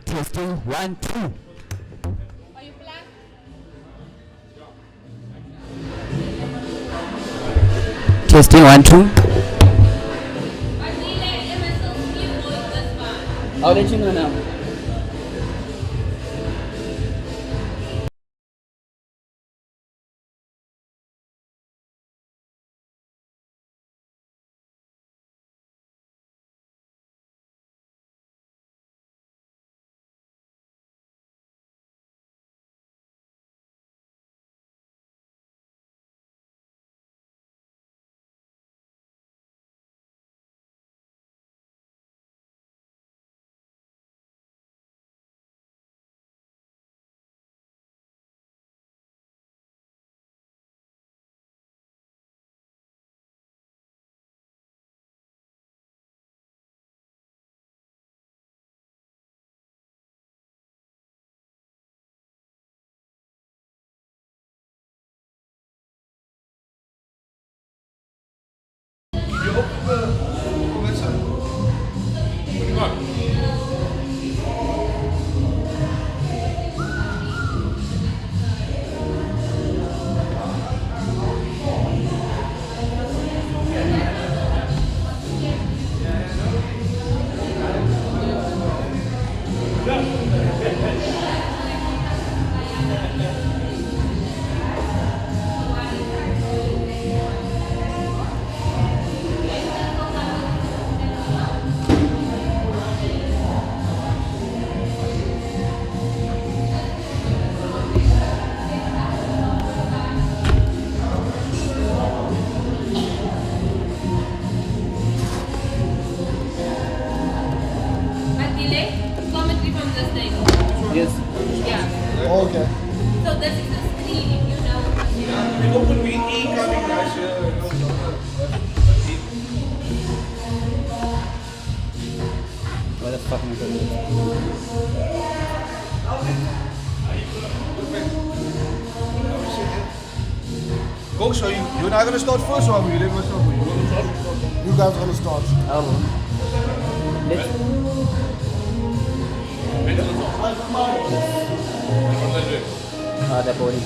Testing 1 2. Are you black? Testing 1 2. I'll let you know now. Yes. Yeah. Okay. So this is the screen, you know. You open with E coming guys. What the fuck am I doing? Go, so you're not gonna start first one, you what's up with you? You guys are gonna start. The body.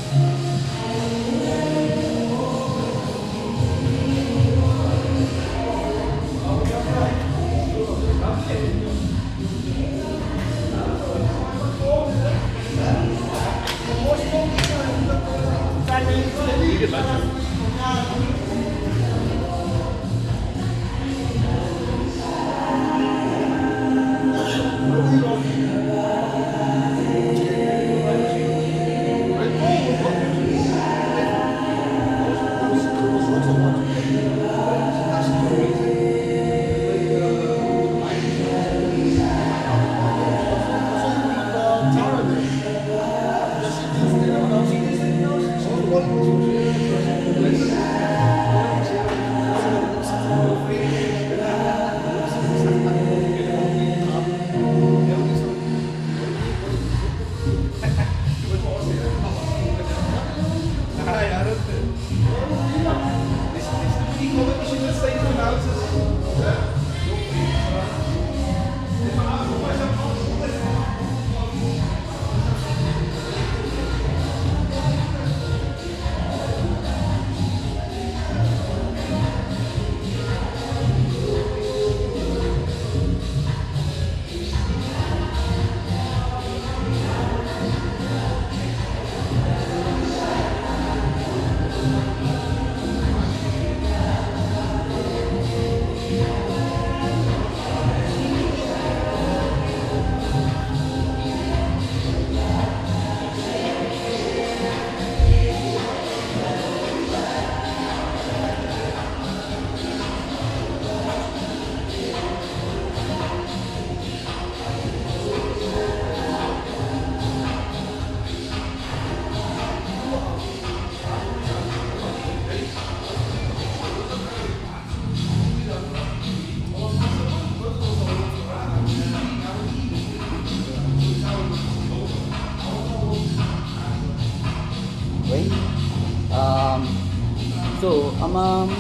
So ama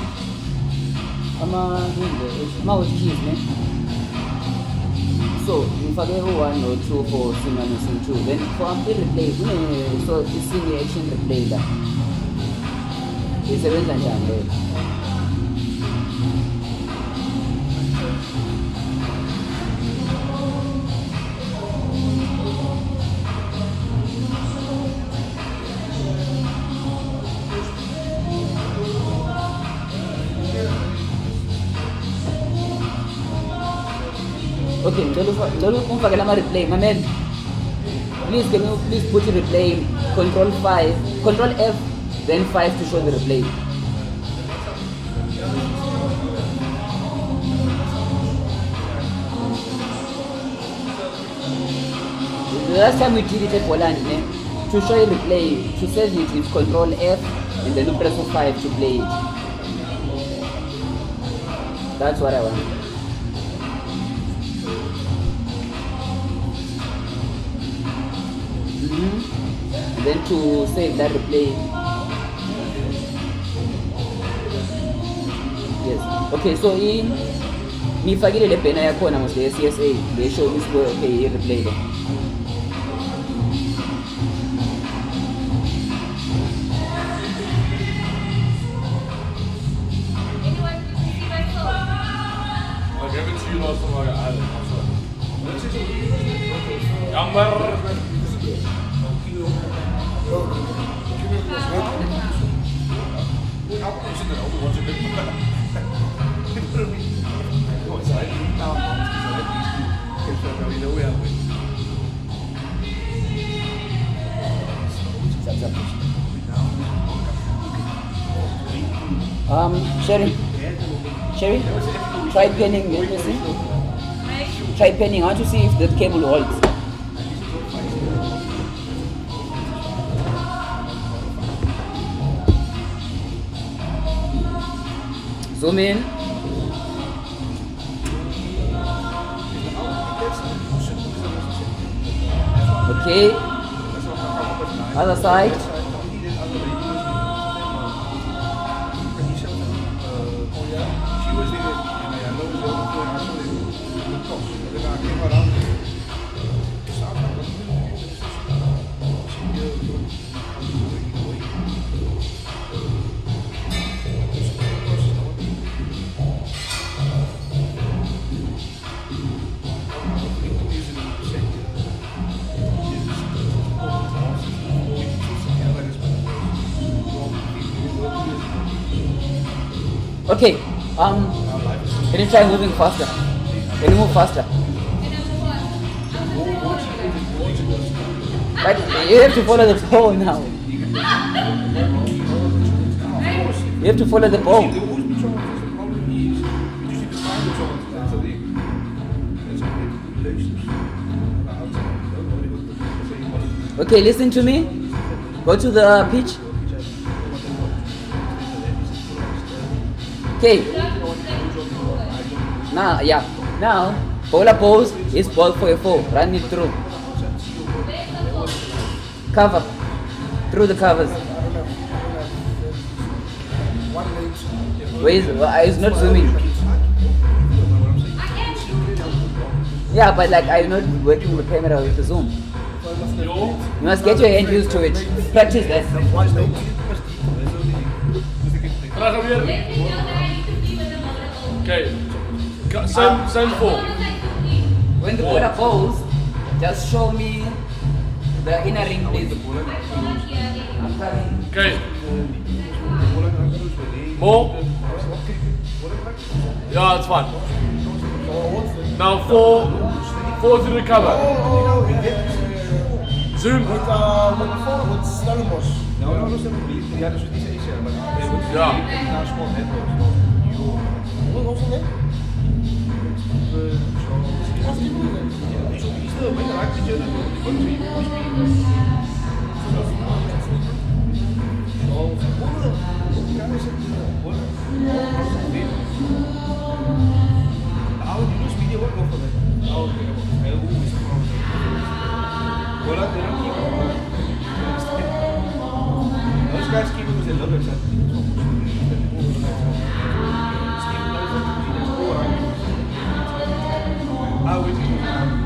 hindi, mawag cheese ne. So ngifake u-1 no-2 for scene 1 and scene 2. Then for i-replay so i-scene action replay la. Isebenza njani leyo? Okay, ngicela ungifakele ama-replay, my man. Please, can you please put the replay Control F, then 5 to show the replay. The last time we did it at Poland, to show a replay, to save it with Control F and then you press 5 to play it. That's what I want. And then to save that replay. Yes. Okay, so in ngifakile le banner yakhona mos le CSA they show this way okay replay le. I gave it to you last time I got it. Jammer. Sherry, try penning, let me see. Try penning, I want to see if the cable holds. Zoom in. Okay. Other side. Okay, can you try moving faster? Can you move faster? But you have to follow the ball now. You have to follow the ball. Okay, listen to me. Go to the pitch. Okay. Now, yeah. Now, bowler pose is ball for a 4. Run it through. Cover. Through the covers. Where is it's not zooming. Yeah, but like I'm not working the camera with the zoom. You must get your hand used to it. Practice that. Okay. Same four. When the bowler falls, just show me the inner ring, please. I'm coming. Okay. More? Yeah, it's fine. Now four to the cover. Zoom. With Stellenbosch. Ja, dus het is CSA, maar Ja. naar school net Wat was het? Those guys keep it with their logos. How would you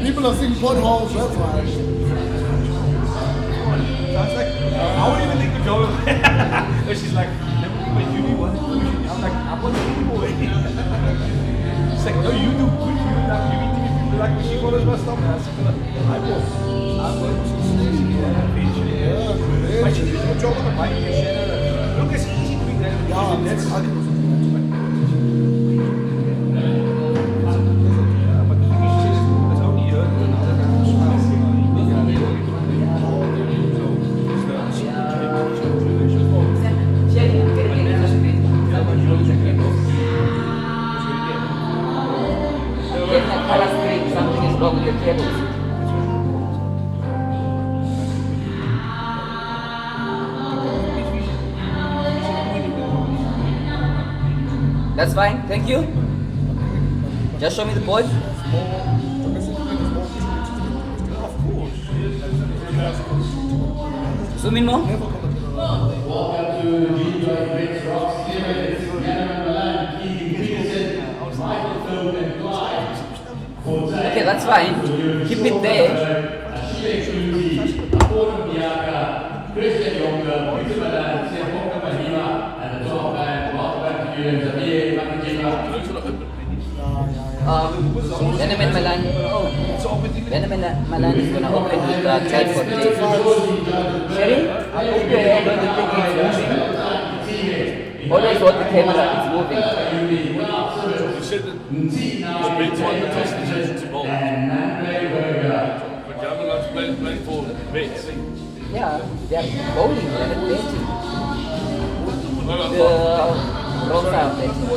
People are seeing potholes, that's why. I was like, I wouldn't even think of Joe. But she's like, never think when you do one. I'm like, I'm not doing boy. She's like, no, you do good. You need to be people like when she follows my stuff. I said, I will. But she did a good job on the bike. Look, it's easy doing that. That's how it was. Something is wrong with the cables. That's fine, thank you. Just show me the board. Zoom in more. Okay, that's fine. Keep it there. Bingham and Milan. Bingham and Milan is going to open with Glide for today. Sherry, I hope you're able to think it's moving. Always hold the camera, it's moving. You said that Gbets won the toss and changed to ball. But you haven't got to play for Gbets. Yeah, they're bowling, they're not batting. No, Wrong side of batting.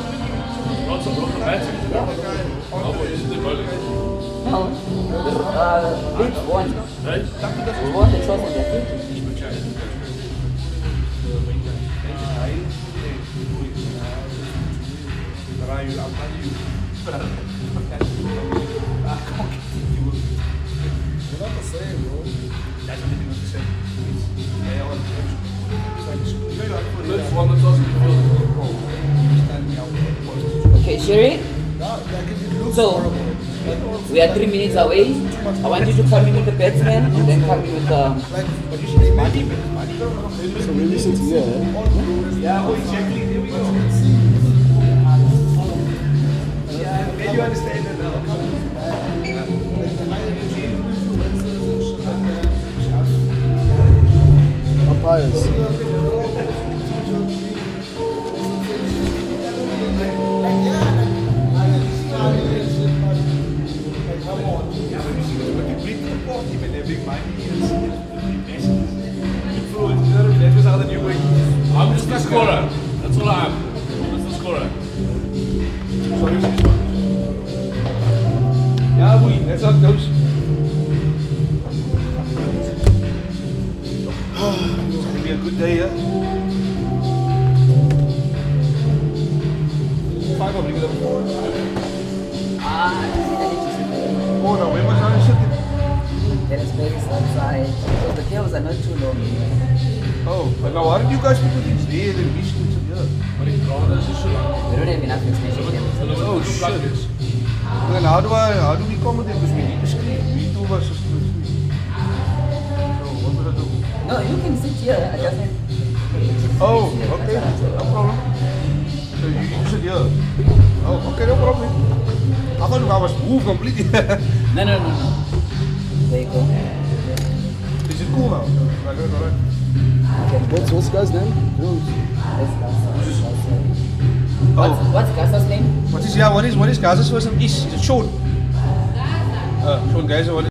lots of batting. Oh, what is it, bowling? No, Gbets won. Right? We won the toss and they're thinking. They're not the same, bro. Let's won the toss and Okay, Sherry, It looks so horrible. we are 3 minutes away. I want you to come in with the batsman and then come in with the. So we listen to you, Yeah, exactly. There we go. Yeah, maybe you understand that now. Umpires. I'm just the scorer. That's all I am. I'm just the scorer. Yeah, boy, that's how it goes. It's gonna be a good day, yeah? 5 of them. Oh, no, where was I sitting? There is space outside because the cables are not too long. Oh, but now why did you guys put things there and we should here? Maar die kraan is so lank. We don't have enough extension cables. Oh, shit. Then how do we accommodate? Because we need to screen. We two was just so what would I do? No, you can sit here. I just have. Oh, okay, no problem. So you sit here. Oh, okay, no problem. I thought I was moved completely. No. There you go. Is it cool now? Right, alright. What's the guy's name? What's Gaza's name? What is Gaza's first name? Is it Sean? Sean Gaza, what is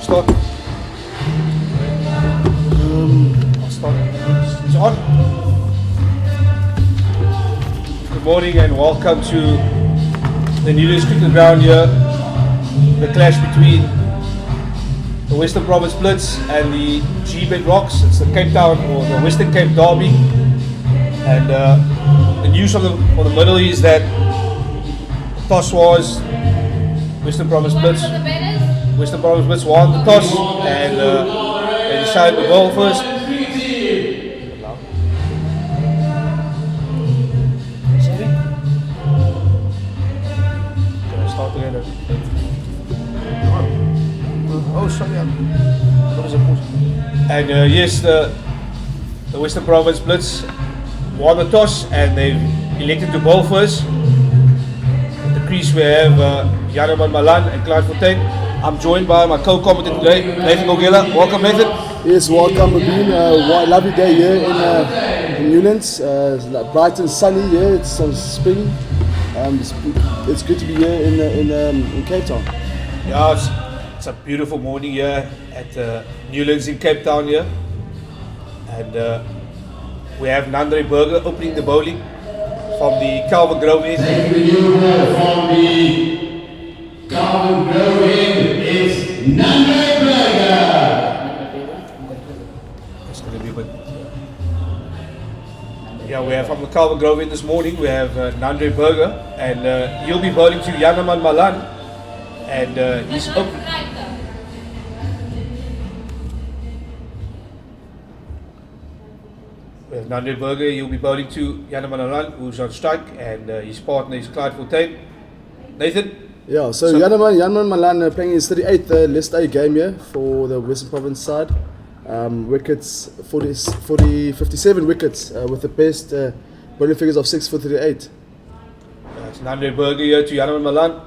start. I'll start. It's on. Good morning and welcome to the Newlands Cricket Ground here. The clash between the Western Province Blitz and the Gbets Rocks. It's the Cape Town or the Western Cape Derby. And the news from the middle is that the toss was Western Province Blitz. For the batters? Western Province Blitz won the toss and they decided to bowl first. Can I start together? Oh, sorry. And yes, the Western Province Blitz won the toss and they've elected to bowl first. At the crease we have Janneman Malan and Clyde Fontaine. I'm joined by my co-commentator today, Nathan Ogela. Welcome, Nathan. Yes, welcome. It's been a lovely day here in Newlands. It's bright and sunny here. It's some spring. It's good to be here in Cape Town. Yeah, it's a beautiful morning here at Newlands in Cape Town here. And we have Nandre Burger opening the bowling from the Calvin Grove end. From the Calvin Grove end, it's Nandre Burger. It's going to be good. Yeah, we have from the Calvin Grove end this morning, we have Nandre Burger and he'll be bowling to Janneman Malan and he's That's open. striker. We have Nandre Burger, he'll be bowling to Janneman Malan who's on strike and his partner is Clyde Fontaine. Nathan? Yeah, so Janneman Malan playing his 38th List A game here for the Western Province side. Wickets, 57 wickets with the best bowling figures of 6 for 38. It's Nandre Burger here to Janneman Malan.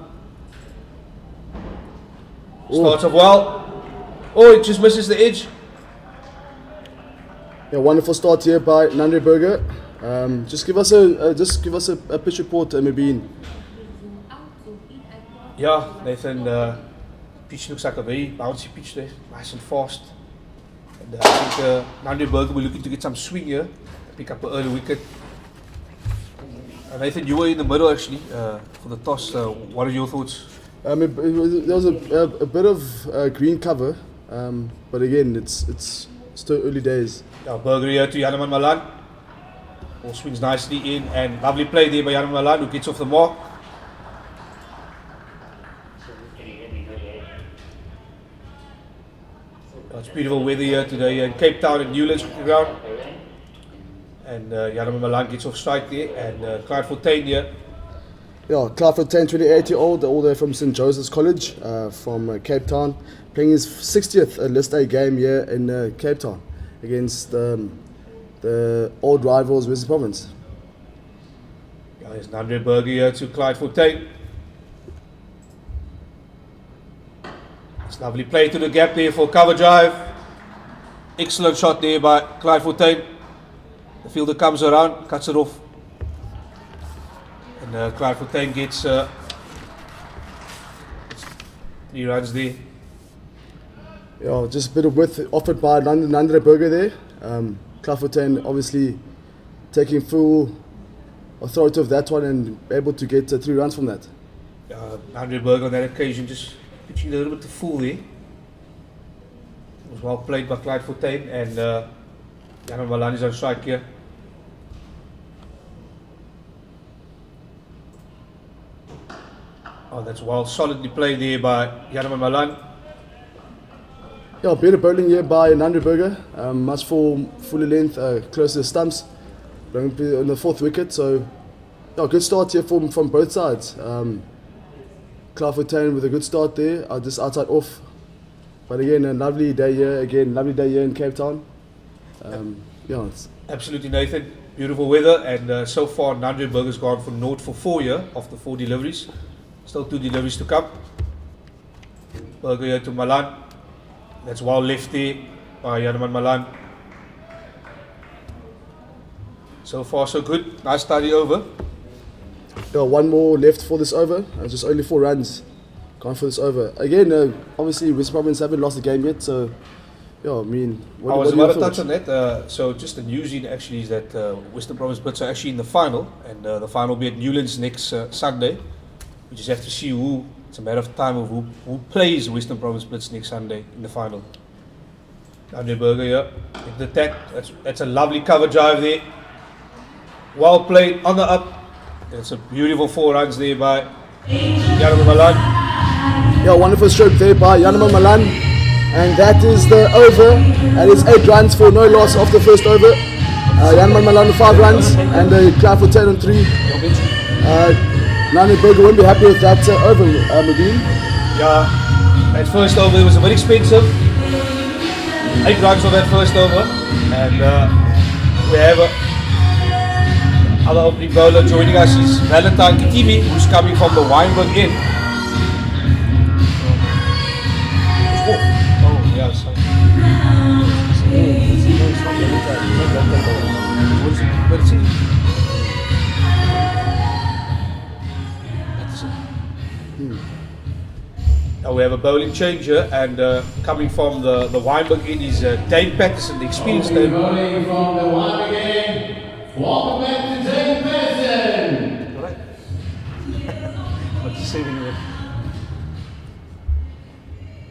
Starts off well. Oh, it just misses the edge. Yeah, wonderful start here by Nandre Burger. Just give us a pitch report, Mabeen. Yeah, Nathan, pitch looks like a very bouncy pitch there, nice and fast. And I think Nandre Burger will be looking to get some swing here, pick up an early wicket. Nathan, you were in the middle actually for the toss. What are your thoughts? There was a bit of green cover, but again, it's still early days. Yeah, Burger here to Janneman Malan. All swings nicely in and lovely play there by Janneman Malan who gets off the mark. It's beautiful weather here today in Cape Town and Newlands ground. And Janneman Malan gets off strike there and Clyde Fontaine here. Yeah, Clyde Fontaine, 28-year-old, all the way from St. Joseph's College, from Cape Town, playing his 60th List A game here in Cape Town against the old rivals Western Province. Yeah, there's Nandre Burger here to Clyde Fontaine. It's lovely play to the gap there for cover drive. Excellent shot there by Clyde Fontaine. The fielder comes around, cuts it off. And Clyde Fontaine gets 3 runs there. Yeah, just a bit of width offered by Nandre Burger there. Clyde Fontaine obviously taking full authority of that one and able to get 3 runs from that. Nandre Burger on that occasion just pitching a little bit too full there. It was well played by Clyde Fontaine and Janneman Malan is on strike here. Oh, that's well solidly played there by Janneman Malan. Yeah, better bowling here by Nandre Burger. Much fully length, close to the stumps, on the 4th wicket. So, yeah, good start here from both sides. Clyde Fontaine with a good start there, just outside off. But again, a lovely day here. In Cape Town. Yeah, it's Absolutely, Nathan. Beautiful weather, and so far Nandre Burger's gone for 0 for 4 here after 4 deliveries. Still 2 deliveries to come. Burger here to Malan. That's well left there by Janneman Malan. So far so good. Nice study over. yeah, one more left for this over. Just only 4 runs going for this over. Again, obviously Western Province haven't lost a game yet, so yeah, I mean, I was do you about to feel? touch on that. So just the news in actually is that Western Province Blitz are actually in the final, and the final will be at Newlands next Sunday. We just have to see who. It's a matter of time of who plays Western Province Blitz next Sunday in the final. Andre Burger here, with the attack. That's a lovely cover drive there. Well played on the up. It's a beautiful 4 runs there by Yanaman Malan. Yeah, wonderful stroke there by Yanaman Malan. And that is the over. And it's 8 runs for no loss off the first over. Yanaman Malan 5 runs and Clive for 10 on 3. Nani Burger won't be happy with that over, Mubin. Yeah, that first over was a bit expensive. 8 runs on that first over. And we have other opening bowler joining us is Valentine Kitimi, who's coming from the Weinberg end. Oh, yeah, sorry. Now we have a bowling change here, and coming from the Weinberg end is Dane Peterson, the experienced Dane. Bowling from the Weinberg end. Welcome back to Dane Peterson. What to say anyway?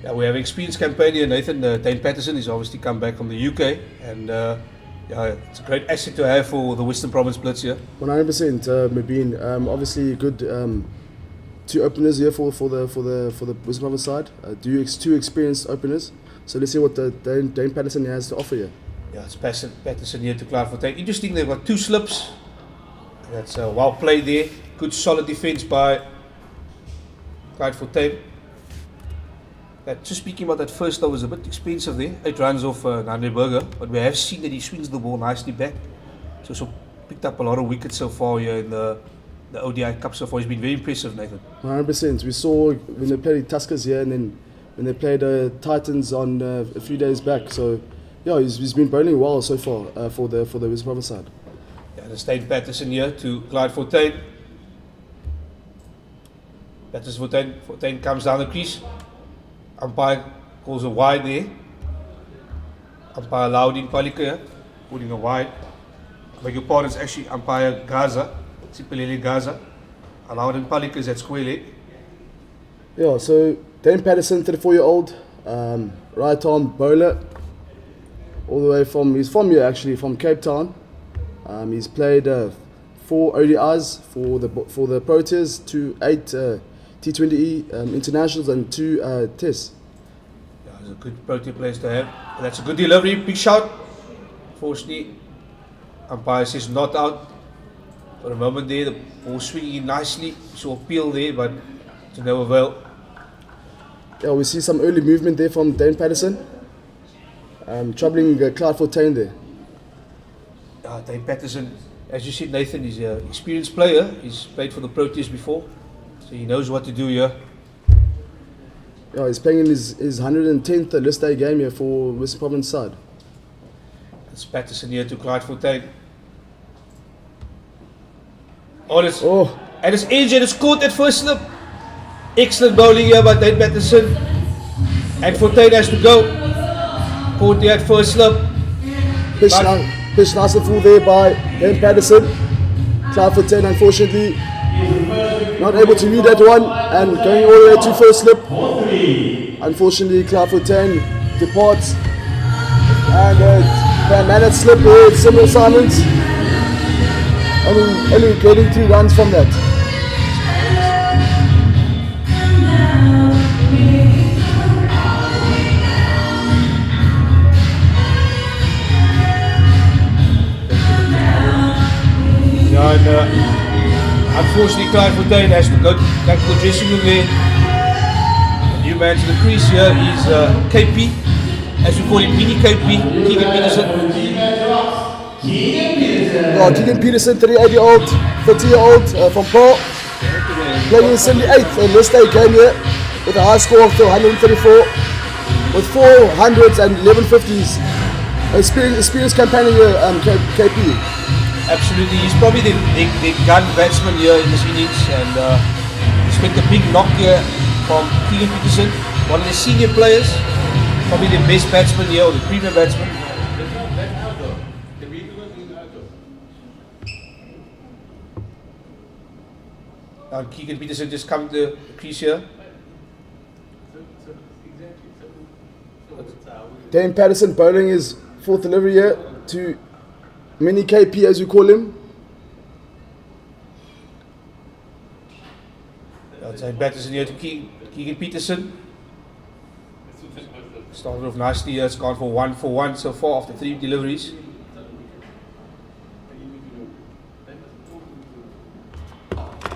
Yeah, we have experienced campaigner Nathan. Dane Peterson is obviously come back from the UK, and yeah, it's a great asset to have for the Western Province Blitz here. 100%, Mubin. Obviously, good 2 openers here for the Western Province side. 2 experienced openers. So let's see what Dane Patterson has to offer here. Yeah, it's Peterson here to Clive Fontaine. Interesting, they've got 2 slips. That's well played there. Good solid defence by Clive Fontaine. Just speaking about that first over, was a bit expensive there. 8 runs off Andre Burger, but we have seen that he swings the ball nicely back. So picked up a lot of wickets so far here in the ODI Cup so far. He's been very impressive, Nathan. 100%. We saw when they played Tuskers here, and then when they played Titans on a few days back. So yeah, he's been bowling well so far for the Western Province side. Yeah, the Dane Patterson here to Clyde Fontaine. Fontaine comes down the crease. Umpire calls a wide there. Umpire Laudin Palika putting a wide. I beg your pardon, it's actually umpire Gaza, Sipelele Gaza. Laudin Palika is at square leg. Yeah, so Dane Patterson, 34-year-old, right arm bowler, all the way he's from here actually, from Cape Town. He's played 4 ODIs for the Proteas, 8 T20 internationals and 2 tests. Yeah, it's a good Protea place to have. And that's a good delivery, big shot. Fortunately, umpire says not out. For a moment there, the ball swinging in nicely. Saw a peel there, but to no avail. Yeah, we see some early movement there from Dane Patterson, troubling Clyde Fontaine there. Dane Patterson, as you said, Nathan, he's an experienced player. He's played for the Proteas before, so he knows what to do here. Yeah, he's playing in his 110th list day game here for Western Province side. It's Patterson here to Clyde Fontaine. And it's edge and it's caught at first slip. Excellent bowling here by Dane Patterson. And Fontaine has to go. Caught there at first slip. Pitch nice and full there by Dane Patterson. Clyde Fontaine, unfortunately, not able to read that one and going all the way to first slip. Unfortunately, Clyde Fontaine departs. And man slip here, Samuel Simons. Only getting 3 runs from that. Yeah, and unfortunately, Clyde Fontaine has to go back to the dressing room there. The new man to the crease here is KP, as we call him, mini KP, Keegan Peterson. Keegan Peterson, 38-year-old, 30-year-old from Paul, playing in 78th in this day game here with a high score of 134 with 400s and 11 50s. Experienced campaigning here, KP. Absolutely, he's probably the gun batsman here in this innings, and he spent a big knock here from Keegan Peterson, one of the senior players, probably the best batsman here, or the premium batsman. Now Keegan Peterson just come to the crease here. Dane Peterson bowling his fourth delivery here to Mini KP, as you call him. Outside Peterson here to Keegan Peterson. Started off nicely here, it's gone for 1 for 1 so far after 3 deliveries.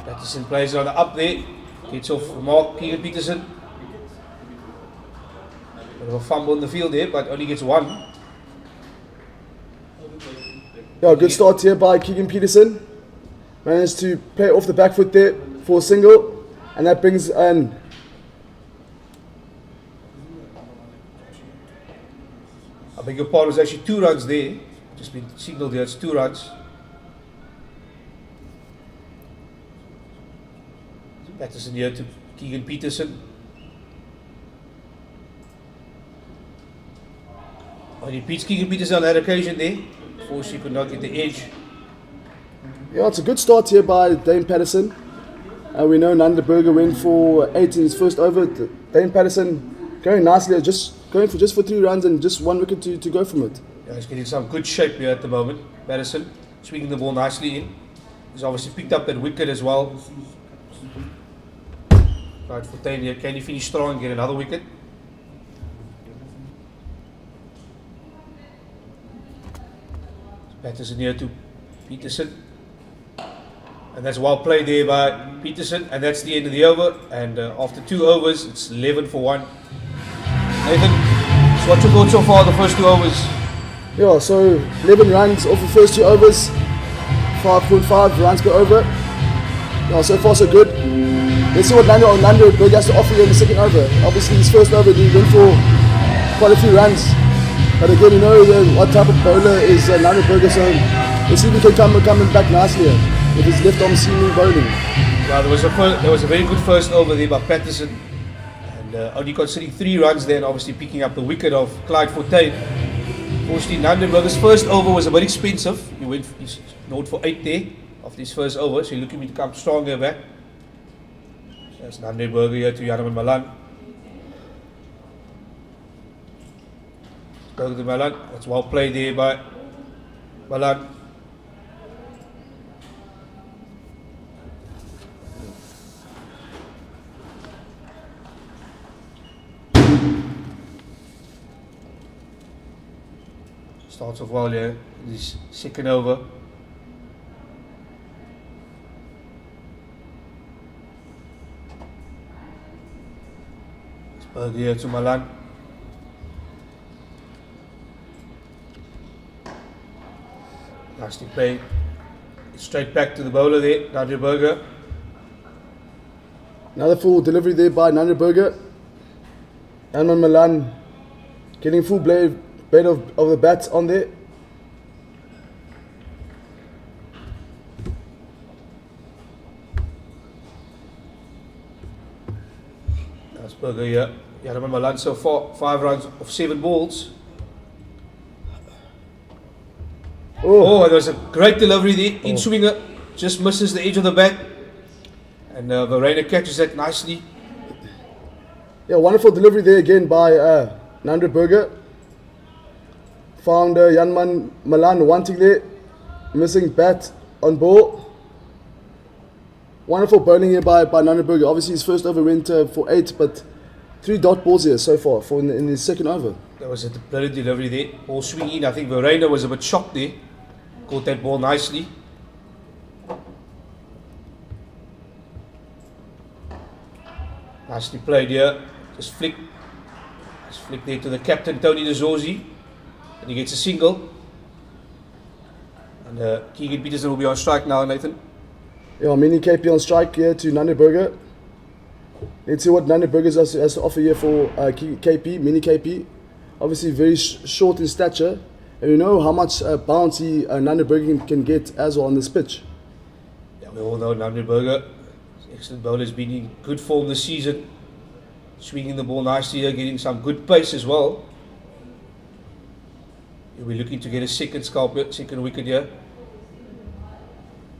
Peterson plays on the up there, gets off mark, Keegan Peterson. Bit of a fumble in the field there, but only gets 1. Yeah, good start here by Keegan Peterson. Managed to play off the back foot there for a single, and that brings an I beg your pardon, it was actually 2 runs there. Just been signaled there, it's 2 runs. Peterson here to Keegan Peterson. On repeats Keegan Peterson on that occasion there. Unfortunately could not get the edge. Yeah, it's a good start here by Dane Peterson. We know Nanderberger went for 8 in his first over. Dane Peterson going nicely, just for 3 runs and just 1 wicket to go from it. Yeah, he's getting some good shape here at the moment. Peterson swinging the ball nicely in. He's obviously picked up that wicket as well. Right for 10 here. Can he finish strong and get another wicket? Peterson here to Peterson. And that's well played there by Peterson. And that's the end of the over. And after 2 overs, it's 11 for 1. Nathan, so what's your thoughts so far the first 2 overs? Yeah, so 11 runs off the first 2 overs, 5.5 runs per over. Yeah, so far so good. Let's see what Nanderberger has to offer you in the second over. Obviously his first over he went for quite a few runs. But again, you know what type of bowler is Nanderberger, so let's see if he can come back nicely here with his left arm seaming bowling. Well, there was a very good first over there by Peterson. And only conceding 3 runs there and obviously picking up the wicket of Clyde Fortuin. Unfortunately, Nanderberger's first over was a bit expensive. He's known for 8 there after his first over, so you're looking to come stronger back. That's Nanderberger here to Janneman Malan. Go to Malan. That's well played there by Malan. Starts off well here in this second over. Berger here to Malan. Nicely played. Straight back to the bowler there, Nanderberger. Another full delivery there by Nanderberger. Janneman Malan getting full blade of the bat on there. That's Berger here. Janneman Malan so far 5 runs off 7 balls. Oh, there was a great delivery there. In swinger, just misses the edge of the bat. And Verena catches that nicely. Yeah, wonderful delivery there again by Nanderberger. Found Janneman Malan wanting there, missing bat on ball. Wonderful bowling here by Nanderberger. Obviously his first over went for 8, but 3 dot balls here so far in his second over. There was a brilliant delivery there. Ball swinging in. I think Verena was a bit shocked there. Caught that ball nicely. Nicely played here. Just flick there to the captain, Tony Nazorzi. And he gets a single. And Keegan Peterson will be on strike now, Nathan. Yeah, Mini KP on strike here to Nanderberger. Let's see what Nanderberger has to offer here for KP, Mini KP. Obviously very short in stature. And you know how much bounce Nanderberger can get as well on this pitch. Yeah, we all know Nanderberger. Excellent bowler, has been in good form this season. swinging the ball nicely here, getting some good pace as well. He'll be looking to get a second wicket here.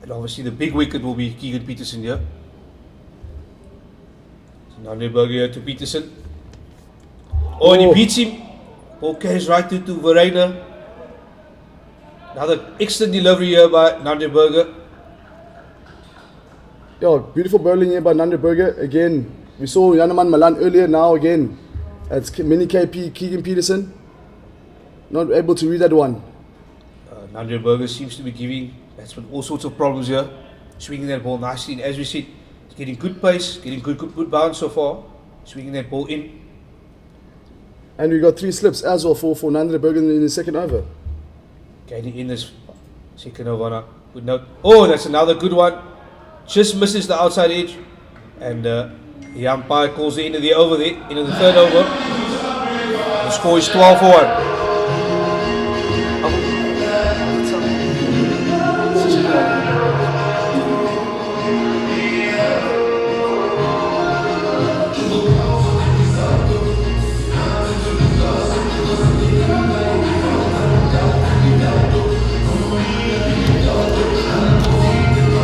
And obviously the big wicket will be Keegan Peterson here. So Nandeberger here to Peterson. Oh, and he beats him. Ball carries right to Verena. Another excellent delivery here by Nandeberger. Yeah, beautiful bowling here by Nandeberger. Again, we saw Yanaman Malan earlier. Now again, it's mini KP Keegan Peterson. Not able to read that one. Nandeberger seems to be giving batsmen all sorts of problems here. Swinging that ball nicely. And as we said, he's getting good pace, getting good bounce so far. Swinging that ball in. And we got 3 slips as well for Nandeberger in the second over. Getting in this second over now. Good note. Oh, that's another good one. Just misses the outside edge. And the umpire calls the end of the over there, end of the third over. The score is 12 for 1.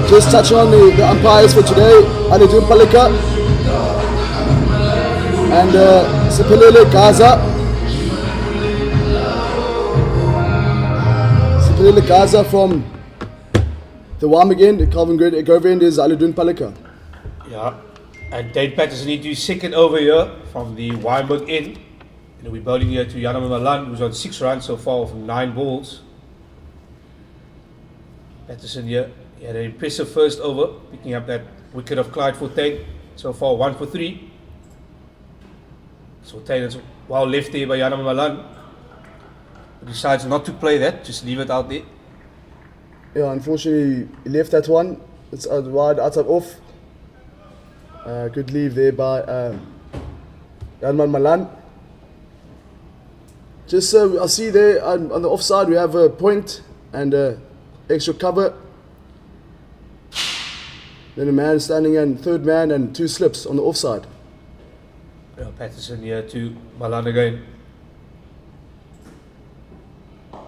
Just touch on the umpires for today. Alidun Palika and Sipilele Gaza. Sipilele Gaza from the Wam again. The Calvin Govend is Alidun Palika. Yeah, and Dane Patterson into his second over here from the Weinberg end. And we're bowling here to Yanaman Malan, who's on 6 runs so far from 9 balls. Patterson here. He had an impressive first over, picking up that wicket of Clyde Fortuin. So far 1 for 3. Fortuin is well left there by Yanaman Malan. But decides not to play that, just leave it out there. Yeah, unfortunately he left that one. It's wide outside off. Good leave there by Yanaman Malan. Just I see there on the offside we have a point and extra cover. Then a man standing in third man and 2 slips on the offside. Yeah, Patterson here to Malan again.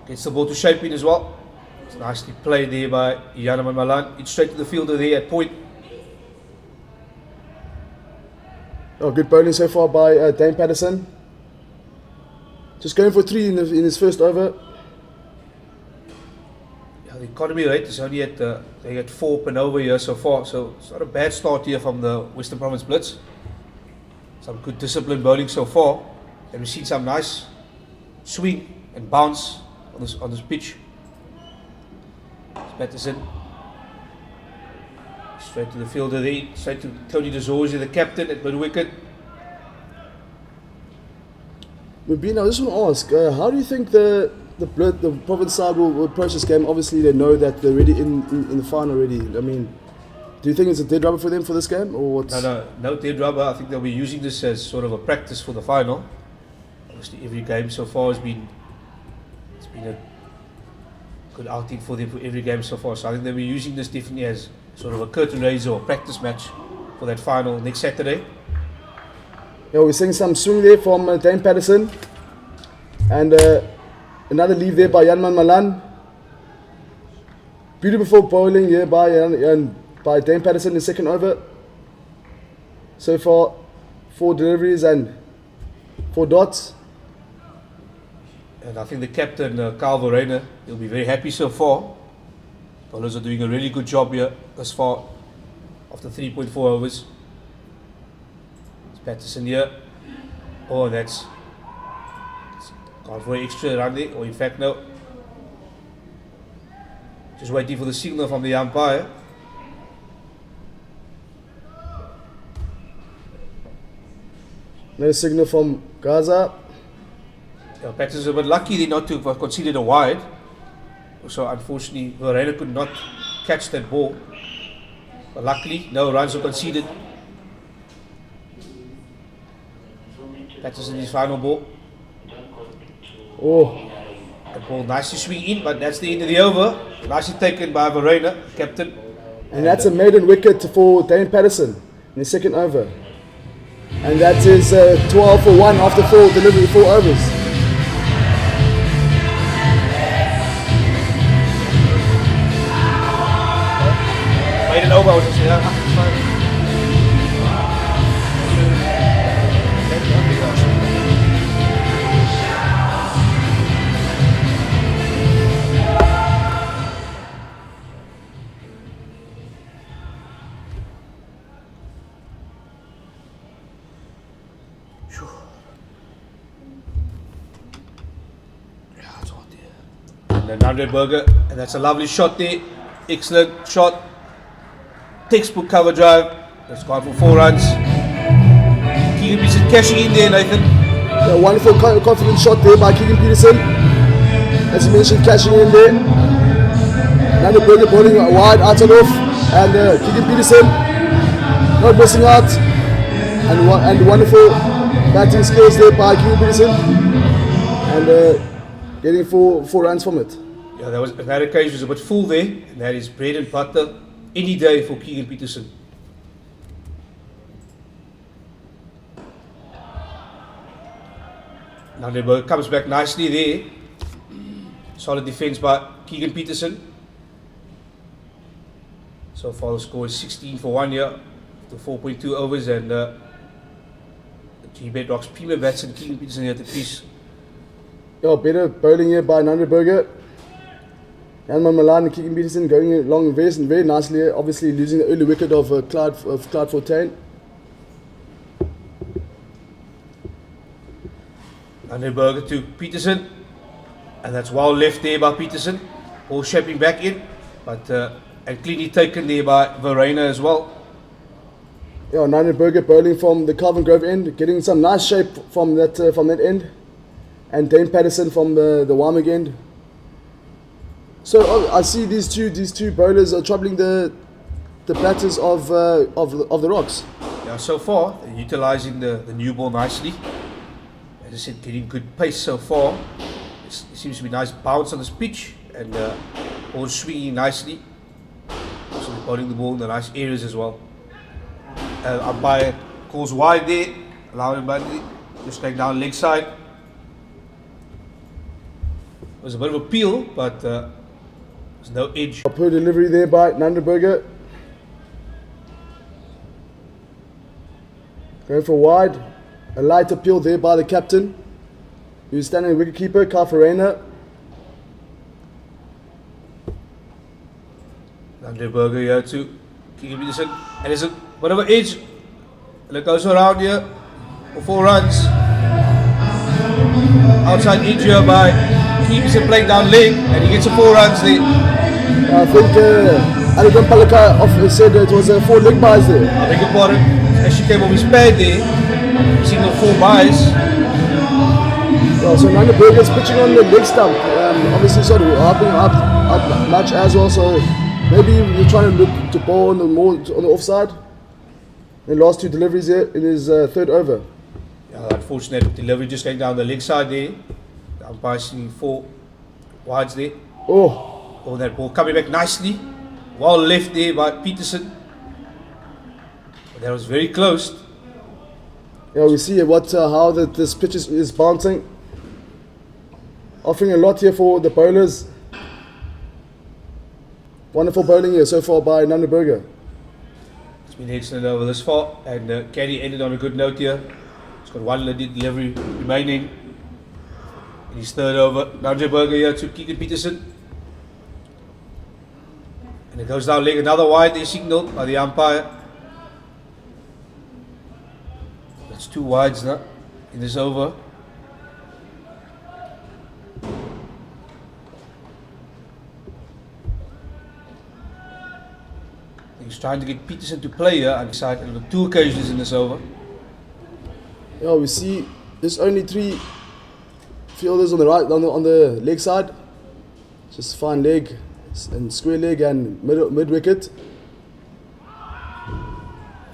Gets the ball to shape in as well. It's nicely played there by Yanaman Malan. It's straight to the fielder there at point. Oh, good bowling so far by Dane Patterson. Just going for 3 in his first over. The economy rate is only at they get 4 per over here so far, so it's not a bad start here from the Western Province Blitz. Some good disciplined bowling so far, and we've seen some nice swing and bounce on this pitch. It's Patterson straight to the fielder there, straight to Tony De Zorzi, the captain at mid wicket. Mubina, I just want to ask, how do you think the province side will approach this game? Obviously they know that they're already in the final already. I mean, do you think it's a dead rubber for them for this game, or what's? No dead rubber. I think they'll be using this as sort of a practice for the final. Obviously every game so far has been a good outing for them for every game so far. So I think they'll be using this definitely as sort of a curtain raiser or practice match for that final next Saturday. Yeah, we're seeing some swing there from Dane Patterson and another leave there by Yanaman Malan. Beautiful bowling here by Dane Patterson in the second over. So far 4 deliveries and 4 dots. And I think the captain, Carl Verena, he'll be very happy so far. Bowlers are doing a really good job here thus far after 3.4 overs. It's Patterson here. Oh, that's gone for an extra run there, or in fact no. Just waiting for the signal from the umpire. No signal from Gaza. Yeah, Peterson's a bit lucky they not to have conceded a wide. So unfortunately, Verena could not catch that ball. But luckily, no runs were conceded. Peterson his final ball. Oh, The ball nicely swing in, but that's the end of the over. Nicely taken by Verena, captain. and that's a maiden wicket for Dane Patterson in the second over. And that is 12 for 1 after 4 delivery, 4 overs. Made an over, I was just saying. And Andre Burger, and that's a lovely shot there. Excellent shot. Textbook cover drive. That's gone for 4 runs. Keegan Peterson cashing in there, Nathan. A wonderful confident shot there by Keegan Peterson. As you mentioned, cashing in there. Andre Burger bowling wide out and off. And Keegan Peterson not missing out. And wonderful batting skills there by Keegan Peterson. And getting 4 runs from it. Yeah, that occasion was a bit full there, and that is bread and butter any day for Keegan Peterson. Now the ball comes back nicely there. Solid defense by Keegan Peterson. So far the score is 16 for 1 here, to 4.2 overs, and Gbets rocks premier bats and Keegan Peterson here at the crease. Yeah, better bowling here by Andre Burger. Janman Malan and Keegan Peterson going along very nicely here. Obviously losing the early wicket of Clyde Fortain. Andre Burger to Peterson, and that's well left there by Peterson. Ball shaping back in, but and cleanly taken there by Verena as well. Yeah, Andre Burger bowling from the Calvin Grove end, getting some nice shape from that end. And Dane Peterson from the Warming end. So I see these two bowlers are troubling the batters of the Rocks. Yeah, so far they're utilising the new ball nicely. As I said, getting good pace so far. It seems to be nice bounce on this pitch, and ball swinging nicely. Also bowling the ball in the nice areas as well. Umpire calls wide there, allowing Bundy just going down leg side. It was a bit of a peel, but there's no edge. Poor delivery there by Andre Burger. Going for wide. A light appeal there by the captain, who's standing wicketkeeper, Kyle Verena. Andre Burger here to Keegan Peterson. And there's a bit of an edge. And it goes around here for 4 runs. Outside edge here by Peterson playing down leg, and he gets a 4 runs there. I think Alagam Palaka said it was 4 leg buys there. I beg your pardon. As she came off his pad there, signal 4 buys. Yeah, so Andre Burger's pitching on the leg stump. Obviously sort of helping up much as well, so maybe you're trying to look to bowl on the offside. The last 2 deliveries here in his 3rd over. Yeah, unfortunate delivery just going down the leg side there. The umpire seeing 4 wides there. Oh, that ball coming back nicely. Well left there by Peterson. But that was very close. Yeah, we see how this pitch is bouncing. Offering a lot here for the bowlers. Wonderful bowling here so far by Andre Burger. It's been excellent over this far, and Caddy ended on a good note here. He's got 1 delivery remaining in his 3rd over. Andre Burger here to Keegan Peterson. And it goes down leg, another wide there signalled by the umpire. That's 2 wides now in this over. He's trying to get Peterson to play here and decide on 2 occasions in this over. Yeah, we see there's only 3 fielders on the right, on the leg side. Just fine leg and square leg and mid wicket.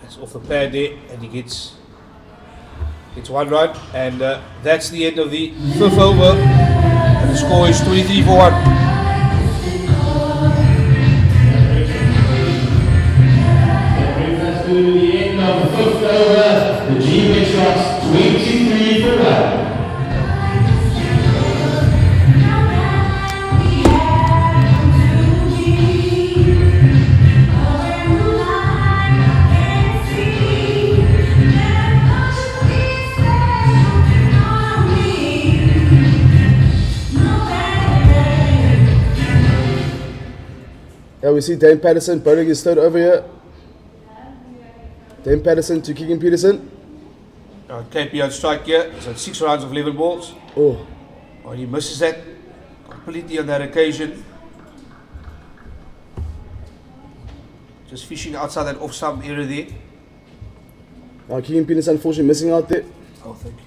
It's off the pad there, and he gets 1 run, and that's the end of the 5th over, and the score is 23 for 1. To the end of the 5th over, the Gbets Yeah, we see Dane Peterson bowling his third over here. Dane Peterson to Keegan Peterson. KP on strike here. He's had 6 rounds of 11 balls. Oh, Oh, he misses that completely on that occasion. Just fishing outside that off stump area there. now Keegan Peterson unfortunately missing out there. Oh, thank you.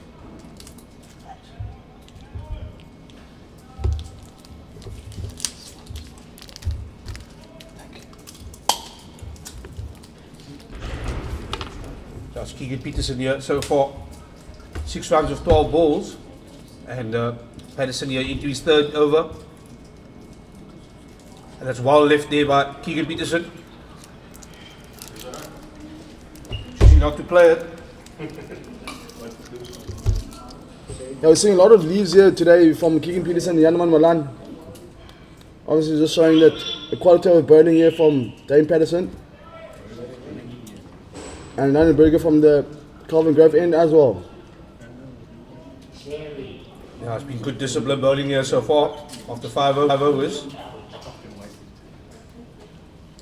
That's Keegan Peterson here so far. 6 rounds of 12 balls. And Peterson here into his third over. And that's well left there by Keegan Peterson. Choosing not to play it. Yeah, we're seeing a lot of leaves here today from Keegan Peterson and Yaneman Malan. Obviously just showing that the quality of bowling here from Dane Peterson. And Nine Burger from the Calvin Grove end as well. Yeah, it's been good discipline bowling here so far after 5 overs.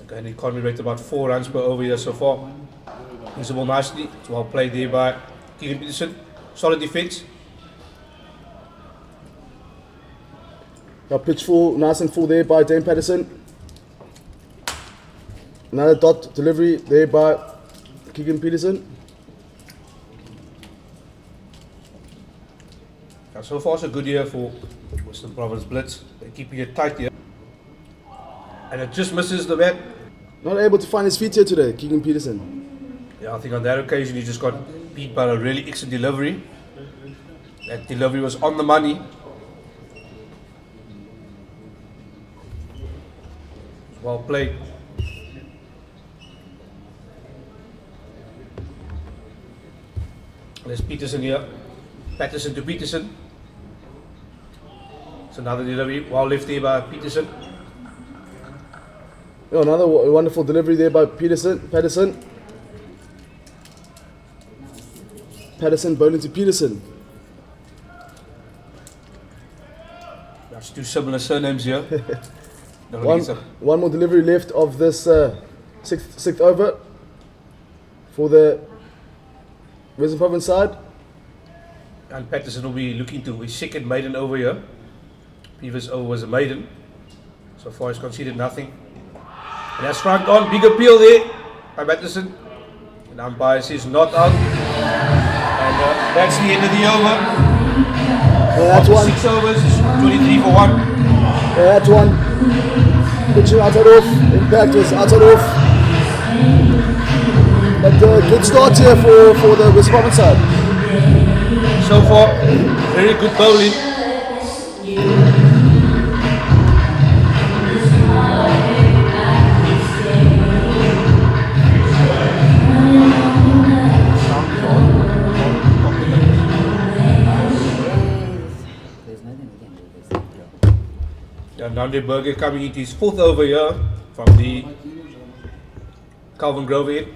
Again, economy rate about 4 runs per over here so far. He's the ball nicely. It's well played there by Keegan Peterson. Solid defence. Yeah, pitch full, nice and full there by Dane Peterson. Another dot delivery there by Keegan Peterson. Yeah, so far so good here for Western Province Blitz. They're keeping it tight here. And it just misses the bat. Not able to find his feet here today, Keegan Peterson. Yeah, I think on that occasion he just got beat by a really excellent delivery. That delivery was on the money. Well played. There's Peterson here. Peterson to Peterson. It's another delivery. Well left there by Peterson. Yeah, another wonderful delivery there by Peterson. Peterson bowling to Peterson. That's 2 similar surnames here. One more delivery left of this sixth over for the Western Province side. And Peterson will be looking to his second maiden over here. Previous over was a maiden. So far he's conceded nothing. And that's front on. Big appeal there by Peterson. And umpire says not out. And that's the end of the over. Yeah, that's one. 6 overs, 23 for 1. Yeah, that's one. Pitching outside off. Impact was outside off. But good start here for the West Province side. So far, very good bowling. There's nothing we can do. Yeah, Nande Burger coming into his 4th over here from the Calvin Grove end.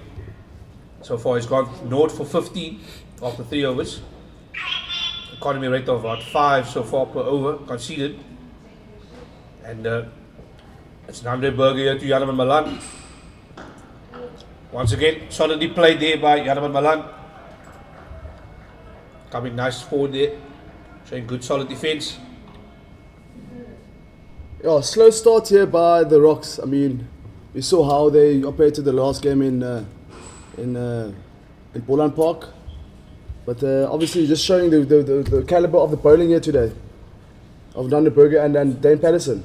So far he's gone north for 15 after 3 overs. Economy rate of about 5 so far per over conceded. And it's Nande Burger here to Yaneman Malan. Once again, solidly played there by Yaneman Malan. Coming nice forward there. Showing good solid defence. Yeah, slow start here by the Rocks. I mean, we saw how they operated the last game in Boland Park. But obviously just showing the caliber of the bowling here today. Of Nande Burger and Dane Peterson.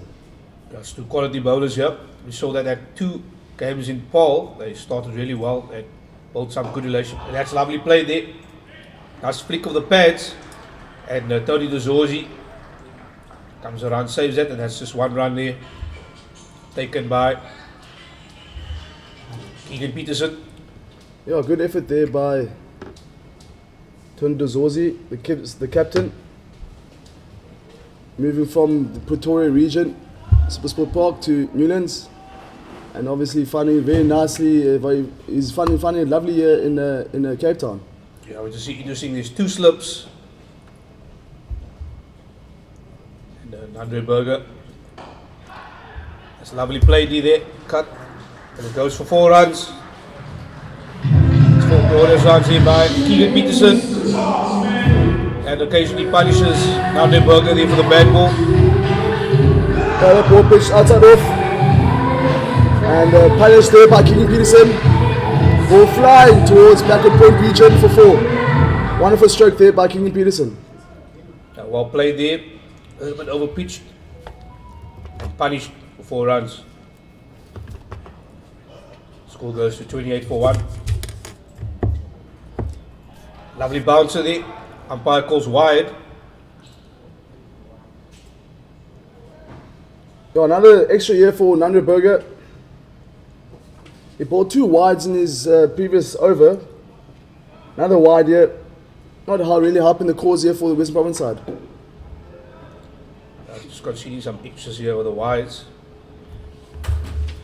That's 2 quality bowlers here. We saw that at 2 games in Paul. They started really well. They built some good relation. And that's lovely play there. Nice flick of the pads. And Tony De Zorzi comes around, saves that, and that's just 1 run there. Taken by Keegan Peterson. Yeah, good effort there by Tony De Zorzi, the captain. Moving from the Pretoria region, Supersport Park to Newlands. And obviously finding very nicely, he's finding a lovely year in Cape Town. Yeah, we're just interesting. There's 2 slips. And Andre Burger It's a lovely play there, cut, and it goes for 4 runs. It's 4 glorious runs here by Keegan Peterson, and occasionally punishes Nandenberger there for the bad ball. That ball pitched outside off. And punished there by Keegan Peterson. Ball flying towards backward point region for 4. Wonderful stroke there by Keegan Peterson. Well played there, a little bit over pitched, and punished for 4 runs. Score goes to 28 for 1. Lovely bouncer there. Umpire calls wide. Another extra year for Nandenberger. He bowled 2 wides in his previous over. Another wide here. Not really helping the cause here for the Western Province side. Just conceding some extras here with the wides.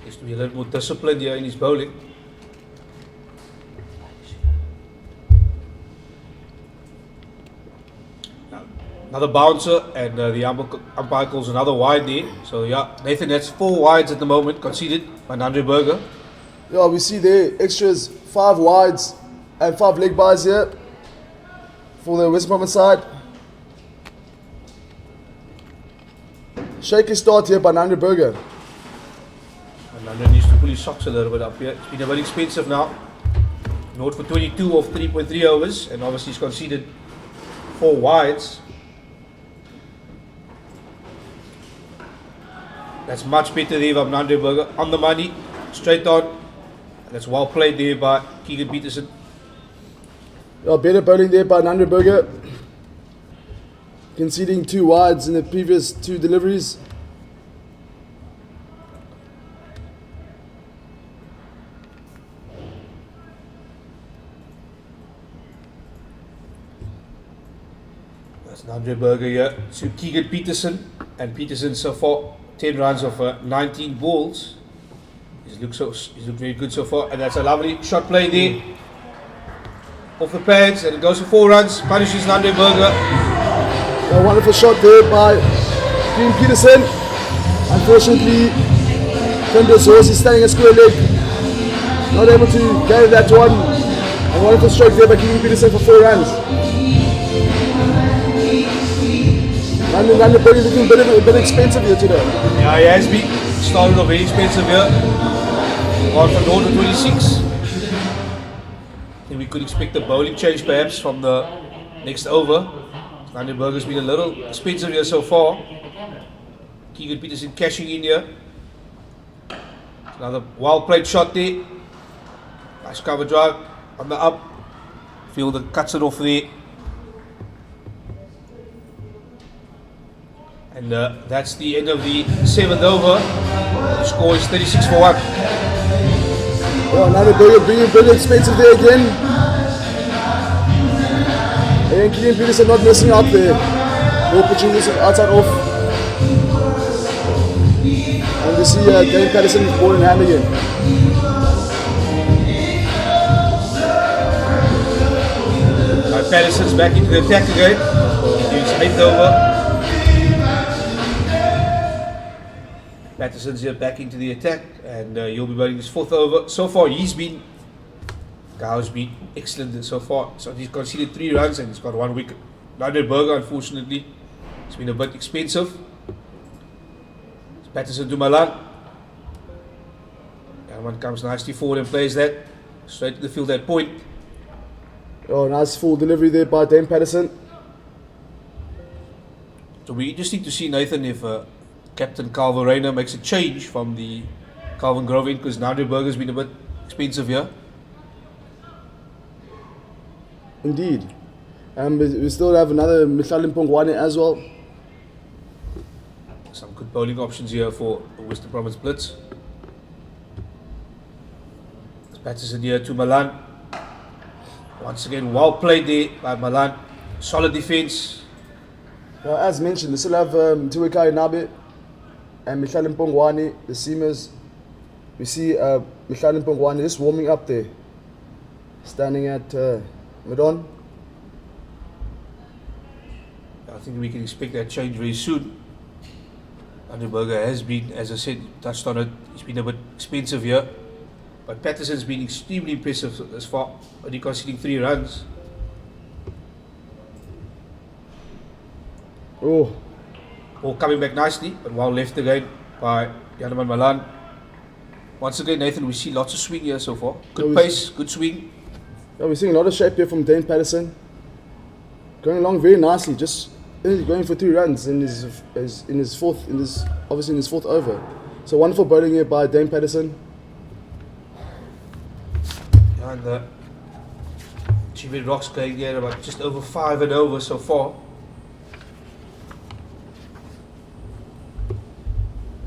Needs to be a little more disciplined here in his bowling. Another bouncer, and the umpire calls another wide there. So yeah, Nathan, that's 4 wides at the moment conceded by Nandenberger. Yeah, we see there extras 5 wides and 5 leg byes here for the Western Province side. Shaky start here by Nandenberger. And Nanden needs to pull his socks a little bit up here. It's been a very expensive now. Note for 22 of 3.3 overs, and obviously he's conceded 4 wides. That's much better there by Nandenberger. On the money, straight on. And that's well played there by Keegan Peterson. Yeah, better bowling there by Nandenberger. Conceding 2 wides in the previous 2 deliveries. That's Nandenberger here to Keegan Peterson. And Peterson so far 10 runs of 19 balls. He's looked very good so far, and that's a lovely shot play there. Off the pads, and it goes for 4 runs. Punishes Nandenberger. A wonderful shot there by Keegan Peterson. Unfortunately, Kendra's horse is standing at square leg. Not able to carry that one. A wonderful stroke there by Keegan Peterson for 4 runs. Nandenberger looking a bit expensive here today. Yeah, he has been. Started off very expensive here. Gone from 0 to 26. I think we could expect a bowling change perhaps from the next over. Nandenberger's been a little expensive here so far. Keegan Peterson cashing in here. Another well played shot there. Nice cover drive on the up. Fielder cuts it off there. And that's the end of the 7th over. The score is 36 for 1. Well, Nandenberger being a bit expensive there again. And Keegan Peterson not missing out there. Ball pitching this outside off. And we see Dane Peterson ball in hand again. Peterson's back into the attack again. He's 8th over. Peterson's here back into the attack, and he'll be bowling his 4th over. So far, Gow's been excellent so far. So he's conceded 3 runs and he's got 1 wicket. Nandenberger, unfortunately, it's been a bit expensive. It's Peterson to Malan. That one comes nicely forward and plays that straight to the field at point. Oh, nice full delivery there by Dane Peterson. So it'll be interesting to see, Nathan, if Captain Calvin Rayner makes a change from the Calvin Grove in, because Nandenberger's been a bit expensive here. Indeed. We still have another Mhlali Mpongwane as well. Some good bowling options here for the Western Province Blitz. It's Peterson here to Malan. Once again, well played there by Malan. Solid defence. As mentioned, we still have Tuwekai Nabe and Mhlali Mpongwane, the seamers. We see Mhlali Mpongwane just warming up there, standing at mid-on. I think we can expect that change very soon. Andre Burger has been, as I said, touched on it, he's been a bit expensive here. But Peterson's been extremely impressive as far, only conceding 3 runs. Oh, All coming back nicely, but well left again by Janeman Malan. Once again, Nathan, we see lots of swing here so far. Good pace, good swing. yeah, we're seeing a lot of shape here from Dane Peterson. Going along very nicely, just going for 3 runs in his fourth over. So wonderful bowling here by Dane Peterson. And the Gbets Rocks going here about just over 5 and over so far.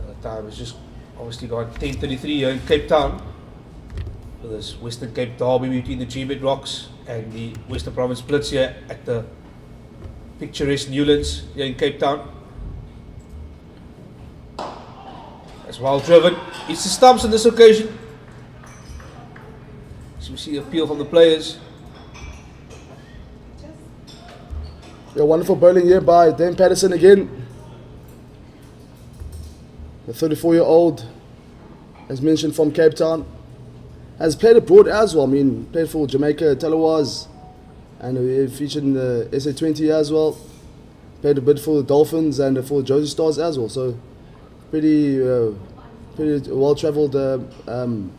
The time has just obviously gone 10:33 here in Cape Town. So this Western Cape derby between the Gbets Rocks and the Western Province Blitz here at the picturesque Newlands here in Cape Town. That's well driven. It's the stumps on this occasion. So we see appeal from the players. Yeah, wonderful bowling here by Dane Peterson again. The 34-year-old, as mentioned, from Cape Town, has played abroad as well. I mean, played for Jamaica, Telawaz, and he featured in the SA20 as well. Played a bit for the Dolphins and for the Josie Stars as well. So, pretty well-travelled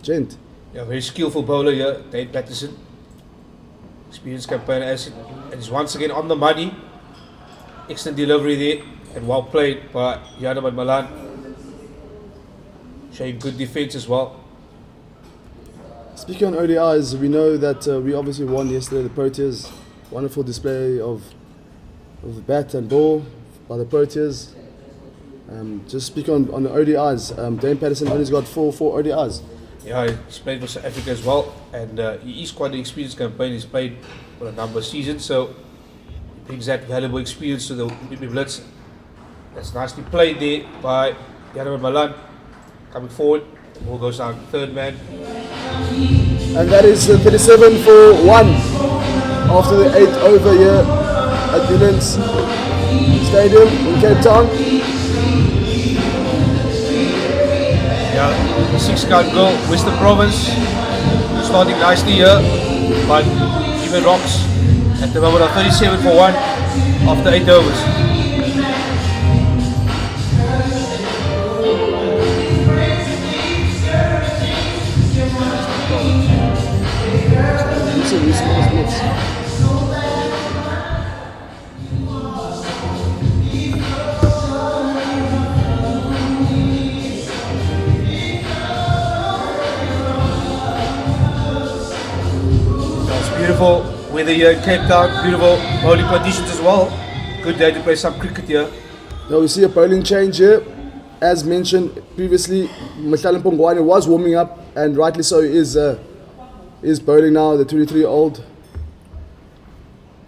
gent. Yeah, very skillful bowler here, Dane Peterson. Experienced campaigner, and he's once again on the money. Excellent delivery there, and well played by Janeman Malan. Showing good defence as well. Speaking on ODIs, we know that we obviously won yesterday the Proteas. Wonderful display of the bat and ball by the Proteas. Just speaking on the ODIs, Dane Peterson only's got four ODIs. Yeah, he's played for South Africa as well, and he is quite an experienced campaigner. He's played for a number of seasons, so he brings that valuable experience to the BP Blitz. That's nicely played there by Janeman Malan. Coming forward, the ball goes down, third man. And that is 37 for 1 after the 8th over here at Newlands Stadium in Cape Town. Yeah, the 6-count goal, Western Province starting nicely here, but Gbets Rocks at the moment are 37 for 1 after 8 overs. Beautiful weather here in Cape Town, beautiful bowling conditions as well. Good day to play some cricket here. Now we see a bowling change here. As mentioned previously, Mhlali Mpongwane was warming up, and rightly so, is bowling now, the 23-year-old.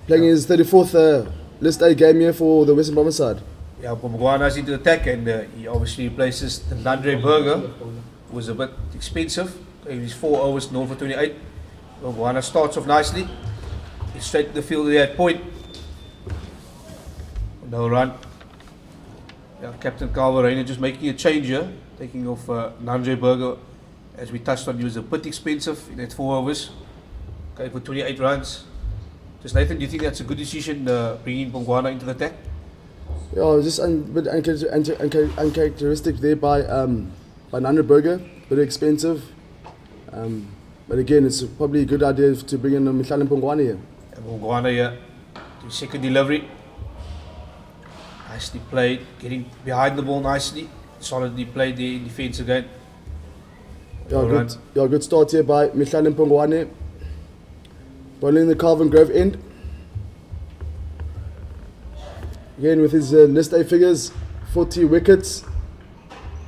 Playing his 34th List A game here for the Western Province side. Yeah, Mpongwane's into attack, and he obviously replaces the Andre Burger, who was a bit expensive. He's 4 overs, 0 for 28. Mpongwane starts off nicely. He's straight to the field there at point. No run. Yeah, Captain Calvin Rainer just making a change here, taking off Andre Burger. As we touched on, he was a bit expensive in that 4 overs. Okay, for 28 runs. Just Nathan, do you think that's a good decision, bringing Mpongwane into the attack? Yeah, just a bit uncharacteristic there by Andre Burger, bit expensive. But again, it's probably a good idea to bring in Mhlali Mpongwane here. Mpongwane here, to second delivery. Nicely played, getting behind the ball nicely. Solidly played there in defence again. Good start here by Mhlali Mpongwane. Bowling the Calvin Grove end. Again with his List A figures, 40 wickets.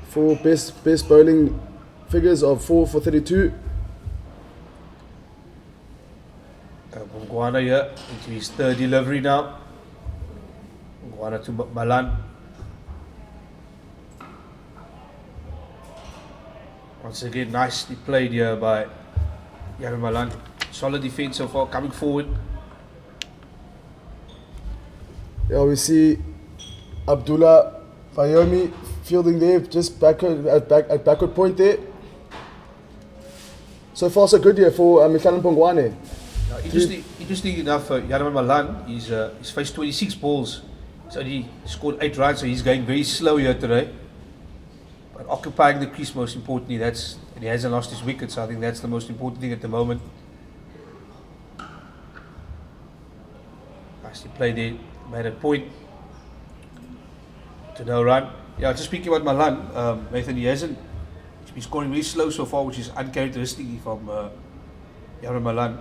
4 best bowling figures of 4 for 32. Mpongwane here into his third delivery now. Mpongwane to Malan. Once again, nicely played here by Janeman Malan. Solid defence so far, coming forward. Yeah, we see Abdullah Fayomi fielding there, just at backward point there. So far so good here for Mkhitaryan Pongwane. Interesting enough, Yarman Malan, he's faced 26 balls. He's only scored 8 runs, so he's going very slow here today. But occupying the crease most importantly, and he hasn't lost his wicket, so I think that's the most important thing at the moment. Nicely played there, made a point to no run. Yeah, just speaking about Malan, Nathan, he's been scoring very slow so far, which is uncharacteristic from Yarman Malan.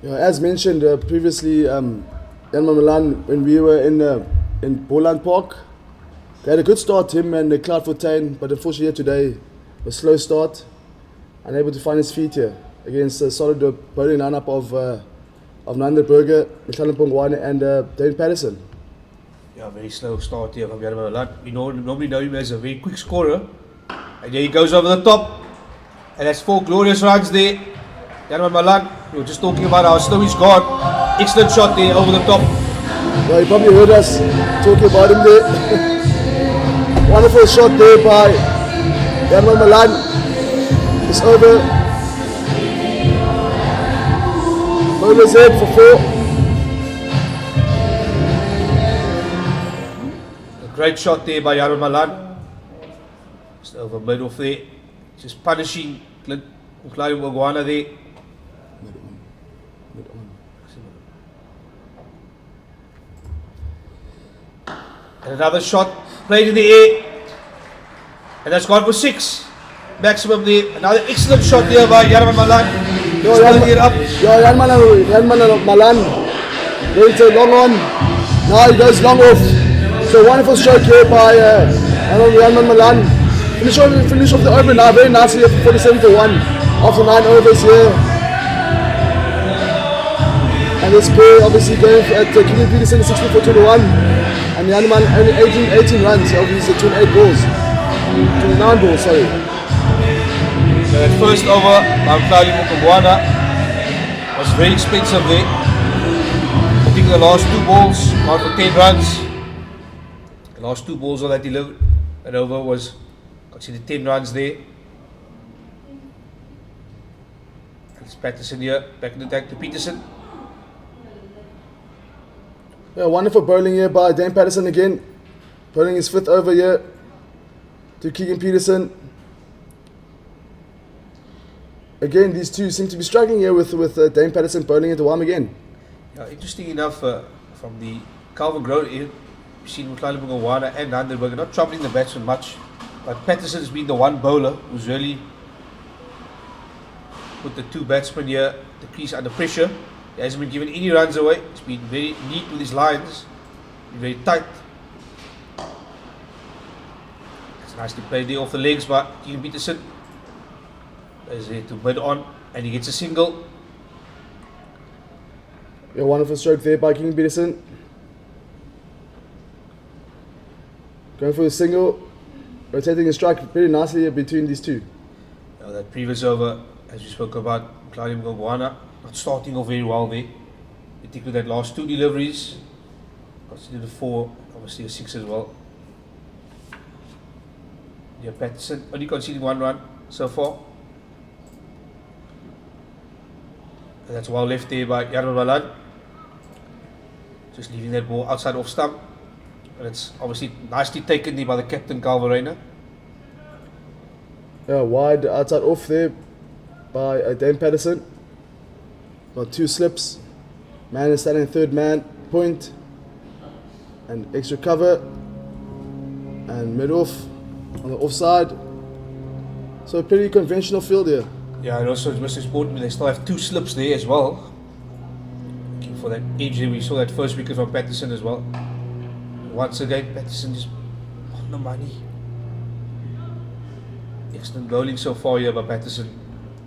Yeah, as mentioned previously, Yarman Malan, when we were in Boland Park, they had a good start, him and Cloud Fontaine, but unfortunately here today, a slow start, unable to find his feet here against a solid bowling lineup of Nander Burger, Mkhitaryan Pongwane and Dane Peterson. Yeah, very slow start here from Yarman Malan. We normally know him as a very quick scorer, and there he goes over the top, and that's 4 glorious runs there. Yarman Malan, we were just talking about how slow he's gone. Excellent shot there over the top. Yeah, you probably heard us talking about him there. Wonderful shot there by Yarman Malan. It's over. Bowler's head for 4. A great shot there by Yarman Malan. Just over mid off there. Just punishing Mkhitaryan Pongwane there. And another shot played in the air, and that's gone for 6 maximum there. Another excellent shot there by Yarman Malan. Yarman Malan going to long on. Now he goes long off. So wonderful stroke here by Yarman Malan. Finish off the over now very nicely here for 47 for 1 after 9 overs here. And this pair obviously going at Keegan Peterson 60 for 21. And the other man only 18 runs of his 28 balls. 29 balls, sorry. So that first over by Mkhitaryan Pongwane was very expensive there. I think the last 2 balls gone for 10 runs. The last 2 balls that he delivered, that over was considered 10 runs there. And it's Peterson here, back in the attack to Peterson. Yeah, wonderful bowling here by Dane Peterson again. Bowling his 5th over here to Keegan Peterson. Again, these two seem to be struggling here with Dane Peterson bowling into Wam again. Yeah, interesting enough, from the Calvin Grove, you've seen Mkhitaryan Pongwane and Nanderberger not troubling the batsman much, but Peterson has been the one bowler who's really put the 2 batsmen here, the crease under pressure. He hasn't been given any runs away. He's been very neat with his lines, been very tight. It's nicely played there off the legs by Keegan Peterson. There's there to mid on, and he gets a single. Yeah, wonderful stroke there by Keegan Peterson. Going for a single, rotating a strike very nicely here between these two. Now that previous over, as we spoke about, Mkhitaryan Pongwane not starting off very well there. Particularly that last 2 deliveries. Considered a 4, obviously a 6 as well. Yeah, Peterson only conceding 1 run so far. And that's well left there by Yarman Malan. Just leaving that ball outside off stump. And it's obviously nicely taken there by the captain, Calvarena. Yeah, wide outside off there by Dane Peterson. Got 2 slips. Man is standing 3rd man, point. And extra cover. And mid off on the offside. So a pretty conventional field here. Yeah, and also it's most important, they still have 2 slips there as well. Looking for that edge there. We saw that first wicket from Peterson as well. Once again, Peterson just on the money. Excellent bowling so far here by Peterson.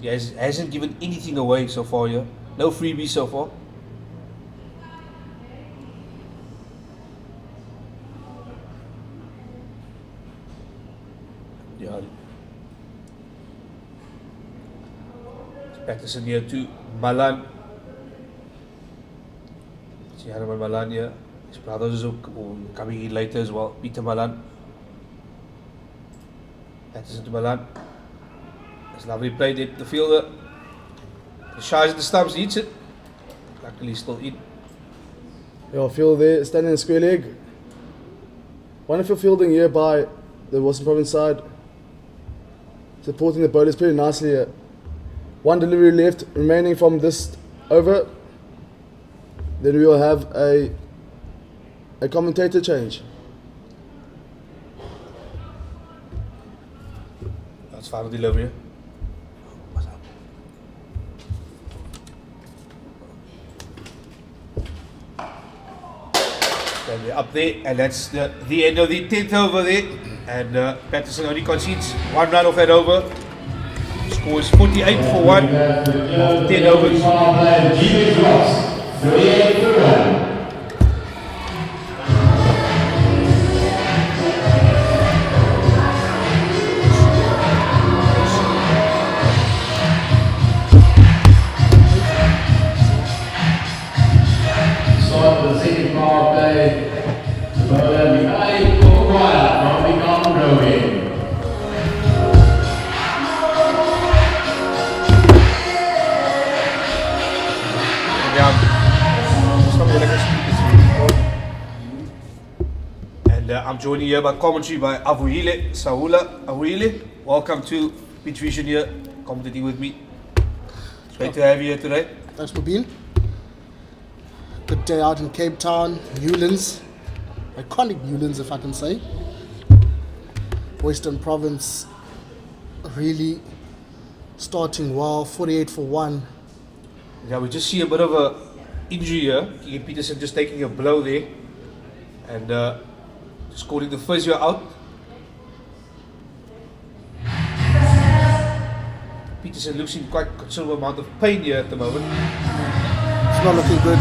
He hasn't given anything away so far here. No freebies so far. Yeah. Peterson here to Malan. See Yarman Malan here. His brothers are coming in later as well. Peter Malan. Peterson to Milan. That's lovely play, did the fielder. The shies at the stumps eats it. Luckily still in. Yeah, field there, standing in the square leg. Wonderful fielding here by the Western Province side. Supporting the bowlers pretty nicely here. One delivery left remaining from this over. Then we will have a commentator change. That's final delivery. Then we're up there, and that's the end of the 10th over there. And Peterson only concedes 1 run off that over. Scores 48 for 1 after 10 overs. Start the second power play. Bowler Mikhail Kokwala from Bingham Rowing. And I'm joined here by commentary by Avuhile Saula. Avuhile, welcome to Pitch Vision here, commentating with me. It's great to have you here today. Thanks for being. Good day out in Cape Town, Newlands. Iconic Newlands, if I can say. Western Province really starting well, 48 for 1. Yeah, we just see a bit of a injury here. Peterson just taking a blow there. And just calling the physio out. Peterson looks in quite considerable amount of pain here at the moment. It's not looking good.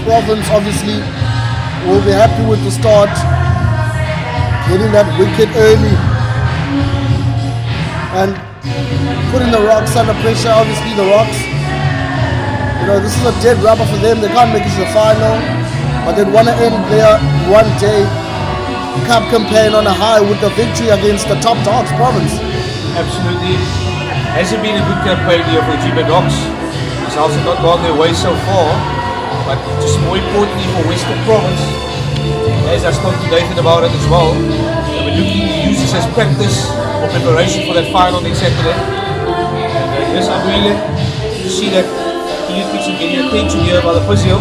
Province obviously will be happy with the start, getting that wicket early and putting the Rocks under pressure. Obviously the Rocks, you know, this is a dead rubber for them. They can't make it to the final, but they'd want to end their one day cup campaign on a high with the victory against the top dogs Province. Absolutely. Hasn't been a good campaign here for the Gbets Rocks. Results have not gone their way so far. But just more importantly for Western Province, as I spoke to Nathan about it as well, they were looking to use this as practice or preparation for that final next Saturday. And yes, I'm really to see that Peterson getting attention here by the physio.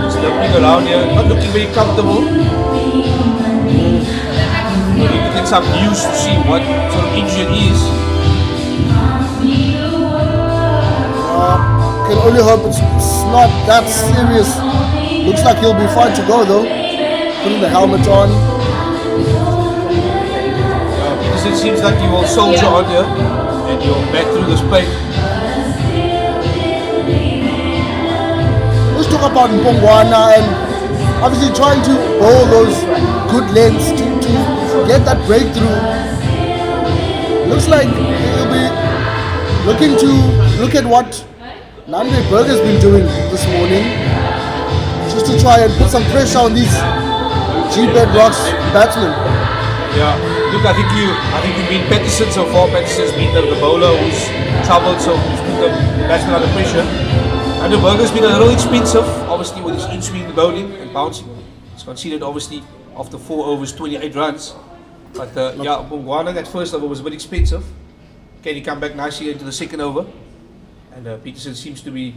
Just looking around here, not looking very comfortable. We need to get some news to see what sort of injury it is. Can only hope it's not that serious. Looks like he'll be fine to go though. Putting the helmet on. Peterson seems like he will soldier on here and he'll back through this pain. Let's talk about Mpongwana and obviously trying to bowl those good lengths to get that breakthrough. Looks like he'll be looking to look at what Nandre Berger's been doing this morning, just to try and put some pressure on these Gbets Rocks batsmen. Yeah, look, I think you've been Peterson so far. Peterson's been the bowler who's troubled, so who's put the batsman under pressure. Nandre Berger's been a little expensive, obviously with his in-swing bowling and bouncing. He's conceded obviously after 4 overs, 28 runs. But yeah, Mpongwana, that first over was a bit expensive. Can he come back nicely into the second over? And Peterson seems to be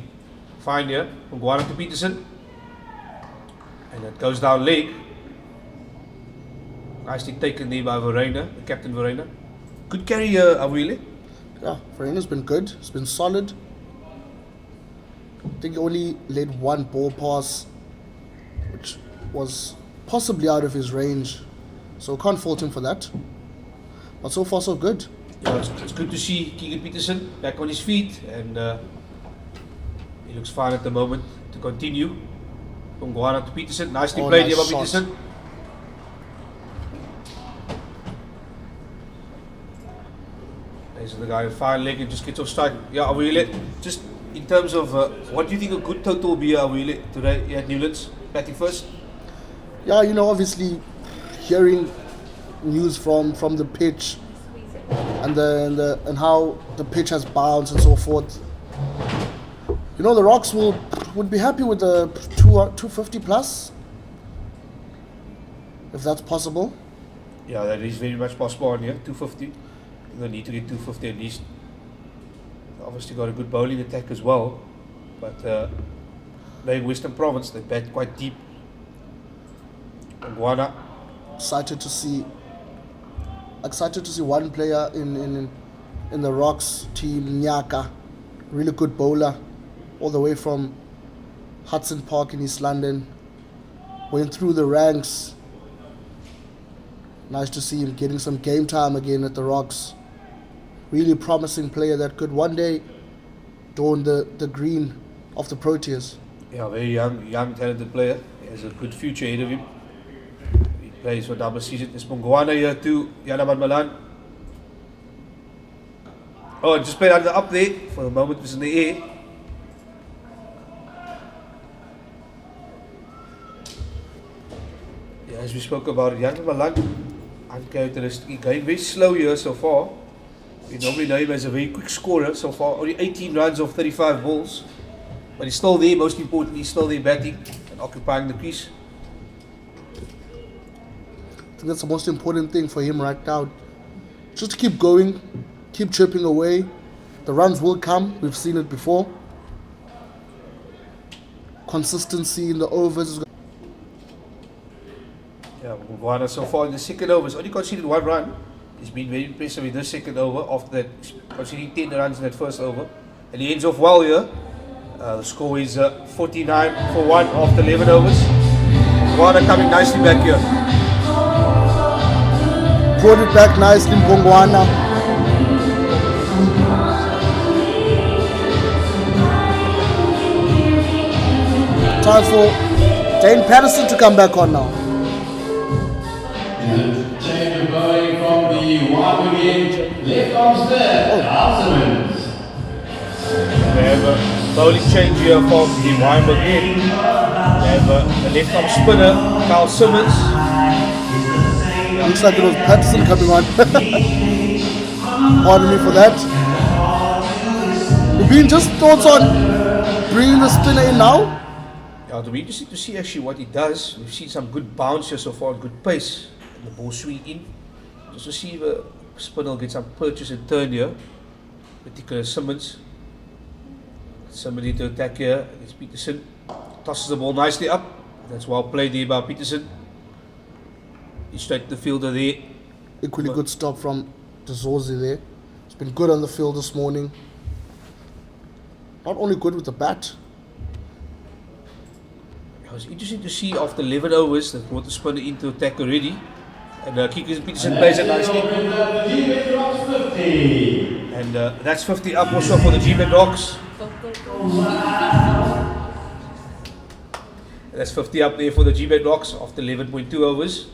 fine here. Mpongwana to Peterson. And that goes down leg. Nicely taken there by Verena, the captain Verena. Good carry here, Avuhile. Yeah, Verena's been good. It's been solid. I think he only led one ball pass, which was possibly out of his range. So can't fault him for that. But so far so good. Yeah, it's good to see Keegan Peterson back on his feet, and he looks fine at the moment to continue. Mpongwana to Peterson, nicely played here by Peterson. There's the guy in fine leg and just gets off strike. Yeah, Avuhile, just in terms of what do you think a good total will be today at Newlands? Batting first? Yeah, obviously hearing news from the pitch and and how the pitch has bounced and so forth. The Rocks would be happy with the 250 plus, if that's possible. Yeah, that is very much possible on here. 250. They need to get 250 at least. Obviously got a good bowling attack as well, but playing Western Province, they bat quite deep. Guana. Excited to see one player in the Rocks team, Nyaka, really good bowler, all the way from Hudson Park in East London, went through the ranks. Nice to see him getting some game time again at the Rocks. Really promising player that could one day don the green of the Proteas. Yeah, very young talented player. He has a good future ahead of him. He plays for double season. There's Mongwana here too, Yanaman Malan. Oh, just played under up there. For the moment it was in the air. Yeah, as we spoke about it, Yanaman Malan, uncharacteristic, going very slow here so far. We normally know him as a very quick scorer so far. Only 18 runs off 35 balls. But he's still there, most importantly, he's still there batting and occupying the crease. I think that's the most important thing for him right now. Just to keep going, keep chipping away. The runs will come, we've seen it before. Consistency in the overs. Yeah, Mugwana so far in the second over has only conceded 1 run. He's been very impressive in this second over, after that conceding 10 runs in that first over. And he ends off well here. The score is 49 for 1 after 11 overs. Mugwana coming nicely back here. Brought it back nicely, Mbongwana. Time for Dane Peterson to come back on now. Change of bowling from the one wicket, left arm spin, Carl Simmons. They have a bowling change here from the Weinberg end. They have a left arm spinner, Carl Simmons. Looks like it was Peterson coming on. Pardon me for that. Rubin, just thoughts on bringing the spinner in now? Yeah, it'll be interesting to see actually what he does. We've seen some good bounce here so far, good pace. And the ball swing in. Just to see if a spinner will get some purchase and turn here. Particular Simmons. Somebody to attack here against Peterson. Tosses the ball nicely up. That's well played there by Peterson. He's straight to the fielder there. Equally good stop from Zozi there. He's been good on the field this morning. Not only good with the bat. It was interesting to see after 11 overs that brought the spinner into attack already. And Peterson plays it nicely. And that's 50 up also for the Gbets Rocks. That's 50 up there for the Gbets Rocks after 11.2 overs.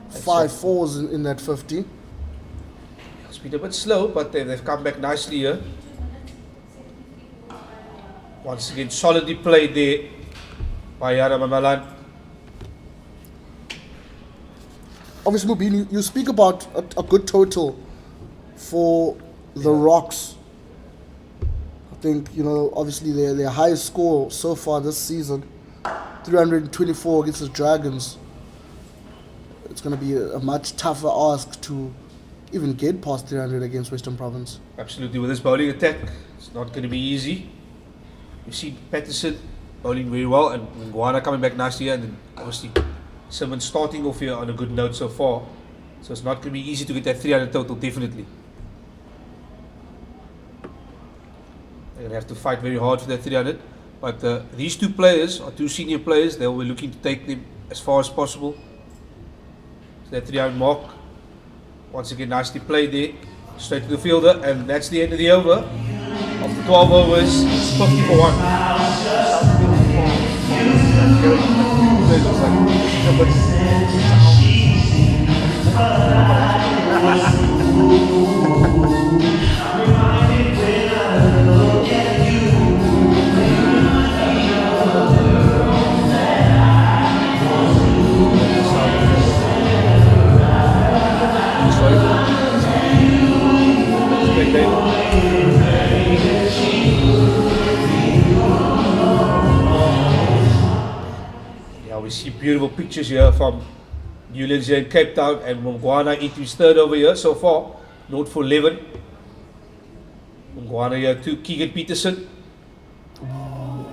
5 fours in that 50. It's been a bit slow, but they've come back nicely here. Once again, solidly played there by Yara Mamalan. Obviously, Mubin, you speak about a good total for the Rocks. I think, obviously their highest score so far this season, 324 against the Dragons. It's going to be a much tougher ask to even get past 300 against Western Province. Absolutely, with this bowling attack, it's not going to be easy. You see Peterson bowling very well, and Mngwana coming back nicely, and then obviously Simmons starting off here on a good note so far. So it's not going to be easy to get that 300 total, definitely. They're going to have to fight very hard for that 300. But these two players are two senior players. They'll be looking to take them as far as possible. That 300 mark. Once again, nicely played there. Straight to the fielder, and that's the end of the over. After 12 overs, it's 50 for 1. beautiful pictures here from Newlands here in Cape Town, and Mongwana into his third over here so far. Note for 11. Mongwana here to Keegan Peterson.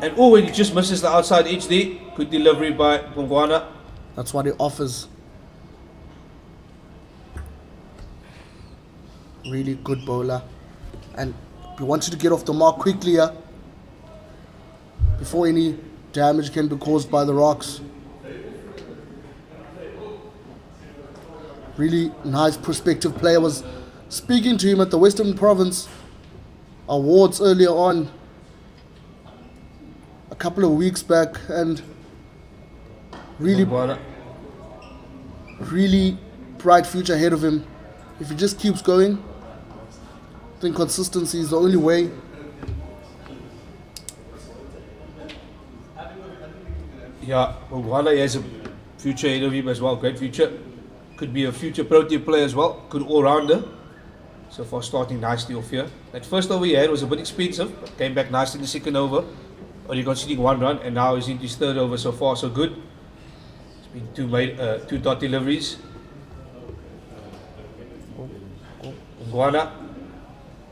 And oh, and he just misses the outside edge there. Good delivery by Mongwana. That's what he offers. Really good bowler. And we want you to get off the mark quickly here before any damage can be caused by the rocks. Really nice prospective player. Was speaking to him at the Western Province Awards earlier on, a couple of weeks back, and really bright future ahead of him. If he just keeps going, I think consistency is the only way. Yeah, Mongwana has a future ahead of him as well. Great future. Could be a future Protea player as well. Good all-rounder. So far starting nicely off here. That first over he had was a bit expensive, but came back nicely in the second over. Only conceding 1 run, and now he's into his third over so far, so good. It's been two dot deliveries. Mongwana.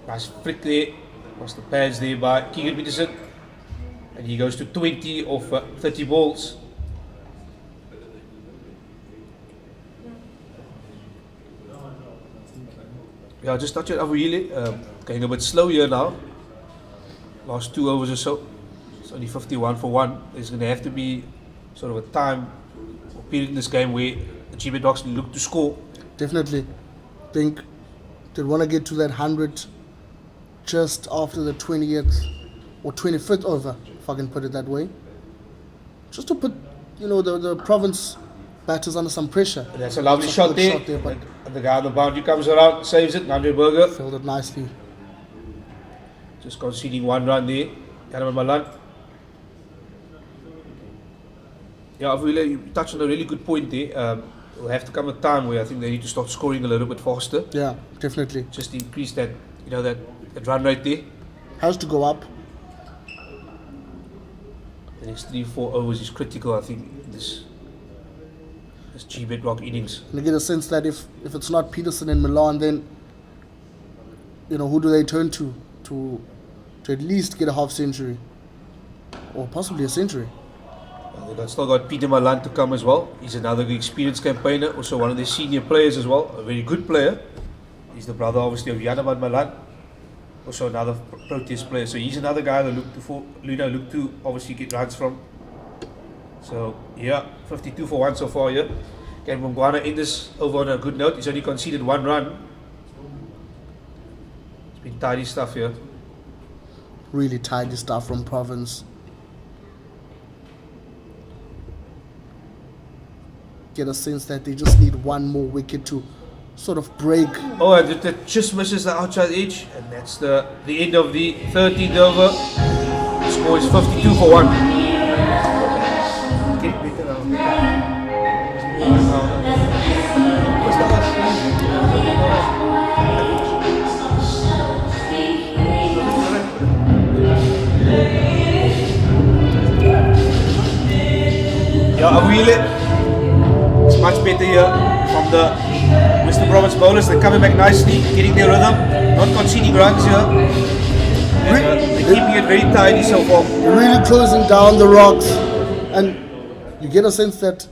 Nice flick there. Lost the pads there by Keegan Peterson. And he goes to 20 off 30 balls. Yeah, just touch it over really. Going a bit slow here now. Last 2 overs or so. It's only 51 for 1. There's going to have to be sort of a time or period in this game where the Gbets Dogs look to score. Definitely. Think they want to get to that 100 just after the 20th or 25th over, if I can put it that way. Just to put, the province batters under some pressure. And that's a lovely shot there. But And the guy on the boundary comes around, saves it. Andre Burger. fielded nicely. Just conceding 1 run there. Yanaman Malan. Yeah, you touched on a really good point there. Will have to come a time where I think they need to start scoring a little bit faster. Yeah, definitely. Just increase that, that run rate there. Has to go up. The next 3-4 overs is critical, I think, in this Gbets Rock innings. And I get a sense that if it's not Peterson and Milan, then who do they turn to at least get a half century or possibly a century? They've still got Peter Malan to come as well. He's another experienced campaigner, also one of their senior players as well. A very good player. He's the brother, obviously, of Yanaman Malan. Also another Proteas player. So he's another guy that look to obviously get runs from. So yeah, 52 for 1 so far here. Can Mongwana end this over on a good note? He's only conceded 1 run. It's been tidy stuff here. Really tidy stuff from Province. Get a sense that they just need 1 more wicket to sort of break. Oh, and that just misses the outside edge, and that's the end of the 13th over. The score is 52 for 1. Get better Yeah, I wheel it. It's much better here from the Mr. Province bowlers. They're coming back nicely, getting their rhythm, not conceding runs here. And, they're keeping it very tidy so far. Really closing down the rocks, and you get a sense that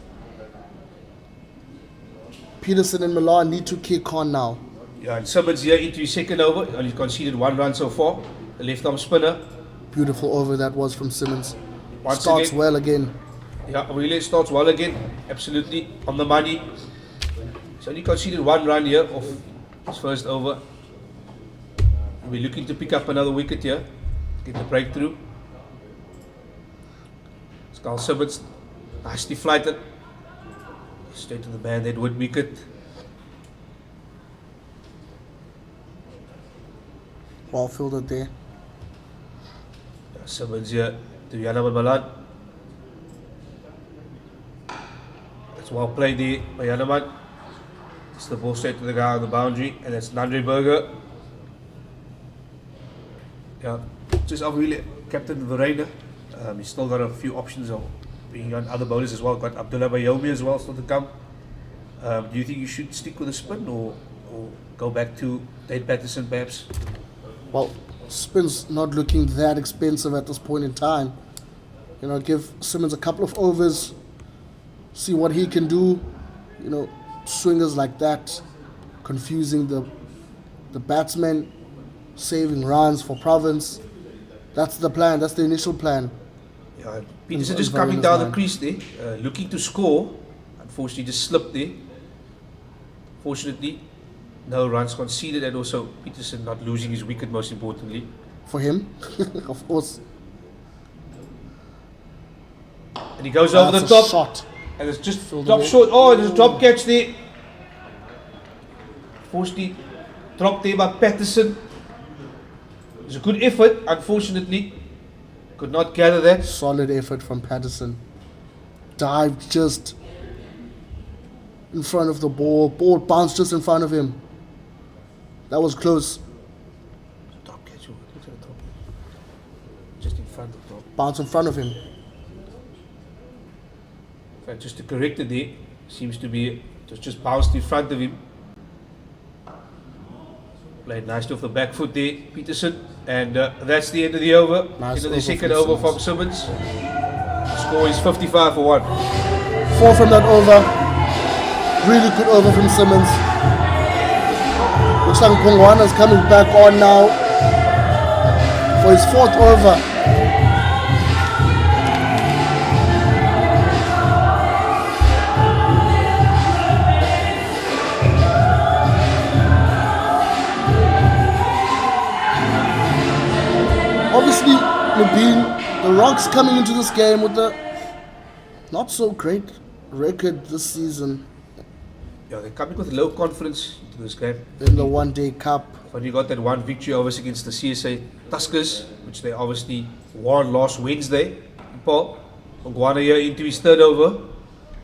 Peterson and Milan need to kick on now. Yeah, and Simmons here into his second over. Only conceded 1 run so far. The left arm spinner. Beautiful over that was from Simmons. Once Starts again. well again. Yeah, really starts well again. Absolutely on the money. He's only conceded 1 run here off his first over. We're looking to pick up another wicket here. Get the breakthrough. Skull Simmons nicely flighted. Straight to the band-aid wood wicket. Well fielded there. Simmons here to Yanaman Malan. That's well played there by Yanaman. It's the ball straight to the guy on the boundary, and that's Andre Burger. Yeah, just really captain Verena. He's still got a few options of bringing on other bowlers as well. Got Abdullah Bayomi as well still to come. Do you think you should stick with the spin or go back to Dave Peterson perhaps? Well, spin's not looking that expensive at this point in time. You know, give Simmons a couple of overs, see what he can do. You know, swingers like that, confusing the batsmen, saving runs for Province. That's the plan. That's the initial plan. Yeah, Peterson just coming down the crease there, looking to score. Unfortunately, just slipped there. Fortunately, no runs conceded, and also Peterson not losing his wicket, most importantly. For him, of course. And he goes over the That's top. a shot. And it's just Filled drop away. short. Oh, there's a drop catch there. Fortunately, dropped there by Peterson. It was a good effort. Unfortunately, could not gather that. Solid effort from Peterson. Dived just in front of the ball. Ball bounced just in front of him. That was close. Drop catch. Just in front of the top. Bounce in front of him. In fact, just to correct it there, seems to be just bounced in front of him. Played nicely off the back foot there, Peterson. And that's the end of the over. Nice Into the over second from over from Simmons. The score is 55 for 1. 4 from that over. Really good over from Simmons. Looks like Kongwana's coming back on now for his 4th over. Obviously, Nabeen, the Rocks coming into this game with a not so great record this season Yeah, they're coming with low confidence into this game. in the One Day Cup. But you got that one victory obviously against the CSA Tuskers, which they obviously won last Wednesday. Paul, Mongwana here into his 3rd over.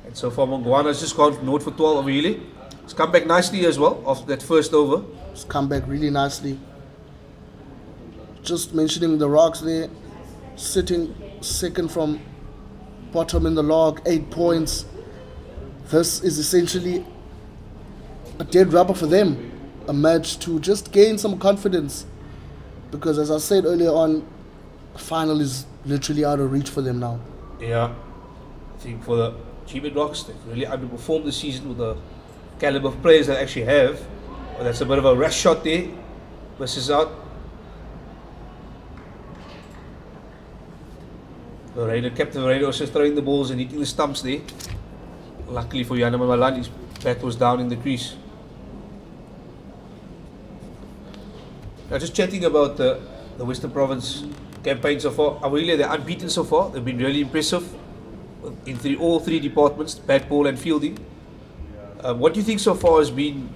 And so far Mongwana's just gone north for 12 over really. He's come back nicely as well after that first over. It's come back really nicely. Just mentioning the Rocks there, sitting second from bottom in the log, 8 points. This is essentially a dead rubber for them. A match to just gain some confidence. Because as I said earlier on, final is literally out of reach for them now. Yeah, I think for the Gbets Rocks, they've really underperformed this season with the caliber of players they actually have. Well, that's a bit of a rush shot there. Misses out. Captain Verena also throwing the balls and hitting the stumps there. Luckily for Yaneman Malan, his bat was down in the crease. Now just chatting about the Western Province campaign so far. Really, they're unbeaten so far. They've been really impressive in all three departments, bat, ball and fielding. What do you think so far has been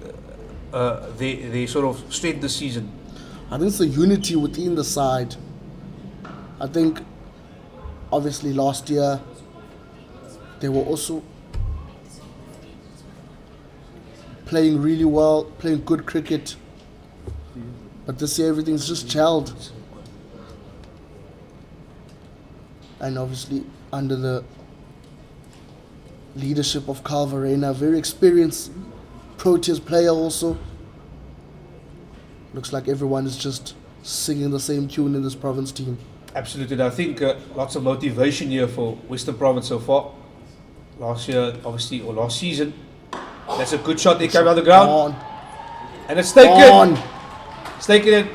their sort of strength this season? I think it's the unity within the side. I think obviously last year they were also playing really well, playing good cricket. But this year everything's just gelled. And obviously under the leadership of Carl Verena, very experienced Proteas player also. Looks like everyone is just singing the same tune in this Province team. Absolutely, I think lots of motivation here for Western Province so far. Last year, obviously, or last season. That's a good shot, they came on the ground. On. And it's taken. On. It's taken it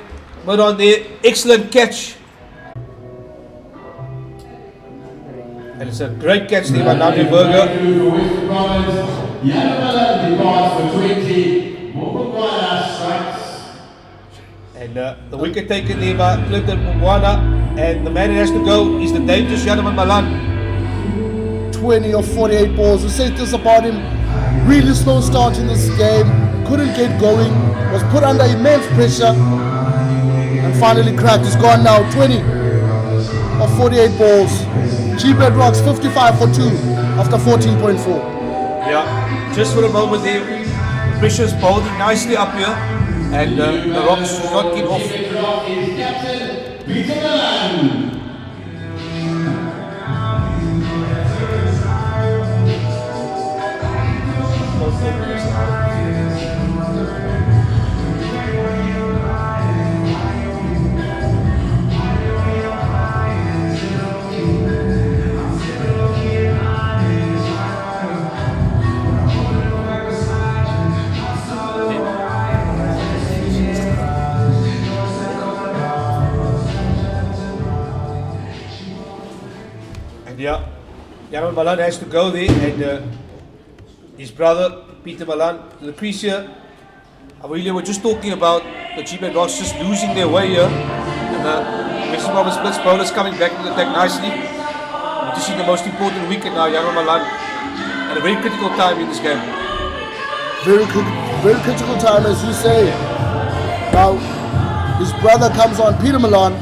mid on there. Excellent catch. And it's a great catch there by Nandi Burger. Western Province, Yaneman departs for 20. Mongwana strikes. And the wicket taken there by Clinton Mongwana. And the man who has to go is the dangerous Yaneman Malan. 20 or 48 balls. We said this about him. Really slow start in this game. Couldn't get going. Was put under immense pressure. And finally cracked. He's gone now. 20 of 48 balls. Gbets Rocks 55 for 2 after 14.4. Yeah, just for a moment there. The pressure's holding nicely up here. And the Rocks do not get off. Is Captain Peterson. And yeah, Yaman Malan has to go there, and his brother Peter Malan to the crease here. We were just talking about the Gbets Rocks just losing their way here, and Western Province Splits bowlers coming back to the attack nicely. To see the most important wicket now, Yaman Malan at a very critical time in this game. Very critical time, as you say. Now, his brother comes on, Peter Malan.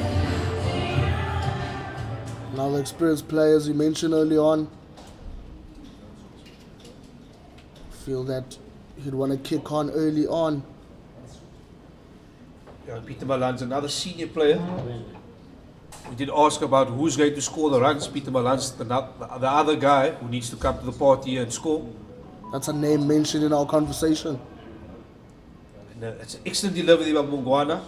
Now the experienced players you mentioned early on feel that he'd want to kick on early on. Yeah, Peter Malan's another senior player. We did ask about who's going to score the runs. Peter Malan's the other guy who needs to come to the party and score. That's a name mentioned in our conversation. And, it's an excellent delivery by Mungwana.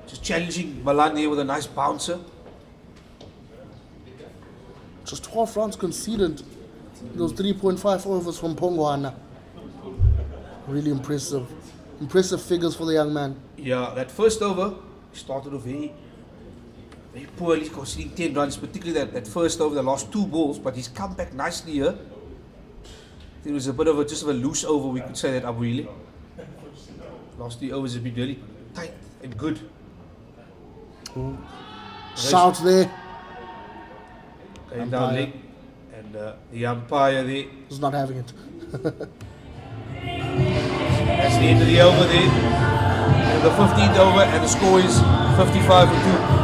Just challenging Malan here with a nice bouncer. Just 12 runs conceded. Those 3.5 overs from Pongwana. Really impressive. Impressive figures for the young man. Yeah, that first over started off very poorly, conceding 10 runs, particularly that first over, the last 2 balls, but he's come back nicely here. It was a bit of just a loose over, we could say that, Abuile. Last 3 overs have been really tight and good. Shout there. Going down leg, and the umpire there. He's not having it. That's the end of the over there. And the 15th over, and the score is 55 for 2.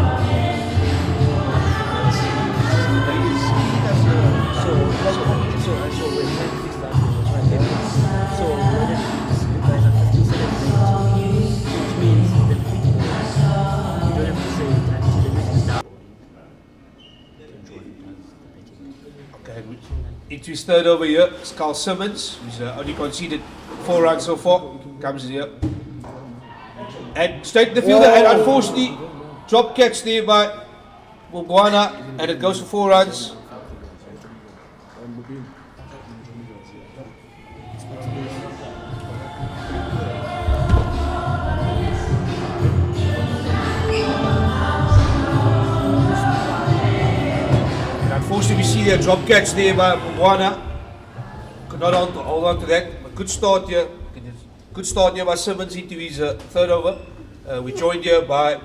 Into his third over here, it's Carl Simmons, who's only conceded 4 runs so far. Comes in here. And straight to the fielder, and unfortunately, drop catch there by Mungwana, and it goes for 4 runs. Unfortunately, we see a drop catch there by Mungwana. Could not hold on to that. But good start here. Good start here by Simmons into his third over. We're joined here by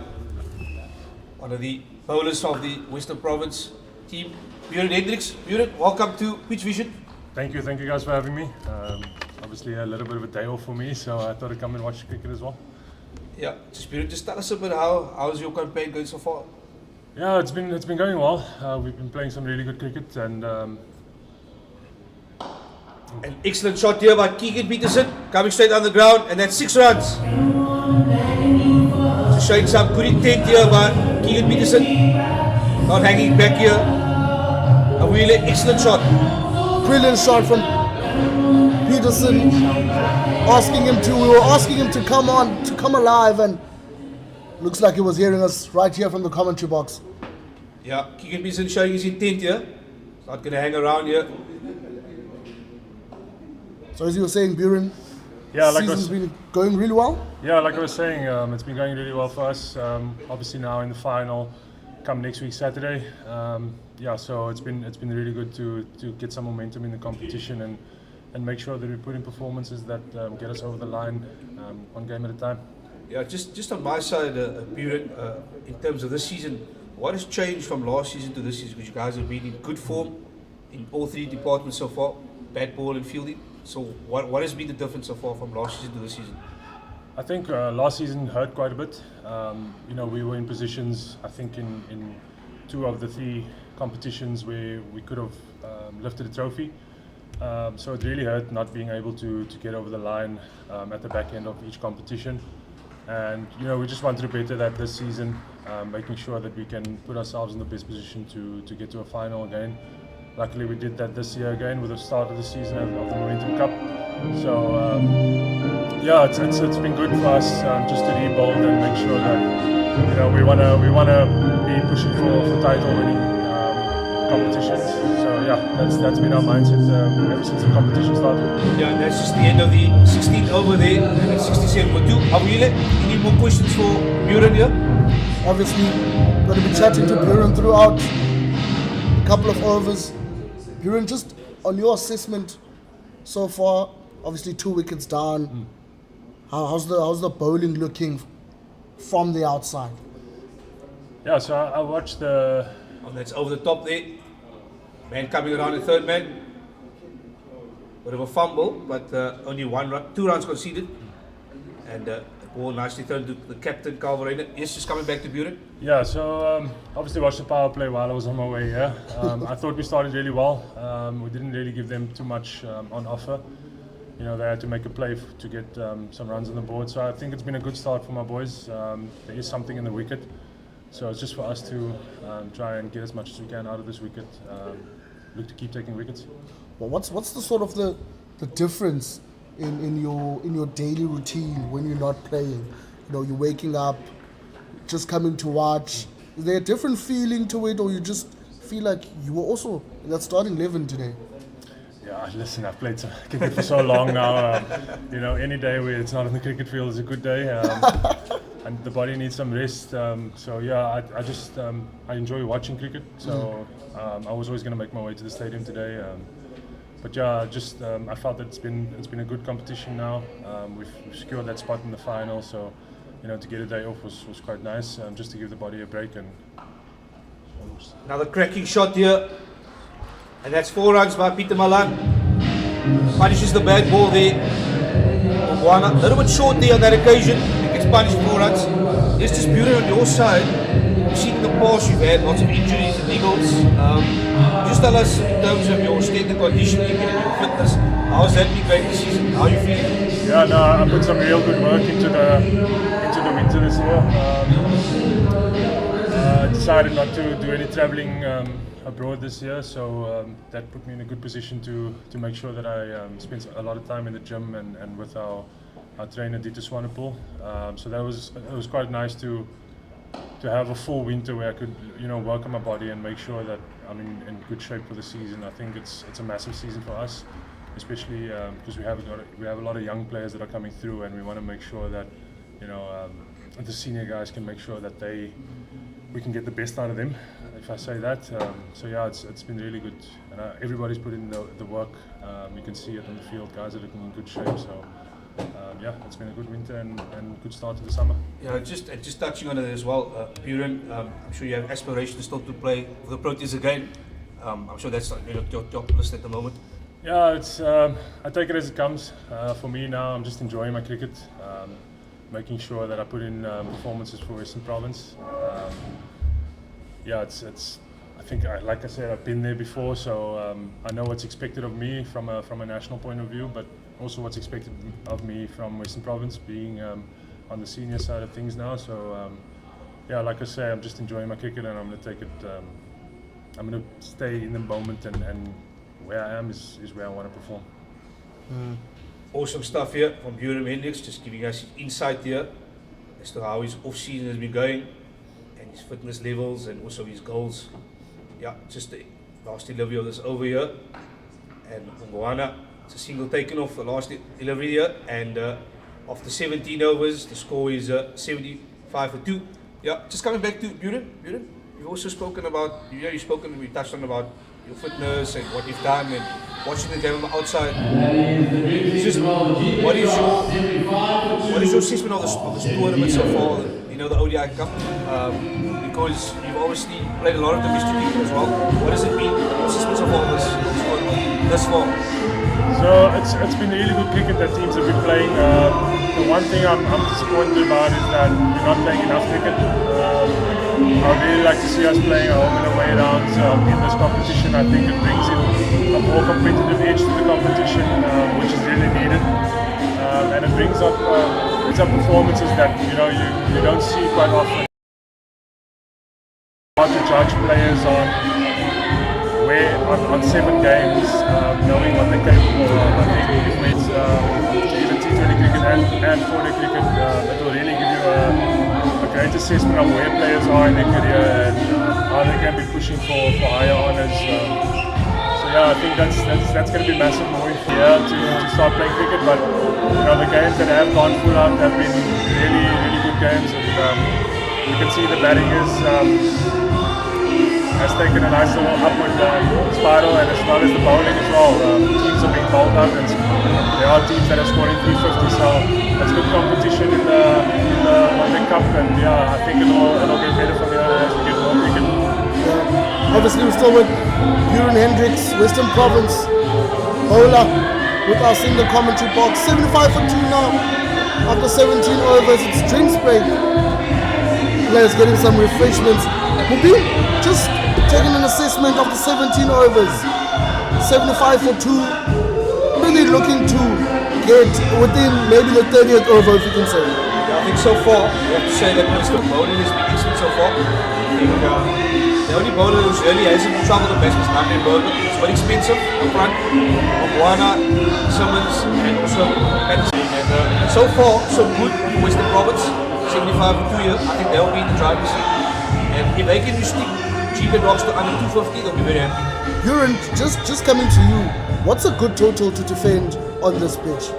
one of the bowlers of the Western Province team, Buren Hendricks. Buren, welcome to Pitch Vision. Thank you guys for having me. Obviously a little bit of a day off for me, so I thought I'd come and watch cricket as well. Yeah, Buren, just tell us a bit how's your campaign going so far? Yeah, it's been going well. We've been playing some really good cricket, and an excellent shot here by Peterson, coming straight on the ground, and that's 6 runs. So showing some good intent here by Peterson, not hanging back here. A really excellent shot. Brilliant shot from Peterson. We were asking him to come on, to come alive, and looks like he was hearing us right here from the commentary box. Yeah, Peterson showing his intent here. He's not going to hang around here. So as you were saying, Buren, season's been going really well? Yeah, like I was saying, it's been going really well for us. Obviously now in the final, come next week Saturday. So it's been really good to get some momentum in the competition and make sure that we put in performances that get us over the line, one game at a time. Yeah, just on my side, Buren, in terms of this season, what has changed from last season to this season? Because you guys have been in good form in all 3 departments so far, bat, ball and fielding. So what has been the difference so far from last season to this season? I think last season hurt quite a bit. We were in positions, I think, in 2 of the 3 competitions where we could have lifted a trophy. So it really hurt not being able to get over the line at the back end of each competition. And we just wanted to better that this season, making sure that we can put ourselves in the best position to get to a final again. Luckily we did that this year again with the start of the season of the Momentum Cup. So yeah, it's been good for us just to rebuild and make sure that we wanna be pushing for title winning competitions. So yeah, that's been our mindset ever since the competition started. Yeah, that's just the end of the 16th over there, and it's 67-2. Abuile, any more questions for Buren here? Obviously, going to be chatting to Buren throughout a couple of overs. Buren, just on your assessment so far, obviously 2 wickets down. How's the bowling looking from the outside? Yeah, so I watched the. And that's over the top there. Man coming around the third man. Bit of a fumble, but only 2 runs conceded. And the ball nicely turned to the captain, Calvarena. Yes, just coming back to Buren. Yeah, so obviously watched the power play while I was on my way here. I thought we started really well. We didn't really give them too much on offer. They had to make a play to get some runs on the board. So I think it's been a good start for my boys. There is something in the wicket. So it's just for us to try and get as much as we can out of this wicket. Look to keep taking wickets. Well, what's the sort of the difference in your daily routine when you're not playing? You're waking up, just coming to watch. Is there a different feeling to it, or you just feel like you were also in that starting 11 today? Yeah, listen, I've played cricket for so long now. Any day where it's not on the cricket field is a good day. And the body needs some rest. So yeah, I enjoy watching cricket. So I was always going to make my way to the stadium today. But yeah, I felt that it's been a good competition now. We've secured that spot in the final. So to get a day off was quite nice, just to give the body a break. And Another cracking shot here. And that's 4 runs by Peter Malan. Punishes the bad ball there. Ogwana, a little bit short there on that occasion. He gets punished 4 runs. It's just beautiful on your side. We've seen in the past you've had lots of injuries and niggles. Just tell us in terms of your state and conditioning and your fitness, how has that been going this season? How are you feeling? Yeah, no, I put some real good work into the winter this year. Decided not to do any travelling abroad this year, so that put me in a good position to make sure that I spent a lot of time in the gym and with our trainer Dieter Swanepoel. So it was quite nice to have a full winter where I could work on my body and make sure that I'm in good shape for the season. I think it's a massive season for us, especially because we have a lot of young players that are coming through, and we want to make sure that the senior guys can make sure that we can get the best out of them, if I say that. So yeah, it's been really good, and everybody's put in the work. You can see it on the field. Guys are looking in good shape. So yeah, it's been a good winter and good start to the summer. Yeah, just touching on it as well, Buren. I'm sure you have aspirations still to play for the Proteas again. I'm sure that's your top list at the moment. Yeah, I take it as it comes. For me now, I'm just enjoying my cricket. Making sure that I put in performances for Western Province. Yeah, I think, like I said, I've been there before, so I know what's expected of me from a national point of view, but also what's expected of me from Western Province, being on the senior side of things now. So yeah, like I say, I'm just enjoying my cricket, and I'm going to take it. I'm going to stay in the moment, and where I am is where I want to perform. Awesome stuff here from Buren Hendricks, just giving us insight here as to how his off-season has been going and his fitness levels and also his goals. Yeah, just the last delivery of this over here, and Ogwana, it's a single taken off the last delivery here, and after 17 overs the score is 75 for 2. Yeah, just coming back to Buren, you've also spoken about, we touched on about your fitness and what you've done and watching the game on the outside. Just, what is your assessment of this tournament so far? The ODI Cup, because you've obviously played a lot of domestic cricket as well. What has it been? Your assessment so far this tournament thus far? So it's been really good cricket that teams have been playing. The one thing I'm disappointed about is that we're not playing enough cricket. I would really like to see us playing a home and away rounds in this competition. I think it brings in a more competitive edge to the competition, which is really needed. And it brings up performances that you don't see quite often. Hard to judge players on where on 7 games, knowing what they're capable of, I think if it's even T20 cricket and 4-day cricket, it will really give you a great assessment of where players are in their career and how they can be pushing for higher honours. So yeah, I think that's going to be massive moving here to start playing cricket. But the games that have gone full out have been really, really good games, and you can see the batting has taken a nice little upward spiral, and as well as the bowling as well. Teams are being bowled out, and there are teams that are scoring 350, so it's good competition in the World Cup, and yeah, I think it'll get better from here as we get more cricket. Obviously, we're still with Buren Hendricks, Western Province bowler, with us in the commentary box. 75 for 2 now. After 17 overs, it's drinks break. Players getting some refreshments. Mubin, just taking an assessment of the 17 overs. 75 for 2. Really looking to get within maybe the 30th over, if you can say. Yeah, I think so far, we have to say that Mr. Bowling has been excellent so far. I think the only bowler who's really hasn't travelled the best is Nambi Burger. It's very expensive up front. Mobuana, Simmons, and also Peterson. And so far, so good for Western Province. 75 for 2 years. I think they'll be in the driving seat. And if they can stick cheaper dogs to under 250, they'll be very happy. Buren, just coming to you, what's a good total to defend on this pitch?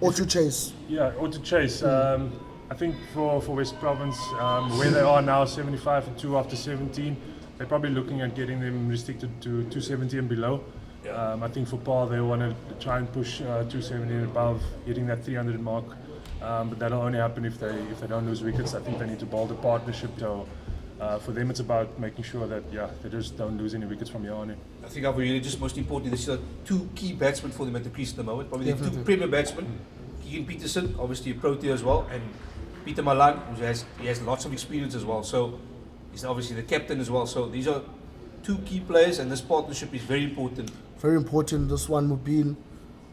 Or to chase? Yeah, or to chase. I think for West Province, where they are now, 75 for 2 after 17, they're probably looking at getting them restricted to 270 and below. I think for Paul, they want to try and push 270 and above, hitting that 300 mark. But that'll only happen if they don't lose wickets. I think they need to bowl the partnership. So for them, it's about making sure that they just don't lose any wickets from here on in. I think really just most importantly, there's still 2 key batsmen for them at the crease at the moment. Probably the 2 premier batsmen. Keegan Peterson, obviously a Protea as well, and Peter Malan, who has lots of experience as well. So he's obviously the captain as well. So these are 2 key players, and this partnership is very important. Very important, this one would be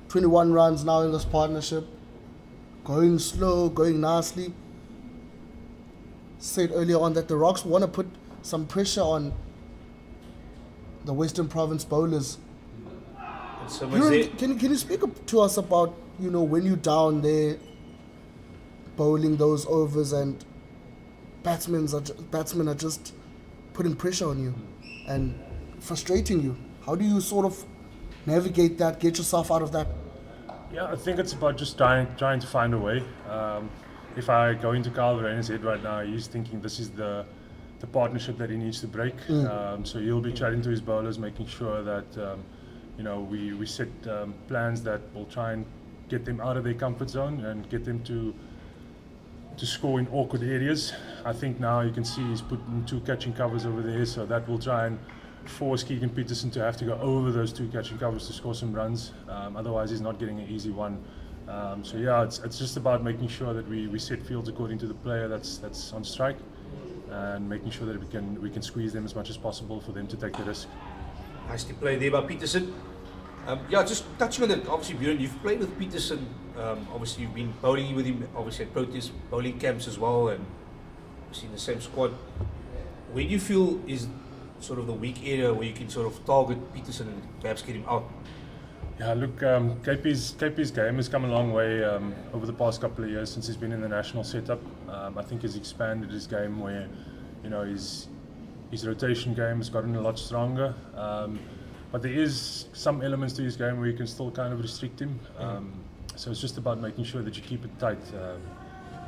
21 runs now in this partnership. Going slow, going nicely. Said earlier on that the Rocks want to put some pressure on the Western Province bowlers. Can you speak to us about, when you're down there bowling those overs and batsmen are just putting pressure on you and frustrating you? How do you sort of navigate that, get yourself out of that? Yeah, I think it's about just trying to find a way. If I go into Carl Verheijen's head right now, he's thinking this is the partnership that he needs to break. So he'll be chatting to his bowlers, making sure that we set plans that will try and get them out of their comfort zone and get them to score in awkward areas. I think now you can see he's putting 2 catching covers over there, so that will try and force Keegan Peterson to have to go over those 2 catching covers to score some runs. Otherwise, he's not getting an easy one. So yeah, it's just about making sure that we set fields according to the player that's on strike, and making sure that we can squeeze them as much as possible for them to take the risk. Nicely played there by Peterson. Just touching on that, obviously, Buren, you've played with Peterson. Obviously, you've been bowling with him, obviously at Proteas bowling camps as well, and obviously in the same squad. Where do you feel is sort of the weak area where you can sort of target Peterson and perhaps get him out? Yeah, look, KP's game has come a long way over the past couple of years since he's been in the national setup. I think he's expanded his game where, his rotation game has gotten a lot stronger. But there is some elements to his game where you can still kind of restrict him. So it's just about making sure that you keep it tight.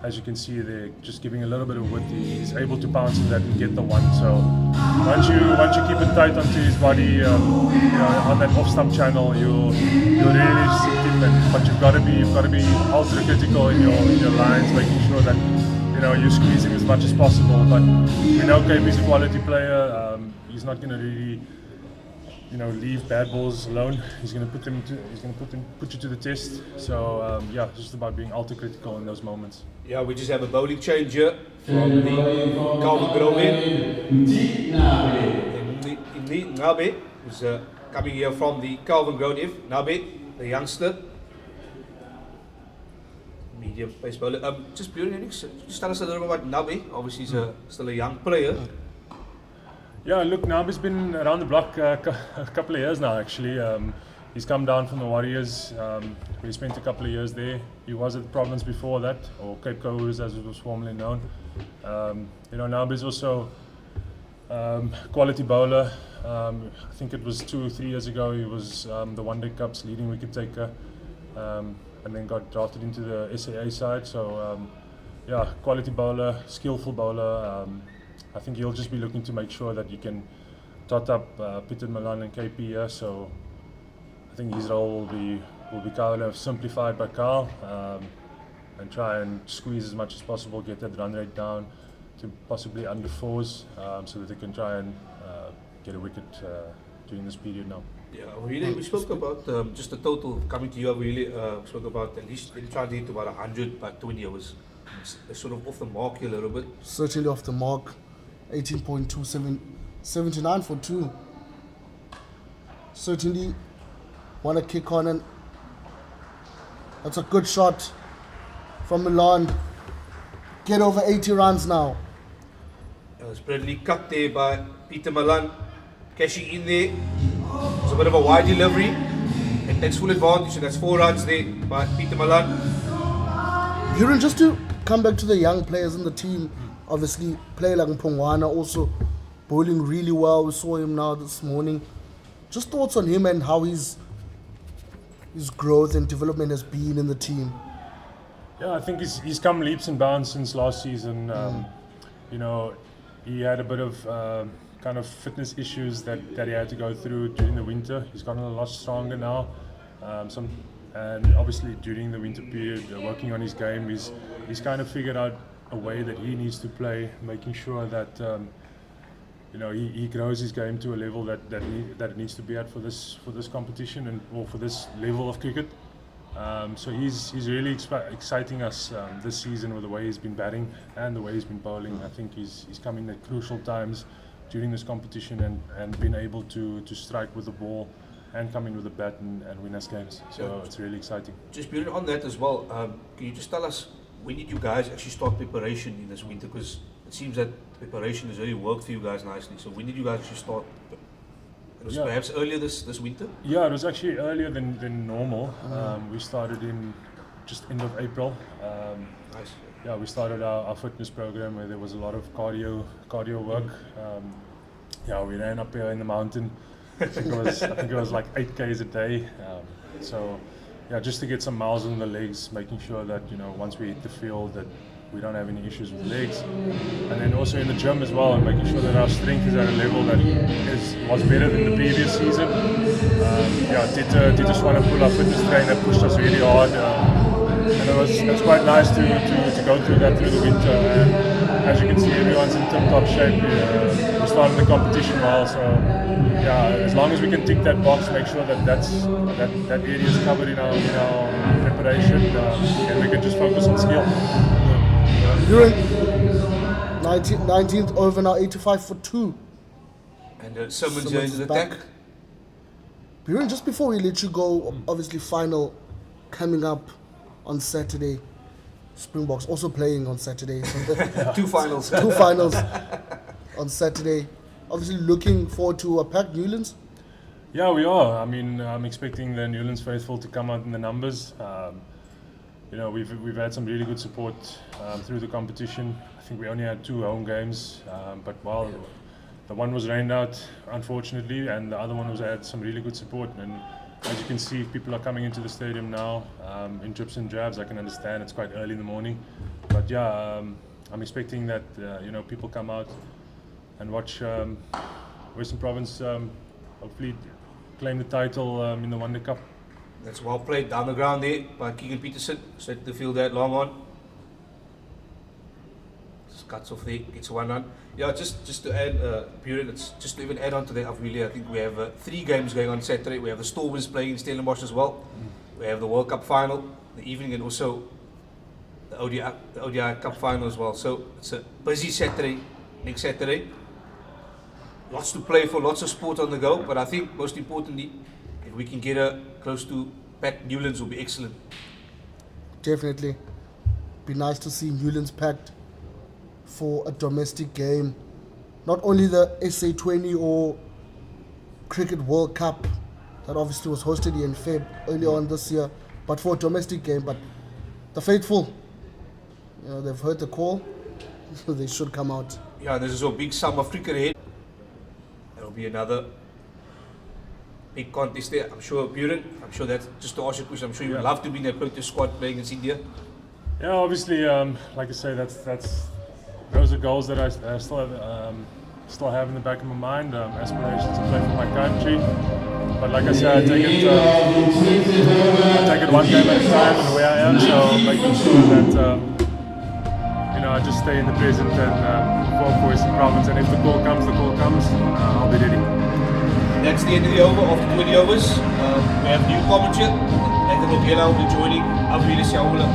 As you can see there, just giving a little bit of width, he's able to bounce in that and get the one. So once you keep it tight onto his body, on that off-stump channel, you'll really restrict him. But you've got to be ultra critical in your lines, making sure that you squeeze him as much as possible. But we know KP's a quality player. He's not going to really leave bad balls alone. He's going to put you to the test. So it's just about being ultra critical in those moments. Yeah, we just have a bowling change here from the Calvin Grove in Nabe, who's coming here from the Calvin Grove. Nabe, the youngster, medium pace bowler. Just Buren, just tell us a little bit about Nabe. Obviously, he's still a young player. Yeah, look, Nabi's been around the block a couple of years now, actually. He's come down from the Warriors. We spent a couple of years there. He was at the Province before that, or Cape Coast as it was formerly known. Nabi's also quality bowler. I think it was 2 or 3 years ago he was the One Day Cup's leading wicket taker, and then got drafted into the CSA side. So, quality bowler, skillful bowler. I think he'll just be looking to make sure that you can tot up Peter Milan and KP here. So I think his role will be kind of simplified by Carl, and try and squeeze as much as possible, get that run rate down to possibly under 4s, so that they can try and get a wicket during this period now. Yeah, really, we spoke about just the total coming to you. We really spoke about at least in trying to hit about 100 by 20 hours. It's sort of off the mark here a little bit. Certainly off the mark. 18.27, 79 for 2. Certainly want to kick on, and that's a good shot from Milan. Get over 80 runs now. It's brilliantly cut there by Peter Milan, cashing in there. It's a bit of a wide delivery and takes full advantage, and that's 4 runs there by Peter Milan. Buren, just to come back to the young players in the team, obviously player like Mpongwana also bowling really well. We saw him now this morning. Just thoughts on him and how his growth and development has been in the team. Yeah, I think he's come leaps and bounds since last season. He had a bit of kind of fitness issues that he had to go through during the winter. He's gotten a lot stronger now. And obviously during the winter period, working on his game, he's kind of figured out a way that he needs to play, making sure that he grows his game to a level that it needs to be at for this competition or for this level of cricket. So he's really exciting us this season with the way he's been batting and the way he's been bowling. I think he's coming at crucial times during this competition and been able to strike with the ball and come in with a bat and win us games. So it's really exciting. Just building on that as well, can you just tell us, when did you guys actually start preparation in this winter? Because it seems that preparation has really worked for you guys nicely. So when did you guys actually start? It was perhaps earlier this winter? Yeah, it was actually earlier than normal. We started in just end of April. Nice. Yeah, we started our fitness program where there was a lot of cardio work. We ran up here in the mountain. I think it was like 8 Ks a day. Just to get some miles on the legs, making sure that once we hit the field that we don't have any issues with legs, and then also in the gym as well, and making sure that our strength is at a level that was better than the previous season. Did just want to pull our fitness trainer, pushed us really hard, and it was quite nice to go through that through the winter. And as you can see, everyone's in tip-top shape. We started the competition well, so as long as we can tick that box, make sure that area is covered in our preparation, and we can just focus on skill. During 19th over now, 85 for 2. And Simmons here into the attack. Buren, just before we let you go, obviously final coming up on Saturday. Springboks also playing on Saturday. So 2 finals. 2 finals on Saturday. Obviously looking forward to a packed Newlands. Yeah, we are. I mean, I'm expecting the Newlands faithful to come out in the numbers. We've had some really good support through the competition. I think we only had 2 home games, but the one was rained out, unfortunately, and the other one had some really good support. And as you can see, people are coming into the stadium now in drips and drabs. I can understand it's quite early in the morning, but I'm expecting that people come out and watch Western Province hopefully claim the title in the One Day Cup. That's well played down the ground there by Keegan Peterson. Set the field that long on. Just cuts off there, gets 1 run. Yeah, just to add, just to even add on to that, I think we have 3 games going on Saturday. We have the Stormers playing in Stellenbosch as well. We have the World Cup final in the evening, and also the ODI Cup final as well. So it's a busy Saturday, next Saturday. Lots to play for, lots of sport on the go, but I think most importantly, if we can get close to packed Newlands will be excellent. Definitely. Be nice to see Newlands packed for a domestic game. not only the SA20 or Cricket World Cup that obviously was hosted here in Feb earlier on this year, but for a domestic game. But the faithful, they've heard the call, so they should come out. Yeah, this is a big sum of cricket ahead. There'll be another big contest there. I'm sure, Buren, I'm sure that, just to ask you a question, I'm sure you would love to be in that Proteas squad playing against India. Yeah, obviously, like I say, those are goals that I still have in the back of my mind. Aspirations to play for my country. But like I said, I take it one game at a time and where I am. So making sure that I just stay in the present and perform for Western Province. And if the call comes, I'll be ready. That's the end of the over. After 20 overs, we have new commentary. Nathan Ogela will be joining. Abdul Shaula.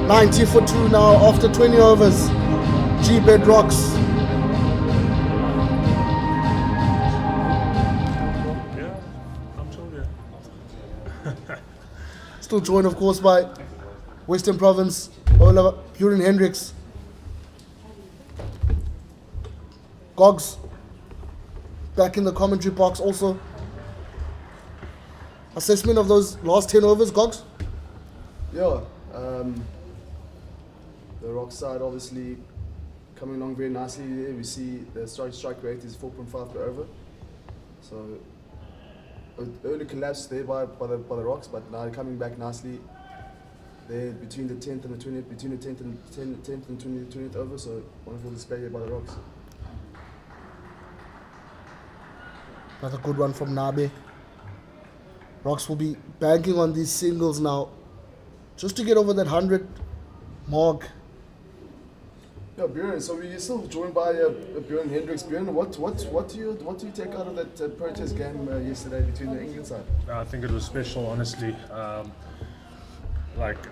90 for 2 now after 20 overs. Gbets rocks. Yeah, I'm sure, yeah. Still joined, of course, by Western Province bowler Buren Hendricks. Gogs back in the commentary box also. Assessment of those last 10 overs, Gogs? Yeah, the rock side obviously coming along very nicely there. We see the strike rate is 4.5 per over. So early collapse there by the rocks, but now coming back nicely. They're between the 10th and the 20th, between the 10th and 20th over. So wonderful display here by the rocks. Another good one from Nabe. Rocks will be banking on these singles now, just to get over that 100 mark. Yeah, Buren. So we're still joined by Buren Hendricks. Buren, what do you take out of that Proteas game yesterday between the England side? I think it was special, honestly. I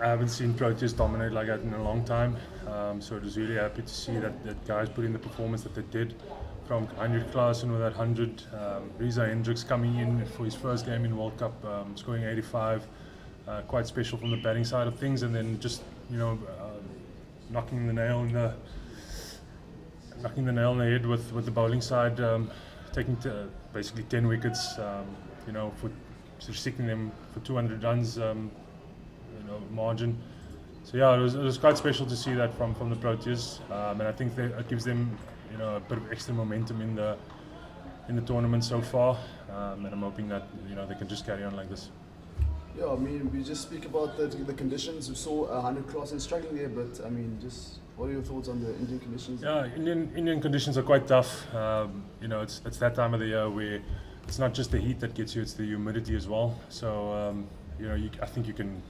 haven't seen Proteas dominate like that in a long time. So it was really happy to see that guys put in the performance that they did. From 100 Klaasen with that 100, Reza Hendricks coming in for his first game in World Cup, scoring 85, quite special from the batting side of things, and then just knocking the nail in the head with the bowling side, taking basically 10 wickets, for sticking them for 200 runs, margin. So yeah, it was quite special to see that from the Proteas, and I think that it gives them a bit of extra momentum in the tournament so far, and I'm hoping that they can just carry on like this. Yeah, I mean, we just speak about the conditions. We saw 100 Klaasen struggling there, but I mean, just what are your thoughts on the Indian conditions? Yeah, Indian conditions are quite tough. It's that time of the year where it's not just the heat that gets you; it's the humidity as well. So I think you can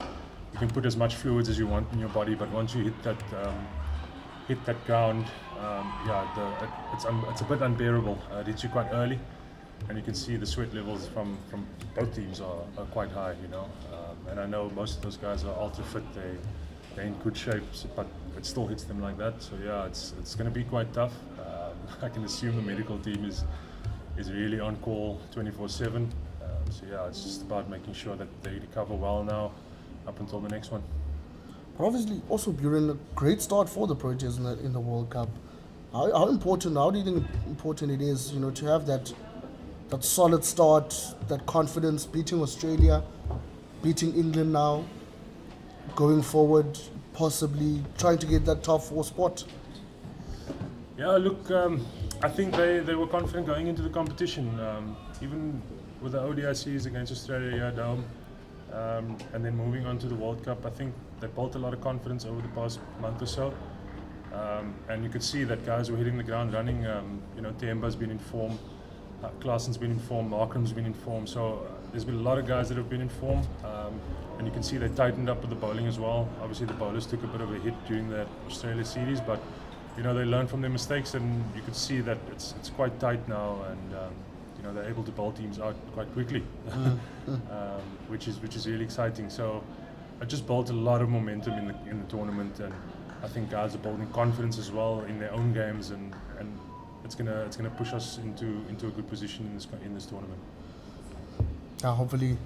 put as much fluids as you want in your body, but once you hit that ground, it's a bit unbearable. It hits you quite early, and you can see the sweat levels from both teams are quite high, and I know most of those guys are ultra fit. They're in good shape, but it still hits them like that. So yeah, it's going to be quite tough. I can assume the medical team is really on call 24/7. So yeah, it's just about making sure that they recover well now up until the next one. But obviously, also Buren, a great start for the Proteas in the World Cup. How do you think important it is, to have that solid start, that confidence, beating Australia, beating England now, going forward, possibly trying to get that top 4 spot? Yeah, look, I think they were confident going into the competition, even with the ODI series against Australia here at home. And then moving on to the World Cup, I think they built a lot of confidence over the past month or so. And you could see that guys were hitting the ground running. Temba's been in form, Klaasen's been in form, Markram's been in form. So there's been a lot of guys that have been in form. And you can see they tightened up with the bowling as well. Obviously the bowlers took a bit of a hit during the Australia series, but they learned from their mistakes, and you could see that it's quite tight now, and they're able to bowl teams out quite quickly, which is really exciting. So I just built a lot of momentum in the tournament, and I think guys are building confidence as well in their own games, and it's gonna push us into a good position in this tournament. Hopefully,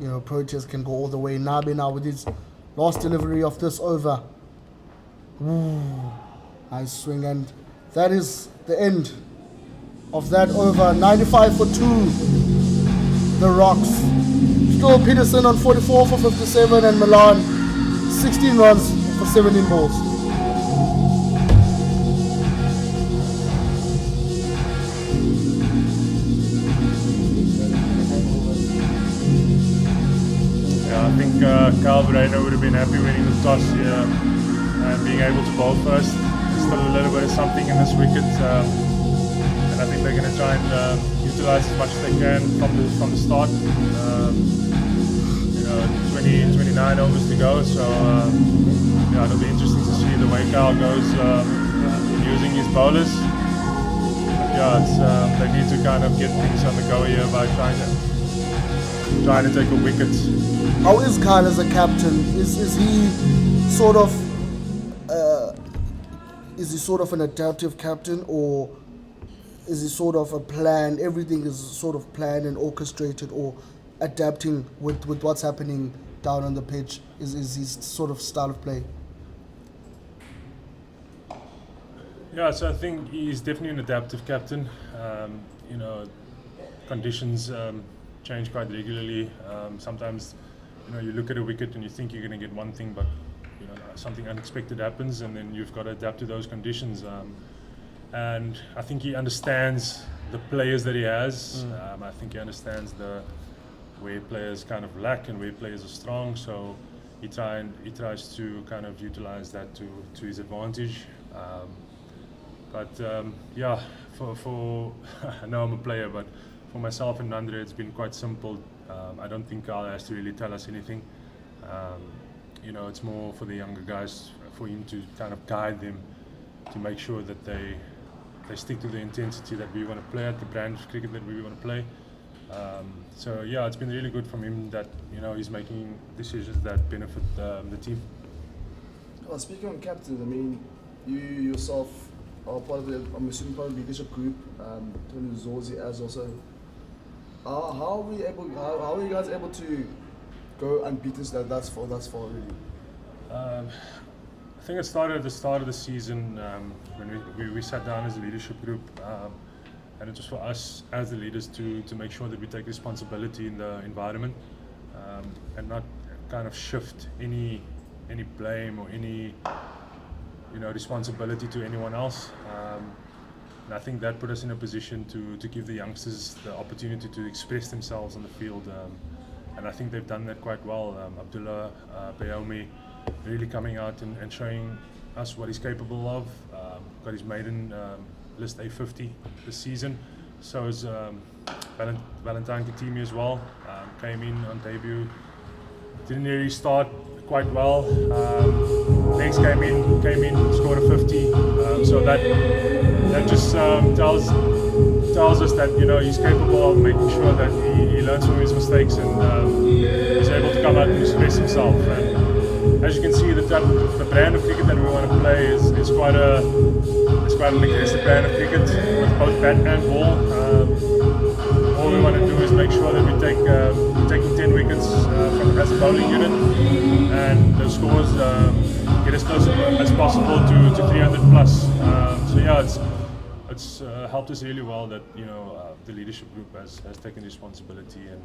Proteas can go all the way. Nabe now with his last delivery of this over. Ooh, nice swing, and that is the end of that over. 95 for 2, the Rocks. Still Peterson on 44 for 57, and Milan 16 runs for 17 balls. Yeah, I think Kyle Verreynne would have been happy winning the toss here and being able to bowl first. There's still a little bit of something in this wicket, and I think they're going to try and utilize as much as they can from the start. 29 overs to go, so yeah, it'll be interesting to see the way Kyle goes using his bowlers. But yeah, they need to kind of get things on the go here by trying to take a wicket. How is Kyle as a captain? Is he sort of an adaptive captain, or is he sort of a plan? Everything is sort of planned and orchestrated, or adapting with what's happening down on the pitch? Is his sort of style of play? Yeah, so I think he's definitely an adaptive captain. Conditions change quite regularly. Sometimes, you look at a wicket and you think you're going to get one thing, but something unexpected happens, and then you've got to adapt to those conditions. And I think he understands the players that he has. I think he understands where players kind of lack and where players are strong. So he tries to kind of utilize that to his advantage. For I know I'm a player, but for myself and Nandre, it's been quite simple. I don't think Kyle has to really tell us anything. It's more for the younger guys, for him to kind of guide them to make sure that they stick to the intensity that we want to play at, the brand of cricket that we want to play. It's been really good from him that he's making decisions that benefit the team. Well, speaking of captains, I mean, you yourself are part of I'm assuming part of the leadership group. Tony Zorzi as also. How are you guys able to go unbeaten that far really? I think it started at the start of the season when we sat down as a leadership group, and it was for us as the leaders to make sure that we take responsibility in the environment, and not kind of shift any blame or any responsibility to anyone else. And I think that put us in a position to give the youngsters the opportunity to express themselves on the field, and I think they've done that quite well. Abdullah Bayomi really coming out and showing us what he's capable of. Got his maiden list A50 this season. So is Valentine Katimi as well. Came in on debut. Didn't really start quite well. Next came in, scored a 50. So that just tells us that he's capable of making sure that he learns from his mistakes and he's able to come out and express himself. And as you can see, the brand of cricket that we want to play is quite an aggressive brand of cricket with both bat and ball. All we want to do is make sure that we're taking 10 wickets as a bowling unit, and the scores get as close as possible to 300 plus. It's helped us really well that the leadership group has taken responsibility and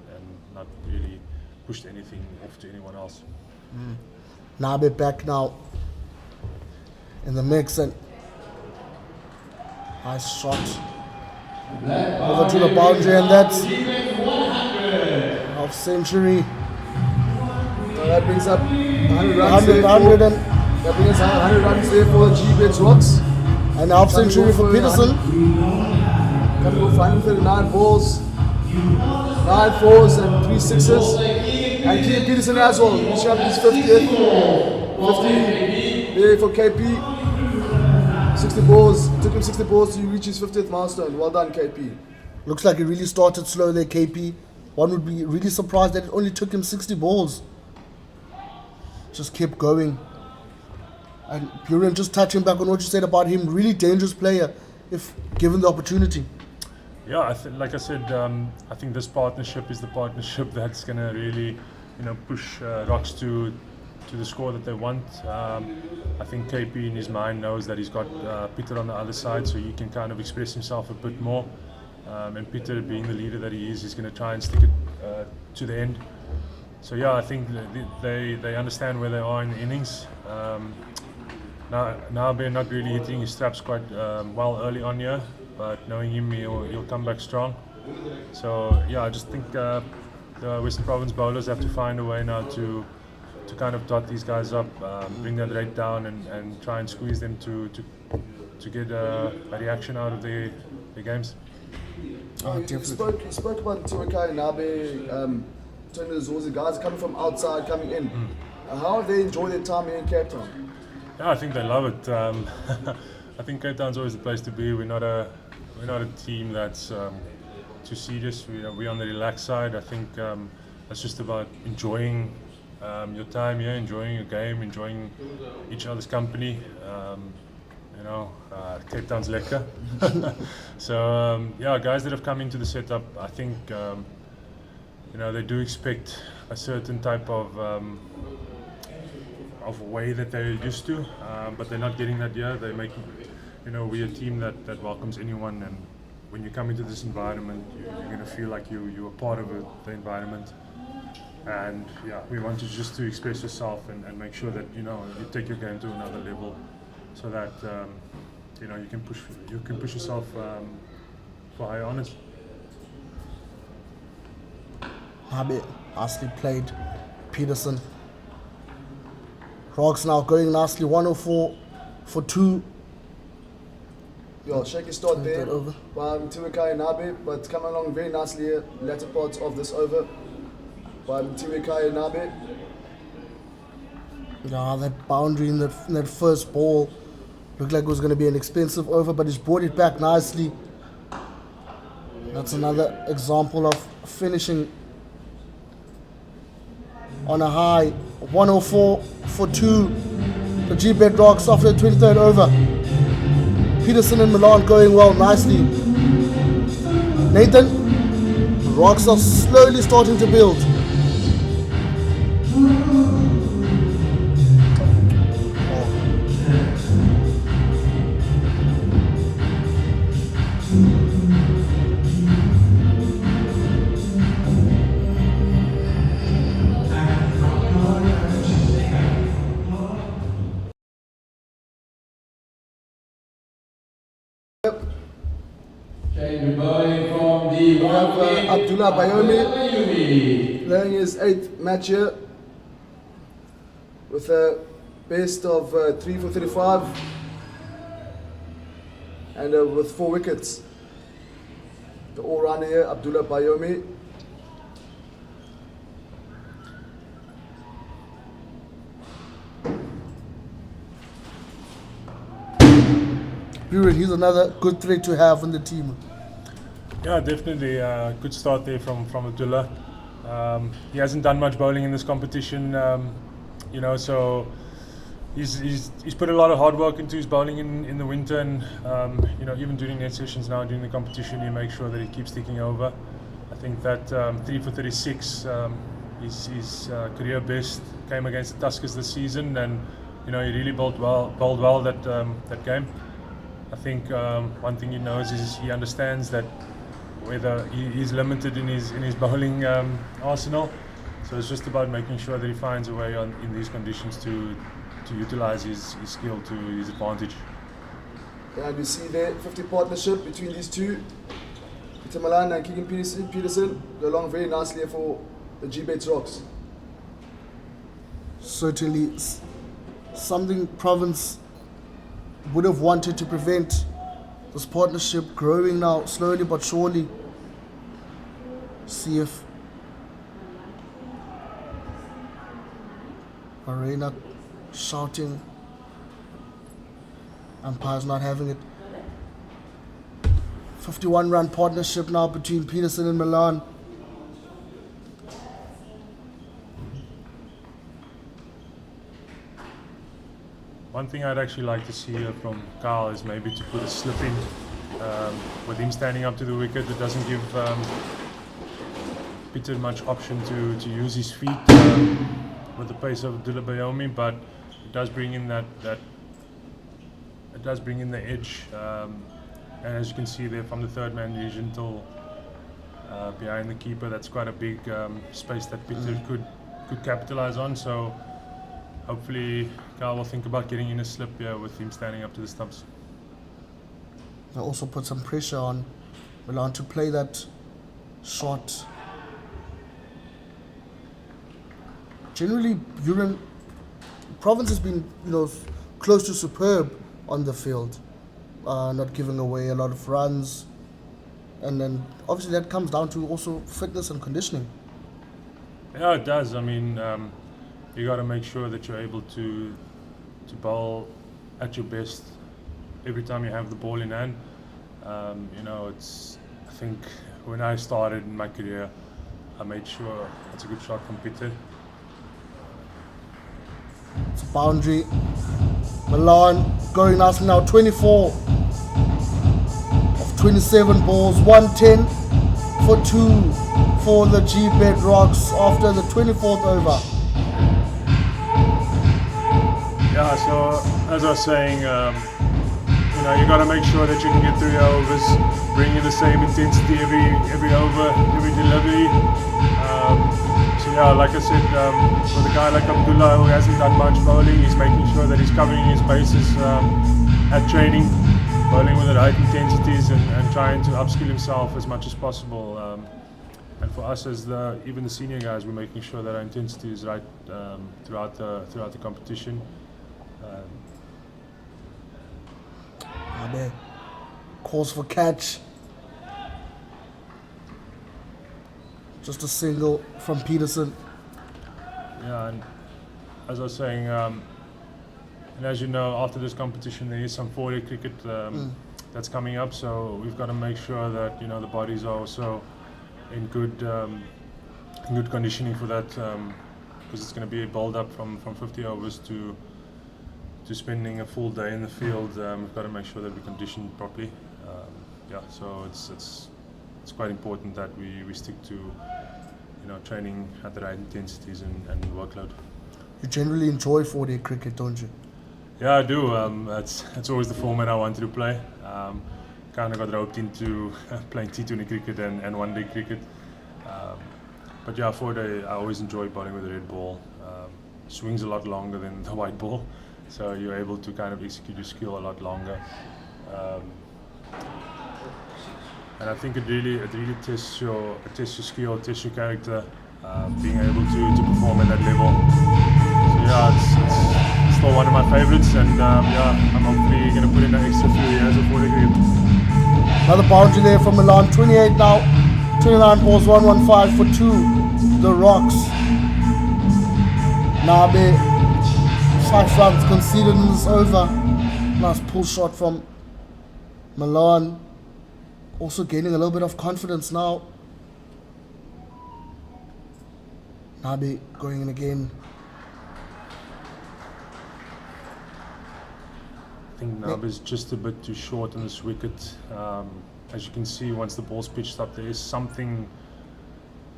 not really pushed anything off to anyone else. Nabe back now in the mix, and nice shot over to the boundary, and that's half century. That brings up 100 runs. 100 and That brings 100 runs there for Gbets Rocks. and half century for Peterson. Coming off 139 balls, 9 fours and 3 sixes. And Peterson as well, reaching up his 50th. 50 there for KP. 60 balls, took him 60 balls to reach his 50th milestone. Well done, KP. Looks like he really started slow there, KP. One would be really surprised that it only took him 60 balls. Just kept going. And Purin, just touching back on what you said about him, really dangerous player if given the opportunity. Yeah, like I said, I think this partnership is the partnership that's going to really, push Rocks to to the score that they want. I think KP in his mind knows that he's got Peter on the other side, so he can kind of express himself a bit more. And Peter, being the leader that he is going to try and stick it to the end. So yeah, I think they understand where they are in the innings. Now they're not really hitting his straps quite well early on here, but knowing him, he'll come back strong. So yeah, I just think the Western Province bowlers have to find a way now to kind of dot these guys up, bring that rate down, and try and squeeze them to get a reaction out of their games. You spoke about Tuakai, Nabe, Tony Zozi, guys coming from outside, coming in. How have they enjoyed their time here in Cape Town? Yeah, I think they love it. I think Cape Town's always the place to be. We're not a team that's too serious. We're on the relaxed side. I think it's just about enjoying your time here, enjoying your game, enjoying each other's company. Cape Town's lekker. So yeah, guys that have come into the setup, I think they do expect a certain type of way that they're used to, but they're not getting that here. They make, we're a team that welcomes anyone, and when you come into this environment, you're going to feel like you're a part of the environment. And yeah, we want you just to express yourself and make sure that you take your game to another level, so that you can push yourself for higher honours. Nabe nicely played. Peterson. Rocks now going nicely, 104 for 2. Yeah, shaky start there by Tuakai and Nabe, but coming along very nicely here, latter parts of this over by Tuakai and Nabe. Yeah, that boundary in that first ball looked like it was going to be an expensive over, but he's brought it back nicely. That's another example of finishing on a high. 104 for 2. The Gbets Rocks after the 23rd over. Peterson and Milan going well nicely. Nathan, Rocks are slowly starting to build. Abdullah Bayomi playing his 8th match here with a best of 3 for 35 and with 4 wickets. The all-rounder here, Abdullah Bayomi. He's another good threat to have in the team. Yeah, definitely a good start there from Abdullah. He hasn't done much bowling in this competition, so he's put a lot of hard work into his bowling in the winter, and even during net sessions now during the competition, he makes sure that he keeps ticking over. I think that 3 for 36 his career best came against the Tuskers this season, and he really bowled well that game. I think one thing he knows is he understands that whether he's limited in his bowling arsenal, so it's just about making sure that he finds a way in these conditions to utilise his skill to his advantage. Yeah, and you see there 50 partnership between these two, Peter Milan and Keegan Peterson, go along very nicely for the Gbets Rocks. Certainly something Province would have wanted to prevent. This partnership growing now slowly but surely. See if Arena shouting, umpire's not having it. 51-run partnership now between Peterson and Milan. One thing I'd actually like to see from Carl is maybe to put a slip in with him standing up to the wicket. It doesn't give Peter much option to use his feet. with the pace of Dulabayomi, but it does bring in the edge. And as you can see there, from the third man region till behind the keeper, that's quite a big space that Peter could capitalize on. So hopefully Carl will think about getting in a slip here with him standing up to the stumps. I also put some pressure on Milan to play that shot. Generally, Province has been, close to superb on the field, not giving away a lot of runs, and then obviously that comes down to also fitness and conditioning. Yeah, it does. I mean, you got to make sure that you're able to bowl at your best every time you have the ball in hand. I think when I started in my career, I made sure it's a good shot from Peter. It's a boundary. Milan going nicely now, 24 of 27 balls, 110 for 2 for the Gbets Rocks after the 24th over. Yeah, so as I was saying, you got to make sure that you can get through your overs, bring in the same intensity every over, every delivery. So yeah, like I said, with a guy like Abdullah who hasn't done much bowling, he's making sure that he's covering his bases at training, bowling with the right intensities and trying to upskill himself as much as possible. And for us as even the senior guys, we're making sure that our intensity is right throughout the competition. Calls for catch. Just a single from Peterson. Yeah, and as I was saying, and as you know, after this competition there is some 4-day cricket that's coming up, so we've got to make sure that the bodies are also in good conditioning for that, because it's going to be a build up from 50 overs to spending a full day in the field. We've got to make sure that we condition properly. So it's quite important that we stick to training at the right intensities and workload. You generally enjoy 4-day cricket, don't you? Yeah, I do. It's always the format I wanted to play. Kind of got roped into playing T20 cricket and one-day cricket. But yeah, 4-day, I always enjoy bowling with the red ball. Swings a lot longer than the white ball, so you're able to kind of execute your skill a lot longer. And I think it really tests your skill, tests your character, being able to perform at that level. So yeah, it's still one of my favourites, and I'm hopefully going to put in an extra few years of 4-day cricket. Another boundary there from Milan, 28 now, 29 balls, 115 for 2, the Rocks. Nabe, 5 runs conceded in this over. Nice pull shot from Milan. Also gaining a little bit of confidence now. Nabe going in again. I think Nabe is just a bit too short on this wicket. As you can see, once the ball's pitched up, there is something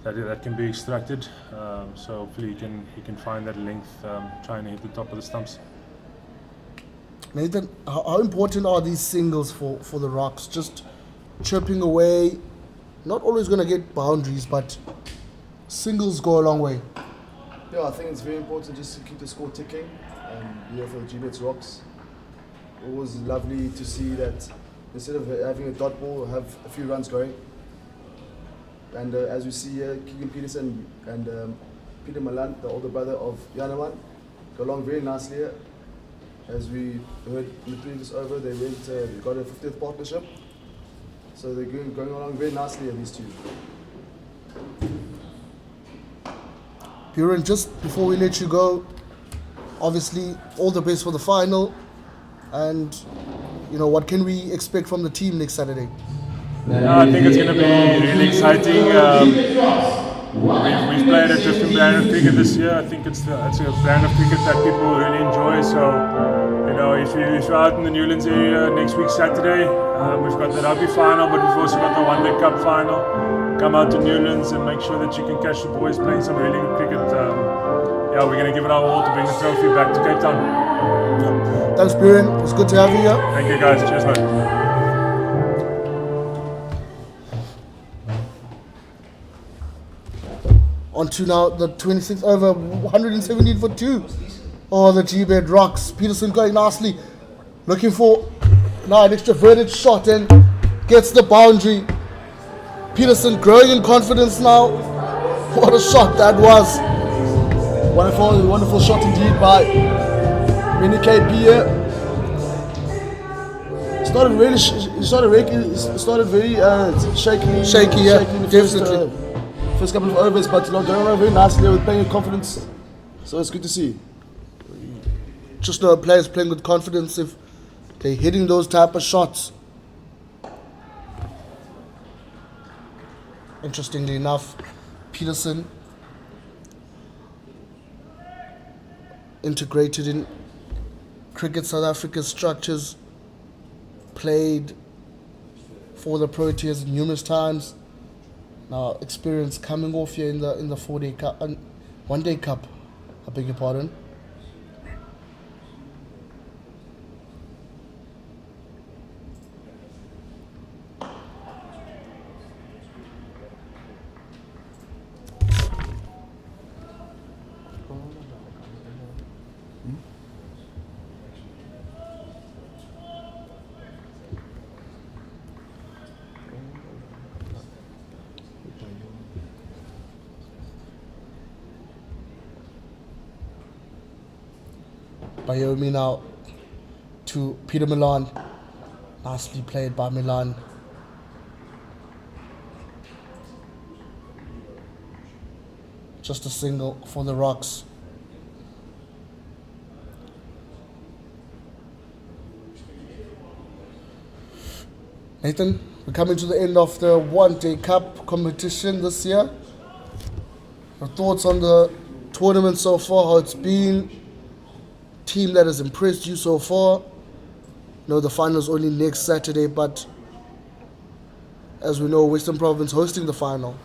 that can be extracted. So hopefully he can find that length, trying to hit the top of the stumps. Nathan, how important are these singles for the Rocks? Just chipping away, not always going to get boundaries, but singles go a long way. Yeah, I think it's very important just to keep the score ticking. For the Gbets Rocks, always lovely to see that instead of having a dot ball, have a few runs going. And as we see here, Keegan Peterson and Peter Malan, the older brother of Yanaman, go along very nicely here. As we heard in the previous over, they got a 50th partnership. So they're going along very nicely here, these two. Buren, just before we let you go, obviously all the best for the final, and what can we expect from the team next Saturday? I think it's going to be really exciting. We've played a different brand of cricket this year. I think it's a brand of cricket that people really enjoy. So if you're out in the Newlands area next week Saturday, we've got the rugby final, but we've also got the One Day Cup final. Come out to Newlands and make sure that you can catch the boys playing some really good cricket. yeah, we're going to give it our all to bring the trophy back to Cape Town. Thanks, Biren. It was good to have you here. Thank you guys. Cheers, man. On to now the 26th over, 117 for 2. Oh, the Gbets rocks. Peterson going nicely. Looking for now an extroverted shot and gets the boundary. Peterson growing in confidence now. What a shot that was. Wonderful shot indeed by Mini KP here. Started very shaky. Shaky, yeah, definitely. First couple of overs, but going on very nicely with playing with confidence. So it's good to see. Just know players playing with confidence if they're hitting those type of shots. Interestingly enough, Peterson integrated in Cricket South Africa's structures, played for the Proteas numerous times. Now experience coming off here in the 4-day cup and 1-day cup. I beg your pardon. Bayomi now to Peter Milan. Nicely played by Milan. Just a single for the Rocks. Nathan, we're coming to the end of the 1-day cup competition this year. Your thoughts on the tournament so far, how it's been? Team that has impressed you so far? No, the final is only next Saturday, but as we know, Western Province hosting the final.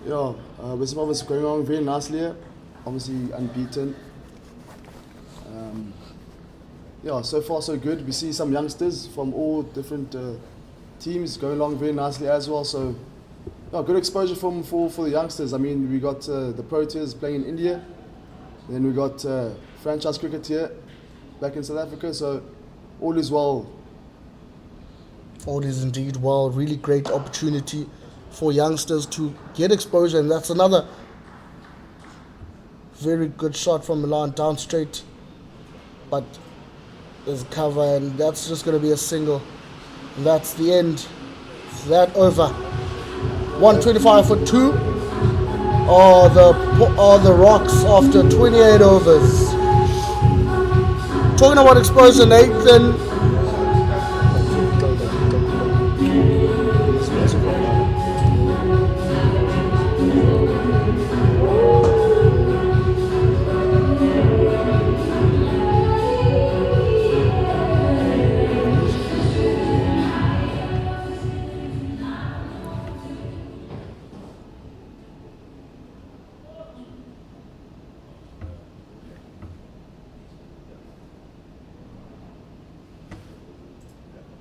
Yeah, Western Province going on very nicely here. Obviously unbeaten. Yeah, so far so good. We see some youngsters from all different teams going along very nicely as well. So, yeah, good exposure for the youngsters. I mean, we got the Proteas playing in India. Then we got franchise cricket here, back in South Africa. So, all is well. All is indeed well. Really great opportunity for youngsters to get exposure, and that's another very good shot from Milan down straight, but there's cover, and that's just going to be a single. And that's the end. That over. 125 for 2. The Rocks after 28 overs. Talking about exposure, Nathan.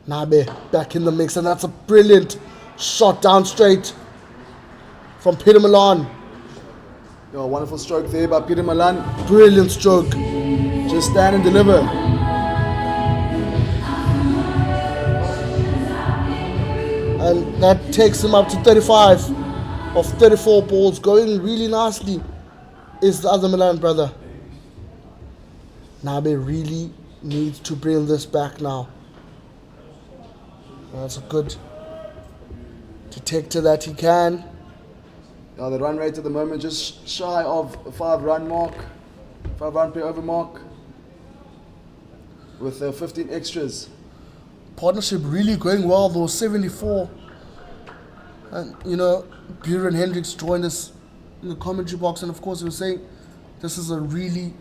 Nabe back in the mix, and that's a brilliant shot down straight from Peter Milan. Yeah, wonderful stroke there by Peter Milan. Brilliant stroke. Just stand and deliver. And that takes him up to 35 of 34 balls. Going really nicely is the other Milan brother. Nabe really needs to bring this back now. That's a good detector that he can. Yeah, the run rate at the moment just shy of a 5-run mark, 5-run per over mark, with 15 extras. Partnership really going well though, 74. And you know, Buren Hendricks joined us in the commentary box, and of course he was saying this is a really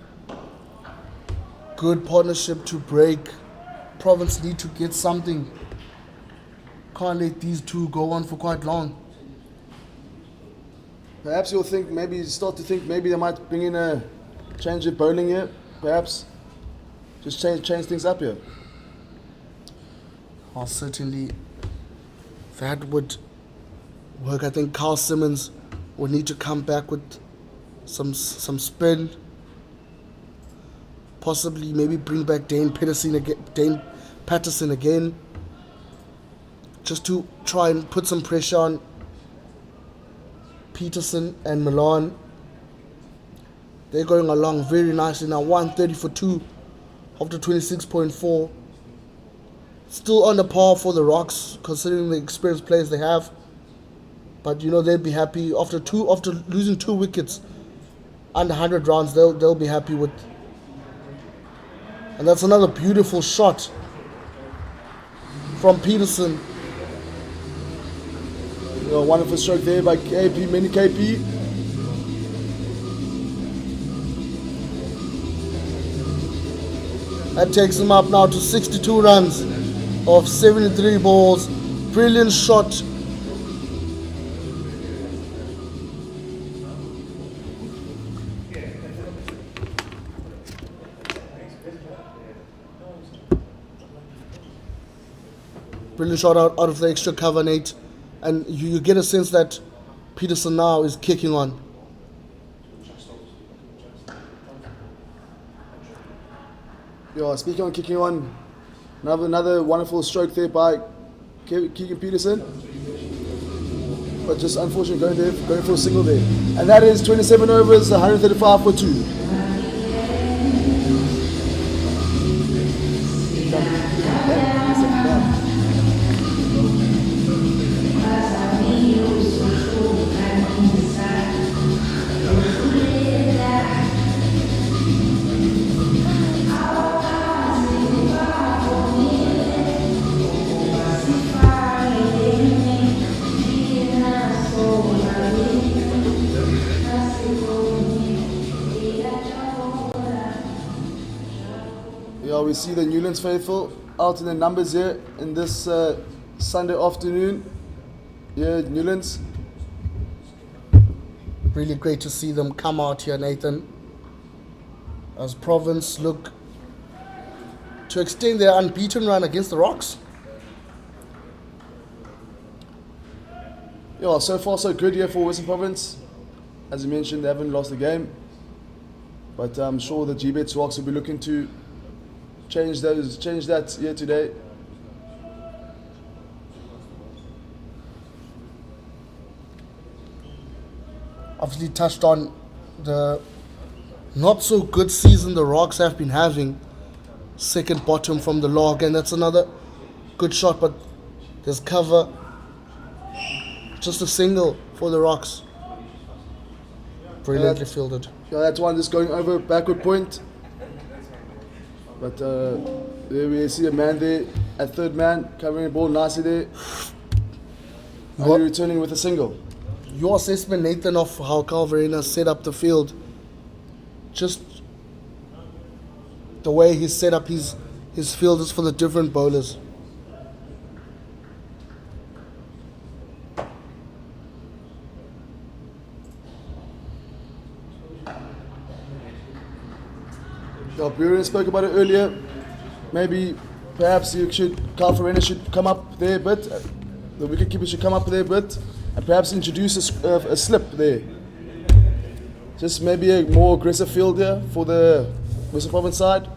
good partnership to break. Province need to get something. Can't let these two go on for quite long. Perhaps you'll think, maybe start to think maybe they might bring in a change your bowling here, perhaps. Just change things up here. Oh, certainly that would work. I think Carl Simmons would need to come back with some spin. Possibly maybe bring back Dane Patterson again. Just to try and put some pressure on Peterson and Milan. They're going along very nicely now. 130 for 2 after 26.4. Still under par for the Rocks, considering the experienced players they have. But they'd be happy after losing 2 wickets under 100 rounds. They'll be happy with. And that's another beautiful shot from Peterson. Wonderful stroke there by KP, mini KP. That takes him up now to 62 runs of 73 balls. Brilliant shot. Brilliant shot out of the extra cover, Nate. And you get a sense that Peterson now is kicking on. Speaking on kicking on, another wonderful stroke there by Keegan Peterson. But just unfortunately going for a single there. And that is 27 overs, 135 for 2. We see the Newlands faithful out in the numbers here in this Sunday afternoon. Newlands. Really great to see them come out here, Nathan. As Province look to extend their unbeaten run against the Rocks. So far so good here for Western Province. As you mentioned, they haven't lost a game. But I'm sure the Gbets Rocks will be looking to change that here today. Obviously touched on the not so good season the Rocks have been having. Second bottom from the log, and that's another good shot, but there's cover. Just a single for the Rocks. Brilliantly fielded. That's one just going over backward point. But there we see a man there at third man, covering the ball nicely there. Returning with a single. Your assessment, Nathan, of how Carl Verena set up the field, just the way he set up his fielders for the different bowlers. Buren spoke about it earlier. Perhaps Carl Verena should come up there a bit. The wicketkeeper should come up there a bit and perhaps introduce a slip there. Just maybe a more aggressive field here for the Western Province side.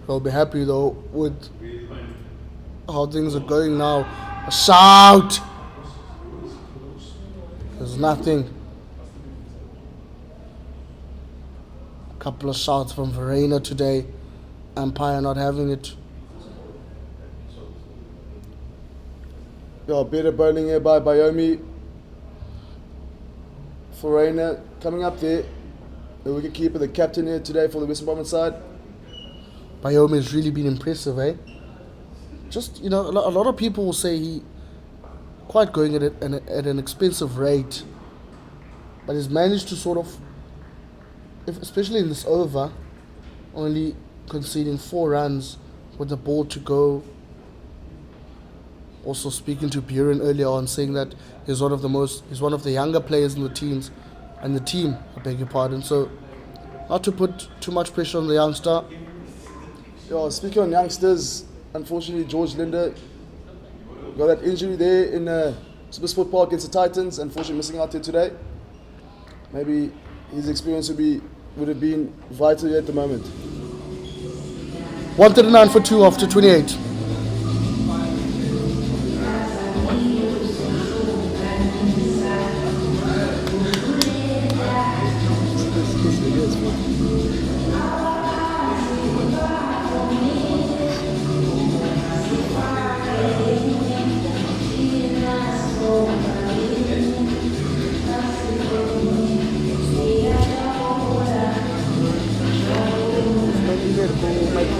I'll be happy though with how things are going now. A shout! There's nothing. A couple of shouts from Verena today. Umpire not having it. Better bowling here by Bayomi. Verena coming up there. The wicketkeeper, the captain here today for the Western Province side. Bayomi has really been impressive, eh? Just, a lot of people will say he quite going at an expensive rate, but he's managed to sort of, especially in this over, only conceding 4 runs with the ball to go. Also speaking to Buren earlier on, saying that he's one of the younger players in the team, I beg your pardon. So not to put too much pressure on the youngster. Yeah, speaking on youngsters, unfortunately George Linder got that injury there in Supersport Park against the Titans, unfortunately missing out here today. Maybe his experience would have been vital here at the moment. 139 for 2 after 28.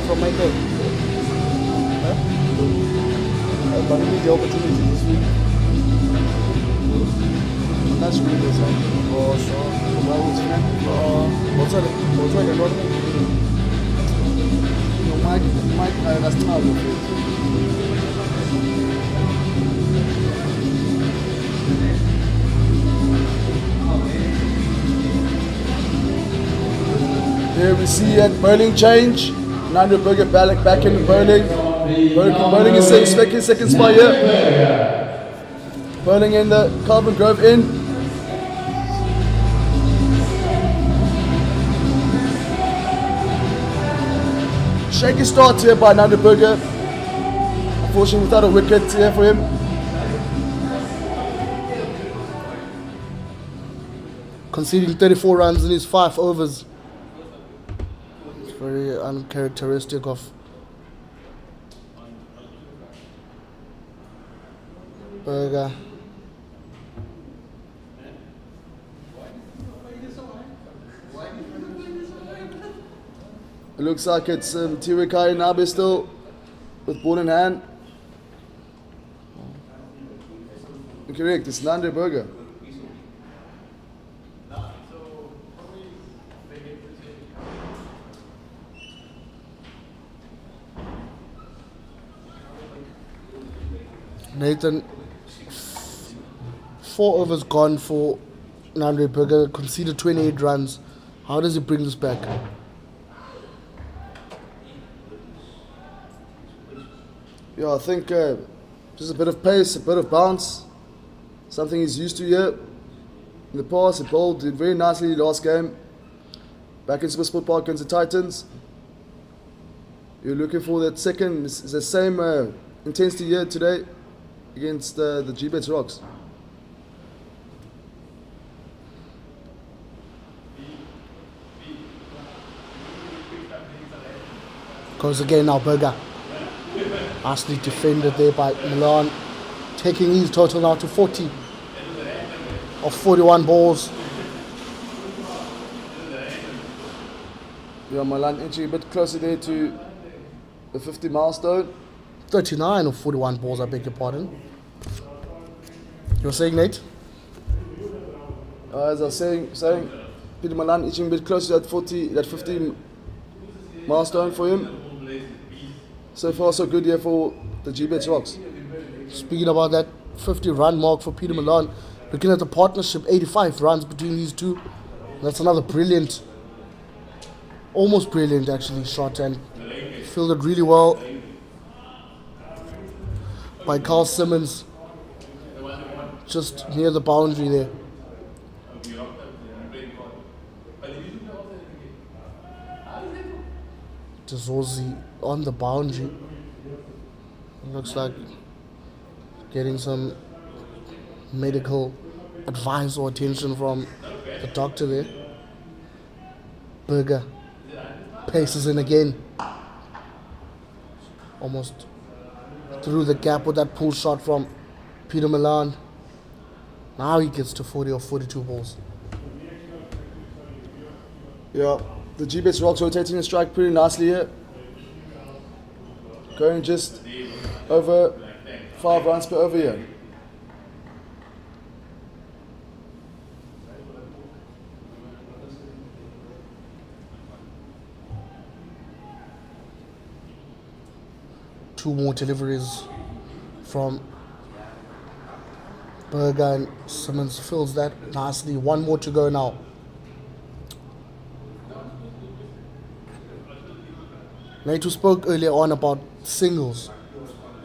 From Michael. But we need the opportunity this week. That's really good, sir. Oh, sure. Well, it's fine. What's that? No, Mike, that's terrible. Here we see at bowling change. Nando Burger back in bowling. Bowling is second spot here. Bowling in the Carbon Grove in. Shaky start here by Nando Burger. Unfortunately without a wicket here for him. Conceding 34 runs in his 5 overs. Very uncharacteristic of Burger. It looks like it's Tirikai Nabe still with ball in hand. Incorrect, it's Nando Burger. Nathan, 4 overs gone for Nando Burger, conceded 28 runs. How does he bring this back? Yeah, I think just a bit of pace, a bit of bounce, something he's used to here. In the past, he bowled, did very nicely last game. Back in Supersport Park against the Titans. You're looking for that second, it's the same intensity here today against the Gbets Rocks. Goes again now, Burger. Nicely defended there by Milan, taking his total now to 40 of 41 balls. Yeah, Milan inching a bit closer there to the 50 milestone. 39 of 41 balls, I beg your pardon. You're saying, Nate? As I was saying, Peter Milan inching a bit closer to that 50 milestone for him. So far, so good here for the Gbets Rocks. Speaking about that 50 run mark for Peter Milan, looking at the partnership, 85 runs between these two. That's another brilliant, almost brilliant actually, shot, and fielded really well by Carl Simmons, just near the boundary there. Tizozi on the boundary. Looks like getting some medical advice or attention from the doctor there. Burger paces in again. Almost through the gap with that pull shot from Peter Milan. Now he gets to 40 or 42 balls. Yeah, the Gbets Rocks rotating the strike pretty nicely here. Going just over 5 runs per over here. Two more deliveries from Berger, and Simmons fills that nicely. One more to go now. Nate, who spoke earlier on about singles.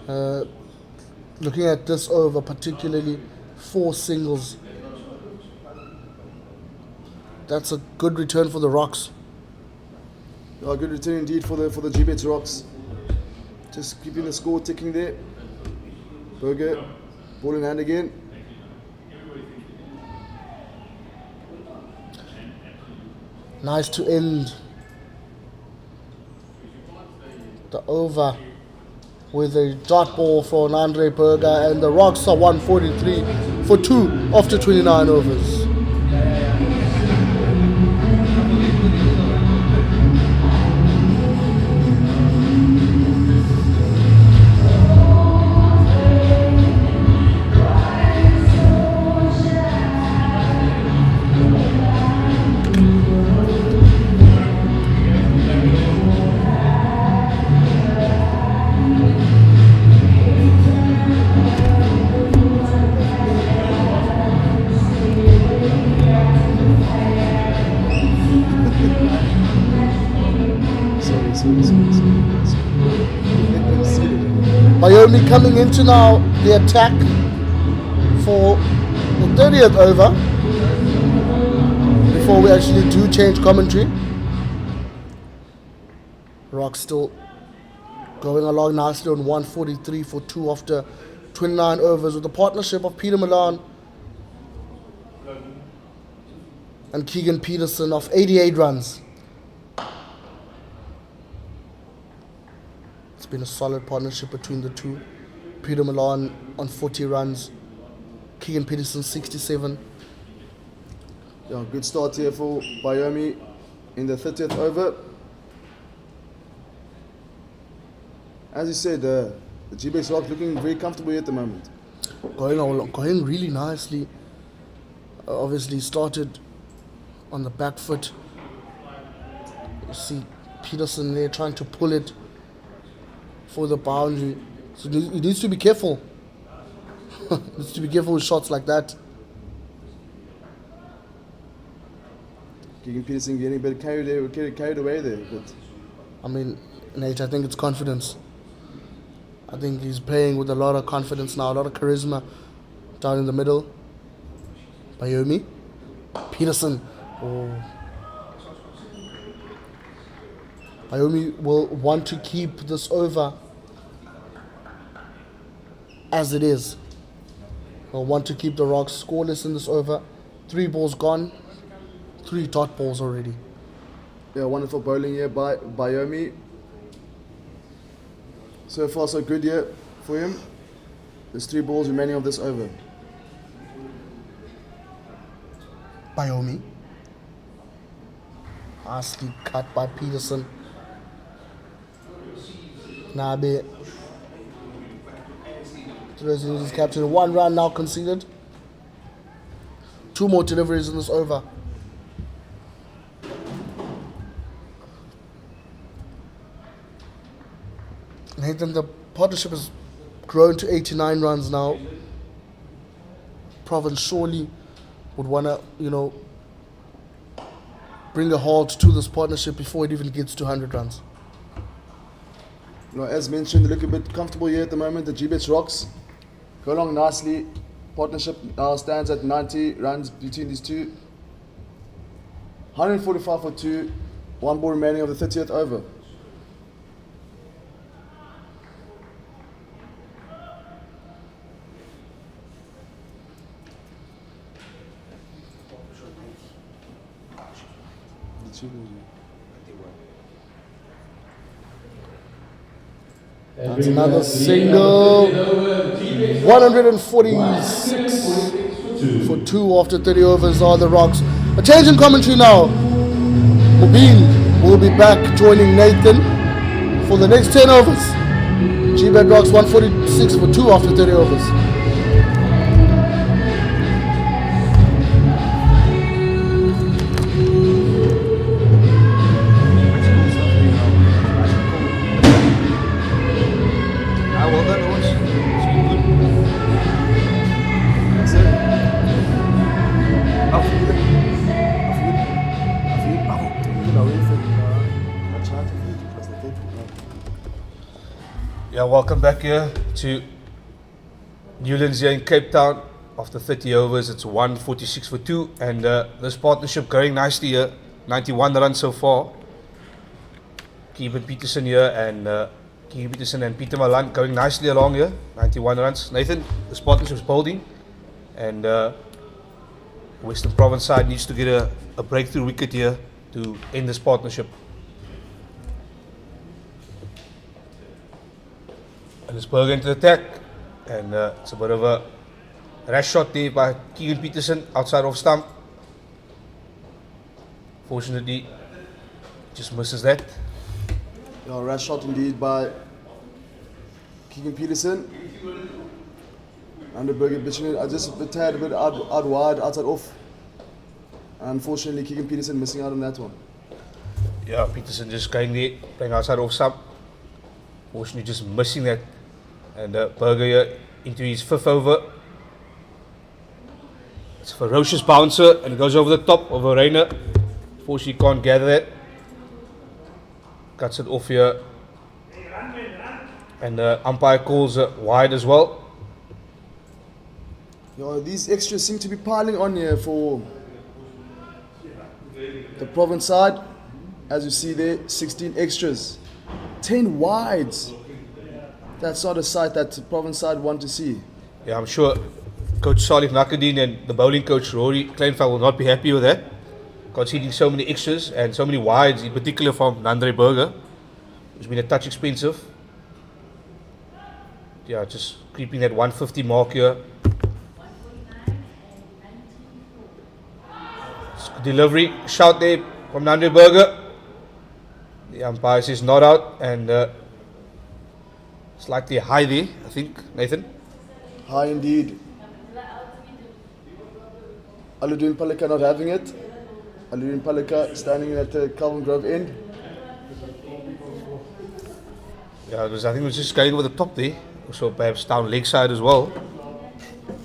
Looking at this over, particularly 4 singles. That's a good return for the Rocks. Yeah, good return indeed for the Gbets Rocks. Just keeping the score ticking there. Berger, ball in hand again. Nice to end the over with a dot ball for an Andre Berger, and the Rocks are 143 for 2 after 29 overs. Wyoming coming into now the attack for the 30th over before we actually do change commentary. Rock still going along nicely on 143 for 2 after 29 overs with the partnership of Peter Milan and Keegan Peterson of 88 runs. It's been a solid partnership between the two. Peter Milan on 40 runs, Keegan Peterson 67. Yeah, good start here for Wyoming in the 30th over. As you said, the Gbets Rock looking very comfortable here at the moment. Going really nicely. Obviously started on the back foot. You see Peterson there trying to pull it for the boundary. So he needs to be careful. Needs to be careful with shots like that. Keegan Peterson getting a bit carried away there, but I mean, Nate, I think it's confidence. I think he's playing with a lot of confidence now, a lot of charisma down in the middle. Wyoming, Peterson. Oh. Wyoming will want to keep this over as it is. They'll want to keep the Rocks scoreless in this over. 3 balls gone, 3 dot balls already. yeah, wonderful bowling here by Wyoming. So far so good here for him. There's 3 balls remaining of this over. Wyoming. Nicely cut by Peterson. Nabe. Is captured. 1 run now conceded. 2 more deliveries in this over. Nathan, the partnership has grown to 89 runs now. Province surely would want to, bring a halt to this partnership before it even gets to 100 runs. As mentioned, they look a bit comfortable here at the moment. The Gbets Rocks go along nicely. Partnership now stands at 90 runs between these two. 145 for 2. 1 ball remaining of the 30th over. That's another single. 146 for 2 after 30 overs are the Rocks. A change in commentary now. Mubin will be back joining Nathan for the next 10 overs. Gbets Rocks 146 for 2 after 30 overs. Yeah, welcome back here to Newlands here in Cape Town. After 30 overs, it's 146 for 2, and this partnership going nicely here. 91 runs so far. Peterson here and Peterson and Peter Malan going nicely along here. 91 runs. Nathan, this partnership's holding, and Western Province side needs to get a breakthrough wicket here to end this partnership. And it's Berger into the attack, and it's a bit of a rash shot there by Keegan Peterson outside off stump. Fortunately, just misses that. Yeah, rash shot indeed by Keegan Peterson. Berger bitching it. I just had a bit out wide, outside off. Unfortunately, Keegan Peterson missing out on that one. Yeah, Peterson just going there, playing outside off stump. Fortunately, just missing that. And Berger here into his 5th over. It's a ferocious bouncer, and it goes over the top of a Rainer. Fortunately, can't gather that. Cuts it off here. And the umpire calls it wide as well. Yeah, these extras seem to be piling on here for the Province side. As you see there, 16 extras, 10 wides. That's not a sight that the Province side want to see. Yeah, I'm sure Coach Salif Nakadine and the bowling coach Rory Kleinveld will not be happy with that. Conceding so many extras and so many wides, in particular from Nandre Berger, who's been a touch expensive. Yeah, just creeping that 150 mark here. Delivery, shout there from Nandre Berger. The umpire says not out, and slightly high there, I think, Nathan. High indeed. Aludin Palika not having it. Aludin Palika standing at the Calvin Grove end. Yeah, I think it was just going over the top there. Also perhaps down leg side as well.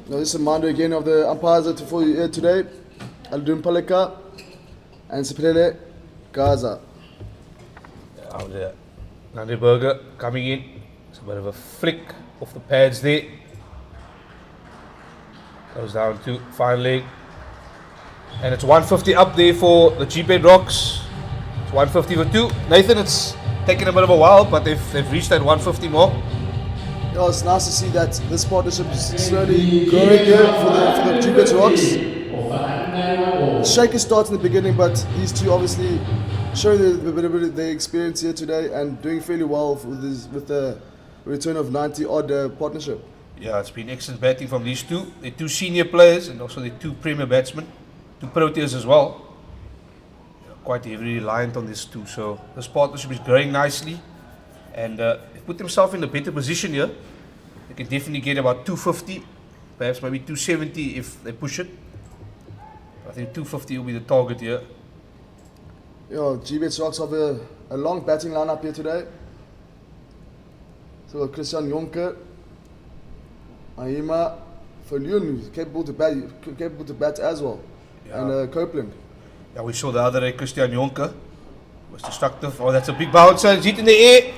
Now this is a reminder again of the umpires for you here today. Aludin Palika and Sipilele Gaza. Out there. Nandre Berger coming in. It's a bit of a flick off the pads there. Goes down to fine leg. And it's 150 up there for the Gbets Rocks. It's 150 for 2. Nathan, it's taken a bit of a while, but they've reached that 150 mark. Yeah, it's nice to see that this partnership is slowly growing here for the Gbets Rocks. Shaker starts in the beginning, but these two obviously showing a bit of their experience here today and doing fairly well with the return of 90-odd partnership. Yeah, it's been excellent batting from these two. They're 2 senior players and also they're 2 premier batsmen, 2 Proteas as well. Quite heavily reliant on these two, so this partnership is growing nicely, and they put themselves in a better position here. They can definitely get about 250, perhaps maybe 270 if they push it. I think 250 will be the target here. Yeah, Gbets Rocks have a long batting lineup here today. So Christian Jonker, Ahima, Verleun, capable to bat as well, Yeah. and Copeland. Yeah, we saw the other day Christian Jonker was destructive. Oh, that's a big bouncer. He's hit in the air.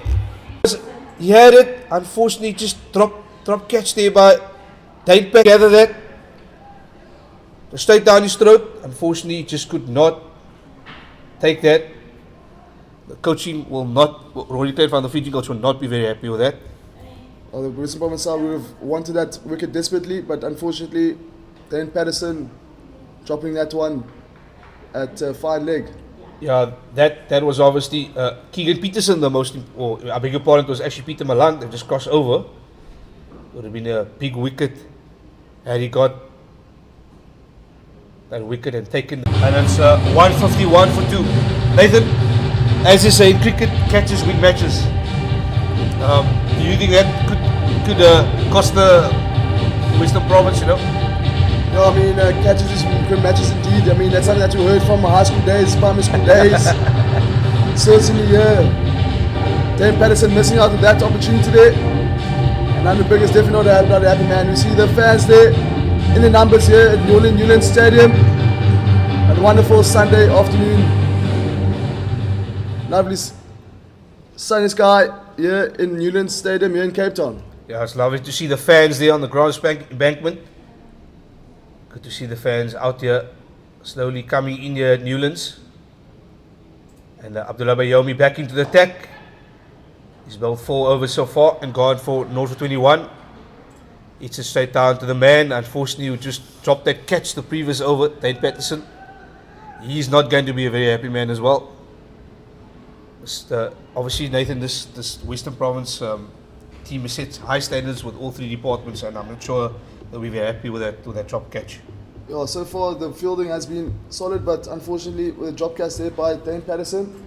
He had it. Unfortunately, just drop catch there by Dane Peck. Gather that. Straight down his throat. Unfortunately, he just could not take that. The coaching will not, Rory Kleinveld, the Fiji coach, will not be very happy with that. The Western Province side would have wanted that wicket desperately, but unfortunately, Dane Peterson dropping that one at fine leg. Yeah, that was obviously Keegan Peterson, I beg your pardon, it was actually Peter Malan. They just crossed over. Would have been a big wicket had he got that wicket and taken. And it's 151 for 2. Nathan, as they say in cricket, catches win matches. Do you think that could cost the Western Province, you know? No, I mean, catches is good matches indeed. I mean, that's something that we heard from high school days, primary school days. Certainly, yeah. Dane Peterson missing out on that opportunity today. And Nandre Berger is definitely not a happy man. We see the fans there in the numbers here at Newlands Stadium. A wonderful Sunday afternoon. Lovely sunny sky. here in Newlands Stadium here in Cape Town. Yeah, it's lovely to see the fans there on the grass embankment. Good to see the fans out here slowly coming in here at Newlands. And Abdullah Bayomi back into the attack. He's bowled 4 overs so far and gone for 0 for 21. It's a straight down to the man. Unfortunately, who just dropped that catch the previous over, Dane Peterson. He's not going to be a very happy man as well. Obviously, Nathan, this Western Province team has set high standards with all 3 departments, and I'm not sure that we're very happy with that drop catch. Yeah, so far the fielding has been solid, but unfortunately with a drop catch there by Dane Peterson.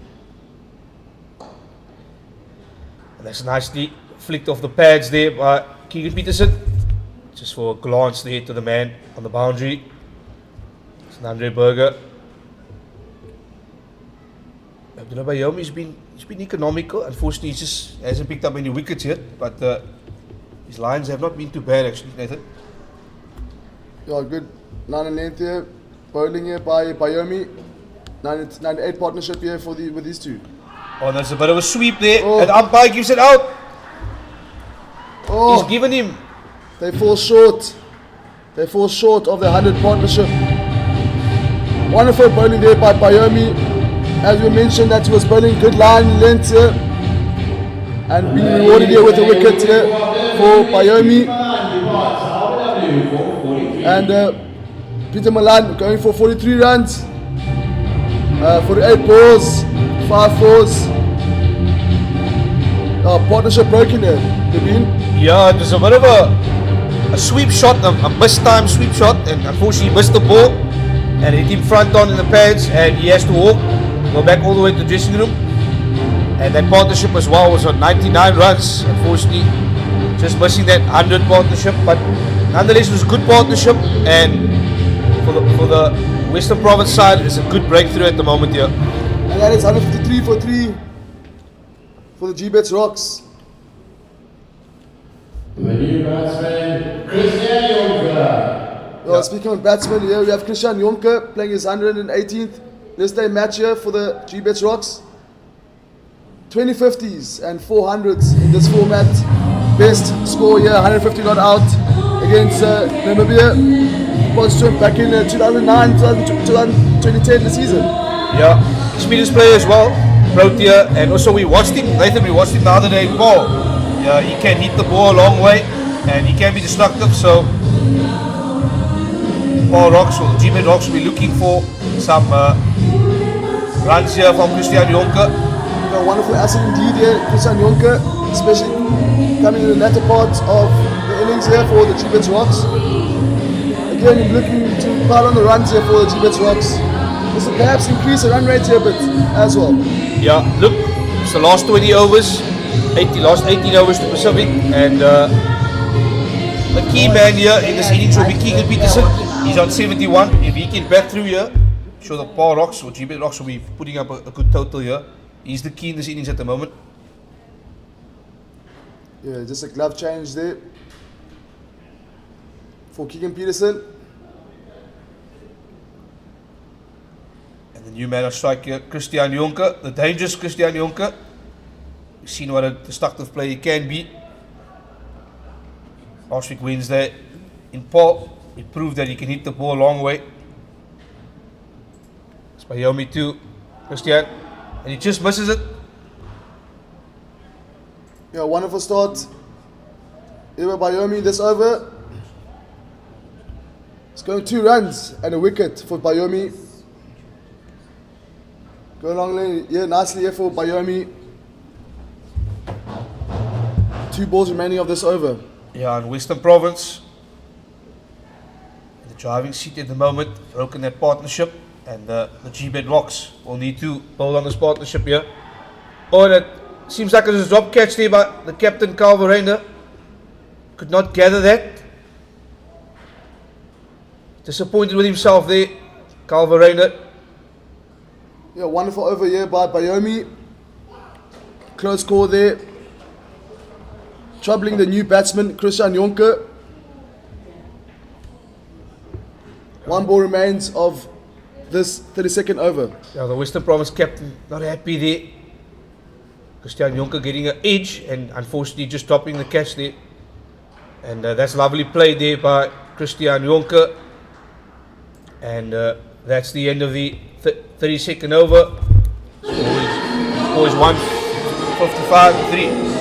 And that's nicely flicked off the pads there by Keegan Peterson. Just for a glance there to the man on the boundary. It's Andre Berger. Abdullah Bayomi he's been economical. Unfortunately, he just hasn't picked up any wickets yet. But his lines have not been too bad actually, Nathan. Yeah, good 9 and length here. Bowling here by Bayomi. 98 partnership here with these two. Oh, there's a bit of a sweep there. Oh. And umpire gives it out. Oh, He's given him. they fall short. They fall short of the 100 partnership. Wonderful bowling there by Bayomi. As we mentioned, that he was bowling good line length here. And being rewarded here with a wicket here for Bayomi. And Peter Malan going for 43 runs. 48 balls, 5 fours. Partnership broken there, Devine. Yeah, there's a bit of a sweep shot, a mistimed sweep shot, and unfortunately he missed the ball and hit him front on in the pads, and he has to walk, go back all the way to the dressing room. And that partnership as well was on 99 runs, unfortunately just missing that 100 partnership, but nonetheless it was a good partnership, and for the Western Province side it's a good breakthrough at the moment here. And that is 153 for 3 for the Gbets Rocks. The new batsman, Christian Jonker. Well, speaking of batsmen, here we have Christian Jonker playing his 118th this day match here for the Gbets Rocks. 20 50s and 400s in this format. Best score here, 150 not out against Namibia. Was back in 2009, 2010 the season. Yeah, experienced player as well, Protea, and also we watched him, Nathan, we watched him the other day in Paul. Yeah, he can hit the ball a long way and he can be destructive, so Paul Rocks or Gbets Rocks will be looking for some runs here from Christian Jonker. A wonderful asset indeed here, Christian Jonker, especially coming in the latter part of the innings here for the Gbets Rocks. Again, looking to pile on the runs here for the Gbets Rocks. This will perhaps increase the run rate here a bit as well. Yeah, look, it's the last 20 overs, last 18 overs to Pacific, and the key man here in this innings will be Keegan Peterson. He's on 71. If he can bat through here, I'm sure the Paul Rocks or Gbets Rocks will be putting up a good total here. He's the key in this innings at the moment. Yeah, just a glove change there for Keegan Peterson. And the new man on strike here, Christian Jonker, the dangerous Christian Jonker. We've seen what a destructive player he can be. Last week Wednesday in Paul, he proved that he can hit the ball a long way. It's Bayomi too, Christian, and he just misses it. Yeah, wonderful start. Here by Bayomi this over. It's going 2 runs and a wicket for Bayomi. Go along here nicely here for Bayomi. 2 balls remaining of this over. Yeah, in Western Province, in the driving seat at the moment, broken that partnership, and the Gbets Rocks will need to bowl on this partnership here. Oh, that seems like there's a drop catch there by the captain, Carl Verreynne. Could not gather that. Disappointed with himself there, Carl Verreynne. Yeah, wonderful over here by Bayomi. Close call there. Troubling the new batsman, Christian Jonker. 1 ball remains of this 32nd over. Yeah, the Western Province captain not happy there. Christian Jonker getting an edge and unfortunately just dropping the catch there. And that's lovely play there by Christian Jonker. And that's the end of the 32nd over. Score is 155-3.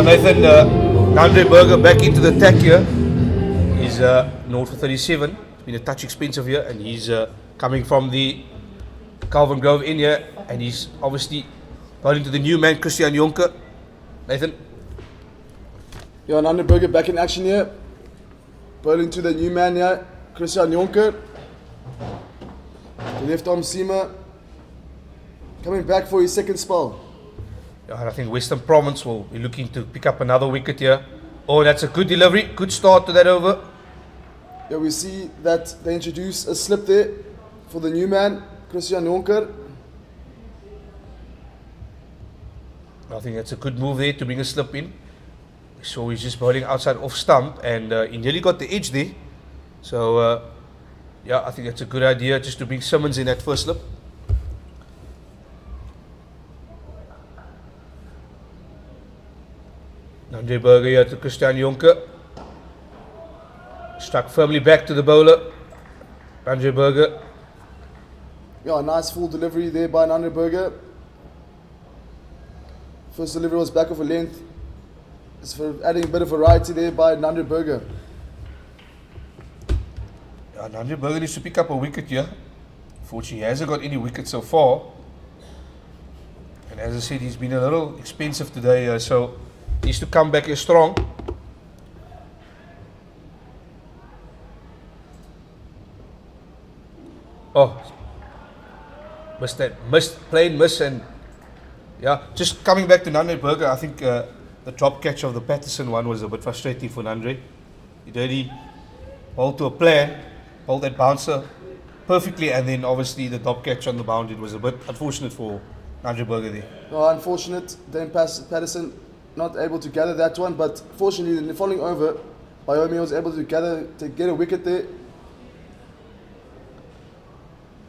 Nathan, Andre Berger back into the attack here. He's north for 37. It's been a touch expensive here, and he's coming from the Calvin Grove in here, and he's obviously bowling to the new man Christian Jonker. Nathan. Yeah, and Andre Berger back in action here. Bowling to the new man here, Christian Jonker. The left arm seamer coming back for his second spell. I think Western Province will be looking to pick up another wicket here. Oh, that's a good delivery. Good start to that over. Yeah, we see that they introduce a slip there for the new man, Christian Jonker. I think that's a good move there to bring a slip in. So he's just bowling outside off stump, and he nearly got the edge there. So, yeah, I think that's a good idea just to bring Simmons in that first slip. Andre Berger here to Christian Jonker. Struck firmly back to the bowler. Andre Berger. Yeah, nice full delivery there by Andre Berger. First delivery was back of a length. It's for adding a bit of variety there by Andre Berger. Yeah, Andre Berger needs to pick up a wicket here. Unfortunately, he hasn't got any wickets so far. And as I said, he's been a little expensive today, so needs to come back here strong. Oh, missed that, plain miss, and yeah, just coming back to Andre Berger, I think the drop catch of the Peterson one was a bit frustrating for Andre. He really bowled to a plan, bowled that bouncer perfectly, and then obviously the drop catch on the boundary was a bit unfortunate for Andre Berger there. Oh, unfortunate. Then Peterson not able to gather that one, but fortunately in the following over, Byomi was able to get a wicket there.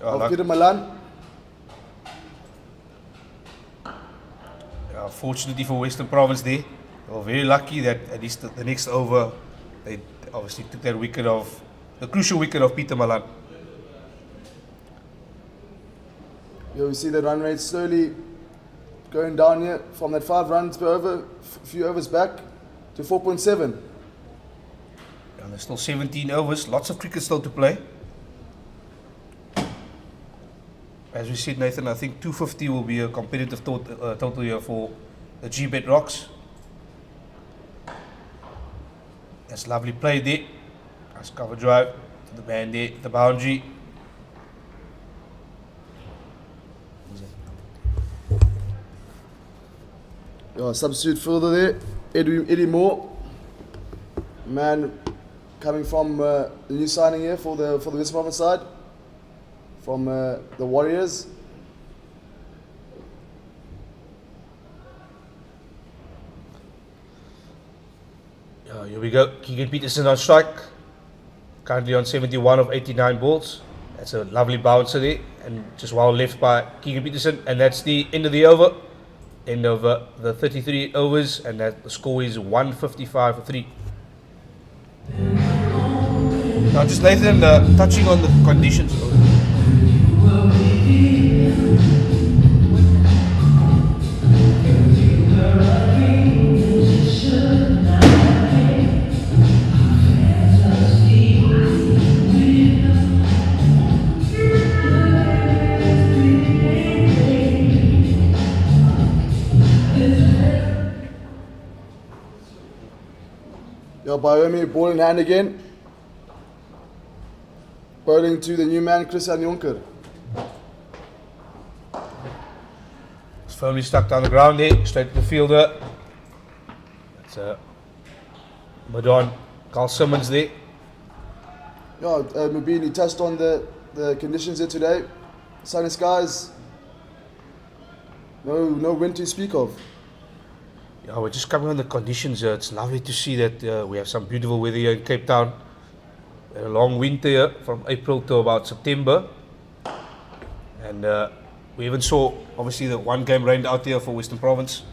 Of Peter Malan. Fortunately for Western Province there, they were very lucky that at least the next over they obviously took that wicket of the crucial wicket of Peter Malan. Yeah, we see the run rate slowly going down here from that 5 runs per over, a few overs back to 4.7. And there's still 17 overs, lots of cricket still to play. As we said, Nathan, I think 250 will be a competitive total here for the Gbets Rocks. That's lovely play there. Nice cover drive to the man there, the boundary. Substitute fielder there, Eddie Moore. Man coming from the new signing here for the West Province side. From the Warriors. Here we go. Keegan Peterson on strike. Currently on 71 of 89 balls. That's a lovely bouncer there. And just well left by Keegan Peterson. And that's the end of the over. End of the 33 overs. And that the score is 155 for 3. Now just Nathan touching on the conditions. Byomi ball in hand again. Bowling to the new man, Christian Jonker. Firmly stuck down the ground there, straight to the fielder. It's Madon, Carl Simmons there. Yeah, Mabini touched on the conditions here today. Sunny skies. No wind to speak of. Yeah, we're just coming on the conditions here. It's lovely to see that we have some beautiful weather here in Cape Town. We had a long winter here from April to about September. And we even saw, obviously, the one game rained out here for Western Province.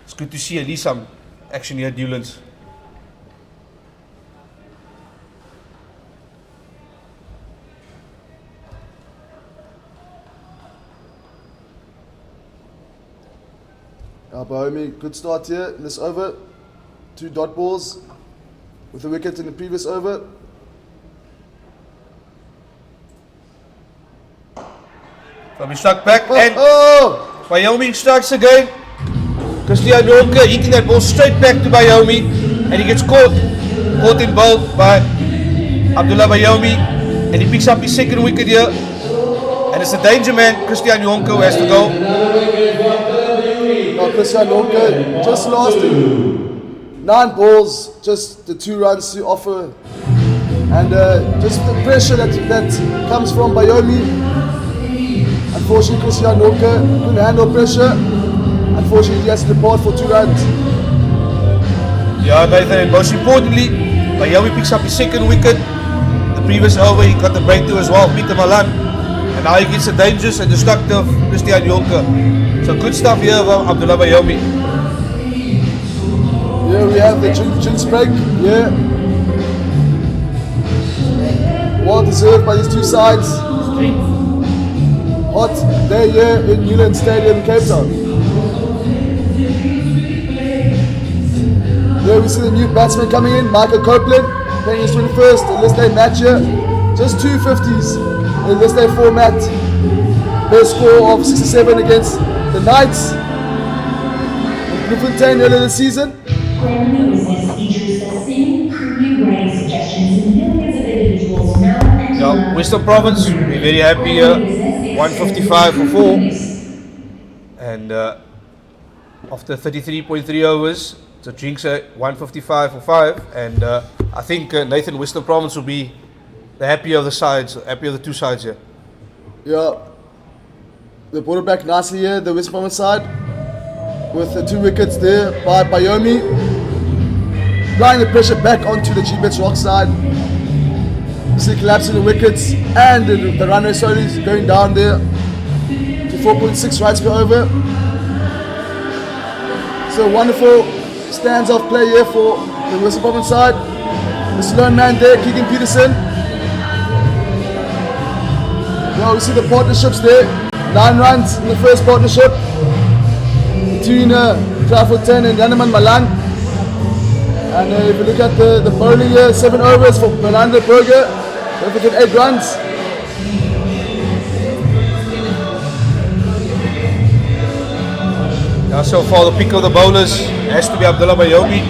It's good to see at least some action here at Newlands. Bohemi, good start here in this over. 2 dot balls with a wicket in the previous over. From struck back and Bayomi strikes again. Christian Jonker hitting that ball straight back to Bayomi and he gets caught in bowled by Abdullah Bayomi and he picks up his second wicket here and it's a danger man, Christian Jonker, who has to go. Christian Jonker just lasting 9 balls, just the 2 runs to offer and just the pressure that comes from Bayomi. Unfortunately, Christian Jonker couldn't handle pressure. Unfortunately, he has to depart for 2 runs. Yeah, Nathan, and most importantly, Bayomi picks up his second wicket. The previous over, he got the breakthrough as well, Peter Malan. And now he gets the dangerous and destructive Christian Jonker. So good stuff here from Abdullah Bayomi. Here we have the jinx break. Yeah. Well deserved by these 2 sides. Hot day here in Newlands Stadium, Cape Town. Here we see the new batsman coming in, Michael Copeland, playing his 21st list day match here. Just 2 50s in list day format. Best score of 67 against the Knights in Bloemfontein earlier this season. Yeah, Western Province, we're very happy here. 155 for 4 and after 33.3 overs so Jinx at 155 for 5 and I think Nathan, Western Province will be the happier of the sides, happier of the 2 sides here. Yeah, they brought it back nicely here, the Western Province side with the 2 wickets there by Bayomi, applying the pressure back onto the Gbets Rock side. You see collapsing the wickets and the run rate slowly going down there to 4.6 runs per over. So wonderful stands-off play here for the Western Province side. The slow man there, Keegan Peterson. Now we see the partnerships there. 9 runs in the first partnership between Clifford 10 and Yaneman Malan. And if you look at the bowling here, 7 overs for Belander Burger, with 8 runs. Now so far the pick of the bowlers has to be Abdullah Bayomi.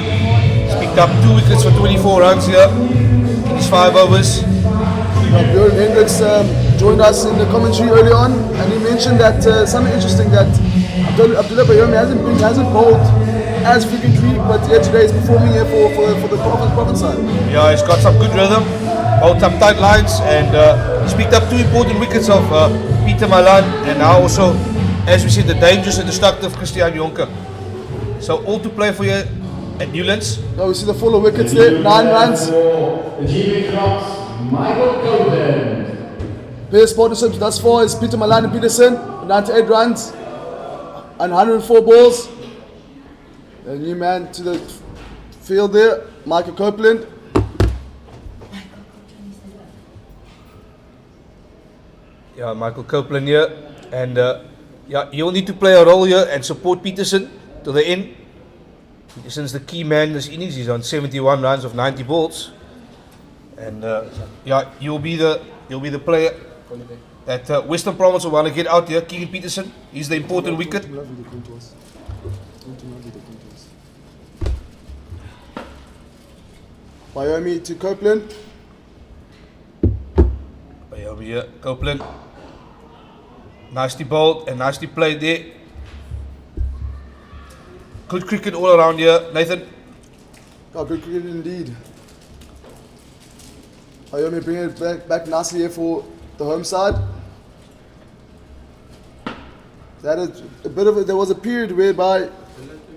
He's picked up 2 wickets for 24 runs here in his 5 overs. Bjorn Hendricks joined us in the commentary early on and he mentioned that something interesting, that Abdullah Bayomi hasn't bowled as frequently, but here today he's performing here for the Province side. Yeah, he's got some good rhythm, bowled some tight lines, and he's picked up 2 important wickets of Peter Malan, and now also, as we see, the dangerous and destructive Christian Jonker. So all to play for you at Newlands. Now we see the full of wickets there, 9 runs. The G Crocs, Michael Copeland. Best partnerships thus far is Peter Malan and Peterson, 98 runs and 104 balls. A new man to the field there, Michael Copeland. Yeah, Michael Copeland here, and yeah, he'll need to play a role here and support Peterson to the end. Peterson's the key man in this innings. He's on 71 runs of 90 balls, and yeah, he'll be the player that Western Province will want to get out here. Keegan Peterson, he's the important wicket. Bayomi to Copeland. Bayomi here, Copeland. Nicely bowled and nicely played there. Good cricket all around here, Nathan. Oh, good cricket indeed. Bayomi bringing it back nicely here for the home side. There was a period whereby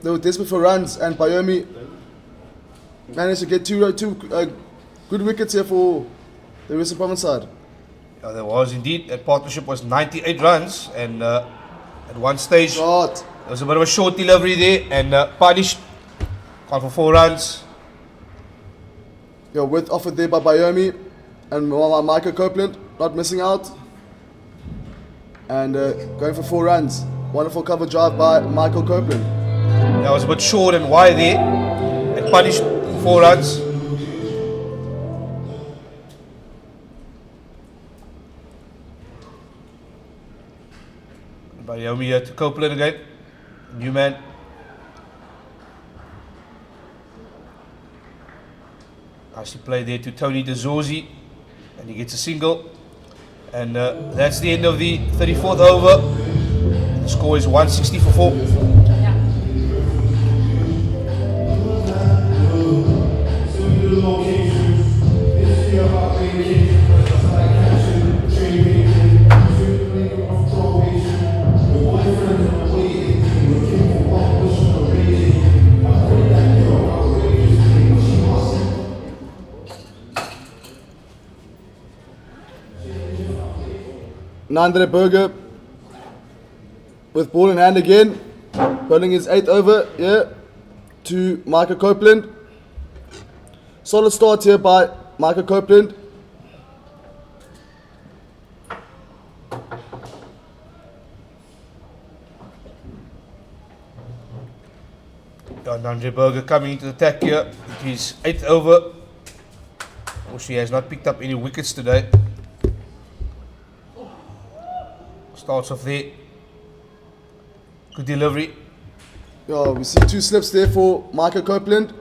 they were desperate for runs, and Bayomi managed to get two good wickets here for the Western Province side. Yeah, there was indeed. That partnership was 98 runs, and at one stage Shot. there was a bit of a short delivery there, and punished. Gone for 4 runs. Yeah, width offered there by Bayomi and Michael Copeland, not missing out. And going for 4 runs. Wonderful cover drive by Michael Copeland. That was a bit short and wide there, and punished 4 runs. Bayomi here to Copeland again. New man. Nicely played there to Tony De Zorzi, and he gets a single. And that's the end of the 34th over. The score is 160 for 4. Nandre Burger with ball in hand again. Bowling his 8th over here to Michael Copeland. Solid start here by Michael Copeland. Nandre Burger coming into the attack here. It is 8th over. She has not picked up any wickets today. Starts off there. Good delivery. Yeah, we see 2 slips there for Michael Copeland.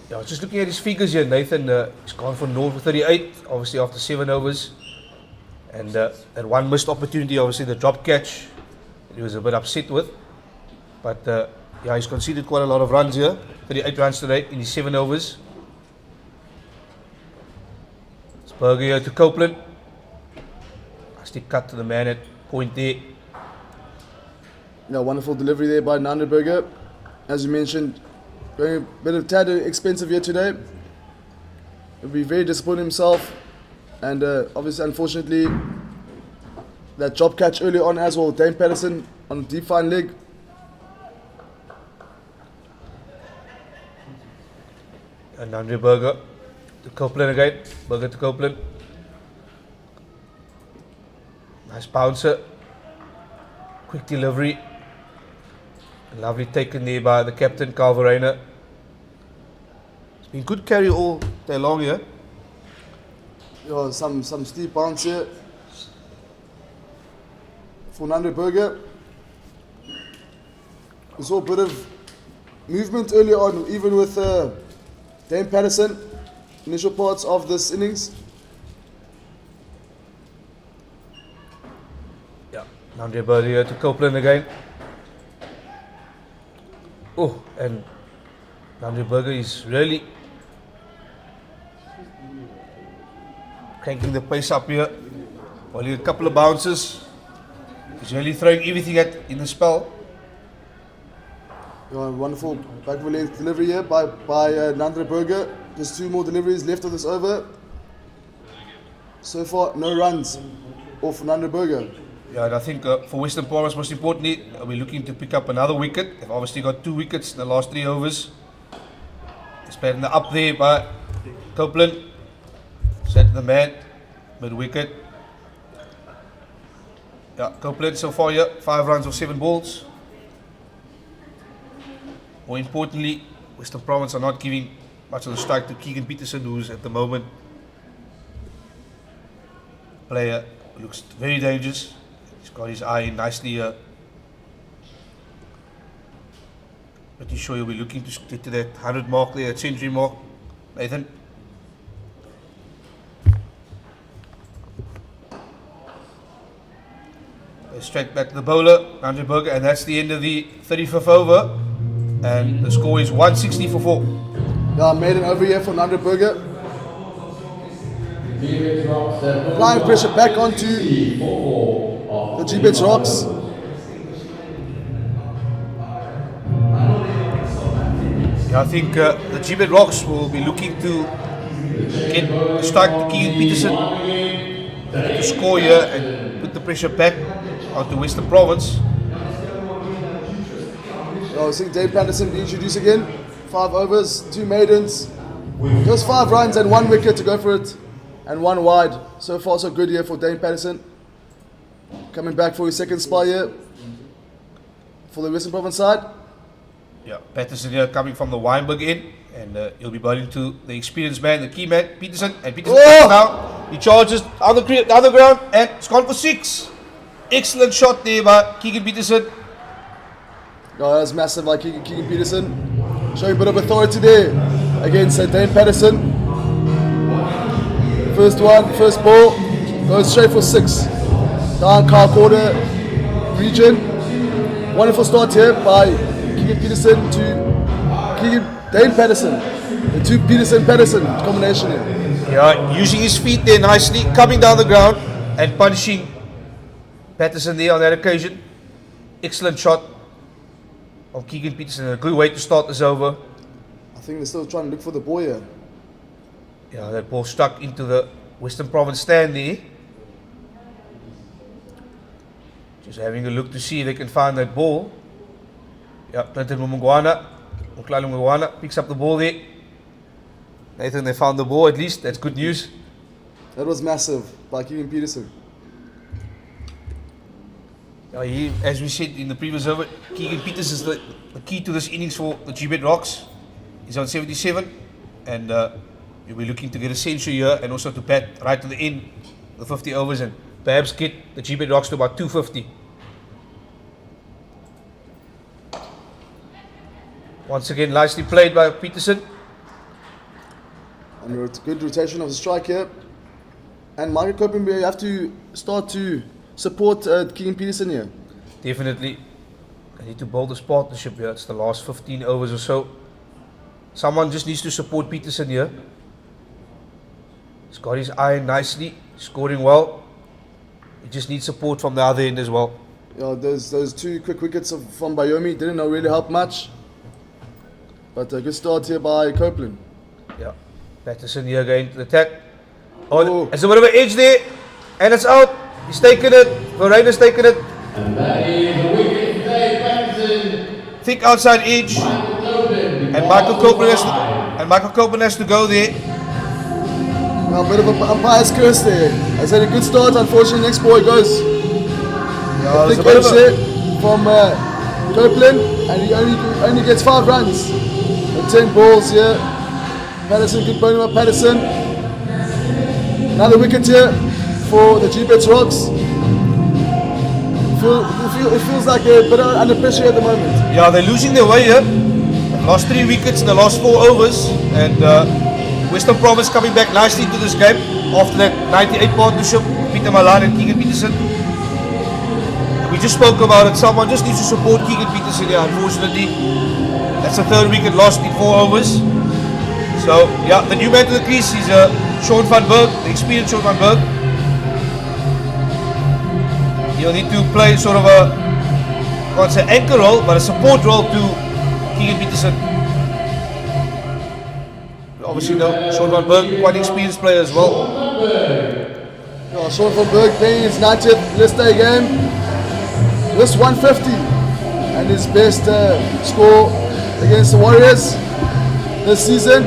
Yeah, just looking at his figures here, Nathan. He's gone for 0 for 38, obviously after 7 overs. And that one missed opportunity, obviously the drop catch, he was a bit upset with. But yeah, he's conceded quite a lot of runs here. 38 runs today in his 7 overs. Burger here to Copeland. Nicely cut to the man at point there. Yeah, wonderful delivery there by Nandre Burger. As you mentioned, going a bit of tad expensive here today. He'll be very disappointed himself. And obviously, unfortunately, that drop catch early on as well. Dame Peterson on a deep fine leg. And Nandre Burger to Copeland again. Burger to Copeland. Nice bouncer. Quick delivery. Lovely taken there by the captain, Calvarena. It's been good carry all day long here. Yeah, some steep bounce here for Nandre Burger. We saw a bit of movement early on, even with Dame Peterson. Initial parts of this innings. Yeah, Nandre Burger here to Copeland again. Oh, and Nandre Burger is really cranking the pace up here. Only a couple of bounces. He's really throwing everything in the spell. Yeah, wonderful back of a length delivery here by Nandre Burger. Just 2 more deliveries left of this over. So far, no runs off Nandre Burger. Yeah, and I think for Western Province, most importantly, we're looking to pick up another wicket. They've obviously got 2 wickets in the last 3 overs. It's been up there by Copeland. Set the man, mid wicket. Yeah, Copeland so far here, 5 runs off 7 balls. More importantly, Western Province are not giving much of a strike to Keegan Peterson, who's at the moment a player who looks very dangerous. He's got his eye in nicely here. Pretty sure he'll be looking to get to that 100 mark there, that century mark. Nathan? straight back to the bowler, Andre Burger, and that's the end of the 35th over. And the score is 160 for 4. Yeah, maiden over here for Andre Burger. Applying pressure back onto the Gbets Rocks. Yeah, I think the Gbets Rocks will be looking to get a strike to Keegan Peterson to score here and put the pressure back onto Western Province. I was seeing Dave Peterson be introduced again. 5 overs, 2 maidens. Just 5 runs and 1 wicket to go for it. And 1 wide. So far so good here for Dane Peterson. Coming back for his second spy here for the Western Province side. Yeah, Peterson here coming from the Weinberg end, and he'll be bowling to the experienced man, the key man, Peterson. And Peterson now, he charges down the ground and it's gone for 6. Excellent shot there by Keegan Peterson. Oh, that's massive by Keegan Peterson. Showing a bit of authority there against Dane Peterson. First ball, goes straight for 6. Down car quarter region. Wonderful start here by Keegan Peterson to Dane Peterson. The 2 Peterson combination here. Yeah, using his feet there nicely, coming down the ground and punishing Peterson there on that occasion. Excellent shot of Keegan Peterson. A good way to start this over. I think they're still trying to look for the ball here. Yeah, that ball stuck into the Western Province stand there. Just having a look to see if they can find that ball. Yeah, Clinton Mungwana picks up the ball there. Nathan, they found the ball at least. That's good news. That was massive by Keegan Peterson. Yeah, as we said in the previous over, Keegan Peterson is the key to this innings for the Gbets Rocks. He's on 77, and you'll be looking to get a century here and also to bat right to the end, the 50 overs, and perhaps get the Gbets Rocks to about 250. Once again, nicely played by Peterson. And a good rotation of the strike here. And Michael Copeland, you have to start to support Keegan Peterson here. Definitely. I need to build this partnership here. It's the last 15 overs or so. Someone just needs to support Peterson here. He's got his iron nicely, scoring well. He just needs support from the other end as well. Yeah, those 2 quick wickets from Bayomi didn't really help much. But a good start here by Copeland. Yeah, Peterson here going to the attack. Oh, there's a bit of an edge there, and it's out. He's taken it. Varana's taken it. And that is a wicket for Dave Peterson. Thick outside edge, and Michael Copeland has to go there. Now a bit of an umpire's curse there. I said a good start. Unfortunately, next ball he goes. Yeah, Thick edge there from Copeland, and he only gets 5 runs. 10 balls here. Peterson, good bowling by Peterson. Another wicket here for the Gbets Rocks. It feels like they're a bit under pressure at the moment. Yeah, they're losing their way here. Lost 3 wickets in the last 4 overs, and Western Province coming back nicely into this game after that 98 partnership, Peter Malan and Keegan Peterson. We just spoke about it. Someone just needs to support Keegan Peterson here, unfortunately. That's the 3rd wicket lost in 4 overs. So, yeah, the new man to the crease is Sean van Berg, the experienced Sean van Berg. He'll need to play sort of a, I can't say anchor role, but a support role to Keegan Peterson. Obviously, no, Sean van Berg, quite an experienced player as well. Yeah, Sean van Berg playing his 90th list day game. List 150, and his best score against the Warriors this season,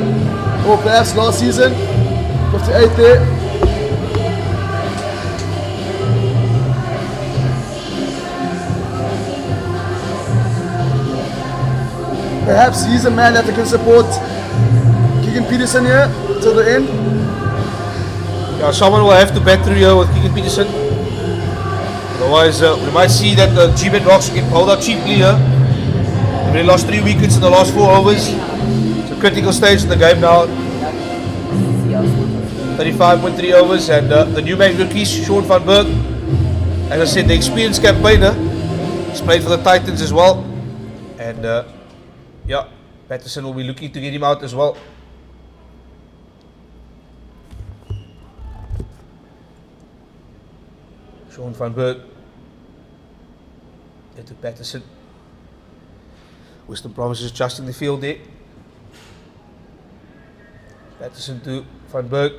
or perhaps last season. 58 there. Perhaps he's a man that can support Keegan Peterson here till the end. Yeah, someone will have to bat through here with Keegan Peterson. Otherwise, we might see that the Gbets Rocks get pulled out cheaply here. They lost 3 wickets in the last 4 overs. It's a critical stage in the game now. 35.3 overs, and the new man rookies, Sean van Berg. as I said, the experienced campaigner. He's played for the Titans as well. And yeah, Peterson will be looking to get him out as well. Sean van Berg. There to Peterson. Western Province is adjusting the field there. Peterson to Van Berg.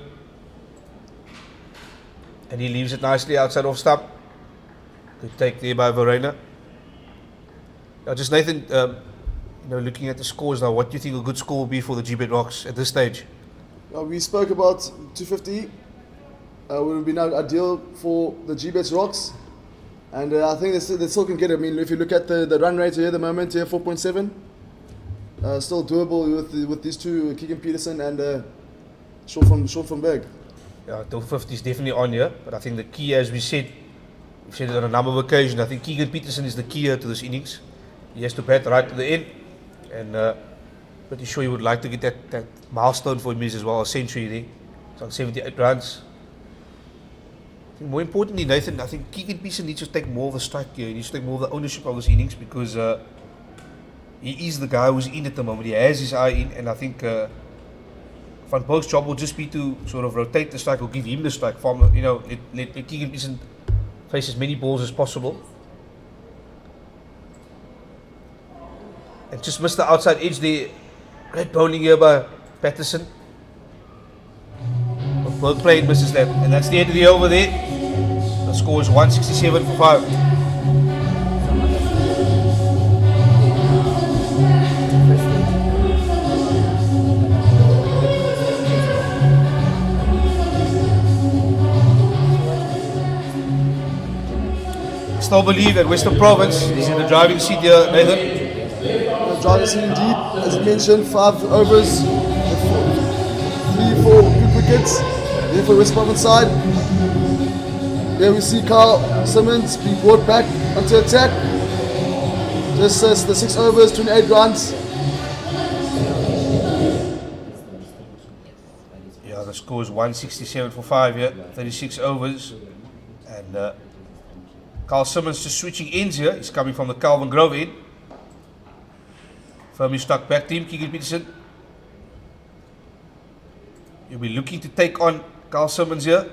And he leaves it nicely outside off stump. Good take there by Verena. Now just Nathan, looking at the scores now, what do you think a good score will be for the Gbets Rocks at this stage? We spoke about 250. Would have been ideal for the Gbets Rocks. And I think they still can get it. I mean, if you look at the run rate here at the moment, here 4.7. Still doable with these two, Keegan Peterson and Sean van Berg. Yeah, 250 is definitely on here. But I think the key, as we've said it on a number of occasions, I think Keegan Peterson is the key here to this innings. He has to bat right to the end. And pretty sure he would like to get that milestone for him as well, a century there. It's on 78 runs. I think more importantly, Nathan, I think Keegan Peterson needs to take more of the strike here. He needs to take more of the ownership of this innings because he is the guy who's in at the moment. He has his eye in, and I think Van Berg's job will just be to sort of rotate the strike or give him the strike. Let Keegan Peterson face as many balls as possible. And just missed the outside edge there. Great bowling here by Peterson. Berg playing misses that, and that's the end of the over there. The score is 167 for 5. Still believe that Western Province is in the driving seat here, Nathan. Driving seat indeed, as you mentioned, 5 overs, 3-4 good wickets. Here for West Province side. Here we see Carl Simmons be brought back onto attack. Just the 6 overs, 28 runs. Yeah, the score is 167 for 5 here, 36 overs. And Carl Simmons just switching ends here. He's coming from the Calvin Grove end. Firmly stuck back to him, Keegan Peterson. He'll be looking to take on Carl Simmons here.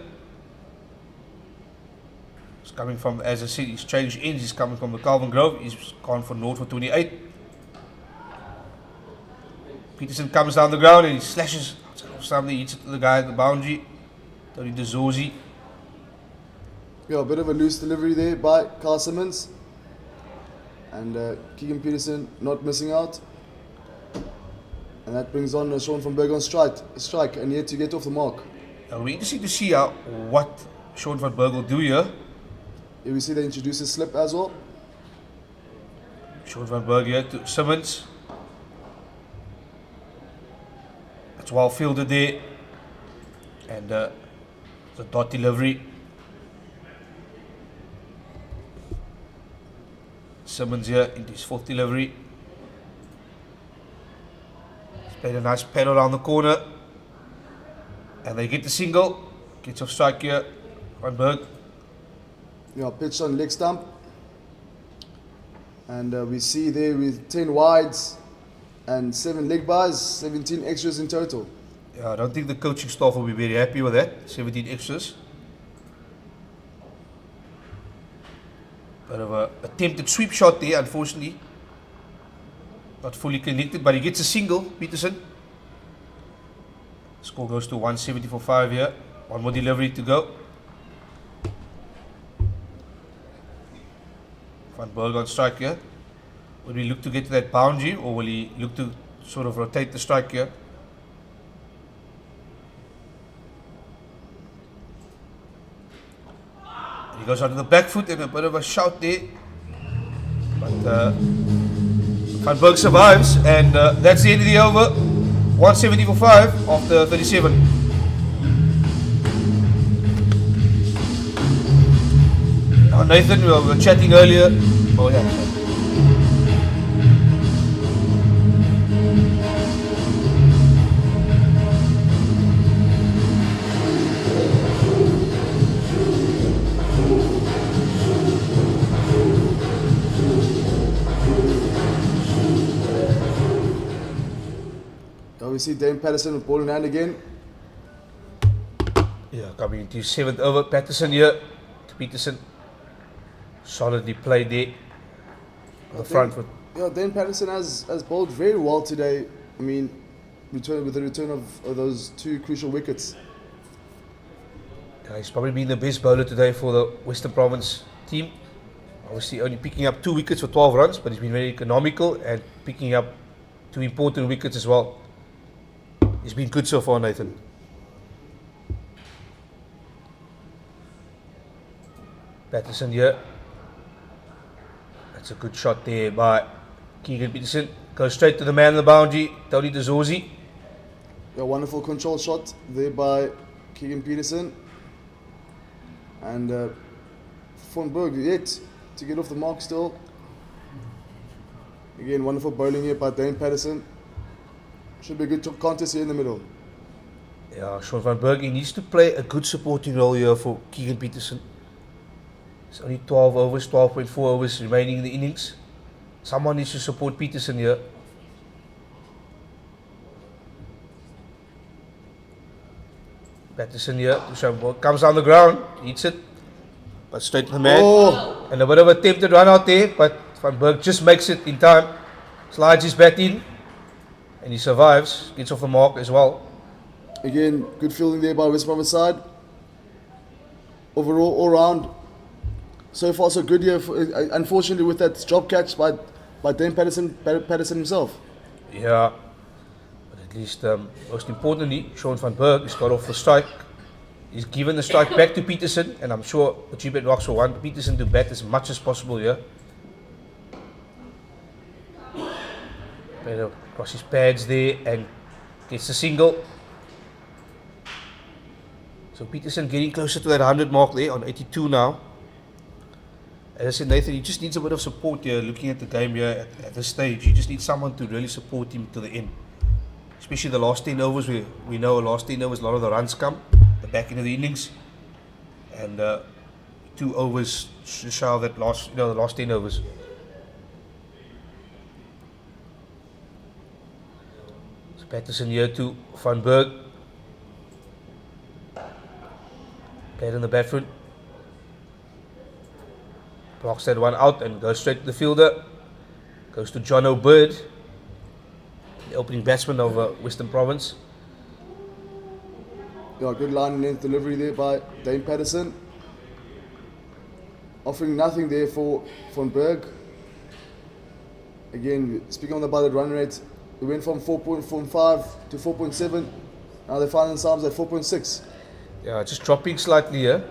He's coming from, as I said, he's changed ends. He's coming from the Calvin Grove. He's gone for North for 28. Peterson comes down the ground and he slashes something, hits it to the guy at the boundary. Tony DeZorzi. Yeah, a bit of a loose delivery there by Carl Simmons. And Keegan Peterson not missing out. And that brings on Sean van Berg on strike and yet to get off the mark. It'll be interesting to see what Sean van Berg will do here. Here we see they introduce a slip as well. Sean van Berg here to Simmons. That's well fielded there. And the dot delivery. Simmons here into his 4th delivery. He's played a nice paddle around the corner. And they get the single. Gets off strike here. Van Berg. Yeah, pitched on leg stump. And we see there with 10 wides and 7 leg byes, 17 extras in total. Yeah, I don't think the coaching staff will be very happy with that. 17 extras. Bit of a attempted sweep shot there, unfortunately. Not fully connected, but he gets a single, Peterson. Score goes to 170 for 5 here. One more delivery to go. Van Berg on strike here. Will he look to get to that boundary, or will he look to sort of rotate the strike here? He goes onto the back foot and a bit of a shout there. But Van Berg survives, and that's the end of the over. 170 for 5 after 37. Now Nathan, we were chatting earlier. Oh yeah. we see Dane Peterson with ball in hand again. Yeah, coming into 7th over. Peterson here to Peterson. Solidly played there. On the front foot. Yeah, Dane Peterson has bowled very well today. I mean, with the return of those 2 crucial wickets. Yeah, he's probably been the best bowler today for the Western Province team. Obviously only picking up 2 wickets for 12 runs, but he's been very economical and picking up 2 important wickets as well. He's been good so far, Nathan. Peterson here. That's a good shot there by Keegan Peterson. Goes straight to the man on the boundary, Tony DeZorzi. A wonderful control shot there by Keegan Peterson. And Van Berg yet to get off the mark still. Again, wonderful bowling here by Dane Peterson. Should be a good contest here in the middle. Yeah, Sean van Berg, he needs to play a good supporting role here for Keegan Peterson. It's only 12 overs, 12.4 overs remaining in the innings. Someone needs to support Peterson here. Peterson here, comes down the ground, hits it, but straight to the man. Oh. And a bit of a attempted run out there, but Van Berg just makes it in time. Slides his bat in, and he survives, gets off the mark as well. Again, good fielding there by West Province side. Overall, all round, so far so good here. Unfortunately, with that drop catch by Dane Peterson himself. Yeah, but at least most importantly, Sean van Berg has got off the strike. He's given the strike back to Peterson, and I'm sure the Gbets Rocks will want Peterson to bat as much as possible here. Played across his pads there and gets the single. So Peterson getting closer to that 100 mark there on 82 now. As I said, Nathan, he just needs a bit of support here. Looking at the game here at this stage, you just need someone to really support him to the end. Especially the last 10 overs, where we know last 10 overs a lot of the runs come, the back end of the innings, and 2 overs shy of that last, the last 10 overs. So Peterson here to Van Berg. Played in the bat foot. Blocks that one out and goes straight to the fielder. Goes to John O'Bird, the opening batsman of Western Province. Yeah, good line and length delivery there by Dane Peterson. Offering nothing there for Van Berg. Again, speaking about the run rate, we went from 4.5 to 4.7. Now they find themselves at 4.6. Yeah, just dropping slightly here.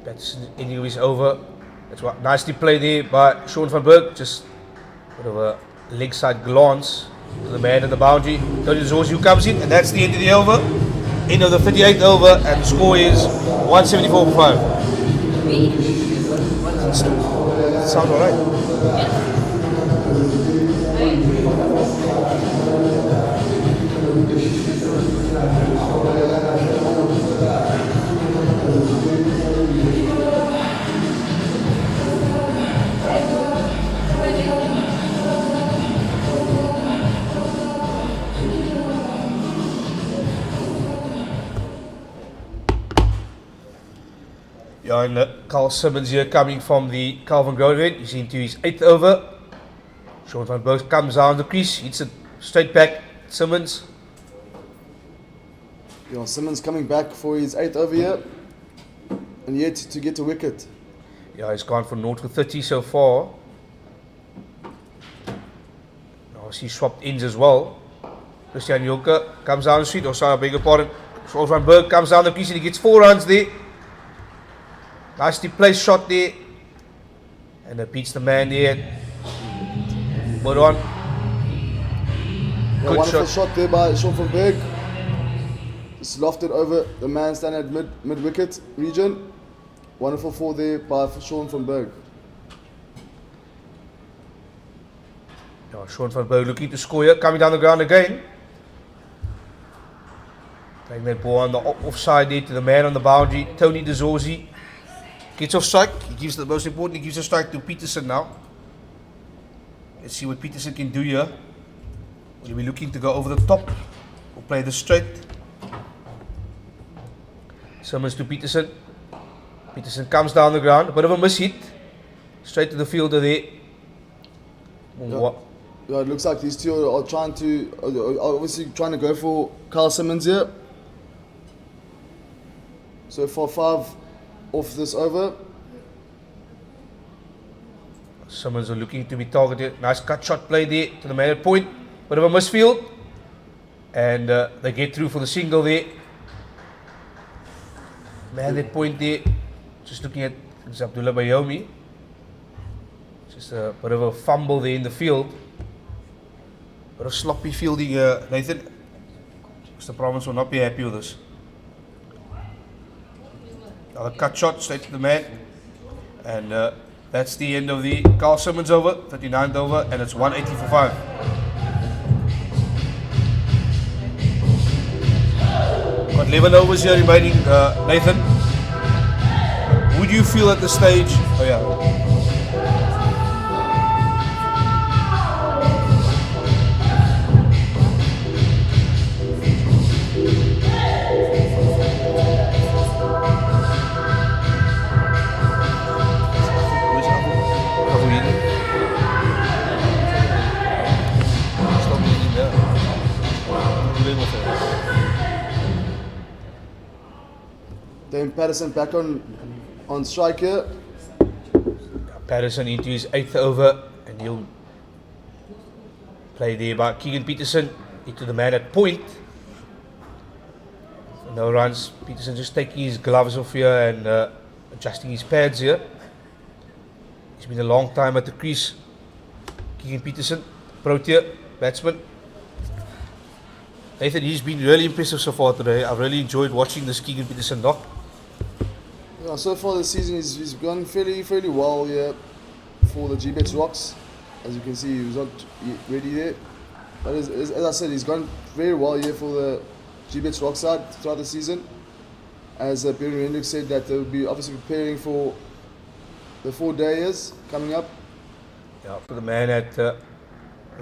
Peterson ending his over. That's what nicely played there by Sean van Berg. Just a bit of a leg side glance to the man at the boundary. Tony DeZorzi who comes in, and that's the end of the over. End of the 38th over, and the score is 174 for 5. That sounds alright. Yeah, and Carl Simmons here coming from the Calvin Grove end. He's into his 8th over. Sean van Berg comes down the crease, hits it straight back. Simmons. Yeah, Simmons coming back for his 8th over here, and yet to get a wicket. Yeah, he's gone from 0 to 30 so far. Now he swapped ends as well. Christian Jonker comes down the street, or sorry, I beg your pardon. Sean van Berg comes down the crease and he gets 4 runs there. Nicely placed shot there, and it beats the man there. But on. Yeah, wonderful shot there by Sean van Berg. Just lofted over the man standing at mid wicket region. Wonderful fall there by Sean van Berg. Yeah, Sean van Berg looking to score here, coming down the ground again. Playing that ball on the offside there to the man on the boundary, Tony DeZorzi. Gets off strike. He gives the most important. He gives a strike to Peterson now. Let's see what Peterson can do here. Will he be looking to go over the top or play this straight? Simmons to Peterson. Peterson comes down the ground, a bit of a miss hit. Straight to the fielder there. Yeah, it looks like these two are trying to, are obviously trying to go for Carl Simmons here. So far 5 off this over. Simmons are looking to be targeted. Nice cut shot play there to the man at point. Bit of a misfield. And they get through for the single there. Man at point there. Just looking at Abdullah Bayomi. Just a bit of a fumble there in the field. Bit of sloppy fielding, Nathan. Mr. Province will not be happy with this. Another cut shot straight to the man. And that's the end of the Carl Simmons over, 39th over, and it's 180 for 5. Got 11 overs here remaining, Nathan. Would you feel at this stage? Oh yeah. Then Peterson back on strike here. Peterson into his 8th over, and he'll play there by Keegan Peterson into the man at point. No runs. Peterson just taking his gloves off here and adjusting his pads here. He's been a long time at the crease. Keegan Peterson, Protea batsman. Nathan, he's been really impressive so far today. I've really enjoyed watching this Keegan Peterson knock. Yeah, so far this season he's gone fairly well here for the Gbets Rocks. As you can see, he was not ready there. But as I said, he's gone very well here for the Gbets Rock side throughout the season. As Peterson said, that they will be obviously preparing for the 4 days coming up. Yeah, for the man at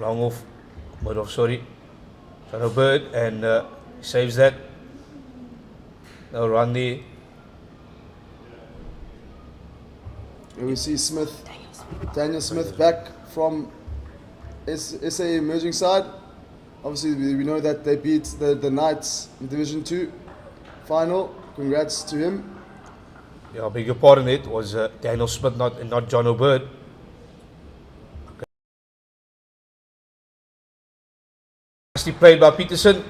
long off, mid off, sorry. John Bird, and he saves that. No run there. And we see Daniel Smith back from SA emerging side. Obviously, we know that they beat the Knights in Division 2 final. Congrats to him. Yeah, I beg your pardon, it was Daniel Smith, not John O'Bird. Nicely played by Peterson.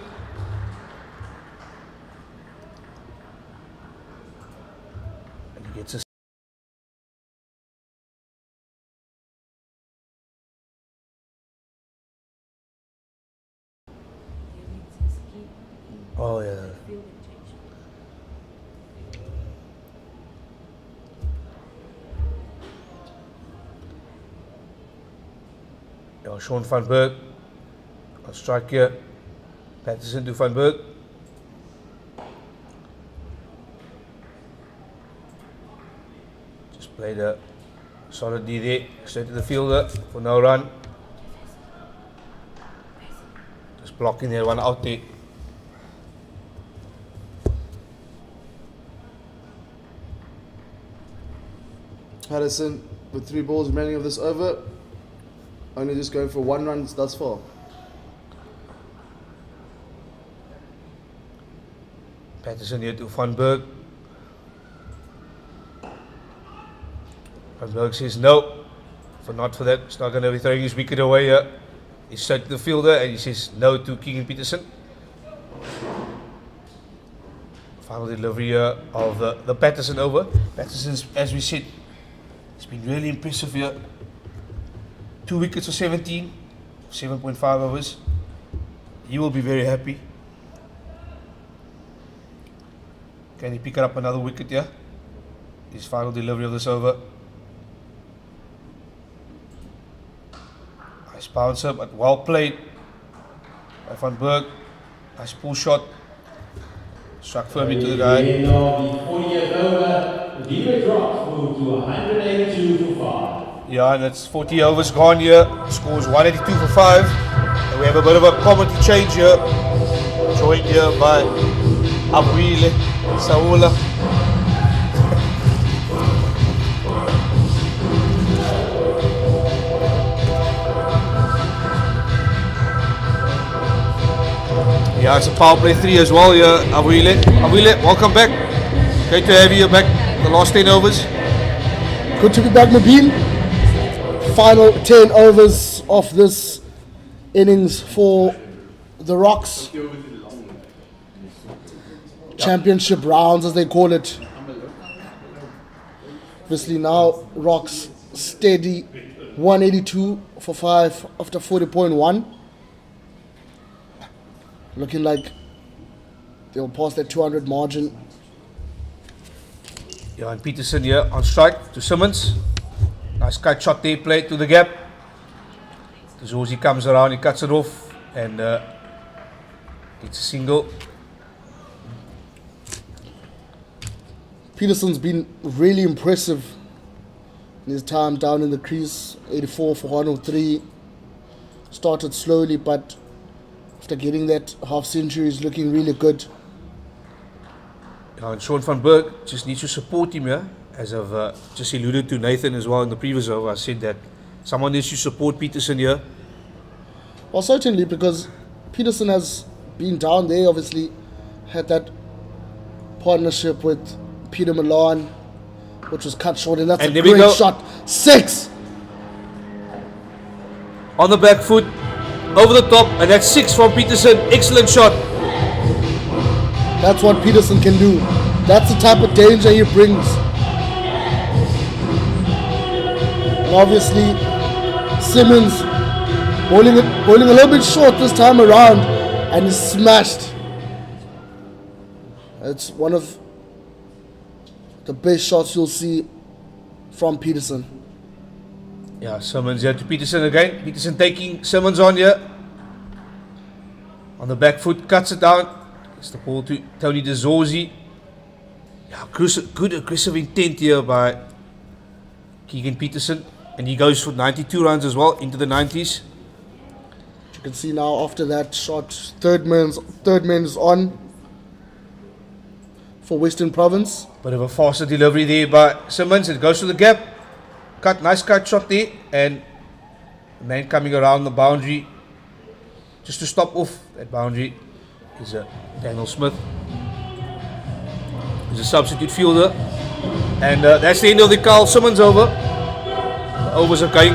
And he gets a oh yeah. Yeah, Sean van Berg on strike here. Peterson to van Berg. Just played a solid D there, straight to the fielder for no run. Just blocking there, one out there. Peterson with 3 balls remaining of this over. Only just going for 1 run thus far. Peterson here to Van Berg. Van Berg says no, not for that. He's not going to be throwing his wicket away here. He's straight to the fielder and he says no to Keegan Peterson. Final delivery here of the Peterson over. Peterson's, as we said, it's been really impressive here. 2 wickets for 17, 7.5 overs. He will be very happy. Can he pick up another wicket here? His final delivery of this over. Nice bouncer, but well played by Van Berg. Nice pull shot. Struck firm into the guy. End of the 40th over, the Gbets Rocks move to 182 for 5. Yeah, and it's 40 overs gone here. Scores 182 for 5. And we have a bit of a commentary change here. Joined here by Abuile, Saula. Yeah, it's a power play 3 as well here, Abuile. Abuile, welcome back. Great to have you back the last 10 overs. Good to be back, Mabeen. Final 10 overs of this innings for the Rocks. Championship rounds, as they call it. Obviously now Rocks steady 182 for 5 after 40.1. Looking like they'll pass that 200 margin. Yeah, and Peterson here on strike to Simmons. Nice cut shot there, played to the gap. Zozi comes around, he cuts it off, and it's a single. Peterson's been really impressive in his time down in the crease. 84 for 103. Started slowly, but after getting that half century, he's looking really good. And Sean van Berg just needs to support him here, as I've just alluded to Nathan as well in the previous over. I said that someone needs to support Peterson here. Well, certainly, because Peterson has been down there, obviously had that partnership with Peter Milan, which was cut short, and that's And a there we great go. shot. 6! On the back foot, over the top, and that's 6 from Peterson. Excellent shot. That's what Peterson can do. That's the type of danger he brings. And obviously, Simmons bowling a little bit short this time around, and he's smashed. It's one of the best shots you'll see from Peterson. Yeah, Simmons here to Peterson again. Peterson taking Simmons on here. On the back foot, cuts it down. It's the ball to Tony De Zorzi. Yeah, good aggressive intent here by Keegan Peterson. And he goes for 92 runs as well, into the 90s. You can see now after that shot, third man is on for Western Province. Bit of a faster delivery there by Simmons. It goes to the gap. Nice cut shot there. And the man coming around the boundary just to stop off that boundary is Daniel Smith. He's a substitute fielder. And that's the end of the Carl Simmons over. The overs are going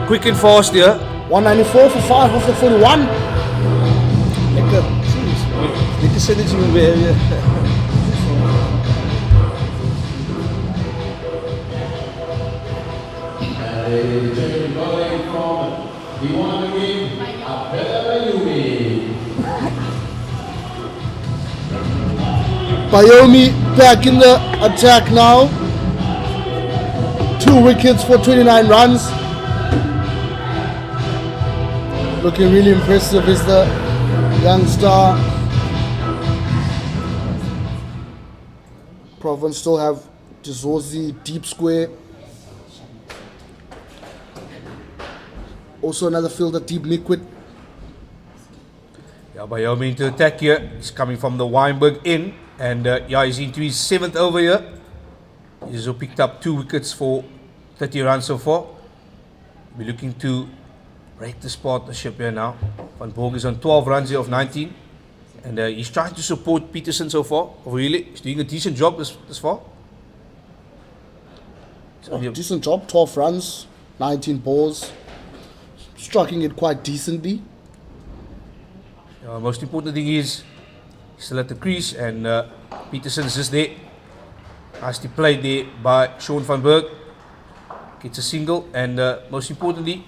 quick and fast here. 194 for 5 off the 41. Lekker. Lekker zinnetje moet weer. Bayomi back in the attack now. 2 wickets for 29 runs. Looking really impressive is the young star. Province still have Dizorzi deep square. Also another fielder deep liquid. Yeah, Bayomi into attack here. He's coming from the Weinberg in. And yeah, he's into his 7th over here. He's also picked up 2 wickets for 30 runs so far. We're looking to break this partnership here now. Van Borg is on 12 runs here of 19. And he's trying to support Peterson so far. Really, he's doing a decent job this far. Decent job, 12 runs, 19 balls. Striking it quite decently. Most important thing is he's still at the crease, and Peterson's just there. Nicely played there by Sean van Berg. Gets a single, and most importantly,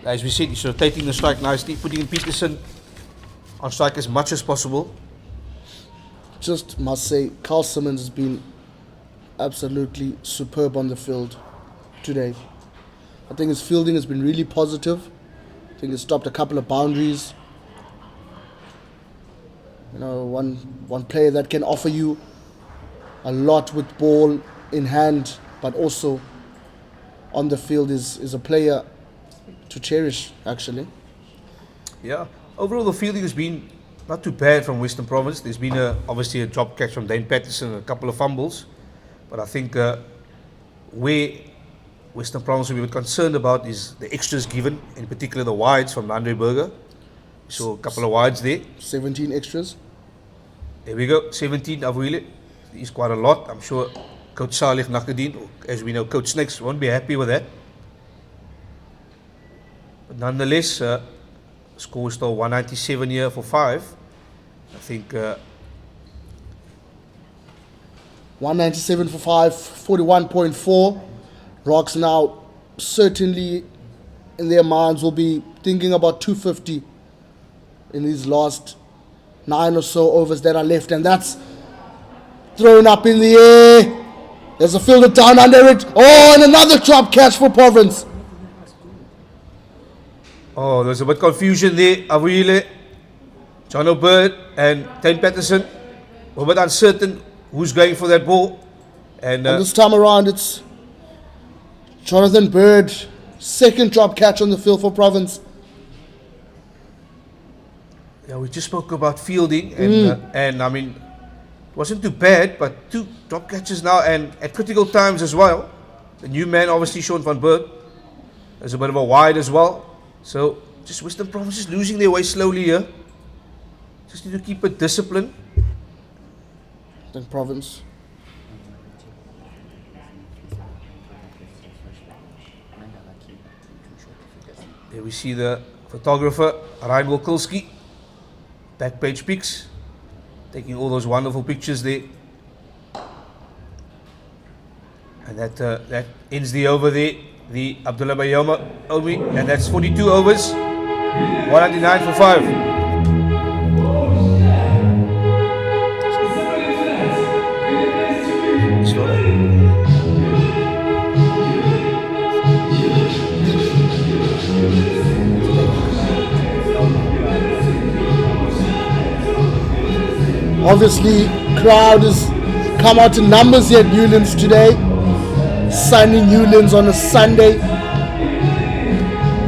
as we said, he's rotating the strike nicely, putting Peterson on strike as much as possible. Just must say, Carl Simmons has been absolutely superb on the field today. I think his fielding has been really positive. I think he's stopped a couple of boundaries. You know, one player that can offer you a lot with ball in hand, but also on the field is a player to cherish, actually. Yeah, overall the fielding has been not too bad from Western Province. There's been obviously a drop catch from Dane Peterson and a couple of fumbles. But I think where Western Province will be a bit concerned about is the extras given, in particular the wides from Andre Burger. So a couple of wides there. 17 extras. There we go, 17 Avuile. Is quite a lot. I'm sure Coach Salih Nakadin, as we know, Coach Snakes won't be happy with that. But nonetheless, score is still 197 here for 5. I think 197 for 5, 41.4. Rocks now certainly in their minds will be thinking about 250 in these last 9 or so overs that are left, and that's thrown up in the air. There's a fielder down under it. Oh, and another drop catch for Province. oh, there's a bit confusion there. Avuile, John O'Bird and Dane Peterson were a bit uncertain who's going for that ball. And And this time around, it's Jonathan Bird, second drop catch on the field for Province. yeah, we just spoke about fielding, and I mean, it wasn't too bad, but 2 drop catches now, and at critical times as well. The new man, obviously, Sean van Berg, there's a bit of a wide as well. So, just Western Province is losing their way slowly here. Just need to keep it disciplined. Then Province. There we see the photographer, Ryan Wilkowski, back page pics, taking all those wonderful pictures there. And that ends the over there, the Abdullah Bayoma Omi, and that's 42 overs, 199 for 5. Obviously, crowd has come out in numbers here at Newlands today. Sunny Newlands on a Sunday.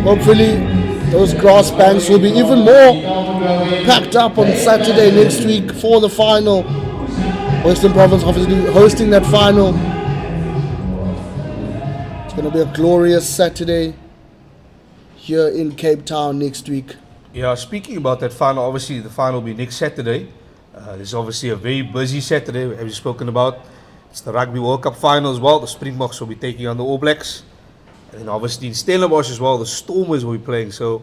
Hopefully, those grass banks will be even more packed up on Saturday next week for the final. Western Province obviously hosting that final. It's going to be a glorious Saturday here in Cape Town next week. Yeah, speaking about that final, obviously the final will be next Saturday. There's obviously a very busy Saturday, as we've spoken about. It's the Rugby World Cup final as well. The Springboks will be taking on the All Blacks. And then obviously in Stellenbosch as well, the Stormers will be playing. So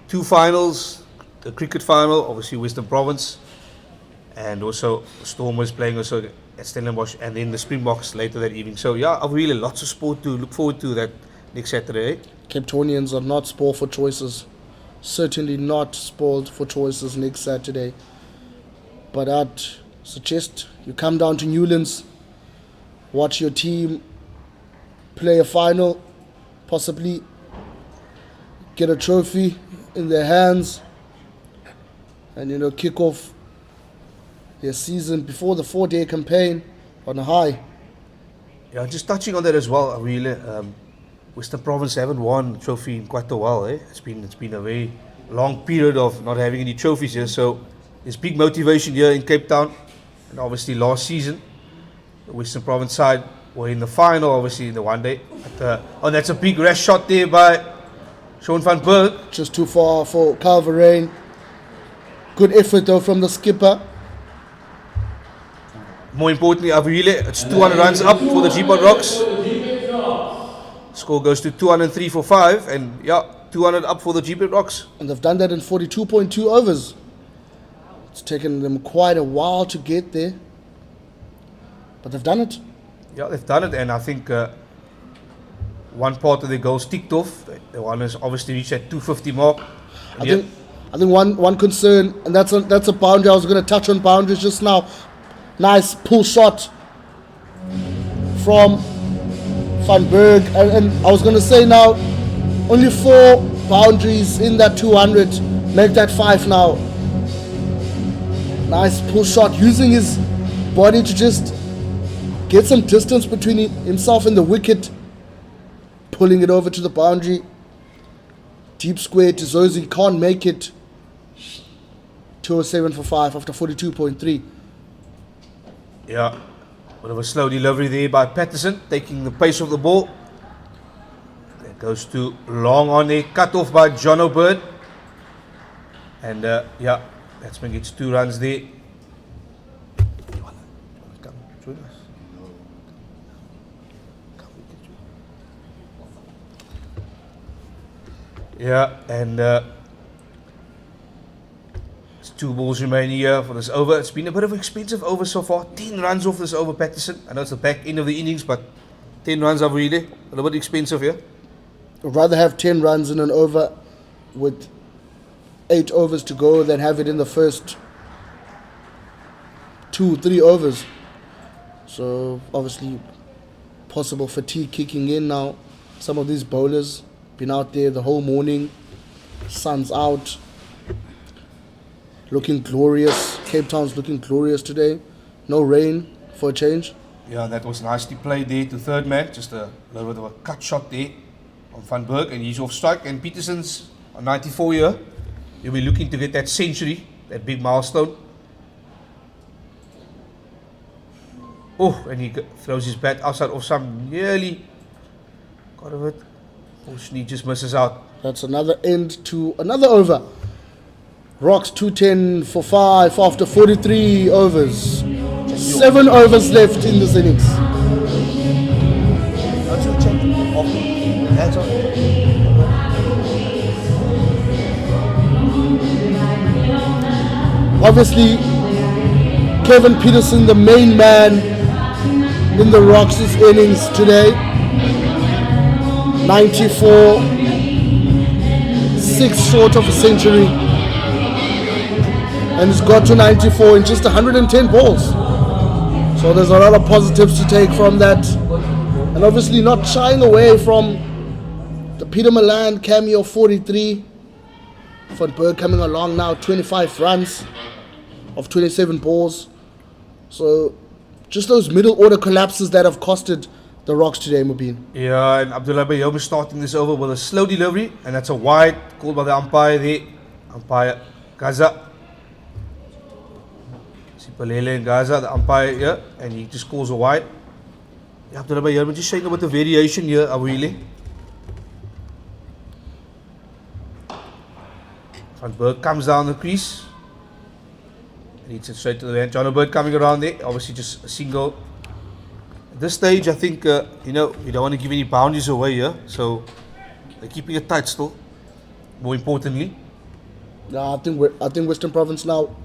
2 finals, the cricket final, obviously Western Province. And also the Stormers playing also at Stellenbosch. And then the Springboks later that evening. So yeah, really lots of sport to look forward to that next Saturday. Cape Townians are not spoiled for choices. Certainly not spoiled for choices next Saturday. But I'd suggest you come down to Newlands, watch your team play a final, possibly get a trophy in their hands, and kick off their season before the 4-day campaign on a high. Yeah, just touching on that as well, really, Western Province haven't won a trophy in quite a while. It's been a very long period of not having any trophies here, so there's big motivation here in Cape Town. And obviously last season, the Western Province side were in the final, obviously in the 1-day. That's a big rash shot there by Sean van Berg. Just too far for Calverain. Good effort though from the skipper. More importantly, Avuile, it's 200 runs up for the Gbets Rocks. Score goes to 203 for 5, and yeah, 200 up for the Gbets Rocks. And they've done that in 42.2 overs. It's taken them quite a while to get there, but they've done it. Yeah, they've done it, and I think one part of the goals ticked off. The one has obviously reached that 250 mark. I think one concern, and that's a boundary. I was going to touch on boundaries just now. Nice pull shot from Van Berg, and I was going to say now, only 4 boundaries in that 200, make that 5 now. Nice pull shot, using his body to just get some distance between himself and the wicket, pulling it over to the boundary. Deep square to Zozi, can't make it. 207 for 5 after 42.3. Yeah, bit of a slow delivery there by Peterson, taking the pace of the ball. That goes to long on there, cut off by John O'Byrne. And yeah, batsman gets 2 runs there. Come, join us. Yeah, and it's 2 balls remaining here for this over. It's been a bit of an expensive over so far. 10 runs off this over, Peterson. I know it's the back end of the innings, but 10 runs are really a little bit expensive here. I'd rather have 10 runs in an over with 8 overs to go than have it in the first 2-3 overs. So obviously possible fatigue kicking in now. Some of these bowlers been out there the whole morning, sun's out, looking glorious. Cape Town's looking glorious today. No rain for a change. Yeah, that was nicely played there to third man. Just a little bit of a cut shot there on Van Berg, and he's off strike. And Peterson's on 94 here. He'll be looking to get that century, that big milestone. Oh, and he throws his bat outside off some, nearly got of it. Fortunately, he just misses out. That's another end to another over. Rocks 210 for 5 after 43 overs. 7 overs left in this innings. Obviously, Kevin Peterson, the main man in the Rocks' innings today. 94, 6 short of a century, and he's got to 94 in just 110 balls. So there's a lot of positives to take from that, and obviously not shying away from the Peter Milan cameo 43. Van Berg coming along now, 25 runs of 27 balls. So just those middle order collapses that have costed the Rocks today, Mubin. Yeah, and Abdullah Bayom is starting this over with a slow delivery, and that's a wide called by the umpire there. Umpire Gaza. Sipalele and Gaza, the umpire here, and he just calls a wide. Yeah, Abdullah Bayom just showing about the variation here, Awili. Van Berg comes down the crease. Leads it straight to the end. John O'Byrne coming around there, obviously just a single. At this stage, I think, we don't want to give any boundaries away here, so they're keeping it tight still, more importantly. I think Western Province now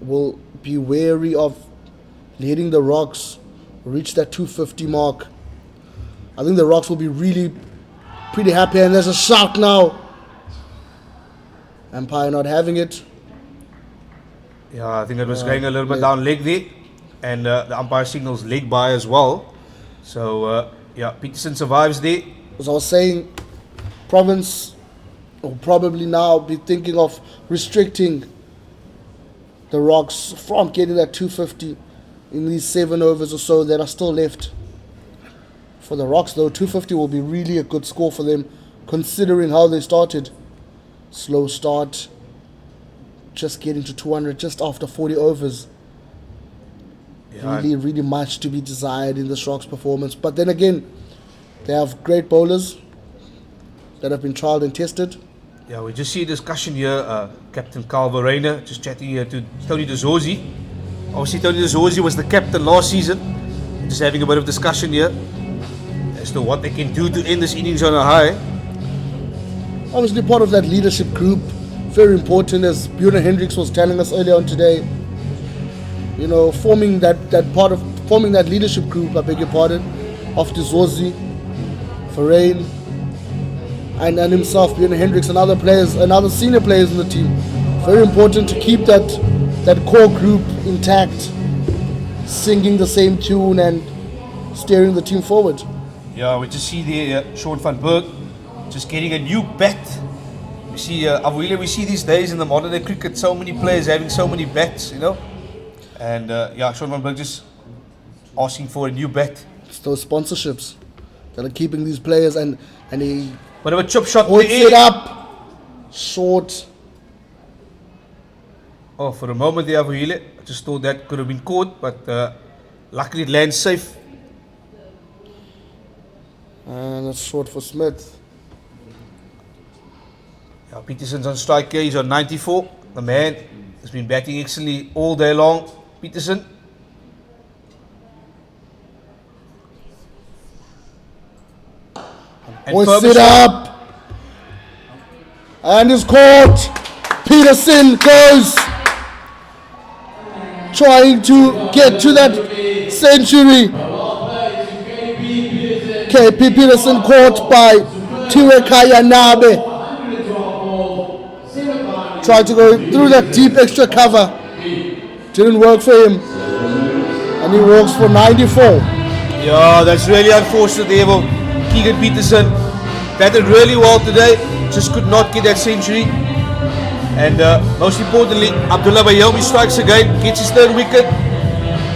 will be wary of letting the Rocks reach that 250 mark. I think the Rocks will be really pretty happy, and there's a shout now. Empire not having it. Yeah, I think it was going a little bit down leg there. And the umpire signals leg by as well. So, yeah, Peterson survives there. As I was saying, Province will probably now be thinking of restricting the Rocks from getting that 250 in these 7 overs or so that are still left. For the Rocks, though, 250 will be really a good score for them, considering how they started. Slow start, just getting to 200 just after 40 overs. Yeah, Really much to be desired in this Rocks performance. But then again, they have great bowlers that have been trialled and tested. Yeah, we just see a discussion here. Captain Carl Verreina just chatting here to Tony De Zorzi. Obviously, Tony De Zorzi was the captain last season. Just having a bit of discussion here as to what they can do to end this innings on a high. Obviously part of that leadership group, very important, as Bjorn Hendricks was telling us earlier on today. You know, forming that leadership group, I beg your pardon, of De Zorzi, Verrein, and himself, Bjorn Hendricks, and other players, and other senior players in the team. Very important to keep that core group intact, singing the same tune and steering the team forward. Yeah, we just see there Sean Van Berg just getting a new bat. We see we see these days in the modern day cricket so many players having so many bats, you know. And yeah, Sean Van Berg just asking for a new bat. It's those sponsorships that are keeping these players, and he Bit of a chip shot puts it up short. Oh, for a moment there, I just thought that could have been caught, but luckily it lands safe. And it's short for Smith. Yeah, Peterson's on strike here, he's on 94. The man has been batting excellently all day long. Peterson. And Hoist it Ferguson. up. And is caught. Peterson goes. Trying to get to that century. KP Peterson caught by Tiwekaya Nabe. Tried to go through that deep extra cover. Didn't work for him. And he walks for 94. Yeah, that's really unfortunate there for Keegan Peterson. Batted really well today, just could not get that century. And most importantly, Abdullah Bayomi strikes again, gets his third wicket.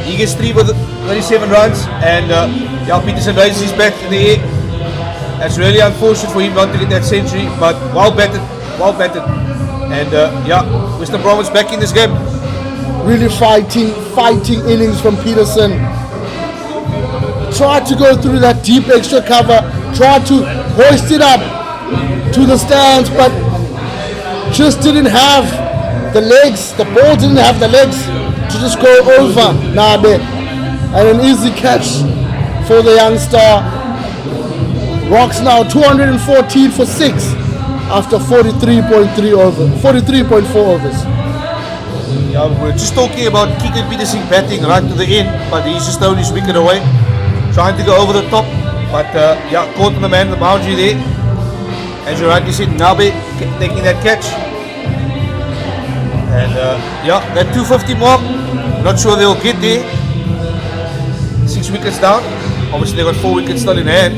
He gets 3 with 37 runs, and yeah, Peterson raises his bat in the air. That's really unfortunate for him not to get that century, but well batted, well batted. And yeah, Western Bromwich back in this game. Really fighting innings from Peterson. Tried to go through that deep extra cover, tried to hoist it up to the stands, but just didn't have the legs, the ball didn't have the legs to just go over Nabe. And an easy catch for the young star. Rocks now 214 for 6 after 43.3 over, 43.4 overs. Yeah, we're just talking about Keegan Peterson batting right to the end, but he's just thrown his wicket away, trying to go over the top, but yeah, caught on the man, the boundary there. As you rightly said, Nabe taking that catch. And yeah, that 250 mark, not sure they'll get there. 6 wickets down. Obviously they got 4 wickets still in hand.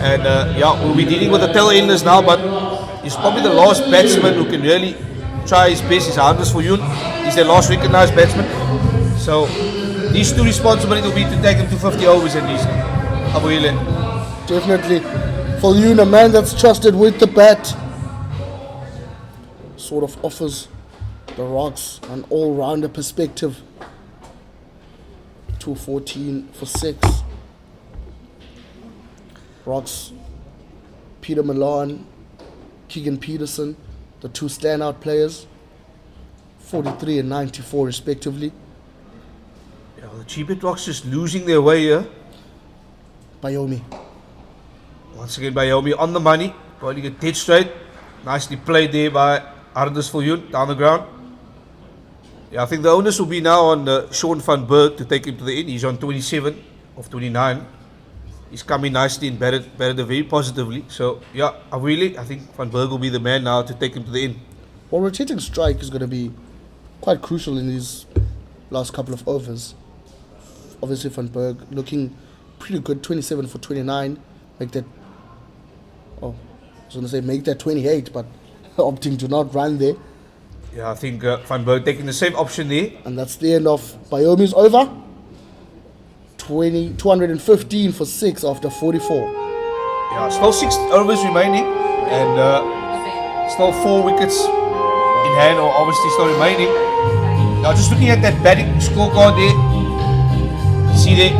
And yeah, we'll be dealing with the tail enders now, but he's probably the last batsman who can really try his best. He's Anders for Yoon. He's their last recognised batsman. So these two responsibilities will be to take them to 50 overs at least. Definitely. For Yoon, a man that's trusted with the bat, sort of offers the Rocks an all-rounder perspective. 214 for 6. Rocks, Peter Milan, Keegan Peterson, the two standout players, 43 and 94 respectively. Yeah, the Gbets Rocks just losing their way here. Bayomi. Once again, Bayomi on the money, bowling it dead straight. Nicely played there by Arndus Viljoen down the ground. Yeah, I think the onus will be now on Sean van Berg to take him to the end. He's on 27 of 29. He's coming nicely and batted very positively. So yeah, I think Van Berg will be the man now to take him to the end. Well, rotating strike is going to be quite crucial in these last couple of overs. Obviously, Van Berg looking pretty good, 27 for 29. Make that, oh, I was going to say make that 28, but opting to not run there. Yeah, I think Van Berg taking the same option there. And that's the end of Bayomi's over. 215 for 6 after 44. Yeah, still 6 overs remaining, and still 4 wickets in hand, or obviously still remaining. Now, just looking at that batting scorecard there, see there,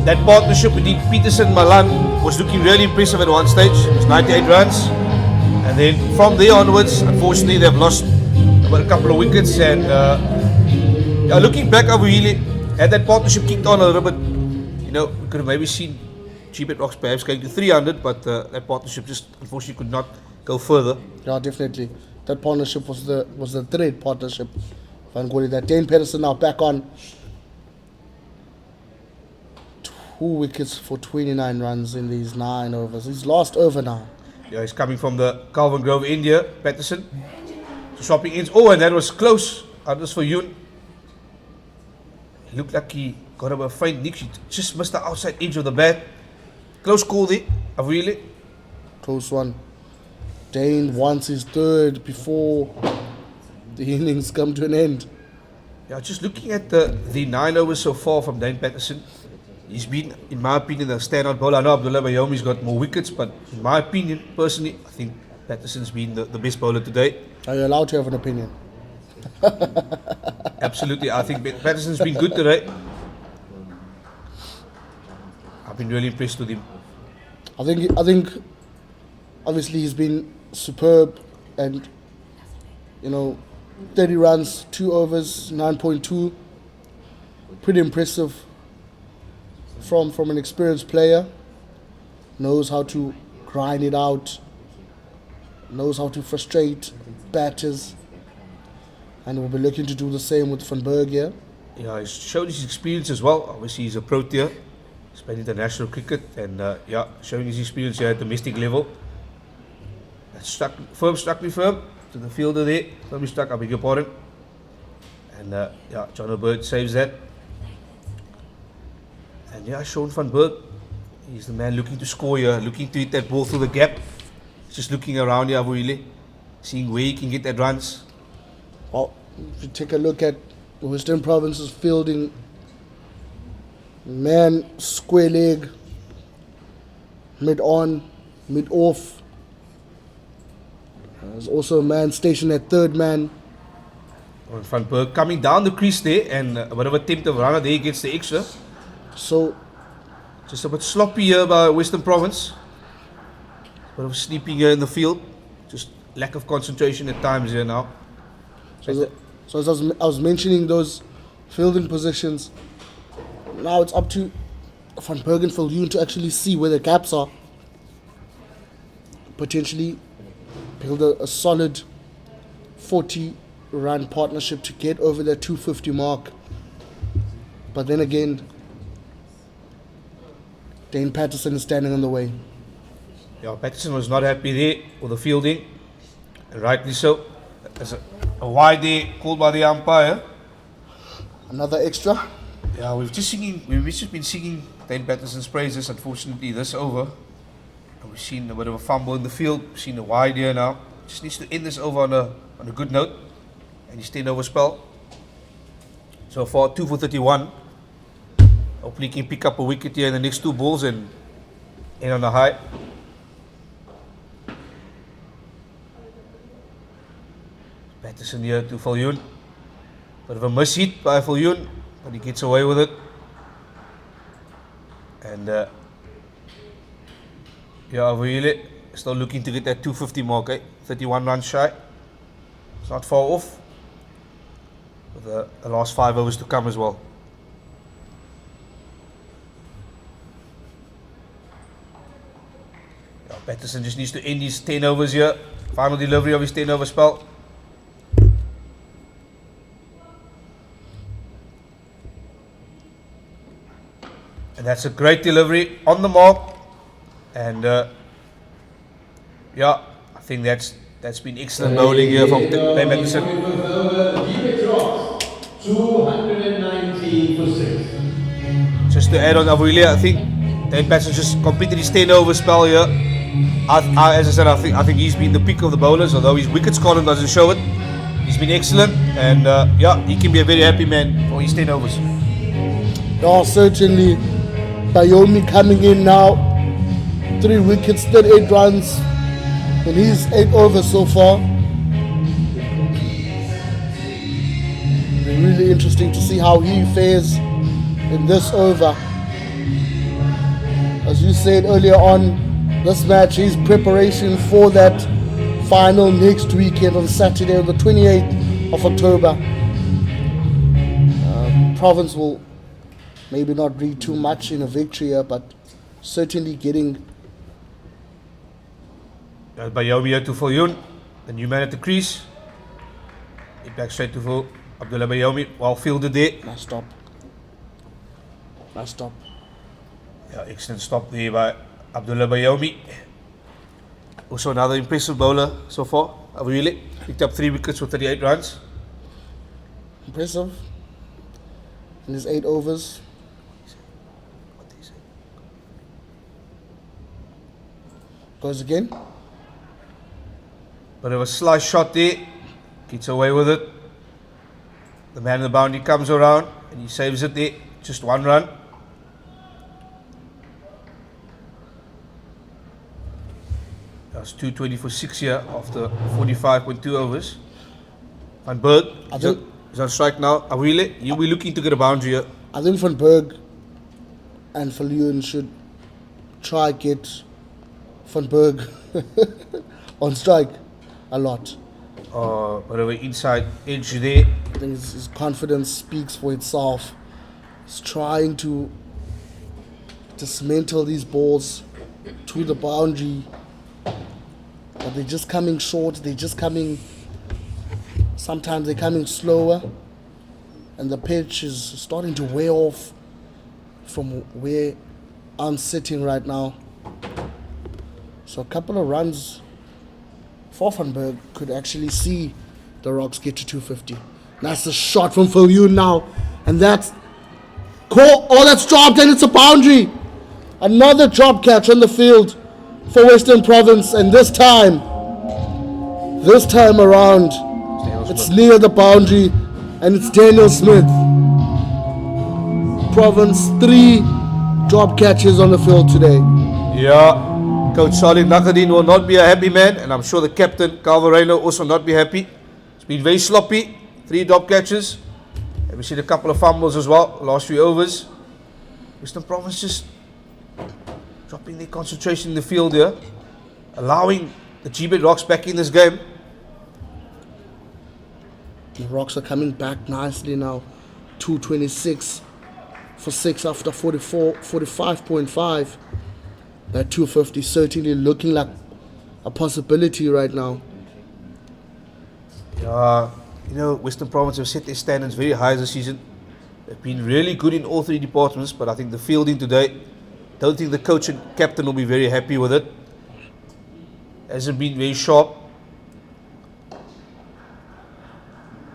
that partnership between Peterson and Malan was looking really impressive at one stage. It was 98 runs, and then from there onwards, unfortunately, they've lost about a couple of wickets. And yeah, looking back, had that partnership kicked on a little bit, you know, we could have maybe seen Gbets Rocks perhaps going to 300, but that partnership just unfortunately could not go further. Yeah, definitely. That partnership was the thread partnership. Van Gogh, that Dane Peterson now back on 2 wickets for 29 runs in these 9 overs. His last over now. Yeah, he's coming from the Calvin Grove, India, Peterson. So swapping ends. Oh, and that was close. Anders for Yoon. He looked like he got up a faint nick. He just missed the outside edge of the bat. Close call there, really. Close one. Dane wants his third before the innings come to an end. Yeah, just looking at the 9 overs so far from Dane Peterson, he's been, in my opinion, a standout bowler. I know Abdullah Bayomi's got more wickets, but in my opinion, personally, I think Peterson's been the best bowler today. Are you allowed to have an opinion? Absolutely. I think Peterson's been good today. I've been really impressed with him. I think obviously he's been superb, and 30 runs, 2 overs, 9.2. Pretty impressive from an experienced player. Knows how to grind it out, knows how to frustrate batters, and we'll be looking to do the same with Van Berg here. Yeah, he's showed his experience as well. Obviously, he's a Protea. He's played international cricket, and showing his experience here at domestic level. That struck me firm to the fielder there. Firmly struck, I beg your pardon. And John O'Bird saves that. And Sean Van Berg, he's the man looking to score here, looking to hit that ball through the gap. Just looking around here, really, seeing where he can get that runs. Well, if you take a look at Western Province's fielding, man, square leg, mid on, mid off. There's also a man stationed at third man. Van Berg coming down the crease there, and a bit of attempt of runner there gets the extra. So, just a bit sloppy here by Western Province. A bit of sleeping here in the field. Just lack of concentration at times here now. So as I was mentioning those fielding positions, now it's up to Van Berg and Viljoen to actually see where the gaps are. Potentially build a solid 40-run partnership to get over that 250 mark. But then again, Dane Peterson is standing in the way. Yeah, Peterson was not happy there with the fielding, and rightly so. There's a wide there called by the umpire. Another extra. Yeah, we've just been singing Dane Peterson's praises. Unfortunately, this over, and we've seen a bit of a fumble in the field. We've seen a wide here now. Just needs to end this over on a good note, and he's 10 over spell. So far, 2 for 31. Hopefully, he can pick up a wicket here in the next 2 balls and end on a high. Peterson here to Viljoen. Bit of a miss hit by Viljoen, but he gets away with it. And really still looking to get that 250 mark, 31 runs shy. It's not far off. With the last 5 overs to come as well. Peterson just needs to end his 10 overs here. Final delivery of his 10 over spell. And that's a great delivery on the mark. And I think that's been excellent bowling here from Dane Peterson. 219 for 6. Just to add on, Avuile, I think Dane Peterson just completed his 10 over spell here. As I said, I think he's been the pick of the bowlers, although his wickets column doesn't show it. He's been excellent, and he can be a very happy man for his 10 overs. Yeah, certainly. Bayomi coming in now, 3 wickets, 38 runs in his 8 overs so far. It'll be really interesting to see how he fares in this over. As you said earlier on, this match is preparation for that final next weekend on Saturday, on the 28th of October. Province will maybe not read too much in a victory here, but certainly getting. Bayomi here to Viljoen, the new man at the crease. It back straight to Abdullah Bayomi, well fielded there. Nice stop. Yeah, excellent stop there by Abdullah Bayomi. Also another impressive bowler so far. Really picked up 3 wickets for 38 runs. Impressive. In his 8 overs. Goes again. Bit of a slice shot there. Gets away with it. The man in the boundary comes around and he saves it there. Just 1 run. That's 220 for 6 here after 45.2 overs. Van Berg I think- is on strike now. Awile, you'll be looking to get a boundary here. I think Van Berg and Viljoen should try get Van Berg on strike a lot. Whatever inside edge there. I think his confidence speaks for itself. He's trying to dismantle these balls to the boundary, but they're just coming short. They're just coming. Sometimes they're coming slower, and the pitch is starting to wear off from where I'm sitting right now. So a couple of runs for Van Berg could actually see the Rocks get to 250. That's a shot from Viljoen now, and that's call. Oh, that's dropped, and it's a boundary. Another drop catch on the field for Western Province, and this time around, it's near the boundary, and it's Daniel Smith. Province 3 drop catches on the field today. Yeah. Coach Salih Nakadin will not be a happy man, and I'm sure the captain, Calvin Reyno, also not be happy. It's been very sloppy. 3 drop catches. And we've seen a couple of fumbles as well, last few overs. Western Province just dropping their concentration in the field here, allowing the Gbets Rocks back in this game. The Rocks are coming back nicely now. 226 for 6 after 45.5. That 250 certainly looking like a possibility right now. Western Province have set their standards very high this season. They've been really good in all 3 departments, but I think the fielding today, don't think the coach and captain will be very happy with it. Hasn't been very sharp. I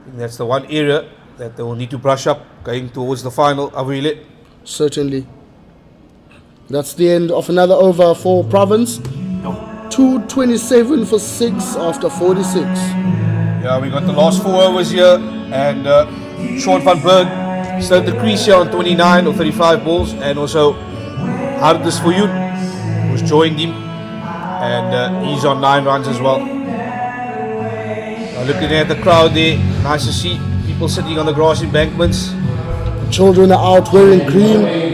think that's the one area that they will need to brush up going towards the final. Awile. Certainly. That's the end of another over for Province. 227 for 6 after 46. Yeah, we got the last 4 overs here, and Sean van Berg started the crease here on 29 or 35 balls, and also Hardus Viljoen, who's joined him, and he's on 9 runs as well. Now looking at the crowd there, nice to see people sitting on the grass embankments. Children are out wearing green.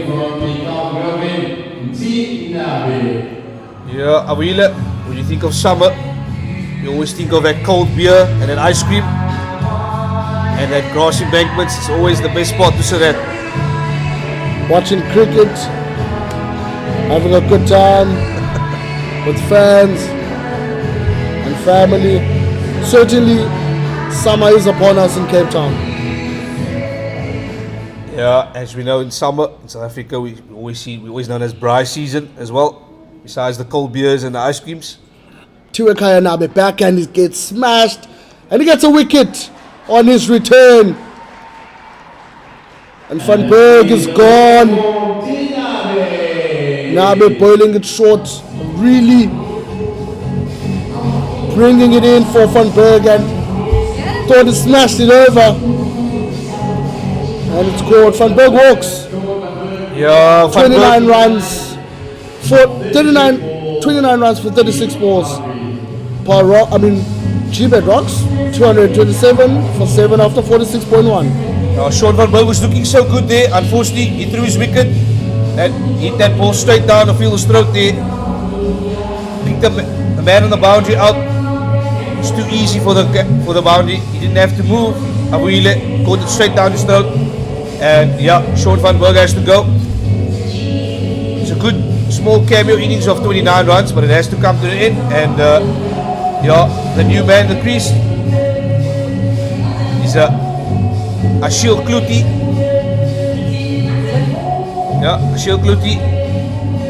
Yeah, Awile, when you think of summer, you always think of that cold beer and that ice cream, and that grass embankments is always the best spot to sit at. Watching cricket, having a good time with fans and family. Certainly, summer is upon us in Cape Town. Yeah, as we know, in summer in South Africa, we always known as braai season as well. Besides the cold beers and the ice creams. Tiwekaya Nabe backhand, he gets smashed, and he gets a wicket on his return. And Van Berg is gone. Nabe boiling it short, really bringing it in for Van Berg, and thought he smashed it over. And it's called. Van Berg walks. Yeah, 29 runs. For 29 runs for 36 balls. Gbets Rocks, 227 for 7 after 46.1. Sean van Berg was looking so good there. Unfortunately, he threw his wicket and hit that ball straight down the fielder's throat there. Picked the man on the boundary out. It's too easy for the boundary. He didn't have to move. Awile caught it straight down his throat. And yeah, Sean van Berg has to go. It's a good small cameo innings of 29 runs, but it has to come to the end. And the new man in the crease is Ashil Kluti. Yeah, Ashil Kluti.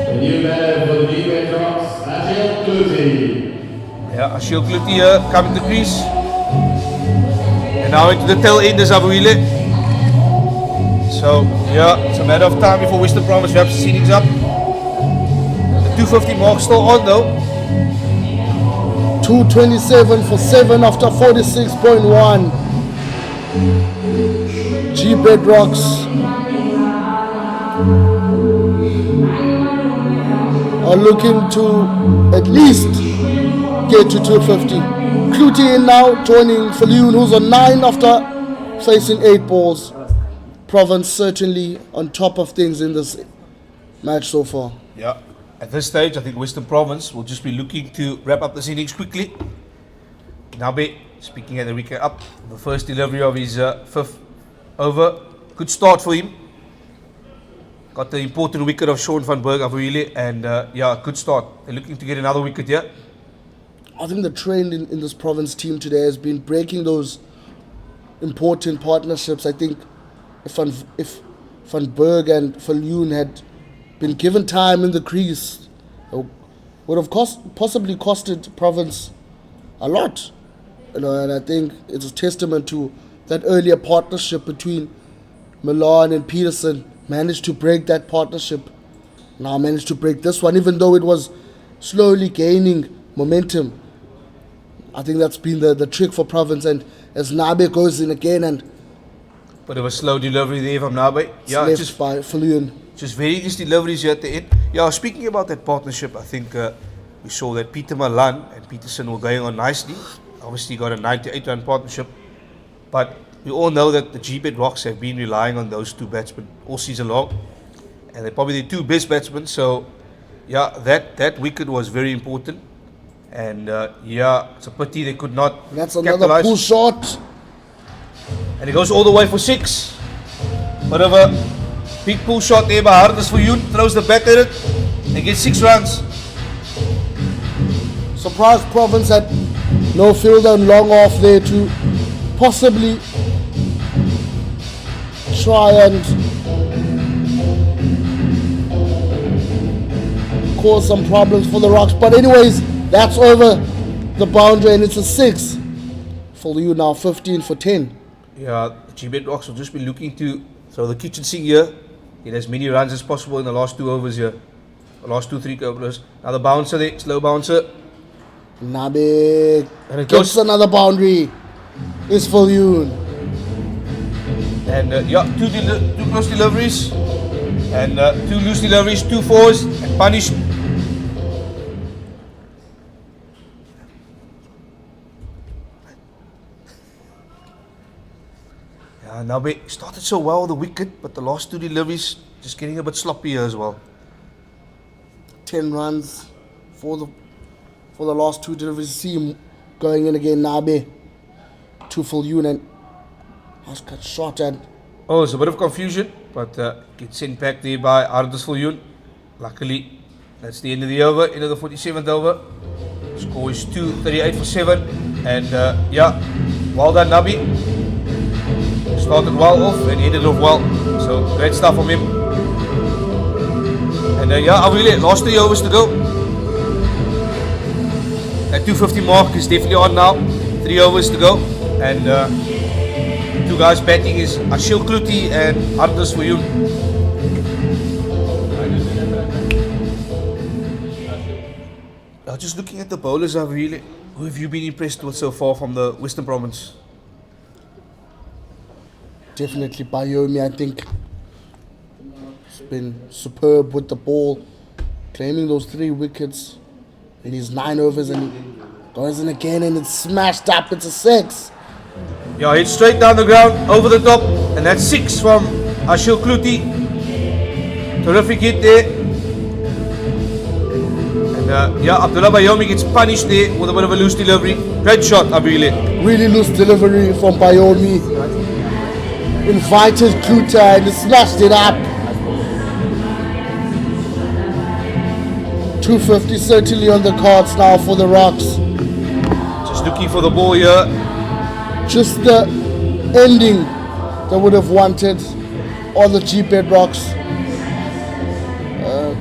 The new man for the Gbets Rocks, Ashil Kluti. Yeah, Ashil Kluti coming to the crease. And now into the tail end is Awile. So yeah, it's a matter of time before Western Province wraps the innings up. 250 mark still on though. 227 for 7 after 46.1. Gbets Rocks are looking to at least get to 250. Kluti in now, joining Falun, who's on 9 after facing 8 balls. Province certainly on top of things in this match so far. Yeah. At this stage, I think Western Province will just be looking to wrap up this innings quickly. Nabe, speaking at the wicket up, the first delivery of his 5th over. Good start for him. Got the important wicket of Sean van Berg Avuile, and yeah, good start. They're looking to get another wicket here. I think the trend in this Province team today has been breaking those important partnerships. I think if Van Berg and Falun had been given time in the crease, it would have possibly costed Province a lot. You know, and I think it's a testament to that earlier partnership between Milan and Peterson. Managed to break that partnership. Now managed to break this one, even though it was slowly gaining momentum. I think that's been the trick for Province. And as Nabe goes in again and Bit of a slow delivery there from Nabe. Yeah, left just by Falun. Just various deliveries here at the end. Yeah, speaking about that partnership, I think we saw that Peter Milan and Peterson were going on nicely. Obviously got a 98-run partnership. But we all know that the Gbets Rocks have been relying on those 2 batsmen all season long. And they're probably the 2 best batsmen. So, yeah, that wicket was very important. And, yeah, it's a pity they could not That's another capitalize. pull shot. And it goes all the way for 6. Bit of a big pull shot there by Hardes for Yoon. Throws the bat at it and gets 6 runs. Surprise Province had no fielder and long off there to possibly try and cause some problems for the Rocks. But anyways, that's over the boundary and it's a 6. For you now 15 for 10. Yeah, the Gbets Rocks will just be looking to throw the kitchen sink here. Get as many runs as possible in the last 2 overs here. The last 2-3 overs. Now the bouncer there, slow bouncer. Nabe And it gets goes. another boundary. It's for you. And yeah, 2 close deliveries. And 2 loose deliveries, 2 fours, and punished. Yeah, Nabe started so well with the wicket, but the last 2 deliveries just getting a bit sloppy here as well. 10 runs for the last 2 deliveries. See him going in again. Nabe to Falun and has cut shot and Oh, there's a bit of confusion, but gets sent back there by Hardes Falun. Luckily, that's the end of the over, end of the 47th over. Score is 238 for 7. And yeah, well done Nabi. Started well off and ended off well. So great stuff from him. And yeah, Avuile, last 3 overs to go. That 250 mark is definitely on now. 3 overs to go. And 2 guys batting is Ashil Kluti and Hardes Falun. Just looking at the bowlers, Avuile, who have you been impressed with so far from the Western Province? definitely Bayomi. I think he's been superb with the ball, claiming those 3 wickets in his 9 overs, and he goes in again and it's smashed up. It's a 6. Yeah, hit straight down the ground, over the top, and that's 6 from Ashil Kluti. Terrific hit there. And yeah, Abdullah Bayomi gets punished there with a bit of a loose delivery. Great shot, Abuile. Really loose delivery from Bayomi. Invited Kluta and he smashed it up. 250 certainly on the cards now for the Rocks. Just looking for the ball here. Just the ending they would have wanted on the Gbets Rocks.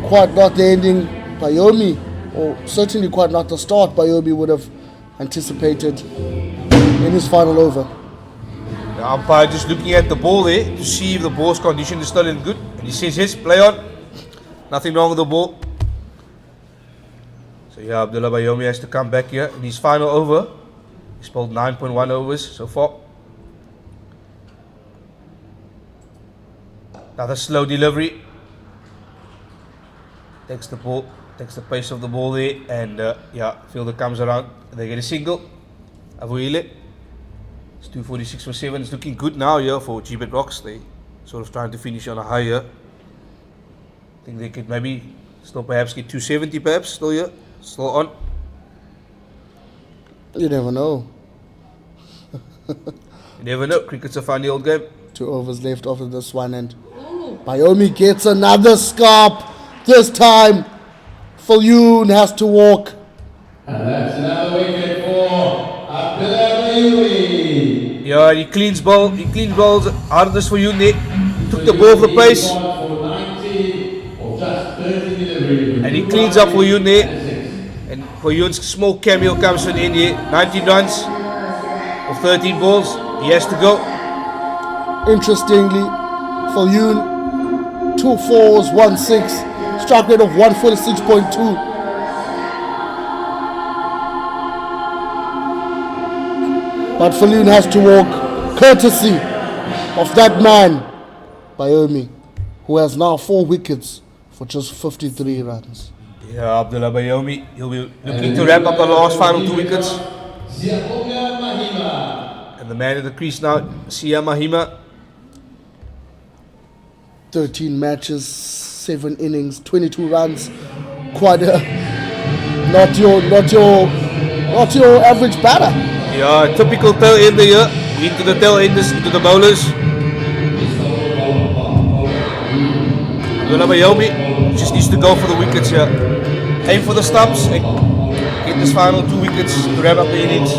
Quite not the ending Bayomi, or certainly quite not the start Bayomi would have anticipated in his final over. The umpire just looking at the ball there to see if the ball's condition is still in good. And he says yes, play on. Nothing wrong with the ball. So yeah, Abdullah Bayomi has to come back here in his final over. He's bowled 9.1 overs so far. Another slow delivery. Takes the ball, takes the pace of the ball there, and yeah, fielder comes around. They get a single. Avuile. It's 246 for 7. It's looking good now here for Gbets Rocks. They sort of trying to finish on a high here. I think they could maybe still perhaps get 270 perhaps still here. Still on. You never know. You never know. Cricket's a funny old game. 2 overs left after this one, and Bayomi gets another scarp. This time, Falyun has to walk. And that's another wicket for Abdullah Bayoumi. Yeah, he cleans balls hardest for you, Nick. Took the ball off the pace. And he cleans up for you, Nick. And for Yun's small cameo comes to an end here. 19 runs of 13 balls. He has to go. Interestingly, Falyun, 2 4s, 1 6, strike rate of 146.2. But Falyun has to walk, courtesy of that man, Bayomi, who has now 4 wickets for just 53 runs. Yeah, Abdullah Bayomi. He'll be looking to wrap up the last final 2 wickets. And the man in the crease now, Sia Mahima. 13 matches, 7 innings, 22 runs. Quite a not your average batter. Yeah, typical tail ender here. Into the tail enders, into the bowlers. Abdullah Bayomi just needs to go for the wickets here. Aim for the stumps and get this final 2 wickets to wrap up the innings.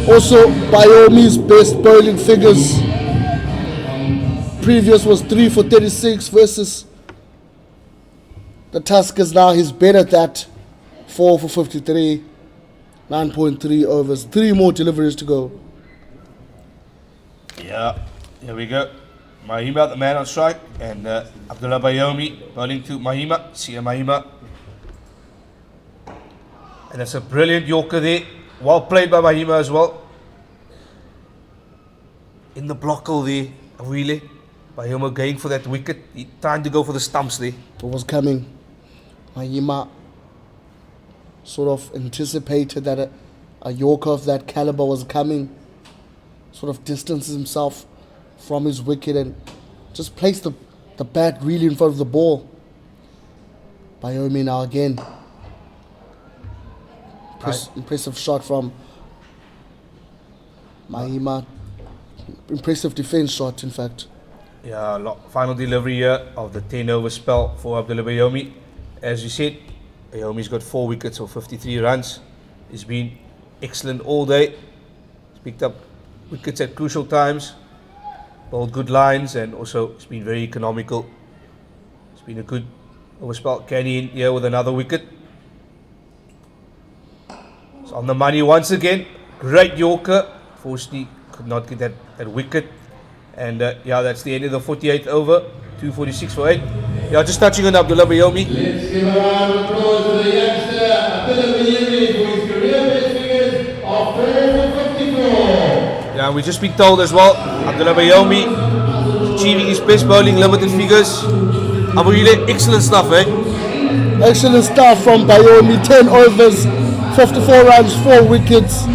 Also, Bayomi's best bowling figures. Previous was 3 for 36 versus the Tuskers. Now he's better at that. 4 for 53, 9.3 overs, 3 more deliveries to go. Yeah, here we go. Mahima, the man on strike, and Abdullah Bayomi bowling to Mahima, Sia Mahima. And that's a brilliant Yorker there. Well played by Mahima as well. In the blockle there, Awile. Mahima going for that wicket. He trying to go for the stumps there. What was coming? Mahima sort of anticipated that a Yorker of that caliber was coming. Sort of distances himself from his wicket and just placed the bat really in front of the ball. Bayomi now again. Impressive shot from Mahima. Impressive defense shot, in fact. Yeah, final delivery here of the 10 over spell for Abdullah Bayomi. As you said, Bayomi's got 4 wickets or 53 runs. He's been excellent all day. He's picked up wickets at crucial times, bowled good lines, and also it's been very economical. It's been a good overspell. Kenny in here with another wicket. It's on the money once again. Great Yorker. Fortunately, could not get that wicket. And yeah, that's the end of the 48th over. 246 for 8. Yeah, just touching on Abdullah Bayomi. Let's give a round of applause to the youngster Abdullah Bayomi for his career best figures of 4 for 54. Yeah, we've just been told as well, Abdullah Bayomi achieving his best bowling limited figures. Abuile, excellent stuff, eh? Excellent stuff from Bayomi. 10 overs, 54 runs, 4 wickets.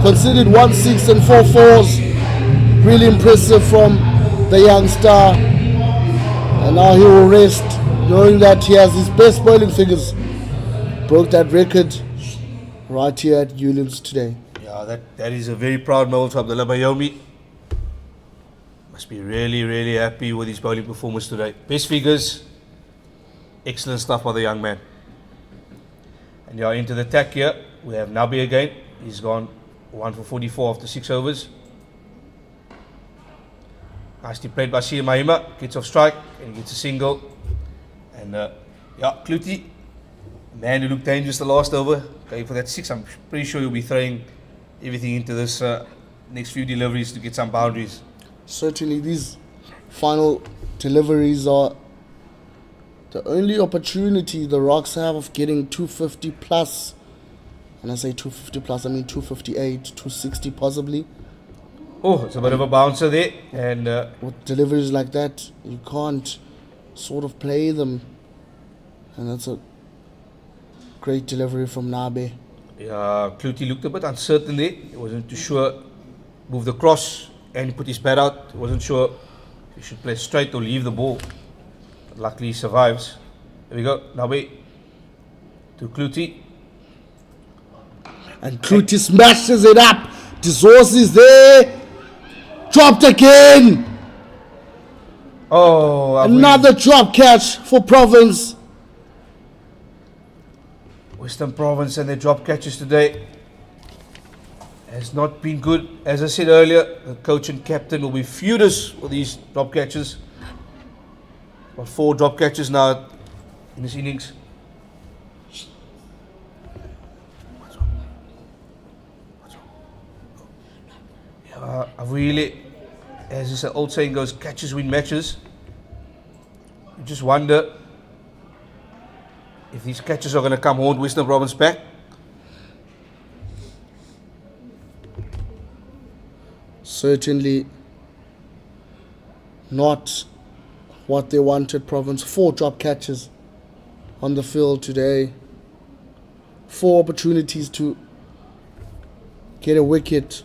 Conceded 1 6 and 4 4s. Really impressive from the young star. And now he will rest, knowing that he has his best bowling figures. Broke that record right here at Newlands today. Yeah, that is a very proud moment for Abdullah Bayomi. Must be really, really happy with his bowling performance today. Best figures, excellent stuff by the young man. And yeah, into the attack here, we have Nabi again. He's gone 1 for 44 after 6 overs. Nicely played by Sia Mahima. Gets off strike and gets a single. And yeah, Kluti, man who looked dangerous the last over, going for that 6. I'm pretty sure he'll be throwing everything into this next few deliveries to get some boundaries. Certainly these final deliveries are the only opportunity the Rocks have of getting 250 plus. And I say 250 plus, I mean 258, 260 possibly. Oh, it's a bit of a bouncer there. And with deliveries like that, you can't sort of play them. And that's a Great delivery from Nabe. Yeah, Clutie looked a bit uncertain there. He wasn't too sure. Moved the cross and he put his pad out. He wasn't sure if he should play straight or leave the ball. But luckily he survives. There we go. Nabe to Clutie. And Clutie smashes it up. The source is there. Dropped again. Oh, Another drop catch for Province. Western Province and their drop catches today has not been good. As I said earlier, the coach and captain will be furious for these drop catches. Got 4 drop catches now in this innings. Really, as this old saying goes, catches win matches. You just wonder if these catches are going to come haunt Western Province back. Certainly not what they wanted, Province. 4 drop catches on the field today. 4 opportunities to get a wicket.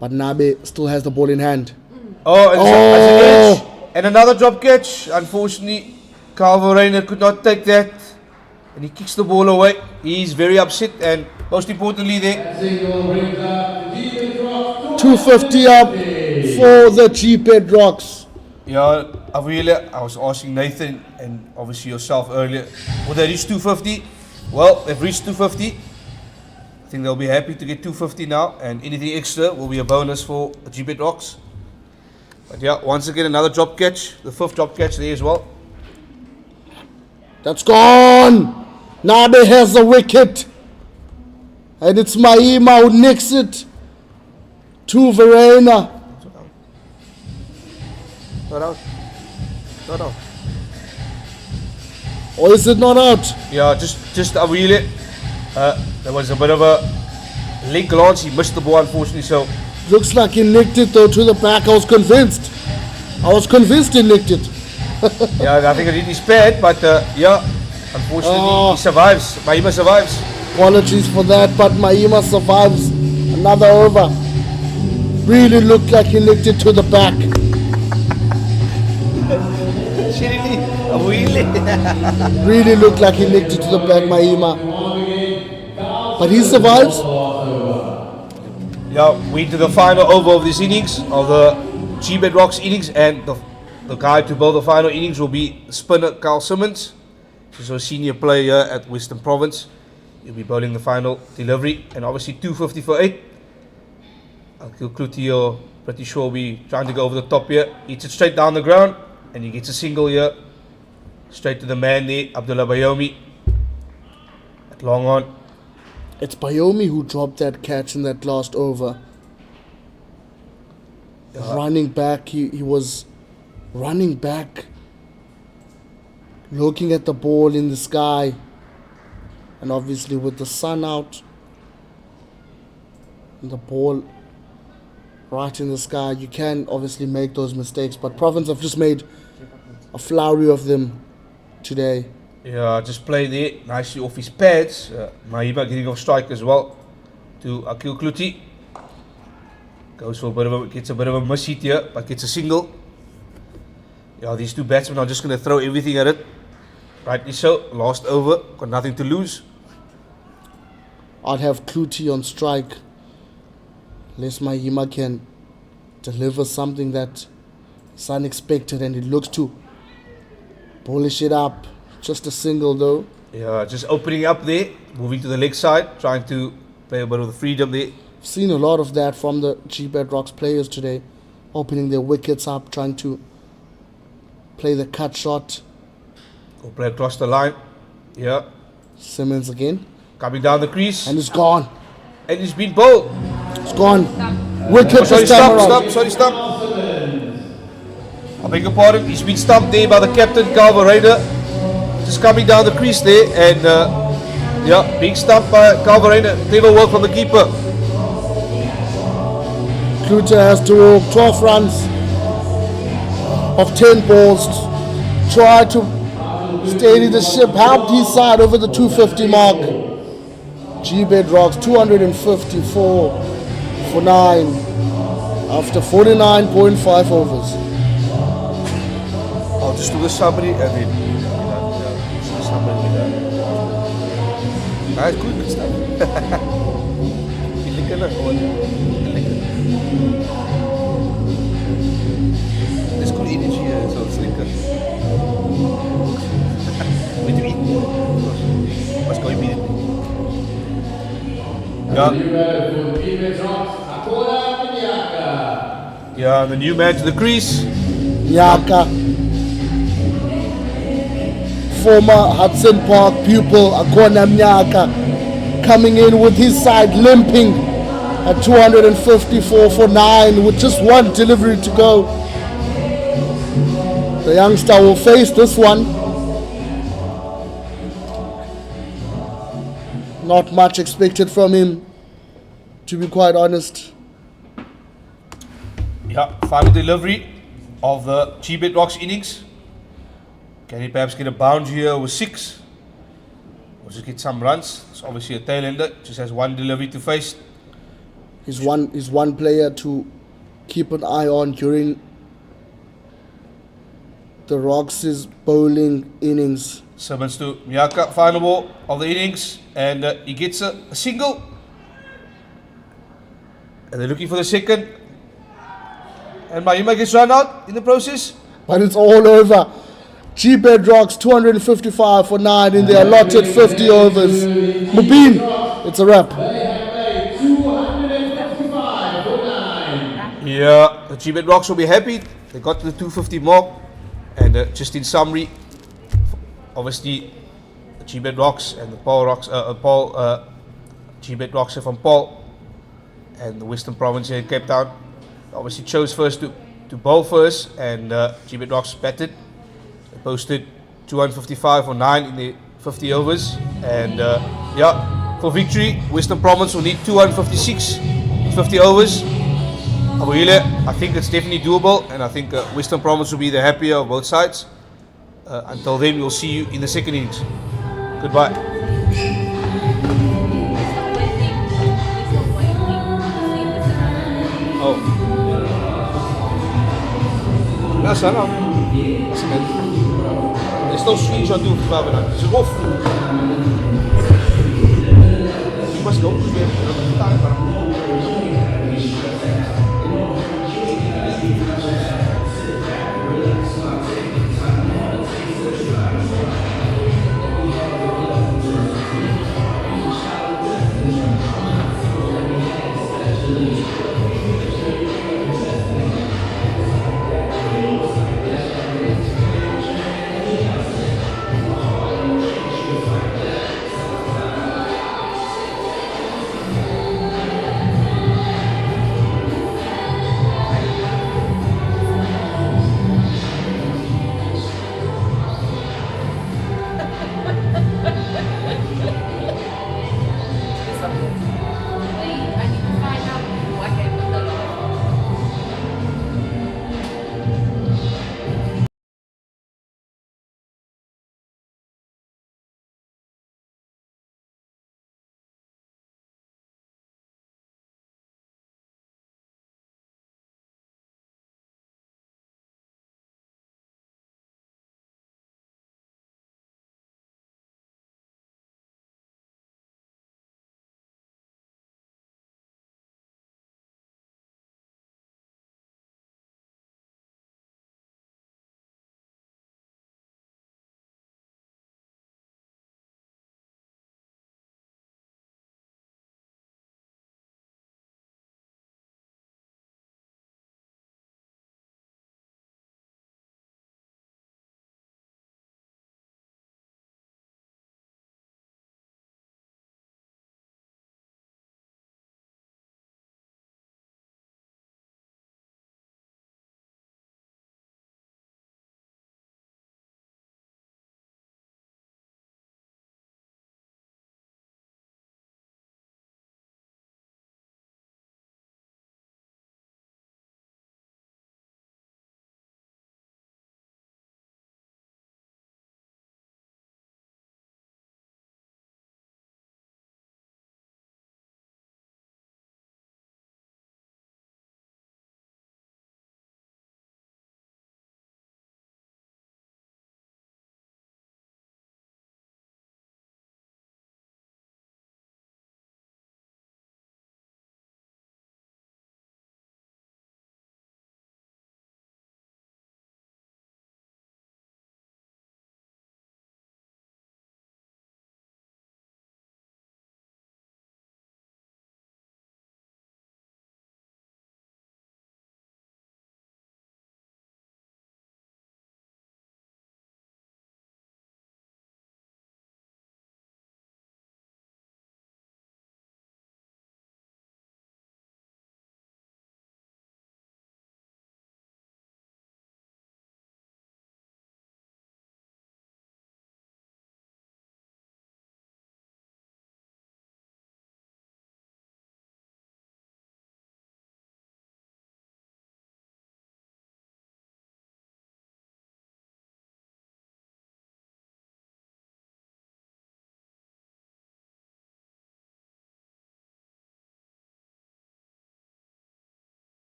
But Nabe still has the ball in hand. Oh, and as an edge. And another drop catch. Unfortunately, Calvin Rainer could not take that. And he kicks the ball away. He's very upset. And most importantly there, 250 up for the Gbets Rocks. yeah, I was asking Nathan and obviously yourself earlier, will they reach 250? Well, they've reached 250. I think they'll be happy to get 250 now, and anything extra will be a bonus for the Gbets Rocks. But yeah, once again another drop catch, the 5th drop catch there as well. That's gone. Nabe has the wicket. And it's Mahima who nicks it to Verena. Not out. Not out. Or is it not out? Yeah, just Awile. There was a bit of a leg glance. He missed the ball unfortunately. So Looks like he nicked it though to the back. I was convinced he nicked it. yeah, I think it hit his pad, but yeah, unfortunately he survives. Mahima survives. Apologies for that, but Mahima survives another over. Really looked like he nicked it to the back. Really looked like he nicked it to the back, Mahima. But he survives. Yeah, we into the final over of this innings, of the Gbets Rocks innings, and the guy to bowl the final innings will be spinner Carl Simmons. He's a senior player at Western Province. He'll be bowling the final delivery, and obviously 250 for 8. Akil Clutie, pretty sure will be trying to go over the top here. Hits it straight down the ground, and he gets a single here. Straight to the man there, Abdullah Bayomi. At long on. It's Bayomi who dropped that catch in that last over. Running back, he was running back, looking at the ball in the sky, and obviously with the sun out and the ball right in the sky, you can obviously make those mistakes, but Province have just made a flurry of them today. Yeah, just play there nicely off his pads. Mahima getting off strike as well to Akil Clutie. Goes for gets a bit of a miss hit here, but gets a single. Yeah, these two batsmen are just going to throw everything at it. Rightly so, last over, got nothing to lose. I'd have Clutie on strike, unless Mahima can deliver something that is unexpected and it looks to polish it up. Just a single though. Yeah, just opening up there, moving to the leg side, trying to play a bit of the freedom there. I've seen a lot of that from the Gbets Rocks players today, opening their wickets up, trying to play the cut shot. Go play across the line. Yeah. Simmons again. Coming down the crease. And it's gone. And he's been bowled. It's gone. Wicket Sorry, this time around. stop. I beg your pardon. He's been stumped there by the captain, Calvin Rainer. Just coming down the crease there, and yeah, being stumped by Calvin Rainer. Clever work from the keeper. Clutie has to walk 12 runs of 10 balls. Try to steady the ship, helped his side over the 250 mark. Gbets rocks 254 for 9 after 49.5 overs. I'll just do the summary and then just the summary with that. That's good stuff. Lekker na gewoon. Lekker. There's good energy here, so it's lekker. When you eat, must go immediately. Yeah, the new man to the crease. Nyaka, former Hudson Park pupil Akona Nyaka, coming in with his side limping at 254 for 9 with just one delivery to go. The youngster will face this one. Not much expected from him, to be quite honest. Yeah, final delivery of the Gbets Rocks innings. Can he perhaps get a boundary here with 6? Or just get some runs? It's obviously a tail-ender, just has one delivery to face. He's one player to keep an eye on during the Rocks' bowling innings. Simmons to Miyaka, final ball of the innings, and he gets a single. And they're looking for the second. And Mahima gets run out in the process. But it's all over. Gbets Rocks 255 for 9 in their allotted 50 overs. Mubin, it's a wrap. Yeah, the Gbets Rocks will be happy. They got to the 250 mark. And just in summary, obviously the Gbets Rocks and the Gbets Rocks from Paul and the Western Province here in Cape Town obviously chose first to bowl first, and Gbets Rocks batted. They posted 255 for 9 in the 50 overs, and yeah, for victory Western Province will need 256 in 50 overs. I think it's definitely doable, and I think Western Province will be the happier of both sides. Until then, we'll see you in the second innings. Goodbye. Oh. That's enough. That's good. There's no screenshot to Babylon. It's off. You must go.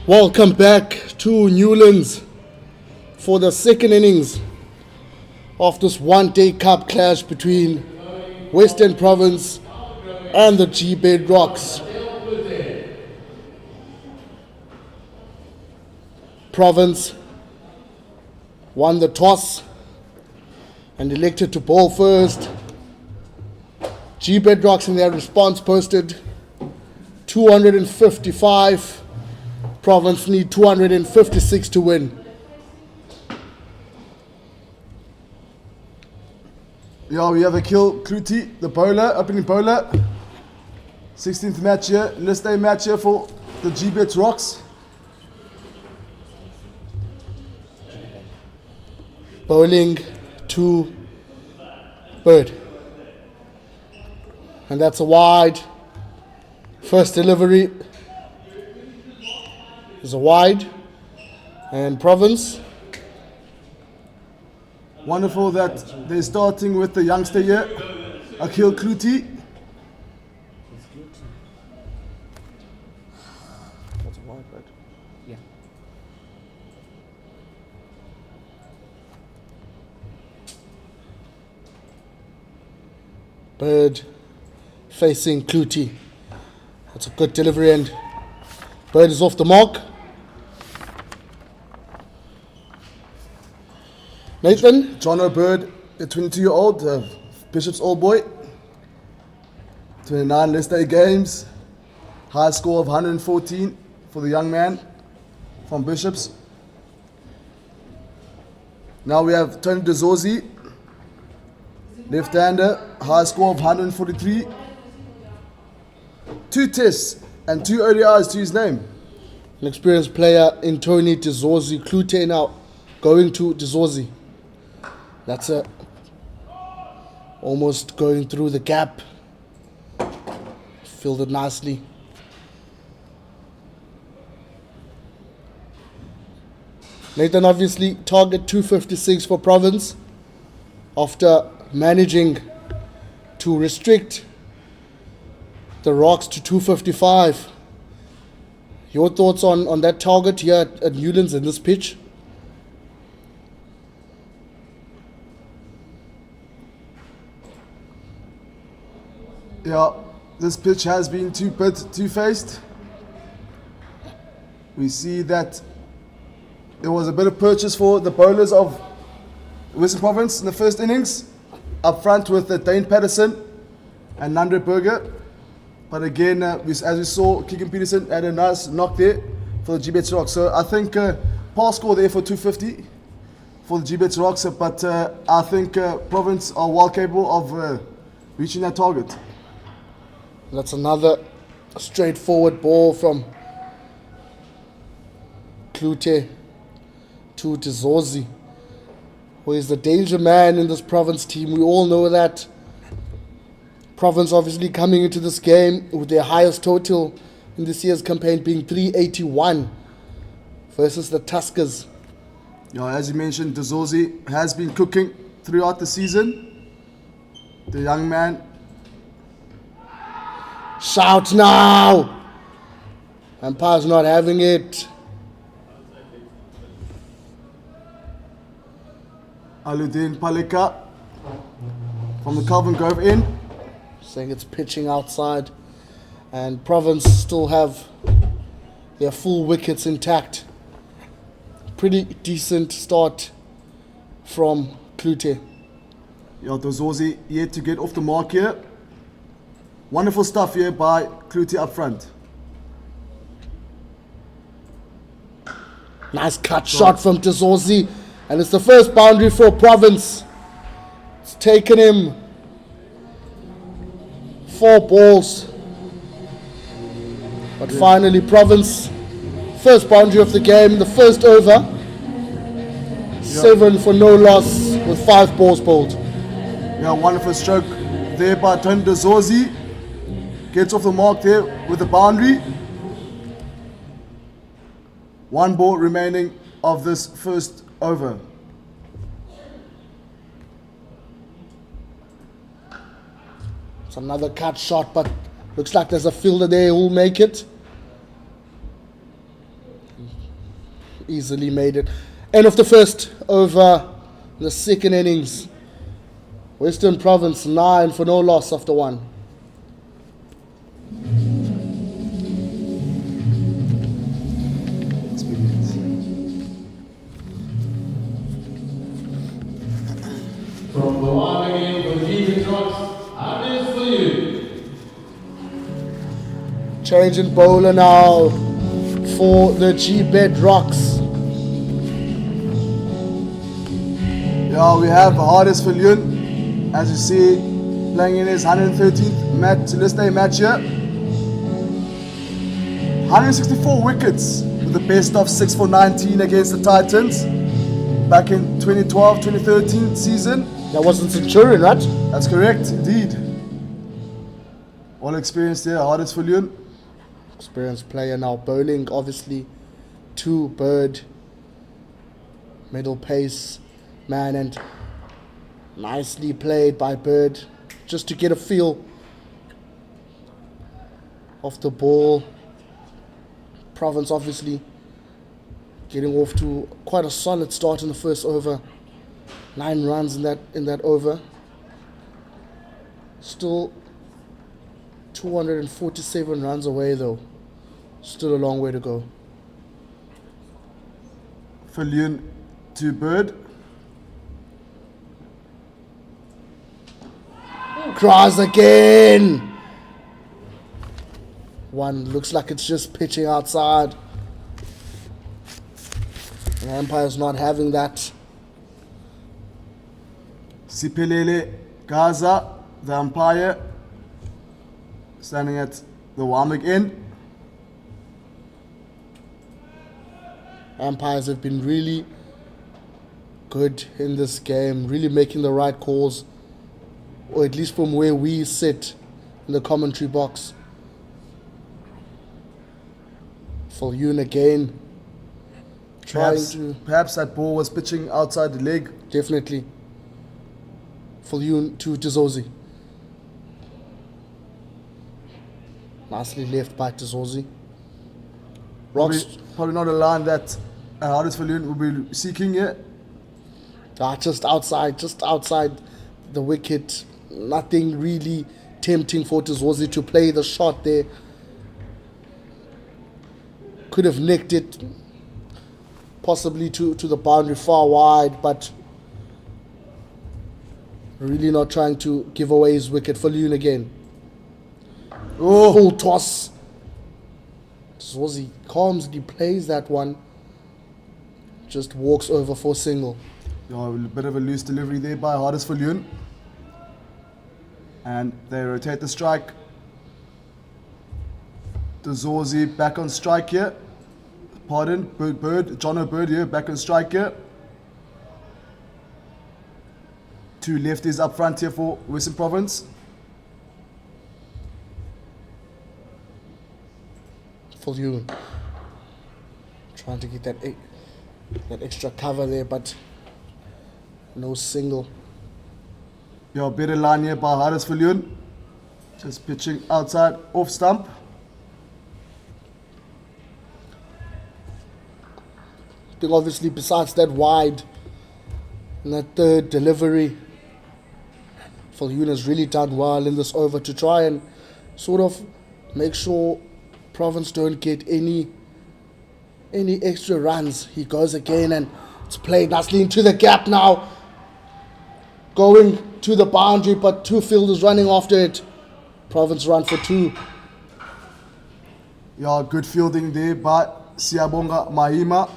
Welcome back to Newlands for the second innings of this one-day cup clash between Western Province and the Gbets Rocks. Province won the toss and elected to bowl first. Gbets Rocks in their response posted 255. Province need 256 to win. Yeah, we have Akil Kluti, the bowler, opening bowler. 16th match here, list day match here for the Gbets Rocks. Bowling to Bird. And that's a wide. First delivery is a wide. And Province. Wonderful that they're starting with the youngster here, Akil Kluti. That's a wide, right? Yeah. Bird facing Kluti. That's a good delivery and Bird is off the mark. Nathan? John O'Bird, the 22-year-old, Bishop's old boy. 29 list day games. High score of 114 for the young man from Bishops. Now we have Tony DeZorzi, left-hander, high score of 143. 2 tests and 2 ODIs to his name. An experienced player in Tony DeZorzi. Klute now going to DeZorzi. That's a almost going through the gap. Filled it nicely. Nathan obviously target 256 for Province after managing to restrict the Rocks to 255. Your thoughts on that target here at Newlands in this pitch? Yeah, this pitch has been two-faced. We see that there was a bit of purchase for the bowlers of Western Province in the first innings, up front with Dane Peterson and Nandre Burger. But again, as we saw, Keegan Peterson had a nice knock there for the Gbets Rocks. So I think pass score there for 250 for the Gbets Rocks. But I think Province are well capable of reaching that target. That's another straightforward ball from Klute to DeZorzi, who is the danger man in this Province team. We all know that. Province obviously coming into this game with their highest total in this year's campaign being 381 versus the Tuskers. Yeah, as you mentioned, DeZorzi has been cooking throughout the season. The young man. Shout now! Umpire's not having it. Aludin Palika from the Calvin Grove end. Saying it's pitching outside. And Province still have their full wickets intact. Pretty decent start from Klute. Yeah, DeZorzi yet to get off the mark here. Wonderful stuff here by Klute up front. Nice cut shot from DeZorzi. And it's the first boundary for Province. It's taken him 4 balls. But finally Province, first boundary of the game, the first over. 7 for no loss with 5 balls bowled. Yeah, wonderful stroke there by Tony DeZorzi. Gets off the mark there with the boundary. 1 ball remaining of this first over. It's another cut shot, but looks like there's a fielder there who'll make it. easily made it. End of the first over the second innings. Western Province 9 for no loss after 1. From the one again for Gbets, Hardest for you. Change in bowler now for the Gbets Rocks. Yeah, we have Hardest for Lyon, as you see, playing in his 113th list day match here. 164 wickets with the best of 6 for 19 against the Titans back in 2012-2013 season. That wasn't Centurion, right? That's correct, indeed. All experienced here, Hardest for Lyon. Experienced player now bowling, obviously, to Bird. Middle pace man, and nicely played by Bird, just to get a feel of the ball. Province obviously getting off to quite a solid start in the first over. 9 runs in that over. Still 247 runs away though. Still a long way to go. For Lyon to Bird. Cross again. One looks like it's just pitching outside. The umpire's not having that. Siphelele Gaza, the umpire, standing at the warming end. Umpires have been really good in this game, really making the right calls, or at least from where we sit in the commentary box. Falyun again, Perhaps that ball was pitching outside the leg. Definitely. Falyun to Tizozi. Nicely left by Tizozi. Rocks. Probably not a line that Hardest for Lyon will be seeking here. Just outside the wicket. Nothing really tempting for Tizozi to play the shot there. Could have nicked it possibly to the boundary far wide, but really not trying to give away his wicket. For Lyon again. Oh, Full toss. Tizozi calmly plays that one. Just walks over for single. a bit of a loose delivery there by Hardest for Lyon. And they rotate the strike. Tizozi back on strike here. Pardon, John O'Bird here, back on strike here. 2 lefties up front here for Western Province. Falyun trying to get that extra cover there, but no single. Yeah, better line here by Hardest for Lyon. Just pitching outside, off stump. I think obviously besides that wide and that third delivery, Falyun has really done well in this over to try and sort of make sure Province don't get any extra runs. He goes again and it's played nicely into the gap now. Going to the boundary, but 2 fielders running after it. Province run for 2. Yeah, good fielding there by Siyabonga Mahima.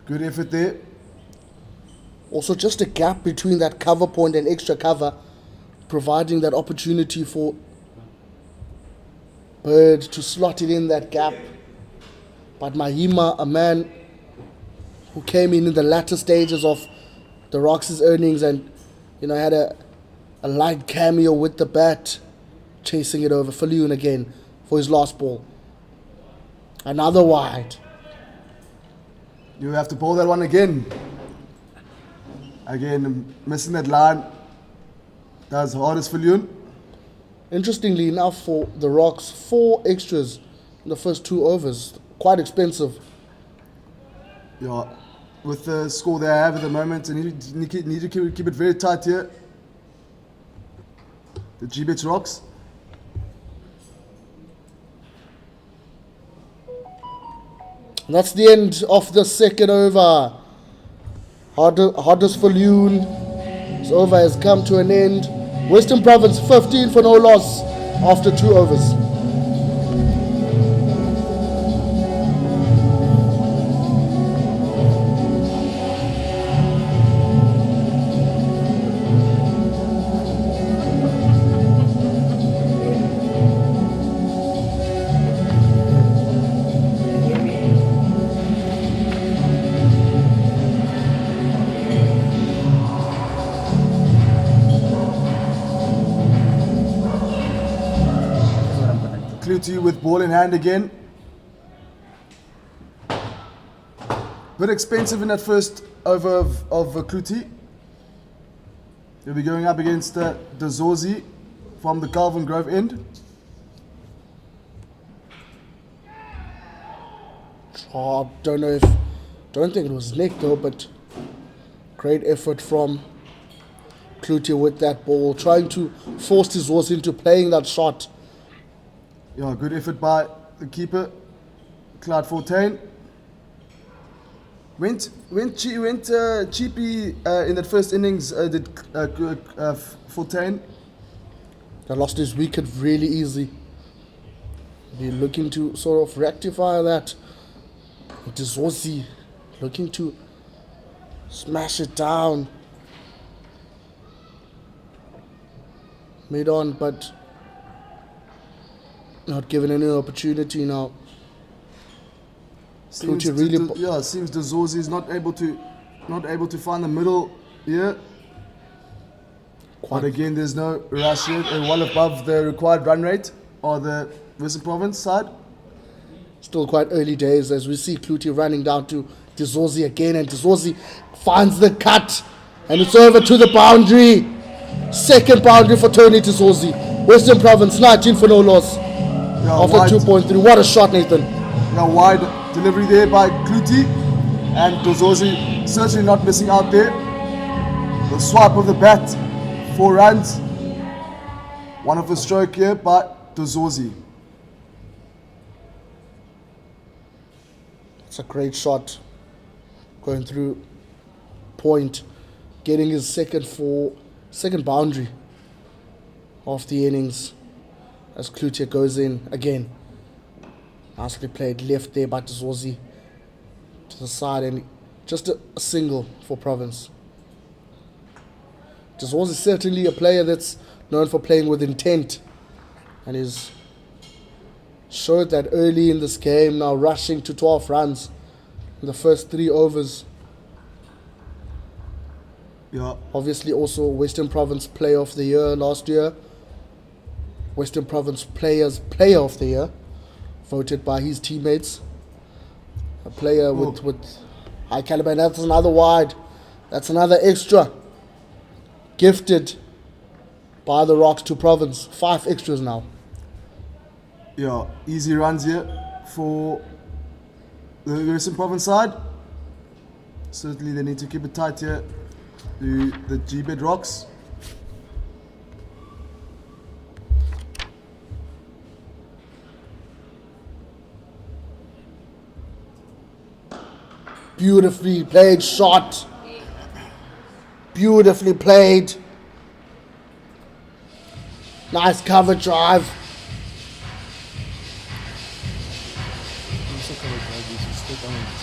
Good effort there. Also just a gap between that cover point and extra cover, providing that opportunity for Bird to slot it in that gap. But Mahima, a man who came in the latter stages of the Rocks' earnings and had a light cameo with the bat, chasing it over. Falyun again for his last ball. Another wide. You have to pull that one again. Again, missing that line. That's Hardest for Lyon. Interestingly enough, for the Rocks, 4 extras in the first 2 overs. Quite expensive. Yeah, with the score they have at the moment, and need to keep it very tight here. The Gbets rocks. And that's the end of the second over. Huddersfield over has come to an end. Western Province 15 for no loss after 2 overs. Clutie with ball in hand again. Bit expensive in that first over of Clutie. He'll be going up against Dazorzi from the Calvin Grove end. Oh, don't think it was Nick though, but great effort from Clutie with that ball, trying to force his horse into playing that shot. Yeah, good effort by the keeper, Clyde Fortain. Went cheapy in that first innings. Did Fortain? They lost his wicket really easy. Be looking to sort of rectify that. Dazorzi looking to smash it down mid on, but not given any opportunity now. Seems Dazorzi is not able to find the middle here. But again, there's no rush here, and well above the required run rate or the Western Province side. Still quite early days as we see Clutie running down to Dazorzi again, and Dazorzi finds the cut, and it's over to the boundary. Second boundary for Tony Dazorzi. Western Province 19 for no loss. After 2.3, what a shot, Nathan. Yeah, wide delivery there by Clutie, and Dazorzi certainly not missing out there. The swipe of the bat, 4 runs. One of a stroke here by Dazorzi. It's a great shot, going through point, getting his second boundary of the innings. As Clutie goes in again. Nicely played left there by Dazorzi to the side, and just a single for Province. Dazorzi is certainly a player that's known for playing with intent, and is showed that early in this game, now rushing to 12 runs in the first 3 overs. Yeah. Obviously also Western Province Player of the Year last year. Western Province Player of the Year, voted by his teammates. A player with high caliber, and that's another wide. That's another extra. Gifted by the Rocks to Province. 5 extras now. Yeah, easy runs here for the Western Province side. Certainly they need to keep it tight here to the Gbets Rocks. Beautifully played shot. Beautifully played. Nice cover drive.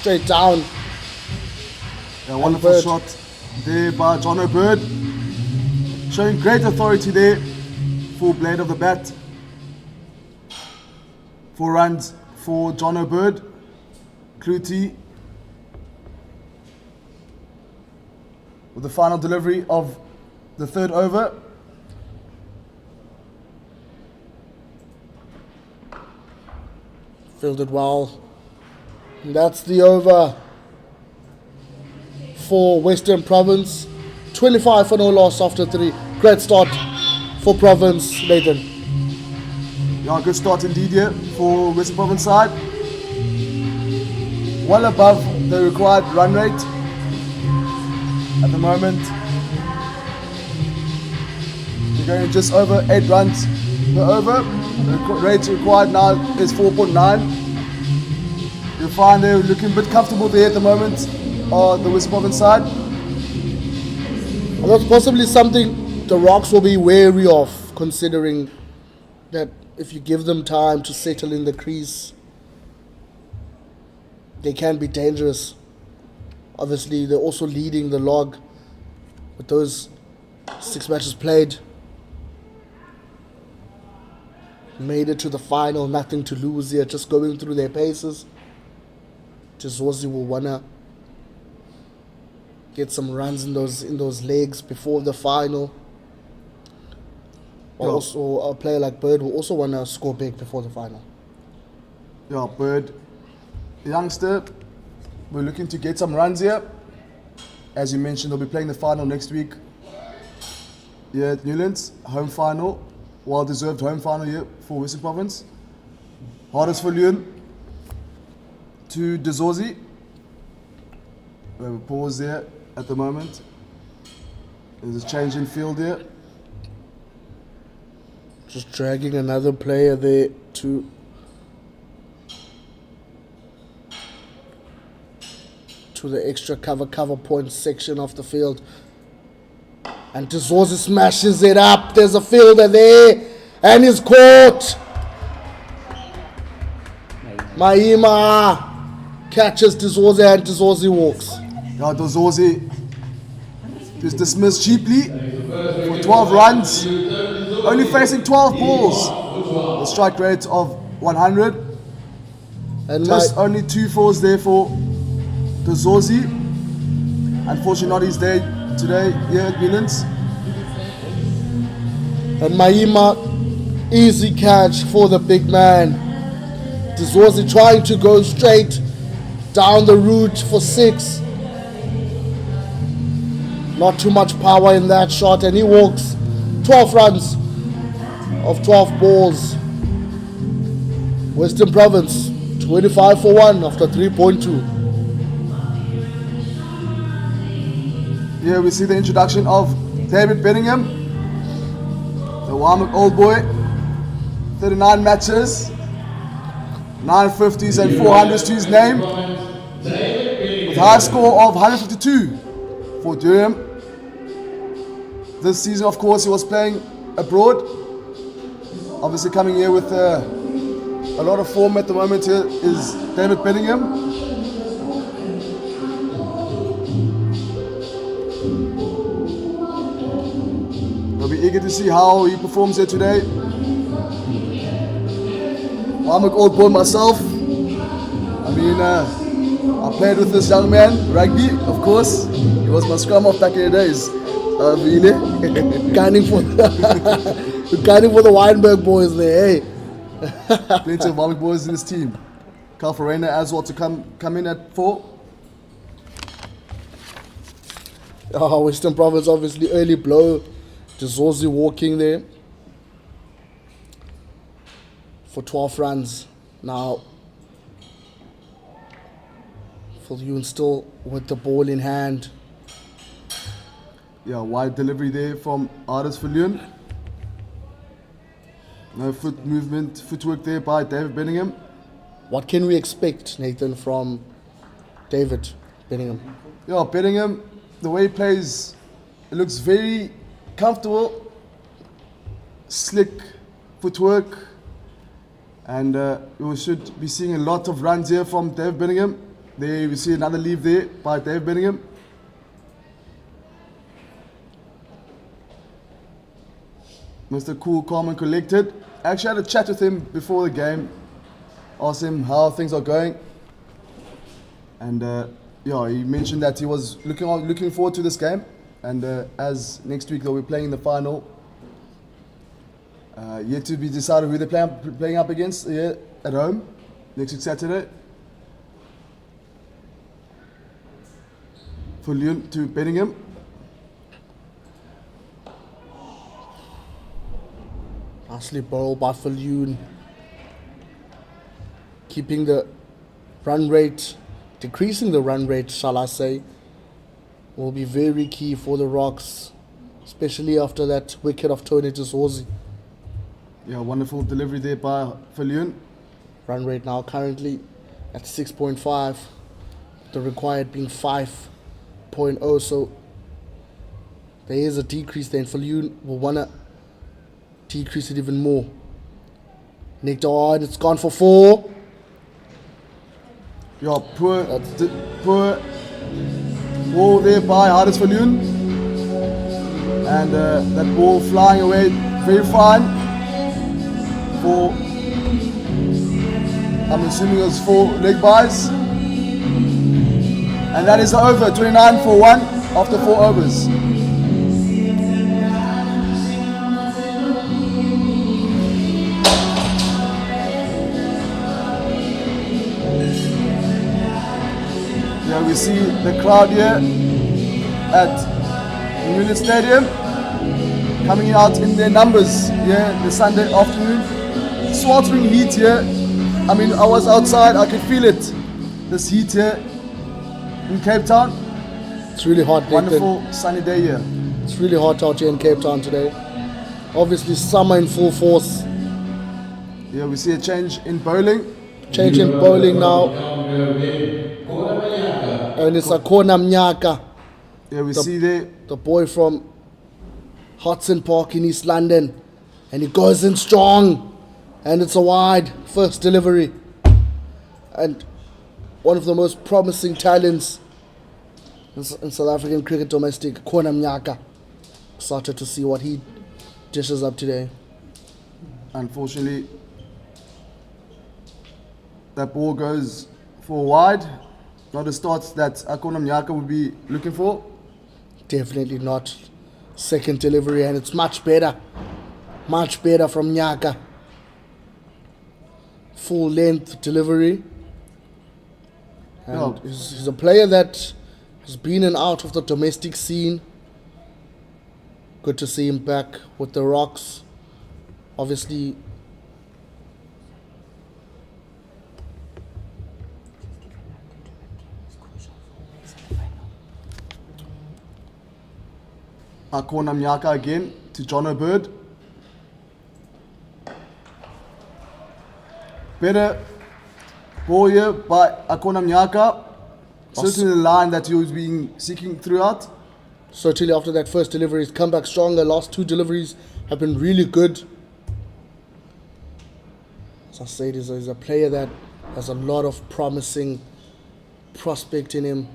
Straight down. A wonderful shot there by John O'Bird. Showing great authority there. Full blade of the bat. 4 runs for John O'Bird. Clutie with the final delivery of the 3rd over. Fielded well. And that's the over for Western Province. 25 for no loss after 3. Great start for Province, Nathan. Yeah, good start indeed here for Western Province side. well above the required run rate at the moment. We're going just over 8 runs per over. The rate required now is 4.9. You'll find they're looking a bit comfortable there at the moment on the West Province side. And that's possibly something the Rocks will be wary of, considering that if you give them time to settle in the crease, they can be dangerous. Obviously, they're also leading the log with those 6 matches played. Made it to the final, nothing to lose here, just going through their paces. Tizosi will wanna get some runs in those legs before the final. Also, a player like Bird will also wanna score big before the final. Yeah, Bird, youngster, we're looking to get some runs here. As you mentioned, they'll be playing the final next week here at Newlands, home final, well-deserved home final here for Western Province. Hardest for Leon to Tizosi. We have a pause there at the moment. There's a change in field here. Just dragging another player there to the extra cover point section of the field. And Tizosi smashes it up. There's a fielder there and he's caught. Mahima catches Tizosi and Tizosi walks. Yeah, Tizosi is dismissed cheaply for 12 runs, only facing 12 balls. A strike rate of 100. And Just only 2 fours there for Tizosi. Unfortunately, not his day today here at Newlands. And Mahima, easy catch for the big man. Tizosi trying to go straight down the route for 6. Not too much power in that shot, and he walks 12 runs of 12 balls. Western Province 25 for 1 after 3.2. Here we see the introduction of David Bingham, the Warwick old boy. 39 matches, 950s and 400s to his name, with a high score of 152 for Durham. This season, of course, he was playing abroad. Obviously coming here with a lot of form at the moment here is David Bingham. We'll be eager to see how he performs here today. I'm an old boy myself. I mean, I played with this young man, rugby, of course. He was my scrum off back in the days. Really? Gunning for the Weinberg boys there, hey? Plenty of Warwick boys in this team. Carl Farina as well to come in at 4. Western Province obviously early blow. Tizosi walking there for 12 runs. Now, Viljoen still with the ball in hand. Yeah, wide delivery there from Artis Viljoen. No footwork there by David Bingham. What can we expect, Nathan, from David Bingham? Yeah, Bingham, the way he plays, it looks very comfortable, slick footwork, and we should be seeing a lot of runs here from David Bingham. There we see another leave there by David Bingham. Mr. Cool, calm and collected. I actually had a chat with him before the game, asked him how things are going, and yeah, he mentioned that he was looking forward to this game, and as next week they'll be playing in the final. Yet to be decided who they're playing up against here at home next week Saturday. For Leon to Bingham. Nicely bowled by Viljoen, keeping the run rate decreasing the run rate, shall I say, will be very key for the Rocks, especially after that wicket of Tony Tisozi. Yeah, wonderful delivery there by Viljoen. Run rate now currently at 6.5, the required being 5.0, so there is a decrease there, and Viljoen will want to decrease it even more. Nicked on, it's gone for 4. Yeah, poor ball there by Haris Viljoen. And that ball flying away very fine for, I'm assuming it was 4 leg byes. And that is the over, 29 for 1 after 4 overs. Yeah, we see the crowd here at Unit Stadium coming out in their numbers here the Sunday afternoon. Sweltering heat here. I mean, I was outside, I could feel it. This heat here in Cape Town. It's really hot. Wonderful sunny day here. It's really hot out here in Cape Town today. Obviously summer in full force. Yeah, we see a change in bowling. Change in bowling now. And it's Akona Mnyaka, Yeah, we see there. the boy from Hudson Park in East London. And he goes in strong. And it's a wide first delivery. And one of the most promising talents in South African cricket domestic, Akona Mnyaka. Excited to see what he dishes up today. Unfortunately, that ball goes for wide. Not the starts that Akona Mnyaka would be looking for. Definitely not. Second delivery, and it's much better. Much better from Mnyaka. Full length delivery. And Yeah. he's a player that has been in and out of the domestic scene. Good to see him back with the Rocks. Obviously, Akona Mnyaka again to John O'Bird. Better ball here by Akona Mnyaka. Certainly the line that he was being seeking throughout. certainly after that first delivery, he's come back stronger. Last 2 deliveries have been really good. As I said, he's a player that has a lot of promising prospect in him.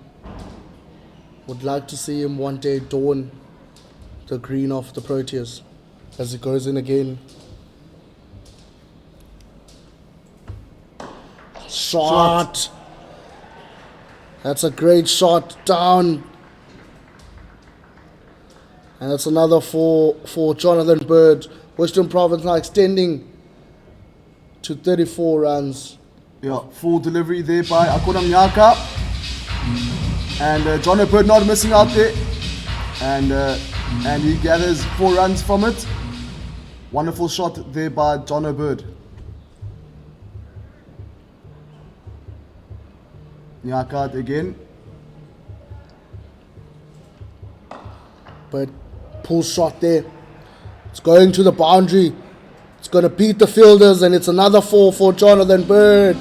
Would like to see him one day adorn the green of the Proteas as he goes in again. Shot. That's a great shot down. And that's another for Jonathan Bird. Western Province now extending to 34 runs. Yeah, full delivery there by Akona Mnyaka. And John O'Bird not missing out there. And he gathers 4 runs from it. Wonderful shot there by John O'Bird. Mnyaka again. But pull shot there. It's going to the boundary. It's going to beat the fielders, and it's another 4 for Jonathan Bird.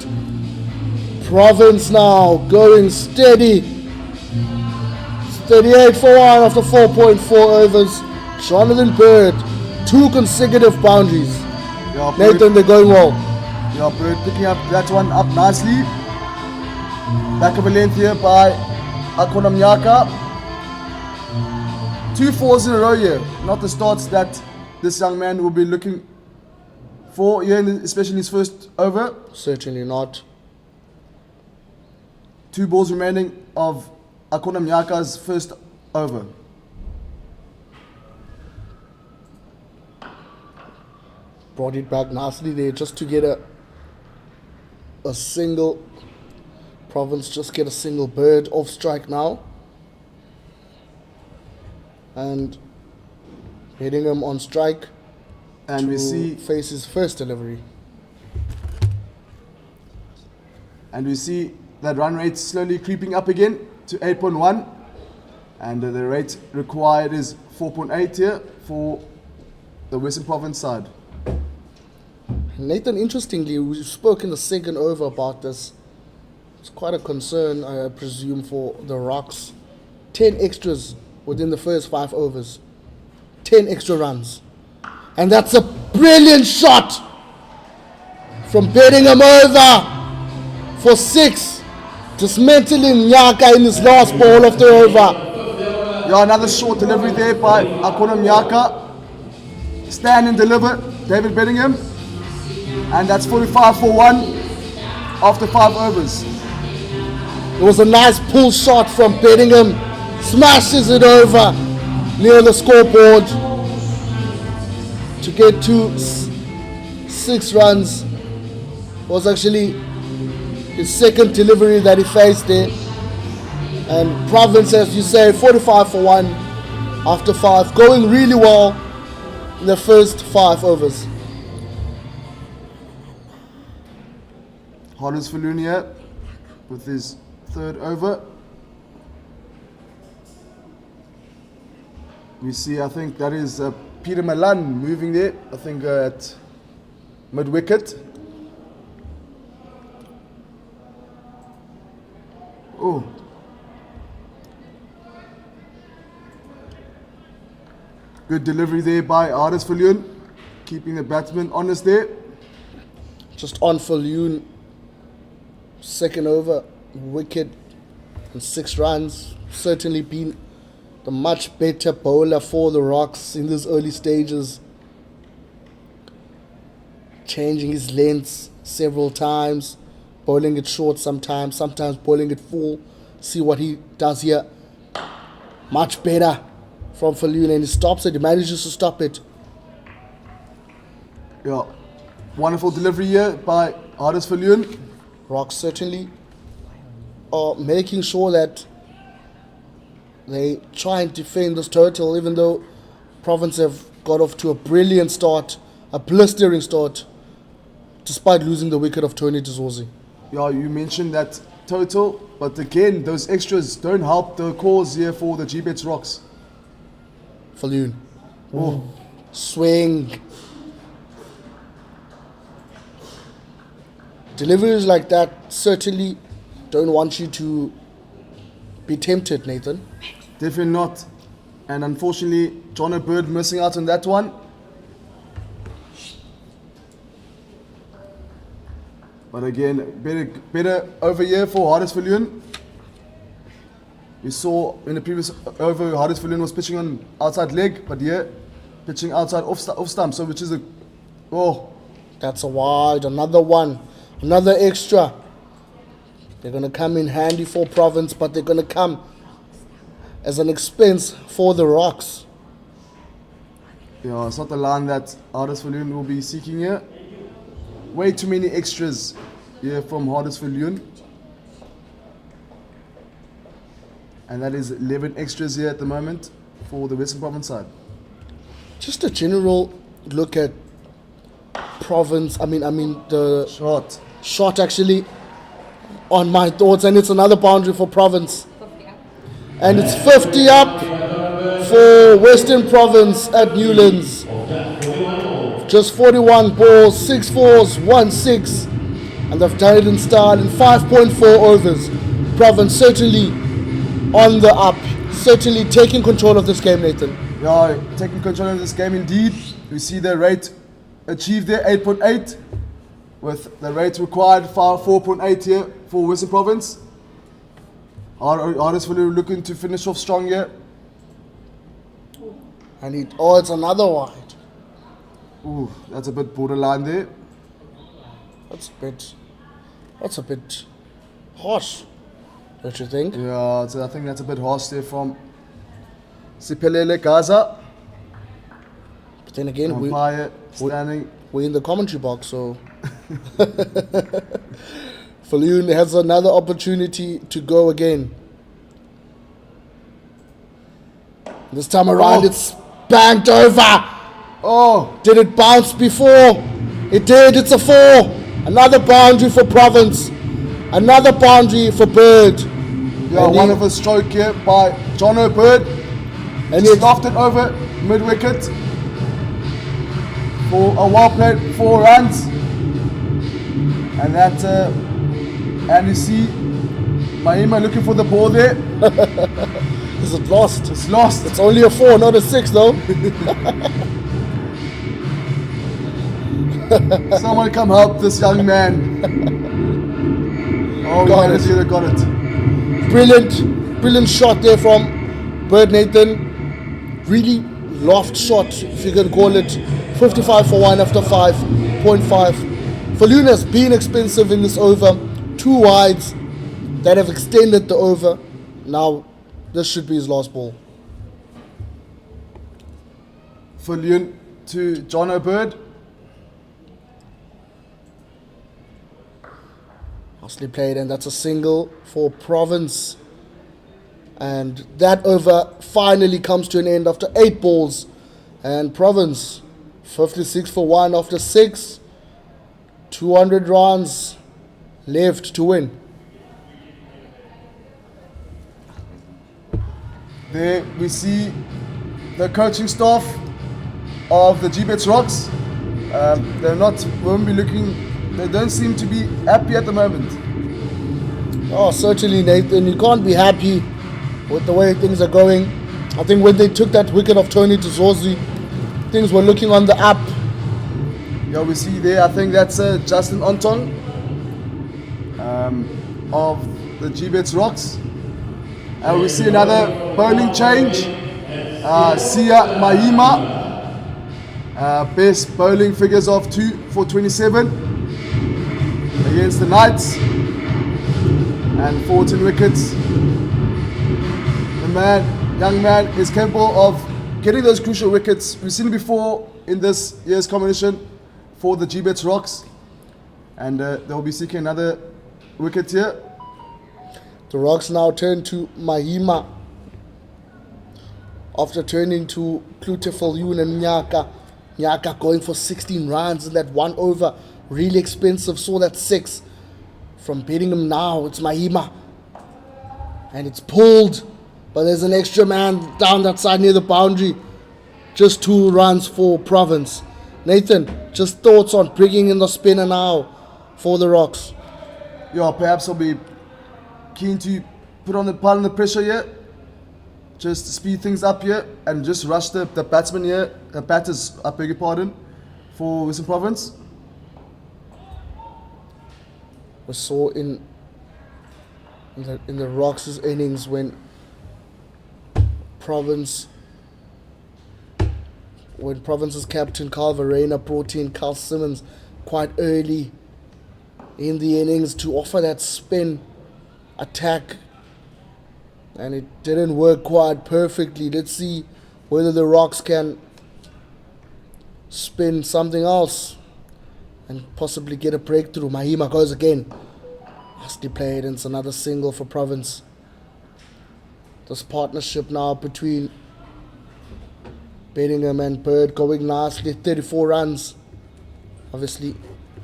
Province now going steady. It's 38 for 1 after 4.4 overs. Jonathan Bird, 2 consecutive boundaries. Yeah, Bird, Nathan, they're going well. yeah, Bird picking up that one up nicely. Back of a length here by Akona Mnyaka. 2 4s in a row here. Not the starts that this young man will be looking for here, especially in his first over. Certainly not. 2 balls remaining of Akona Mnyaka's first over. Brought it back nicely there just to get a single. Province just get a single bird off strike now. And hitting him on strike And we see face his first delivery. and we see that run rate slowly creeping up again to 8.1, and the rate required is 4.8 here for the Western Province side. Nathan, interestingly, we spoke in the second over about this. It's quite a concern, I presume, for the Rocks. 10 extras within the first 5 overs. 10 extra runs. And that's a brilliant shot from Bingham over for 6. Dismantling Nyaka in his last ball of the over. Yeah, another short delivery there by Akona Nyaka. Stand and deliver, David Bingham. And that's 45 for 1 after 5 overs. It was a nice pull shot from Bingham. Smashes it over near the scoreboard to get to 6 runs. Was actually his second delivery that he faced there. And Province, as you say, 45 for 1 after 5. Going really well in the first 5 overs. Hollis Falunia with his 3rd over. We see, I think that is Peter Malan moving there, I think at mid-wicket. Oh. Good delivery there by Aris Falunia, keeping the batsman honest there. Just on Falunia. 2nd over, wicket and 6 runs. Certainly been the much better bowler for the Rocks in these early stages. Changing his lengths several times, bowling it short sometimes bowling it full. See what he does here. Much better from Falunia, and he stops it. He manages to stop it. Yeah, wonderful delivery here by Aris Falunia. Rocks certainly are making sure that they try and defend this total, even though Province have got off to a brilliant start, a blistering start, despite losing the wicket of Tony Dezorzi. Yeah, you mentioned that total, but again, those extras don't help the cause here for the Gbets Rocks. Falunia. Oh. Swing. Deliveries like that certainly don't want you to be tempted, Nathan. Definitely not. And unfortunately, John O'Bird missing out on that one. But again, better over here for Hardis Falunia. We saw in the previous over, Hardis Falunia was pitching on outside leg, but here, pitching outside off stump, so which is a... Oh. That's a wide, another one. Another extra. They're going to come in handy for Province, but they're going to come as an expense for the Rocks. Yeah, it's not the line that Hardis Falunia will be seeking here. Way too many extras here from Hardis Falunia. And that is 11 extras here at the moment for the Western Province side. Just a general look at Province. I mean the shot actually on my thoughts, and it's another boundary for Province. And it's 50 up for Western Province at Newlands. Just 41 balls, 6 fours, 1 6. And they've done it in style in 5.4 overs. Province certainly on the up. Certainly taking control of this game, Nathan. Yeah, taking control of this game indeed. We see the rate achieved there, 8.8. With the rate required, 4.8 here for Western Province. Hardis Falunia looking to finish off strong here. And it's another wide. Ooh, that's a bit borderline there. That's a bit harsh, don't you think? Yeah, I think that's a bit harsh there from Siphelele Gaza. But then again, we're in the commentary box, so Falunia has another opportunity to go again. This time around, it's banked over. Oh, did it bounce before? It did. It's a 4. Another boundary for Province. Another boundary for Bird. Yeah, And one he- of a stroke here by John O'Bird. And He it's lofted it over mid wicket for a well played 4 runs. And that, and you see Mahima looking for the ball there. is it lost? It's lost. It's only a 4, not a 6 though. Someone come help this young man. Oh, Got yes, it. got it. Brilliant shot there from Bird Nathan. Really loft shot, if you can call it. 55 for 1 after 5.5. For Lunas being expensive in this over. 2 wides that have extended the over. Now, this should be his last ball. For Leon to John O'Bird. Nicely played, and that's a single for Province. And that over finally comes to an end after 8 balls. And Province, 56 for 1 after 6. 200 runs left to win. There we see the coaching staff of the Gbets Rocks. They don't seem to be happy at the moment. Oh, certainly, Nathan. You can't be happy with the way things are going. I think when they took that wicket of Tony to Zorzi, things were looking on the up. Yeah, we see there, I think that's Justin Anton of the Gbets Rocks. And we see another bowling change. Sia Mahima. Best bowling figures of 2 for 27 against the Knights. And 14 wickets. The young man is capable of getting those crucial wickets. We've seen it before in this year's competition for the Gbets Rocks. And they'll be seeking another wicket here. The Rocks now turn to Mahima after turning to Cluteful Yun and Nyaka. Nyaka going for 16 runs in that 1 over. Really expensive. Saw that 6 from Bingham. Now it's Mahima. And it's pulled. But there's an extra man down that side near the boundary. Just 2 runs for Province. Nathan, just thoughts on bringing in the spinner now for the Rocks. Yeah, perhaps I'll be keen to put on the pile under pressure here. Just to speed things up here and just rush the batsman here, the batters, I beg your pardon, for Western Province. We saw in the Rocks' innings when Province's captain Carl Verena brought in Carl Simmons quite early in the innings to offer that spin attack, and it didn't work quite perfectly. Let's see whether the Rocks can spin something else and possibly get a breakthrough. Mahima goes again. Nicely played, and it's another single for Province. This partnership now between Bingham and Bird going nicely. 34 runs. Obviously,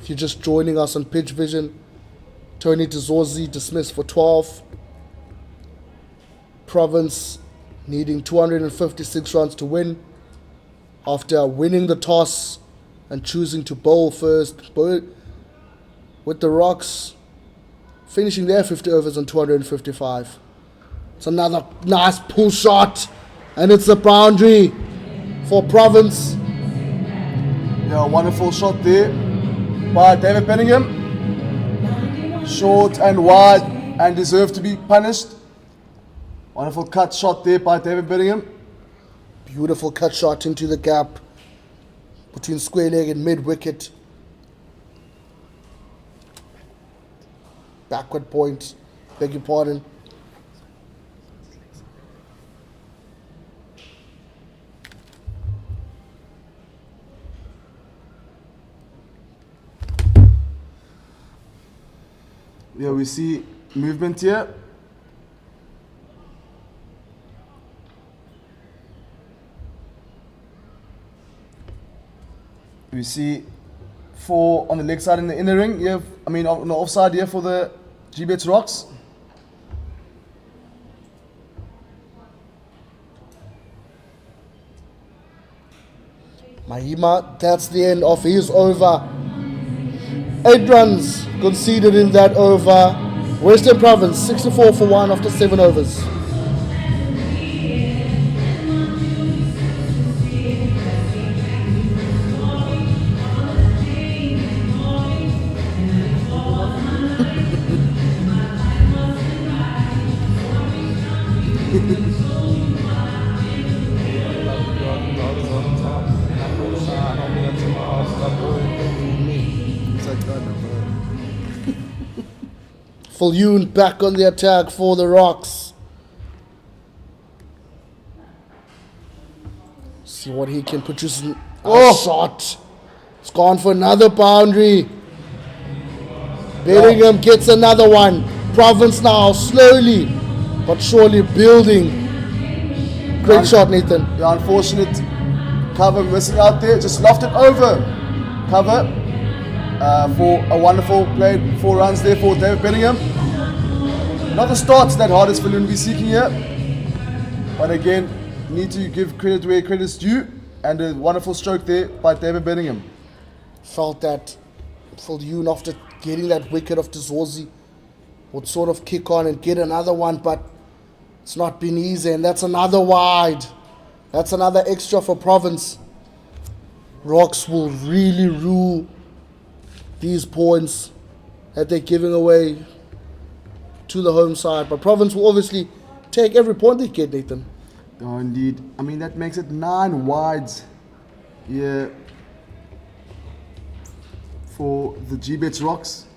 if you're just joining us on Pitch Vision, Tony Tezorzi dismissed for 12. Province needing 256 runs to win after winning the toss and choosing to bowl first. Bird with the Rocks finishing their 50 overs on 255. It's another nice pull shot, and it's a boundary for Province. Yeah, wonderful shot there by David Bingham. Short and wide and deserved to be punished. Wonderful cut shot there by David Bingham. Beautiful cut shot into the gap between square leg and mid wicket. Backward point, beg your pardon. Yeah, we see movement here. We see 4 on the leg side in the inner ring. On the offside here for the Gbets rocks. Mahima, that's the end of his over. 8 runs conceded in that over. Western Province 64 for 1 after 7 overs. Fulyoon back on the attack for the Rocks. See what he can produce. Shot. It's gone for another boundary. Bingham gets another one. Province now slowly but surely building. Great shot, Nathan. Yeah, unfortunate cover missing out there. Just lofted over cover for a wonderful play. 4 runs there for David Bingham. Not the start that Hardest will be seeking here. But again, need to give credit where credit's due. And a wonderful stroke there by David Bingham. Felt that Fulyoon, after getting that wicket of Tizorzi, would sort of kick on and get another one, but it's not been easy, and that's another wide. That's another extra for Province. Rocks will really rule these points that they're giving away to the home side, but Province will obviously take every point they get, Nathan. Oh, indeed. I mean, that makes it 9 wides here for the Gbets Rocks.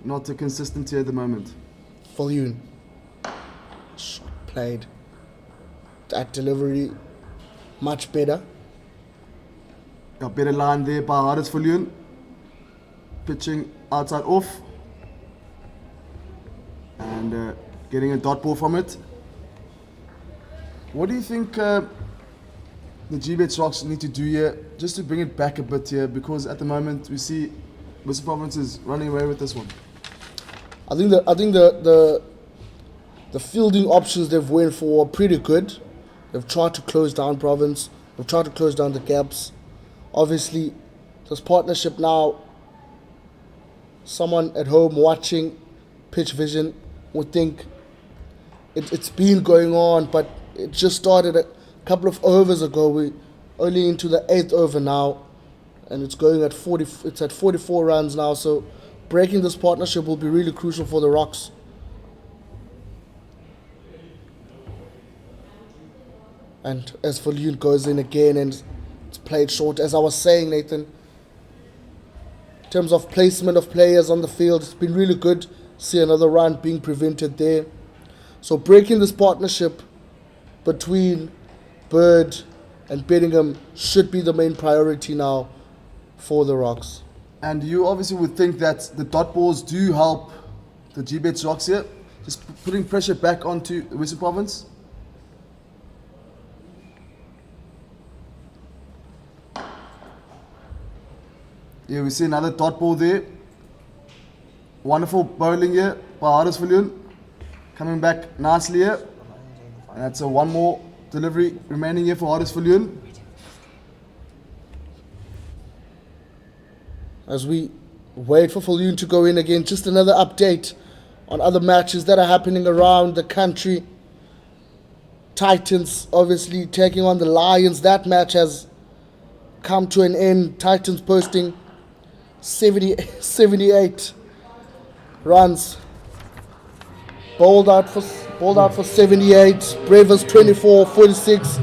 Not a consistency at the moment. Fulyoon. Shot played. That delivery much better. A better line there by Hardest Fulyoon. Pitching outside off. And getting a dot ball from it. What do you think the Gbets Rocks need to do here just to bring it back a bit here? Because at the moment we see Western Province is running away with this one. I think the fielding options they've went for are pretty good. They've tried to close down Province. They've tried to close down the gaps. Obviously, this partnership now, someone at home watching Pitch Vision would think it's been going on, but it just started a couple of overs ago. We're only into the 8th over now, and it's going at 40. It's at 44 runs now. So breaking this partnership will be really crucial for the Rocks. And as Fulyoon goes in again and it's played short, as I was saying, Nathan, in terms of placement of players on the field, it's been really good. See another run being prevented there. So breaking this partnership between Bird and Bingham should be the main priority now for the Rocks. And you obviously would think that the dot balls do help the Gbets Rocks here. Just putting pressure back onto the Western Province. Yeah, we see another dot ball there. Wonderful bowling here by Hardest Fulyoon. Coming back nicely here. And that's a one more delivery remaining here for Hardest Fulyoon. As we wait for Fulyoon to go in again, just another update on other matches that are happening around the country. Titans obviously taking on the Lions. That match has come to an end. Titans posting 78 runs. Bowled out for 78. Bravers 24, 46.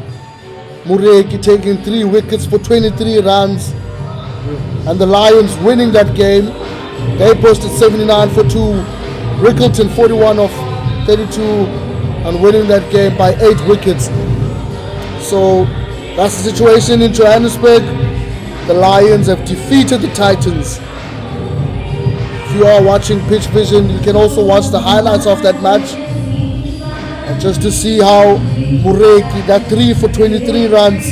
Mureki taking 3 wickets for 23 runs. And the Lions winning that game. They posted 79 for 2. Rickleton 41 of 32 and winning that game by 8 wickets. So that's the situation in Johannesburg. The Lions have defeated the Titans. If you are watching Pitch Vision, you can also watch the highlights of that match. And just to see how Mureki, that 3 for 23 runs,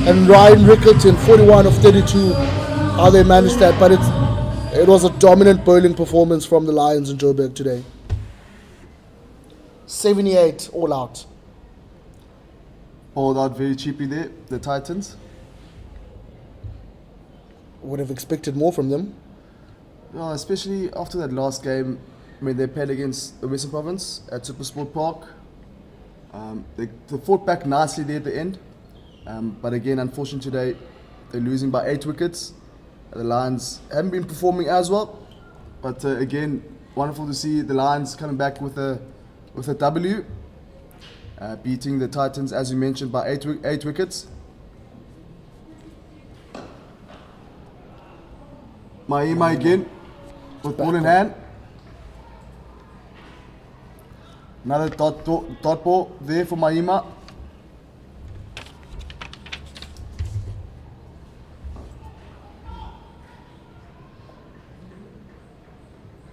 and Ryan Rickleton 41 of 32, how they managed that. But It was a dominant bowling performance from the Lions in Joburg today. 78 all out. Bowled out very cheaply there, the Titans. Would have expected more from them. Yeah, especially after that last game when they played against the Western Province at Supersport Park. They fought back nicely there at the end. But again, unfortunately today, they're losing by 8 wickets. The Lions haven't been performing as well. But again, wonderful to see the Lions coming back with a W. Beating the Titans, as you mentioned, by 8 wickets. Mahima again, with ball in hand. Another dot ball there for Mahima.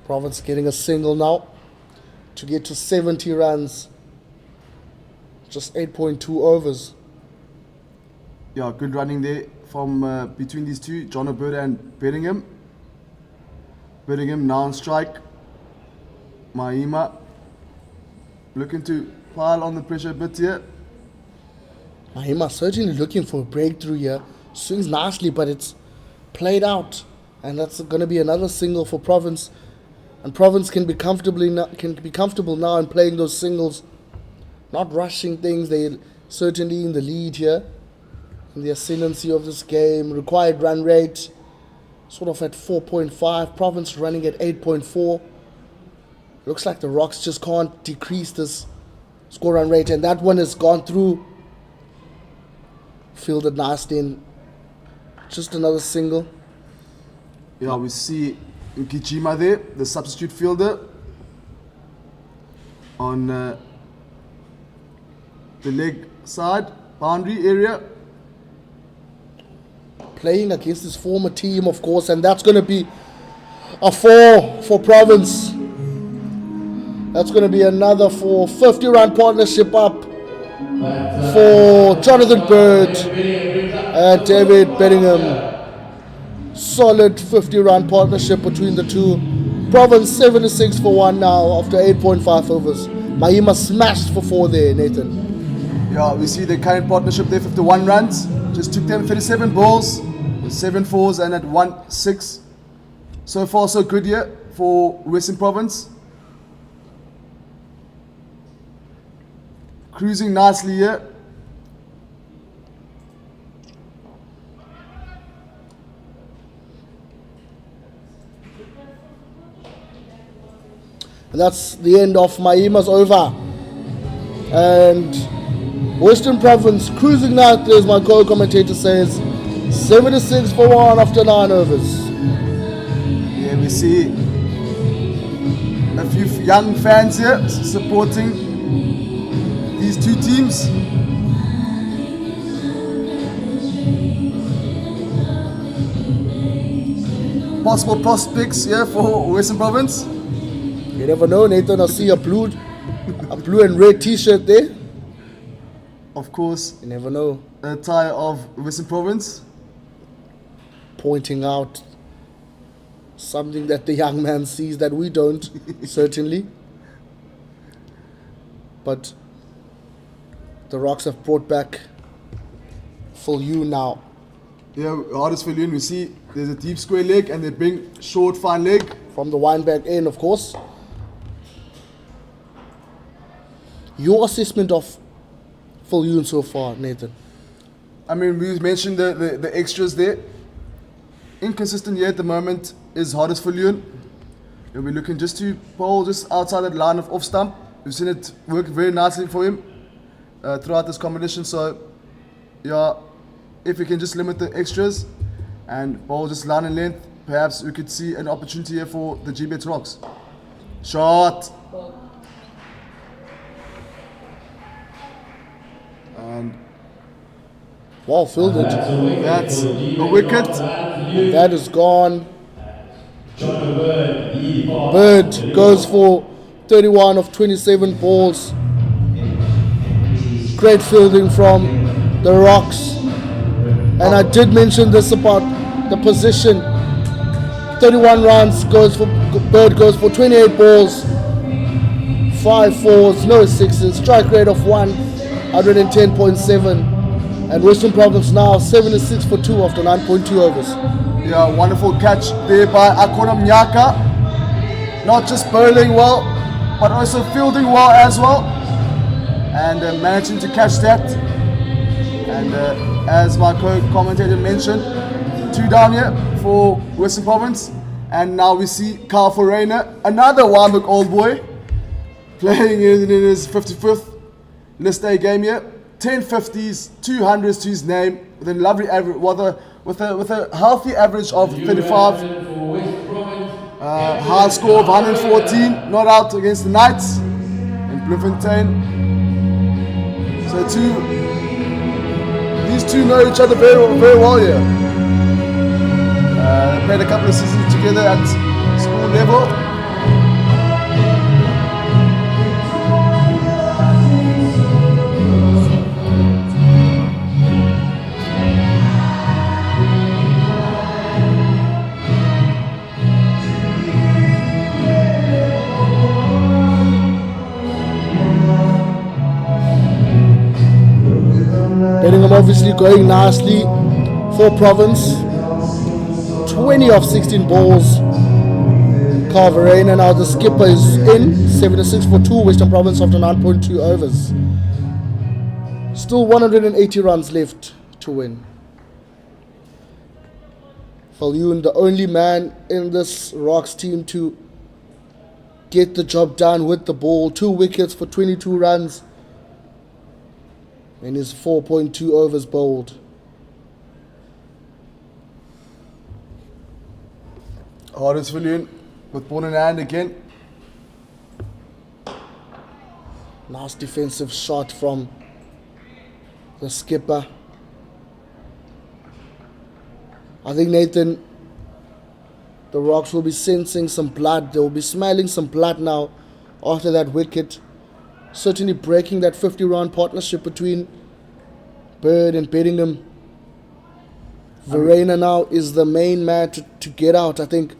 Province getting a single now to get to 70 runs. Just 8.2 overs. Yeah, good running there from between these two, John O'Berda and Bingham. Bingham now on strike. Mahima looking to pile on the pressure a bit here. Mahima certainly looking for a breakthrough here. Swings nicely, but it's played out. And that's going to be another single for Province. And Province can be comfortable now in playing those singles. Not rushing things. They're certainly in the lead here. In the ascendancy of this game. Required run rate sort of at 4.5. Province running at 8.4. Looks like the Rocks just can't decrease this score run rate. And that one has gone through. Fielded nicely in. Just another single. Yeah, we see Nkijima there, the substitute fielder, on the leg side, boundary area. Playing against his former team, of course, and that's going to be a 4 for Province. That's going to be another 4. 50-run partnership up for Jonathan Bird and David Bingham. Solid 50-run partnership between the two. Province 76 for 1 now after 8.5 overs. Mahima smashed for 4 there, Nathan. Yeah, we see the current partnership there, 51 runs. Just took them 37 balls, with 7 fours and at 1 6. So far, so good here for Western Province. Cruising nicely here. And that's the end of Mahima's over. And Western Province cruising nicely, as my co-commentator says, 76 for 1 after 9 overs. Yeah, we see a few young fans here supporting these two teams. Possible prospects here for Western Province. You never know, Nathan. I see a blue and red t-shirt there. Of course, You never know. a tie of Western Province. Pointing out something that the young man sees that we don't, certainly. But the Rocks have brought back full U now. Yeah, hardest for Leon, we see there's a deep square leg and they bring short fine leg. From the wind-back end, of course. Your assessment of full U so far, Nathan? I mean, we mentioned the extras there. Inconsistent here at the moment is hardest for Leon. He'll be looking just to bowl just outside that line of off stump. We've seen it work very nicely for him throughout this competition. So, yeah, if we can just limit the extras and bowl just line and length, perhaps we could see an opportunity here for the Gbets Rocks. Shot. And Well fielded. that's a wicket. That is gone. Bird goes for 31 of 27 balls. Great fielding from the Rocks. And I did mention this about the position 31 runs, Bird goes for 28 balls, 5 fours, no sixes, strike rate of 110.7, and Western Province now 76 for 2 after 9.2 overs. Yeah, wonderful catch there by Akona Mnyaka. Not just bowling well, but also fielding well as well, and managing to catch that. And as my co-commentator mentioned, 2 down here for Western Province, and now we see Carl Foreigner, another Warmbrook old boy, playing in his 55th list A game here. 10 50s, 200s to his name, with a lovely average, with a healthy average of 35. High score of 114, not out against the Knights in Bloemfontein. So these two know each other very well here. Played a couple of seasons together at school level. Bingham obviously going nicely for Province. 20 of 16 balls. Carverena now the skipper is in. 76 for 2 Western Province after 9.2 overs. Still 180 runs left to win. Falyoun, the only man in this Rocks team to get the job done with the ball. 2 wickets for 22 runs. And his 4.2 overs bowled. Hardest Falyoun with ball in hand again. Nice defensive shot from the skipper. I think, Nathan, the Rocks will be sensing some blood. They will be smelling some blood now after that wicket. Certainly breaking that 50-run partnership between Bird and Bingham. Verena now is the main man to get out. I think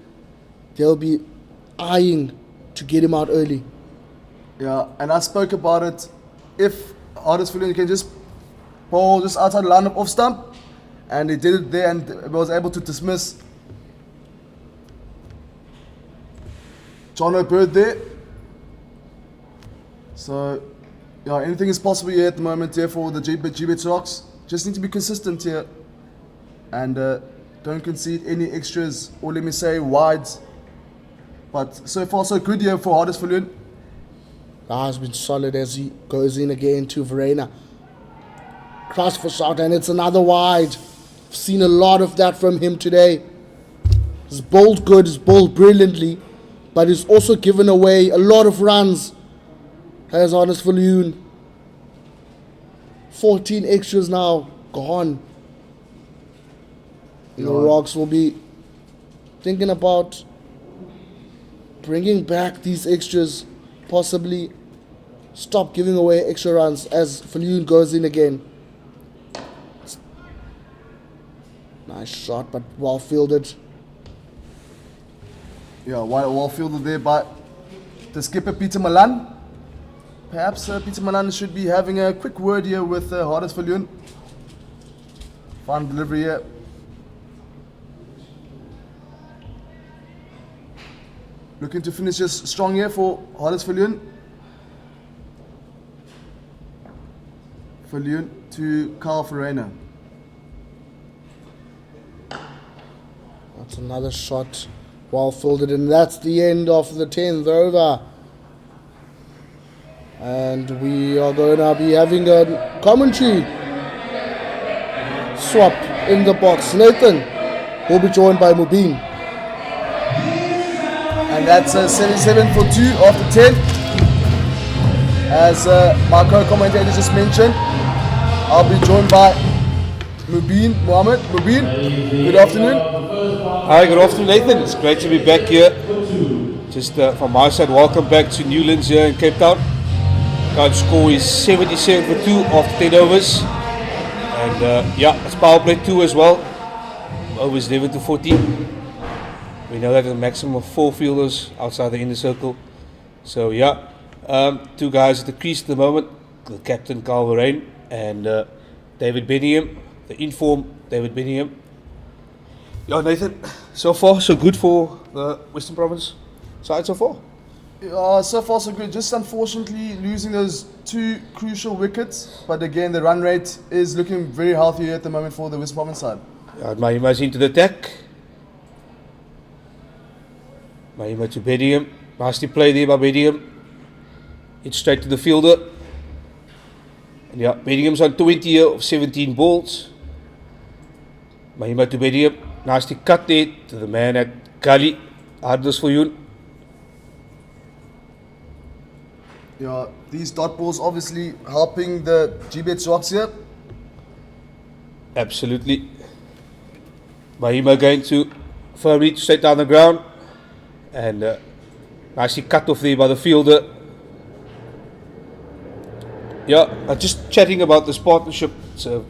they'll be eyeing to get him out early. Yeah, and I spoke about it. If Hardest Falyoun can just bowl just outside the line of off stump, and he did it there and was able to dismiss Jono Bird there. So, yeah, anything is possible here at the moment here for the Gbets Rocks. Just need to be consistent here and don't concede any extras, or let me say wides. But so far so good here for Hardest Falyoun. Has been solid as he goes in again to Verena. Cross for shot, and it's another wide. I've seen a lot of that from him today. He's bowled good, he's bowled brilliantly, but he's also given away a lot of runs. Has Hardest Falyoun. 14 extras now gone. The Rocks will be thinking about bringing back these extras, possibly stop giving away extra runs as Falyoun goes in again. Nice shot, but well fielded. Yeah, well fielded there by the skipper Peter Malan. Perhaps Peter Malan should be having a quick word here with Hardest Falyoun. Fine delivery here. Looking to finish just strong here for Hardest Falyoun. Falyoun to Carl Foreigner. That's another shot, well fielded, and that's the end of the 10th over. And we are going to be having a commentary swap in the box. Nathan will be joined by Mubin. And that's 77 for 2 after 10. As my co-commentator just mentioned, I'll be joined by Mubin Mohammed. Mubin, good afternoon. Hi, good afternoon, Nathan. It's great to be back here. Just from my side, welcome back to Newlands here in Cape Town. Current score is 77 for 2 after 10 overs. And yeah, it's power play 2 as well. Overs 11 to 14. We know that a maximum of 4 fielders outside the inner circle. So yeah, 2 guys at the crease at the moment, the captain Carl Verheyen and David Bingham, the inform David Bingham. Yeah, Nathan, so far so good for the Western Province side so far. So far so good. Just unfortunately losing those 2 crucial wickets. But again, the run rate is looking very healthy at the moment for the Western Province side. Yeah, Mahima's into the attack. Mahima to Bingham. Nasty play there by Bingham. It's straight to the fielder. And yeah, Bingham's on 20 here of 17 balls. Mahima to Bingham. Nasty cut there to the man at Gully. Hardness for you. Yeah, these dot balls obviously helping the Gbets Rocks here. Absolutely. Mahima going to firmly straight down the ground. And nicely cut off there by the fielder. Yeah, just chatting about this partnership. It's a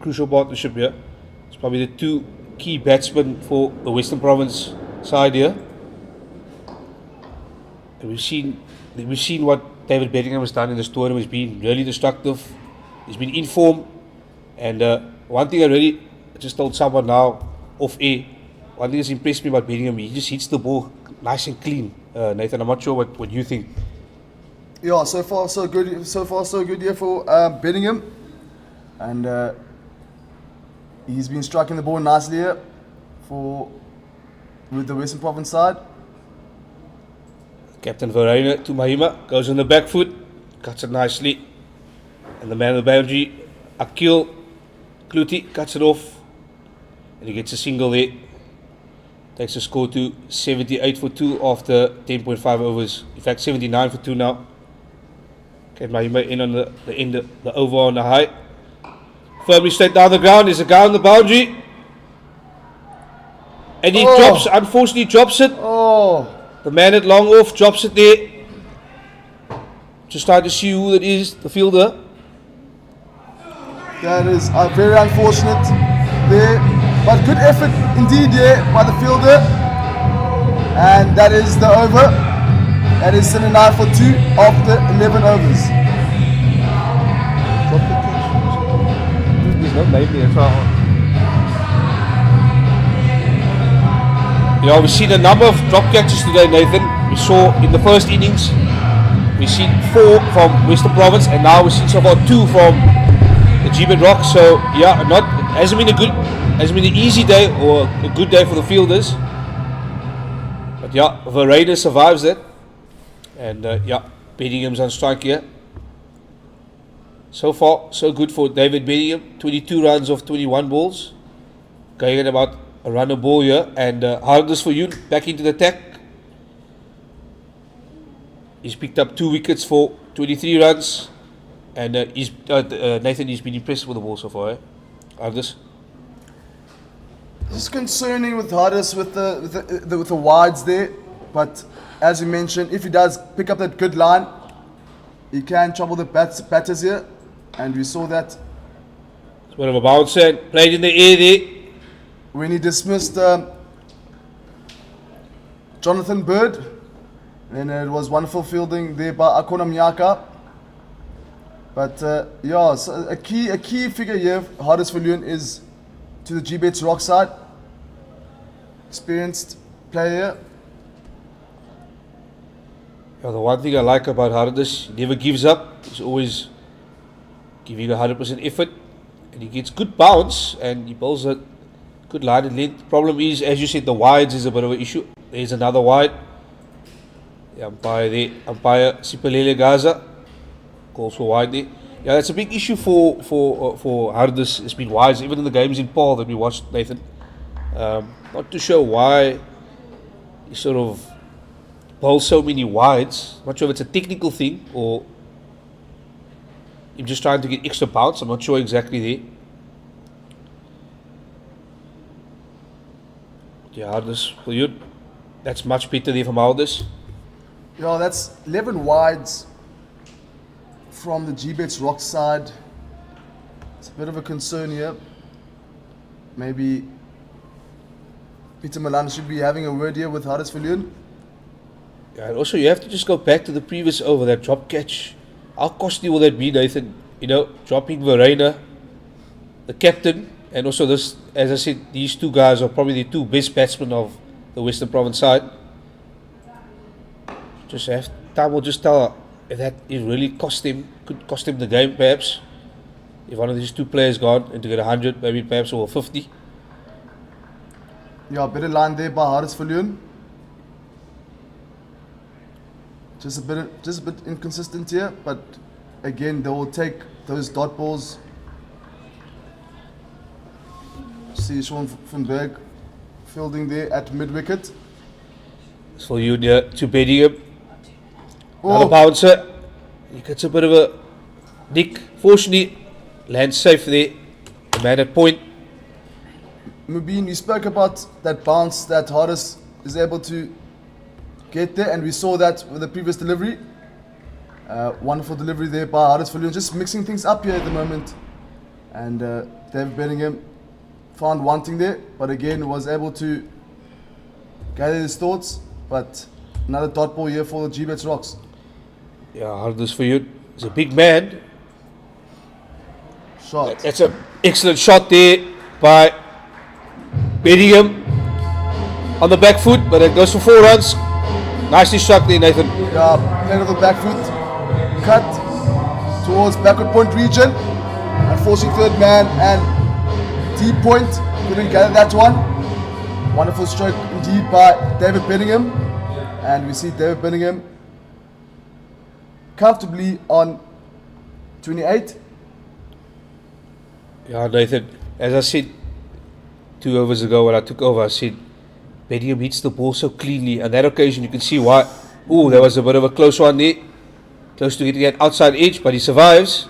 crucial partnership here. It's probably the 2 key batsmen for the Western Province side here. And we've seen what David Bingham has done in this tournament. He's been really destructive. He's been in form. And one thing I just told someone now off air. One thing that's impressed me about Bingham, he just hits the ball nice and clean. Nathan, I'm not sure what you think. Yeah, so far so good. So far so good here for Bingham, and he's been striking the ball nicely here with the Western Province side. Captain Verheyen to Mahima, goes on the back foot, cuts it nicely, and the man of the boundary, Akil Kluti, cuts it off, and he gets a single there. Takes the score to 78 for 2 after 10.5 overs. In fact, 79 for 2 now. Okay, Mahima in on the end, the over on the high. Firmly straight down the ground. There's a guy on the boundary. And he unfortunately drops it. Oh. The man at long off drops it there. Just trying to see who it is, the fielder. That is very unfortunate there. But good effort indeed there by the fielder. And that is the over. That is 79 for 2 after 11 overs. There's no name there, you know, we've seen a number of drop catches today, Nathan. We saw in the first innings, we've seen 4 from Western Province, and now we've seen so far 2 from the Gbets Rocks. So yeah, hasn't been an easy day or a good day for the fielders. But yeah, Verheyen survives it, and yeah, Bingham's on strike here. So far, so good for David Bingham. 22 runs off 21 balls, going at about a run a ball here, and hardness for you back into the attack. He's picked up 2 wickets for 23 runs, and Nathan, he's been impressed with the ball so far. Hardness. Just concerning with Hardness with the wides there, but as you mentioned, if he does pick up that good line, he can trouble the batters here, and we saw that. It's one of a bounce and played in the air there. When he dismissed Jonathan Bird, and it was wonderful fielding there by Akona Miyaka. But yeah, so a key figure here, Hardness for Leon, is to the Gbets Rock side. Experienced player. Yeah, the one thing I like about Hardness, he never gives up. He's always giving 100% effort, and he gets good bounce, and he bowls a good line and length. Problem is, as you said, the wides is a bit of an issue. There's another wide. The umpire Sipalele Gaza calls for wide there. Yeah, that's a big issue for Hardness. It's been wides, even in the games in Paul that we watched, Nathan. Not too sure why he sort of bowls so many wides. Not sure if it's a technical thing or him just trying to get extra bounce. I'm not sure exactly there. Yeah, Hardness for you. That's much better there from Hardness. Yeah, that's 11 wides from the Gbets Rock side. It's a bit of a concern here. Maybe Peter Milan should be having a word here with Huddersfield. Yeah, and also you have to just go back to the previous over, that drop catch. How costly will that be, Nathan? You know, dropping Verena, the captain, and also this, as I said, these two guys are probably the two best batsmen of the Western Province side. Just have time will just tell if that it really could cost him the game perhaps. If one of these two players gone and to get 100, maybe perhaps over 50. Yeah, better line there by Huddersfield. Just a bit inconsistent here, but again they will take those dot balls. See Sean van Berg fielding there at mid wicket. So you to Bingham. Another bouncer. He gets a bit of a nick. Fortunately, lands safe there. The man at point. Mubin, we spoke about that bounce that Hardis is able to get there, and we saw that with the previous delivery. Wonderful delivery there by Huddersfield, just mixing things up here at the moment. And David Bingham found wanting there, but again was able to gather his thoughts. But another dot ball here for the Gbets Rocks. Yeah, Huddersfield is a big man. Shot. That's an excellent shot there by Bingham on the back foot, but it goes for 4 runs. Nicely struck there, Nathan. Yeah, played on the back foot, cut towards backward point region. Unfortunately, third man and deep point couldn't gather that one. Wonderful stroke indeed by David Bingham, and we see David Bingham comfortably on 28. Yeah, Nathan, as I said 2 overs ago when I took over, I said Bingham hits the ball so cleanly. On that occasion, you can see why. Oh, there was a bit of a close one there. Close to getting that outside edge, but he survives.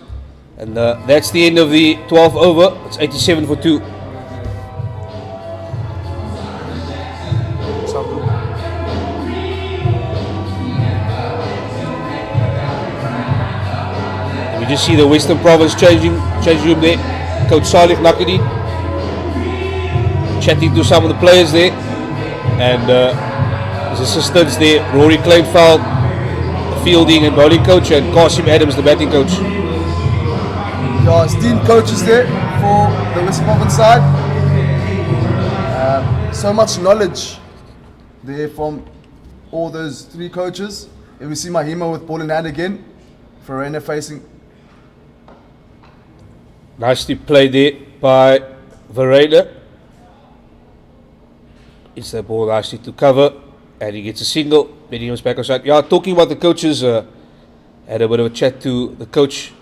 And that's the end of the 12th over. It's 87 for 2. And we just see the Western Province changing room there. Coach Salih Nakadi chatting to some of the players there, and his assistants there, Rory Kleinveld, the fielding and bowling coach, and Qasim Adams, the batting coach. Yeah, esteemed coaches there for the Western Province side. So much knowledge there from all those 3 coaches. And we see Mahima with ball in hand again. Verena facing. Nicely played there by Verena. It's the ball nicely to cover, and he gets a single. Benningham's back on side. Yeah, talking about the coaches, had a bit of a chat to the coach,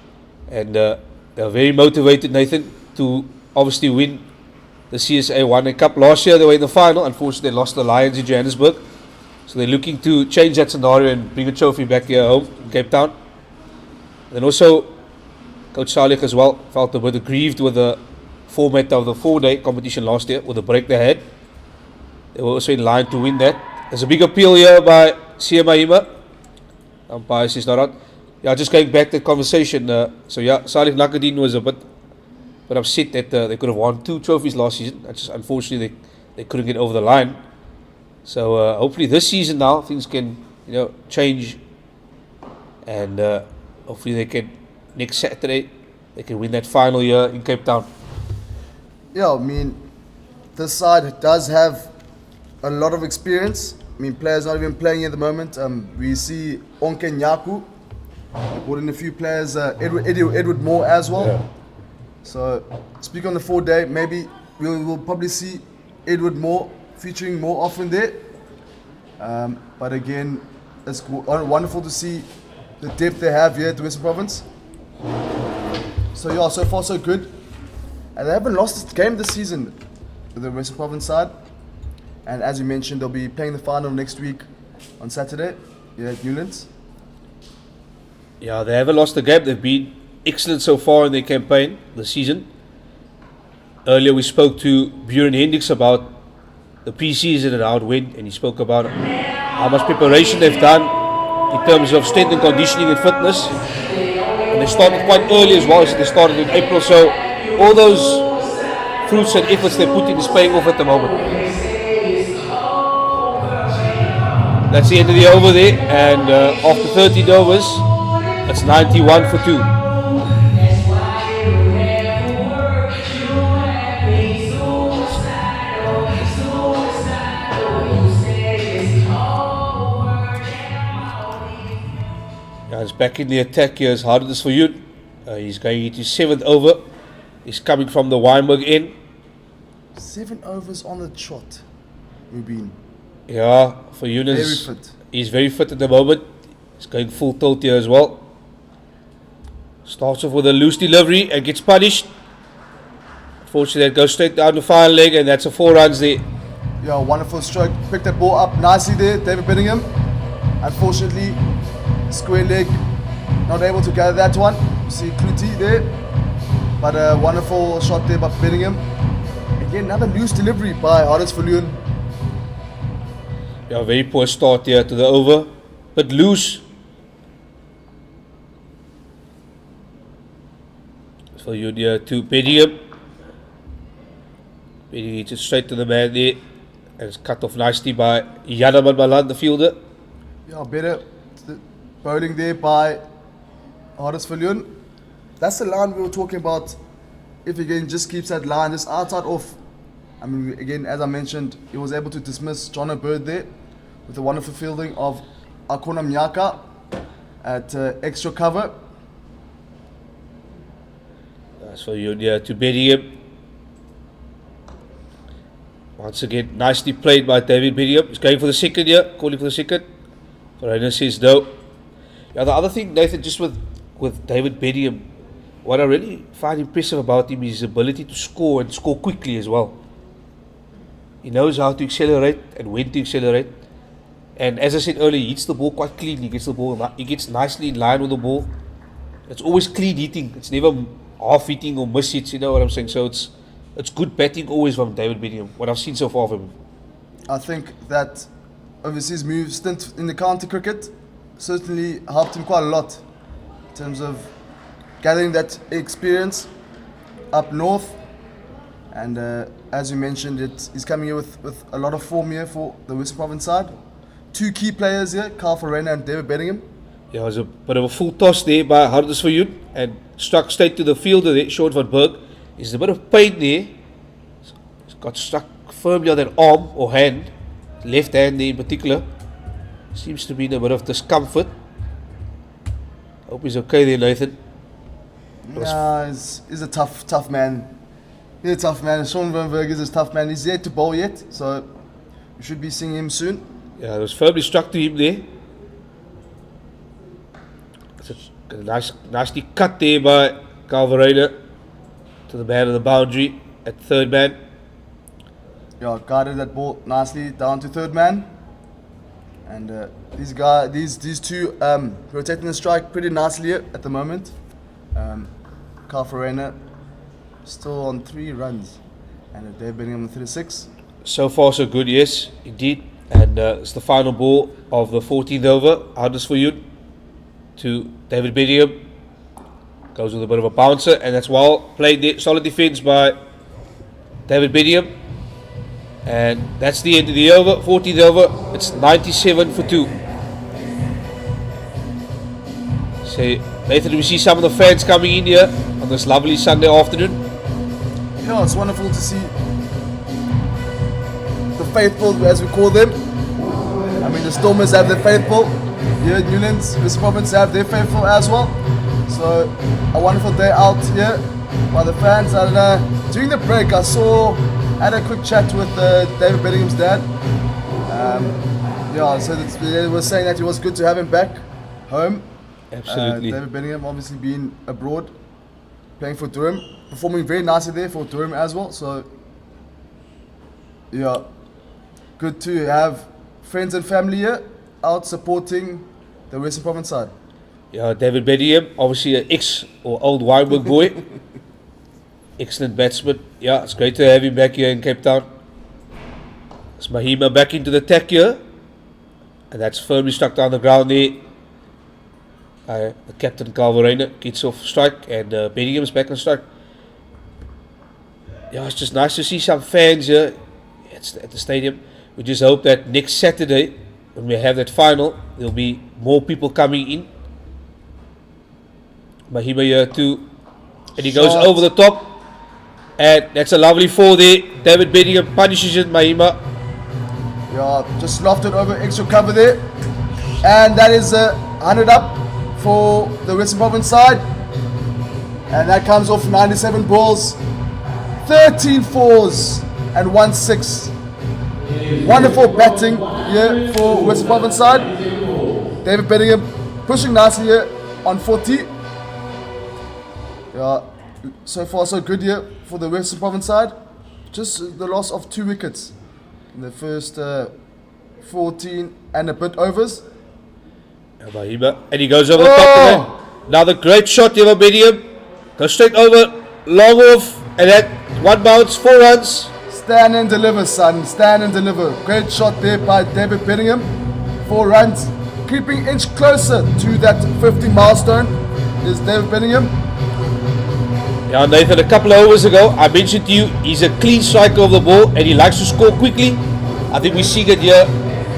and they're very motivated, Nathan, to obviously win the CSA 1 Cup. Last year they were in the final. Unfortunately, they lost the Lions in Johannesburg. So they're looking to change that scenario and bring a trophy back here home in Cape Town. And also, Coach Salih as well felt a bit aggrieved with the format of the 4-day competition last year, with the break they had. They were also in line to win that. There's a big appeal here by CM Mahima. Umpire is not out. Yeah, just going back to the conversation. So yeah, Salih Nakadin was a bit upset that they could have won 2 trophies last season. Just unfortunately they couldn't get over the line. So hopefully this season now things can change, and hopefully they can next Saturday they can win that final year in Cape Town. Yeah, I mean, this side does have a lot of experience. I mean, players not even playing at the moment. We see Onke Nyaku. They brought in a few players, Edward Moore as well. Yeah. So, speak on the 4-day, maybe we'll probably see Edward Moore featuring more often there. But again, it's wonderful to see the depth they have here at the Western Province. So yeah, so far so good. And they haven't lost a game this season with the Western Province side. And as you mentioned, they'll be playing the final next week on Saturday here at Newlands. Yeah, they haven't lost a game. They've been excellent so far in their campaign this season. Earlier we spoke to Buren Hendricks about the pre-season and how it went, and he spoke about how much preparation they've done in terms of strength and conditioning and fitness. And they started quite early as well, so they started in April. So all those fruits and efforts they put in is paying off at the moment. that's the end of the over there. And after 13 overs, it's 91 for 2. Now it's back in the attack here. It's Hardness for you. He's going into 7th over. He's coming from the Weinberg end. 7 overs on the trot. Rubin. Yeah, for Eunice, Very fit. he's very fit at the moment. He's going full tilt here as well. Starts off with a loose delivery and gets punished. Unfortunately, that goes straight down the final leg, and that's a 4 runs there. Yeah, wonderful stroke. Picked that ball up nicely there, David Bingham. Unfortunately, square leg, not able to gather that one. You see Kluti there, but a wonderful shot there by Bingham. Again, another loose delivery by Hardness for Leon. Yeah, very poor start here to the over, but loose. For Junior to Bingham. Bingham hits it straight to the man there, and it's cut off nicely by Janaman Malan, the fielder. Yeah, better bowling there by Hardness for Leon. That's the line we were talking about. If again just keeps that line just outside off. I mean, again, as I mentioned, he was able to dismiss John O'Bird there with a wonderful fielding of Akona Mnyaka at extra cover. That's for Junior to Bingham. Once again, nicely played by David Bingham. He's going for the second here, calling for the second. Farina says no. Yeah, the other thing, Nathan, just with David Bingham, what I really find impressive about him is his ability to score and score quickly as well. He knows how to accelerate and when to accelerate. And as I said earlier, he hits the ball quite clean. He gets nicely in line with the ball. It's always clean hitting. It's never half hitting or miss hits, you know what I'm saying? So it's good batting always from David Bingham, what I've seen so far from him. I think that overseas move stint in the county cricket certainly helped him quite a lot in terms of gathering that experience up north. And as you mentioned, he's coming here with a lot of form here for the Western Province side. 2 key players here, Carl Farina and David Bingham. Yeah, it was a bit of a full toss there by Hardness for you and struck straight to the fielder there, Sean van Berg. There's a bit of pain there. He's got struck firmly on that arm or hand, left hand there in particular. Seems to be in a bit of discomfort. Hope he's okay there, Nathan. Yeah, he's a tough man. He's a tough man. Sean van Berg is a tough man. He's yet to bowl yet, so we should be seeing him soon. Yeah, it was firmly struck to him there. It's a nicely cut there by Calvarena to the man on the boundary at third man. Yeah, guided that ball nicely down to third man. And these two rotating the strike pretty nicely at the moment. Carl Farina still on 3 runs and Dave Bingham on 36. So far so good, yes, indeed. And it's the final ball of the 14th over. Hardness for you to David Bingham. Goes with a bit of a bouncer, and that's well played. Solid defence by David Bingham. And that's the end of the over. 14th over. It's 97 for 2. So, Nathan, we see some of the fans coming in here on this lovely Sunday afternoon. Yeah, it's wonderful to see the faithful, as we call them. I mean, the Stormers have their faithful. Here in Newlands, Western Province have their faithful as well. So, a wonderful day out here by the fans. And during the break, I had a quick chat with David Benningham's dad. Yeah, so they were saying that it was good to have him back home. Absolutely. David Bingham obviously being abroad, playing for Durham, performing very nicely there for Durham as well. So, yeah, good to have friends and family here out supporting the Western Province side. Yeah, David Bingham, obviously an ex or old Weinberg boy. Excellent batsman. Yeah, it's great to have him back here in Cape Town. It's Mahima back into the attack here. And that's firmly stuck down the ground there. The captain Calvarena gets off strike and Benningham's back on strike. Yeah, it's just nice to see some fans here at the stadium. We just hope that next Saturday when we have that final, there'll be more people coming in. Mahima here too, and he goes over the top, and that's a lovely 4 there. David Bingham punishes it. Mahima. Yeah, just lofted over, extra cover there, and that is 100 up for the Western Province side, and that comes off 97 balls, 13 fours and 1 6. Wonderful batting here for Western Province side. David Bingham pushing nicely here on 40. Yeah, so far so good here for the Western Province side. Just the loss of 2 wickets in the first 14 and a bit overs. And he goes over the top of it. Another great shot here by Bingham. Goes straight over, long off, and that 1 bounce, 4 runs. Stand and deliver, son. Stand and deliver. Great shot there by David Bingham. 4 runs. Creeping inch closer to that 50 milestone is David Bingham. Yeah, Nathan, a couple of overs ago, I mentioned to you, he's a clean striker of the ball and he likes to score quickly. I think we see it here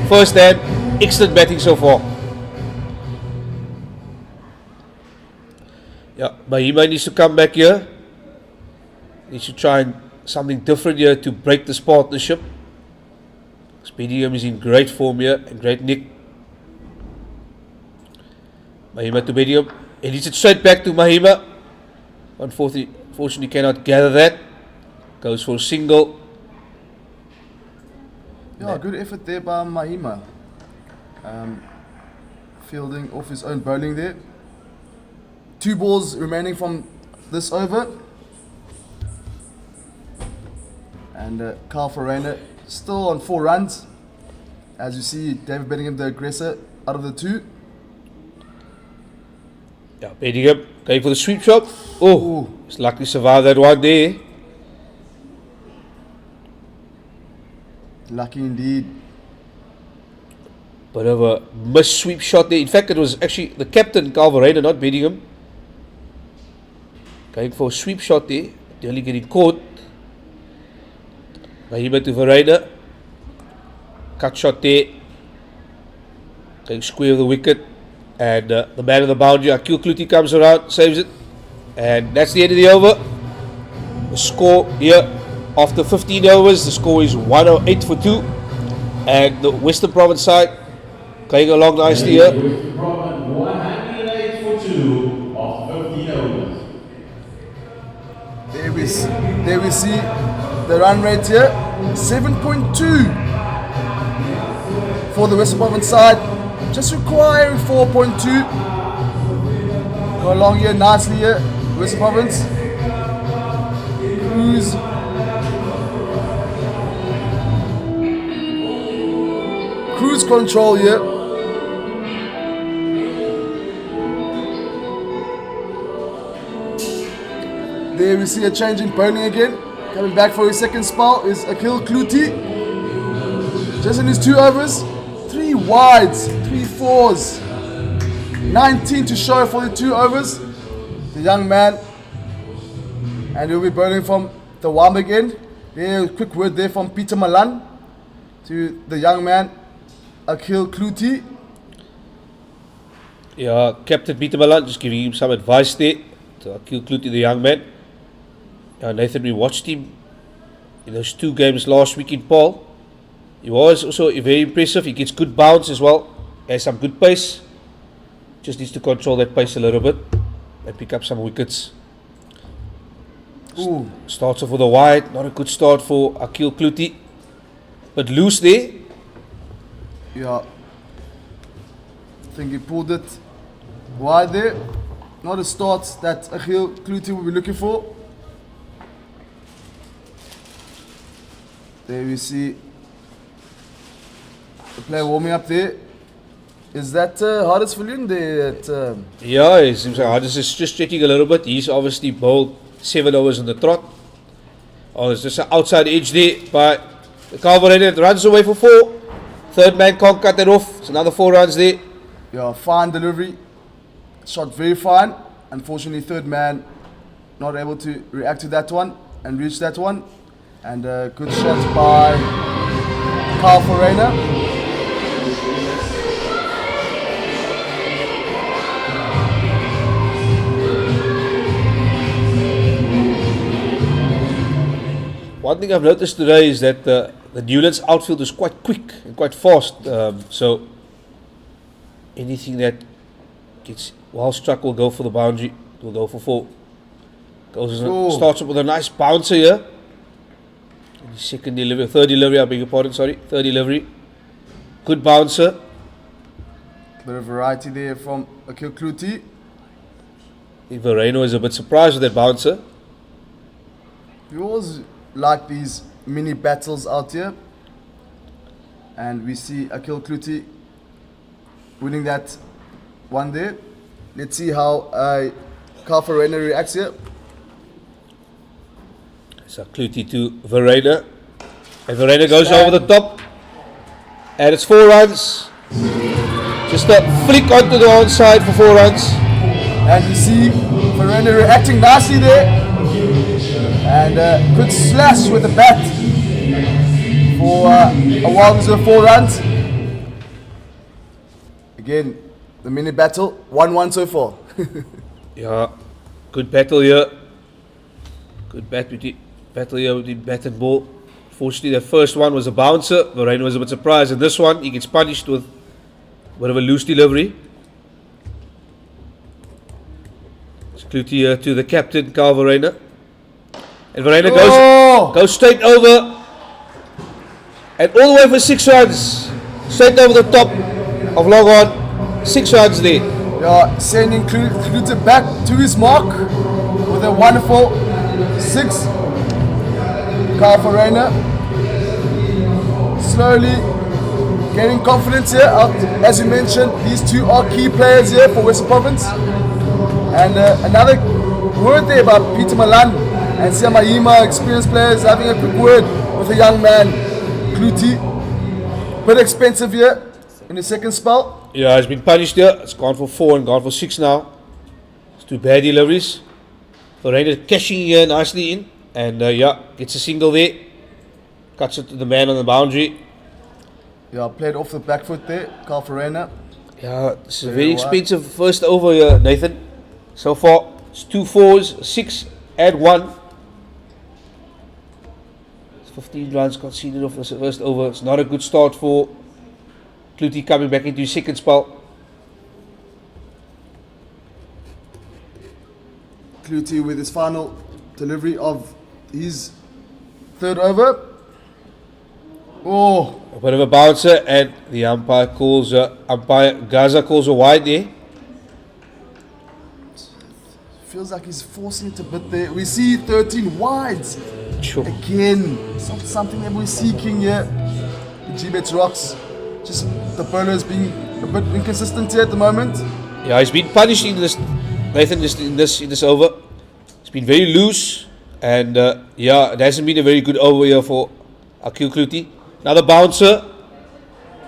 first hand. Excellent batting so far. Yeah, Mahima needs to come back here. Needs to try and something different here to break this partnership. Bingham is in great form here and great nick. Mahima to Bingham. He needs it straight back to Mahima. Unfortunately cannot gather that. Goes for a single. Yeah, good effort there by Mahima. Fielding off his own bowling there. 2 balls remaining from this over. And Carl Farina still on 4 runs. As you see, David Bingham, the aggressor, out of the 2. Yeah, Bingham going for the sweep shot. Oh, he's luckily survived that one there. Lucky indeed. Bit of a missed sweep shot there. In fact, it was actually the captain, Carl Farina, not Bingham. Going for a sweep shot there. Nearly getting caught. Mahima to Farina. Cut shot there. Going square of the wicket. And the man of the boundary, Akil Kluti, comes around, saves it. And that's the end of the over. The score here, after 15 overs, the score is 108 for 2. And the Western Province side going along nicely here. Western Province 108 for 2 after 15 overs. There we see the run rate here, 7.2 for the Western Province side. Just requiring 4.2. Go along here nicely here, Western Province. Cruise control here. There we see a change in bowling again. Coming back for his second spell is Akil Kluti. Just in his 2 overs. 3 wides, 3 fours, 19 to show for the 2 overs. The young man, and he'll be bowling from the Wambig end. There, a quick word there from Peter Malan to the young man, Akil Kluti. Yeah, Captain Peter Malan just giving him some advice there to Akil Kluti, the young man. Nathan, we watched him in those 2 games last week in Paul. He was also very impressive. He gets good bounce as well. He has some good pace. Just needs to control that pace a little bit and pick up some wickets. Starts off with a wide. Not a good start for Akil Kluti. But loose there. Yeah. I think he pulled it wide there. Not a start that Akil Kluti will be looking for. There we see the player warming up there. Is that Hardest Villian there? Yeah, it seems like Hardest is just stretching a little bit. He's obviously bowled 7 overs on the trot. Oh, there's just an outside edge there by the Calvarator. It runs away for 4. Third man can't cut that off. It's another 4 runs there. Yeah, fine delivery. Shot very fine. Unfortunately, third man not able to react to that one and reach that one. And good shot by Carl Farina. One thing I've noticed today is that the Newlands outfield is quite quick and quite fast. So anything that gets well struck will go for the boundary. Will go for 4. Starts up with a nice bouncer here. Second delivery, third delivery, I beg your pardon, sorry. Third delivery. Good bouncer. Bit of variety there from Akil Kluti. Vereno is a bit surprised with that bouncer. We always like these mini battles out here. And we see Akil Kluti winning that one there. Let's see how Carl Verena reacts here. So Kluti to Verena. And Verena goes over the top. And it's 4 runs. Just a flick onto the onside for 4 runs. And you see Verena reacting nicely there. And good slash with the bat for a well-deserved 4 runs. Again, the mini battle, 1-1 so far. Yeah, good battle here. Good battle here between bat and ball. Fortunately, the first one was a bouncer. Verena was a bit surprised. And this one, he gets punished with a bit of a loose delivery. It's Kluti here to the captain, Carl Verena. And Verena goes straight over. And all the way for 6 runs. Straight over the top of long on. 6 runs there. Yeah, sending Kluti back to his mark with a wonderful 6. Carl Verena slowly gaining confidence here. As you mentioned, these two are key players here for Western Province. And another word there about Peter Malan and Siamayima, experienced players, having a quick word with a young man, Kluti. Bit expensive here in the second spell. Yeah, he's been punished here. It's gone for 4 and gone for 6 now. It's 2 bad deliveries. Verena cashing here nicely in. And yeah, gets a single there. Cuts it to the man on the boundary. Yeah, played off the back foot there, Carl Verena. Yeah, it's a very expensive first over here, Nathan. So far, it's 2 4s, 6 and 1. It's 15 runs conceded off the first over. It's not a good start for Kluti coming back into his second spell. Kluti with his final delivery of his third over. Oh, A bit of a bouncer, and the umpire Gaza calls a wide there. feels like he's forcing it a bit there. We see 13 wides. Sure. Again, it's not something that we're seeking here. The Gbets rocks. Just the bowlers being a bit inconsistent here at the moment. Yeah, he's been punished in this, Nathan, just in this over. It's been very loose, and yeah, it hasn't been a very good over here for Akil Kluti. Another bouncer,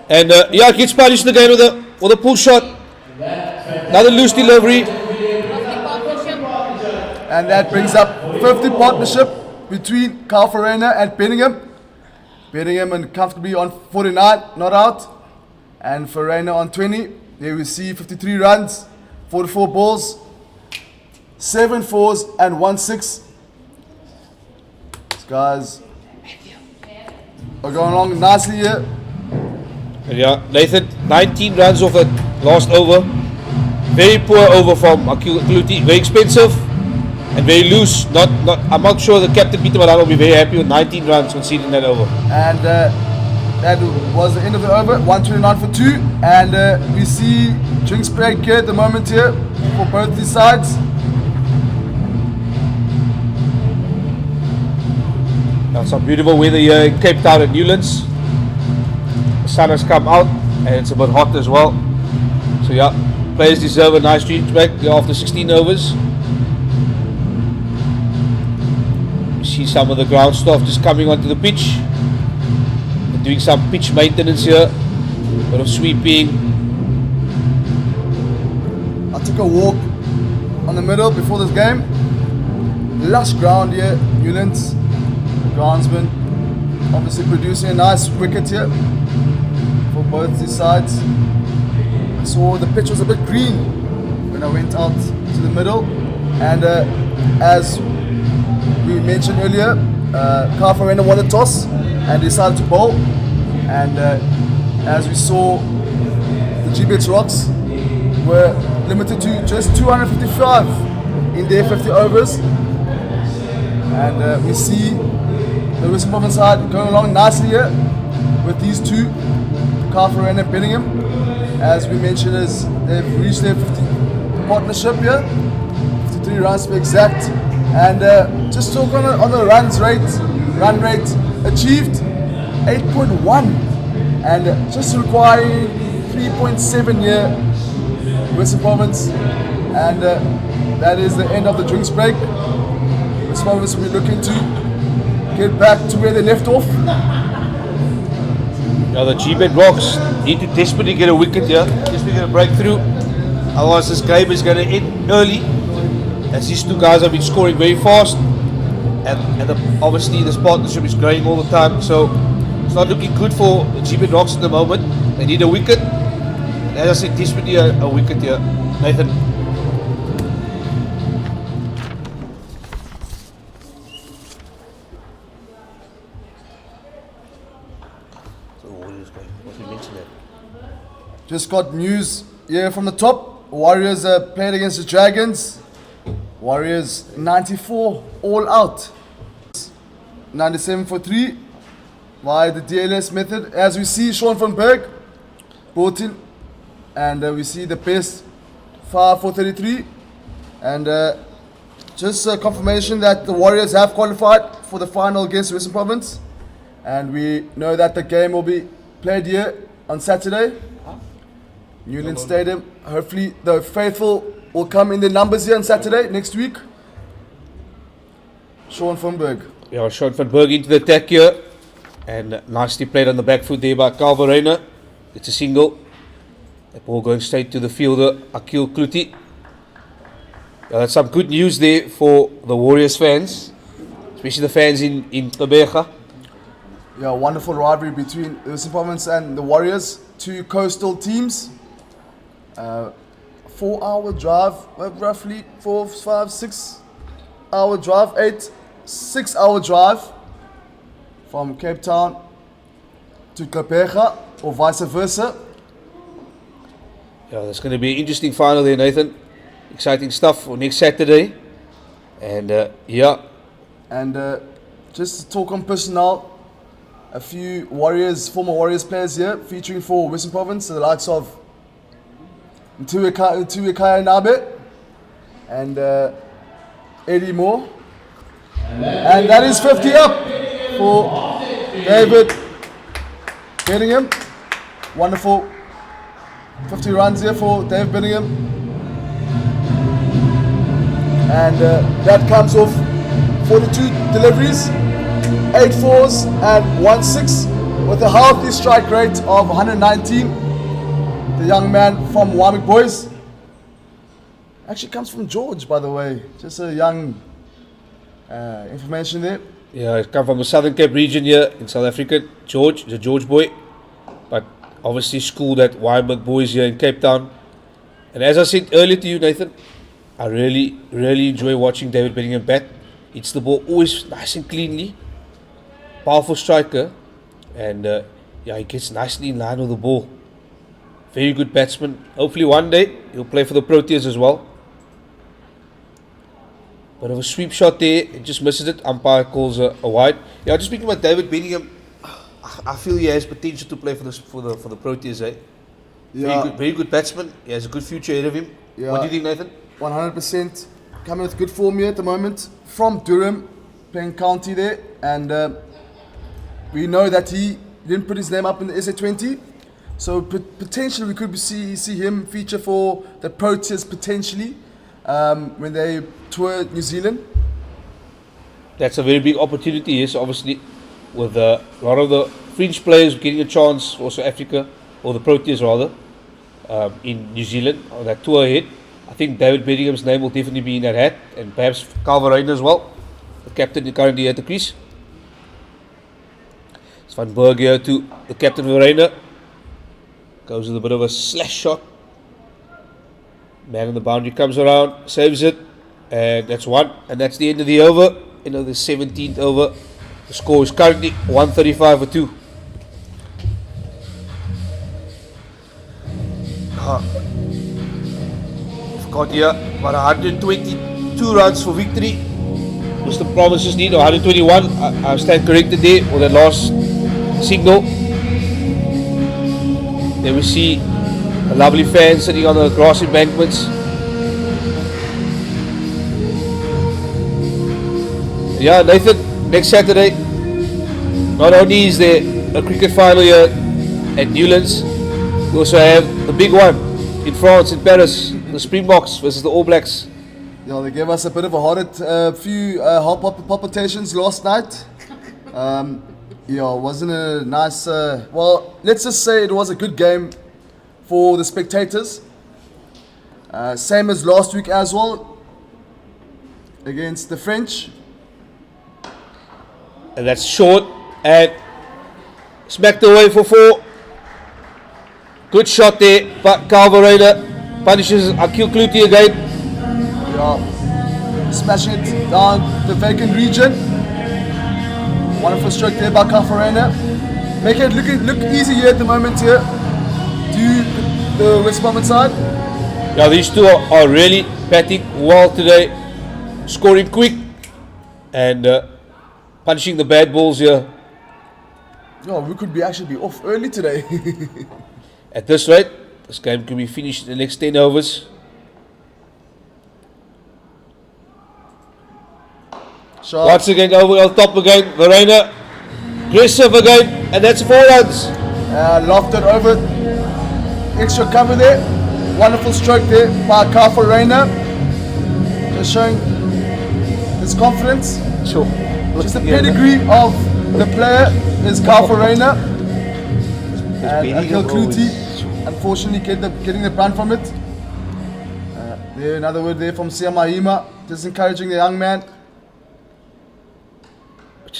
and yeah, gets punished again with a pull shot. Another loose delivery. And that brings up 50 partnership between Carl Verena and Bingham. Bingham and comfortably on 49, not out. And Verena on 20. There we see 53 runs, 44 balls, 7 4s and 1 6. These guys are going along nicely here. And yeah, Nathan, 19 runs off that last over. Very poor over from Akil Kluti. Very expensive and very loose. I'm not sure the captain Peter Malan will be very happy with 19 runs conceded in that over. And that was the end of the over. 129 for 2. And we see drinks break here at the moment here for both these sides. Now some beautiful weather here in Cape Town at Newlands. The sun has come out and it's a bit hot as well. So yeah, players deserve a nice drinks break after 16 overs. You see some of the ground staff just coming onto the pitch. They're doing some pitch maintenance here. A bit of sweeping. I took a walk on the middle before this game. Lush ground here, Newlands. Groundsman obviously producing a nice wicket here. for both these sides. I saw the pitch was a bit green when I went out to the middle, and as we mentioned earlier, Kafa Arena won a toss and decided to bowl, and as we saw, the Gbets Rocks were limited to just 255 in their 50 overs, and we see the Western Province side going along nicely here with these two, Kafa Arena and Bingham. As we mentioned, as they've reached their 50 partnership here, 53 runs to be exact, and just talk on the run rate achieved 8.1, and just requiring 3.7 here, Western Province, and that is the end of the drinks break. Western Province will be looking to get back to where they left off. Now the Gbets Rocks need to desperately get a wicket here, desperately get a breakthrough. Otherwise this game is going to end early, as these two guys have been scoring very fast, and obviously this partnership is growing all the time, so it's not looking good for the Gbets Rocks at the moment. They need a wicket, and as I said, desperately a wicket here. Nathan. Just got news here from the top. Warriors played against the Dragons. Warriors 94 all out. 97 for 3 via the DLS method. As we see, Sean van Berg brought in, and we see the best 5 for 33. And just a confirmation that the Warriors have qualified for the final against Western Province. And we know that the game will be played here on Saturday. Newland Stadium. Hopefully the faithful will come in their numbers here on Saturday next week. Sean van Berg. Yeah, Sean van Berg into the attack here, and nicely played on the back foot there by Calvin Rayner. It's a single. The ball going straight to the fielder, Akil Kluti. That's some good news there for the Warriors fans, especially the fans in Gqeberha. Yeah, wonderful rivalry between the Western Province and the Warriors, two coastal teams. 4-hour drive, roughly 4, 5, 6-hour drive, 6-hour drive from Cape Town to Gqeberha, or vice versa. Yeah, that's going to be an interesting final there, Nathan. Exciting stuff for next Saturday. And yeah. And just to talk on personnel, a few former Warriors players here featuring for Western Province, the likes of Ntuekaya Nabe and Eddie Moore. And that is 50 up for David Bingham. Wonderful 50 runs here for David Bingham. And that comes off 42 deliveries, 8 fours and 1 6 with a healthy strike rate of 119. The young man from Warwick Boys actually comes from George, by the way. Just a young information there. Yeah, I come from the Southern Cape region here in South Africa. George, the George boy, but obviously schooled at Warwick Boys here in Cape Town. And as I said earlier to you, Nathan, I really enjoy watching David Bingham bat. Hits the ball always nice and cleanly. Powerful striker, and yeah, he gets nicely in line with the ball. Very good batsman. Hopefully one day he'll play for the Proteas as well. But of a sweep shot there, it just misses it. Umpire calls a wide. Yeah, just speaking about David Bingham, I feel he has potential to play for the Proteas. Yeah. Very good batsman. He has a good future ahead of him. Yeah. What do you think, Nathan? 100%. Coming with good form here at the moment from Durham, playing county there, and we know that he didn't put his name up in the SA20. So potentially we could see him feature for the Proteas potentially when they tour New Zealand. That's a very big opportunity, yes, obviously, with a lot of the fringe players getting a chance for South Africa, or the Proteas rather, in New Zealand on that tour ahead. I think David Bingham's name will definitely be in that hat, and perhaps Calvin Rayner as well, the captain currently at the crease. It's Van Berg here to the captain of Rayner. Goes with a bit of a slash shot. Man on the boundary comes around, saves it, and that's one. And that's the end of the over. End of the 17th over. The score is currently 135 for 2. We've got here about 122 runs for victory. Mr. Promises need 121. I stand corrected there for that last signal. Then we see a lovely fan sitting on the grass embankments. Yeah, Nathan, next Saturday, not only is there a cricket final here at Newlands, we also have the big one in France, in Paris, the Springboks versus the All Blacks. Yeah, they gave us a bit of a few heart palpitations last night. Yeah, wasn't a nice, well, let's just say it was a good game for the spectators. Same as last week as well, against the French. And that's short and smacked away for 4. Good shot there, but Calvarena punishes Akil Kluti again. Yeah, smashing it down the vacant region. Wonderful stroke there by Calvarena. Making it look easy here at the moment here. Do the West Bromwich side. Yeah, these two are really batting well today. Scoring quick and punishing the bad balls here. Yeah, we could actually be off early today. At this rate, this game could be finished in the next 10 overs. Sharp. Once again, over on top again. Verena, aggressive again, and that's 4 runs. Lofted over. Extra cover there. Wonderful stroke there by Calvarena. Just showing his confidence. Sure. Just the pedigree of the player is Calvarena. And Akil Kluti, unfortunately, getting the brunt from it. There, another word there from Sia Mahima, just encouraging the young man.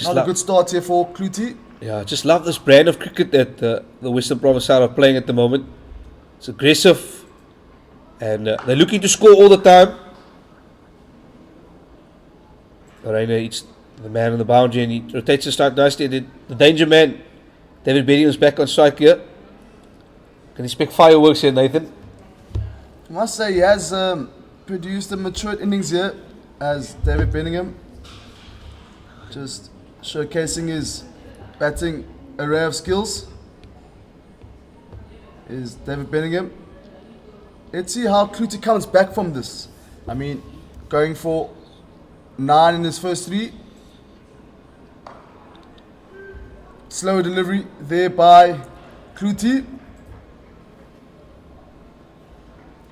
Not a good start here for Kluti. Yeah, I just love this brand of cricket that the Western Province side are playing at the moment. It's aggressive, and they're looking to score all the time. Verena hits the man on the boundary and he rotates the strike nicely. And the danger man, David Benningham's back on strike here. Can you expect fireworks here, Nathan? I must say he has produced a matured innings here as David Bingham. Just showcasing his batting array of skills. Is David Bingham. Let's see how Kluti comes back from this. I mean, going for 9 in his first 3. Slow delivery there by Kluti.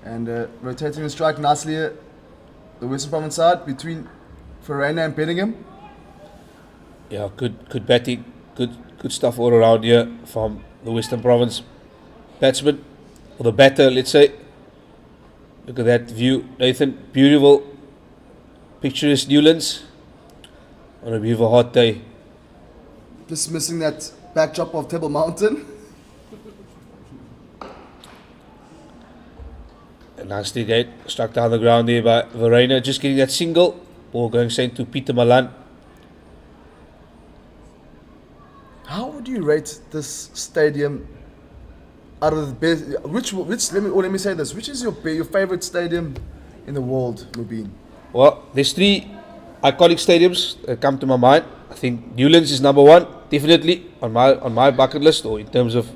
And rotating the strike nicely here. The Western Province side between Verena and Bingham. Yeah, good batting, good stuff all around here from the Western Province batsman, or the batter, let's say. Look at that view, Nathan. Beautiful, picturesque Newlands on a beautiful hot day. Just missing that backdrop of Table Mountain. A nasty gate, struck down the ground there by Verena, just getting that single. Ball going straight to Peter Malan. How would you rate this stadium out of the best? Which let me say this. Which is your favorite stadium in the world, Mubin? Well, there's 3 iconic stadiums that come to my mind. I think Newlands is number 1, definitely on my bucket list, or in terms of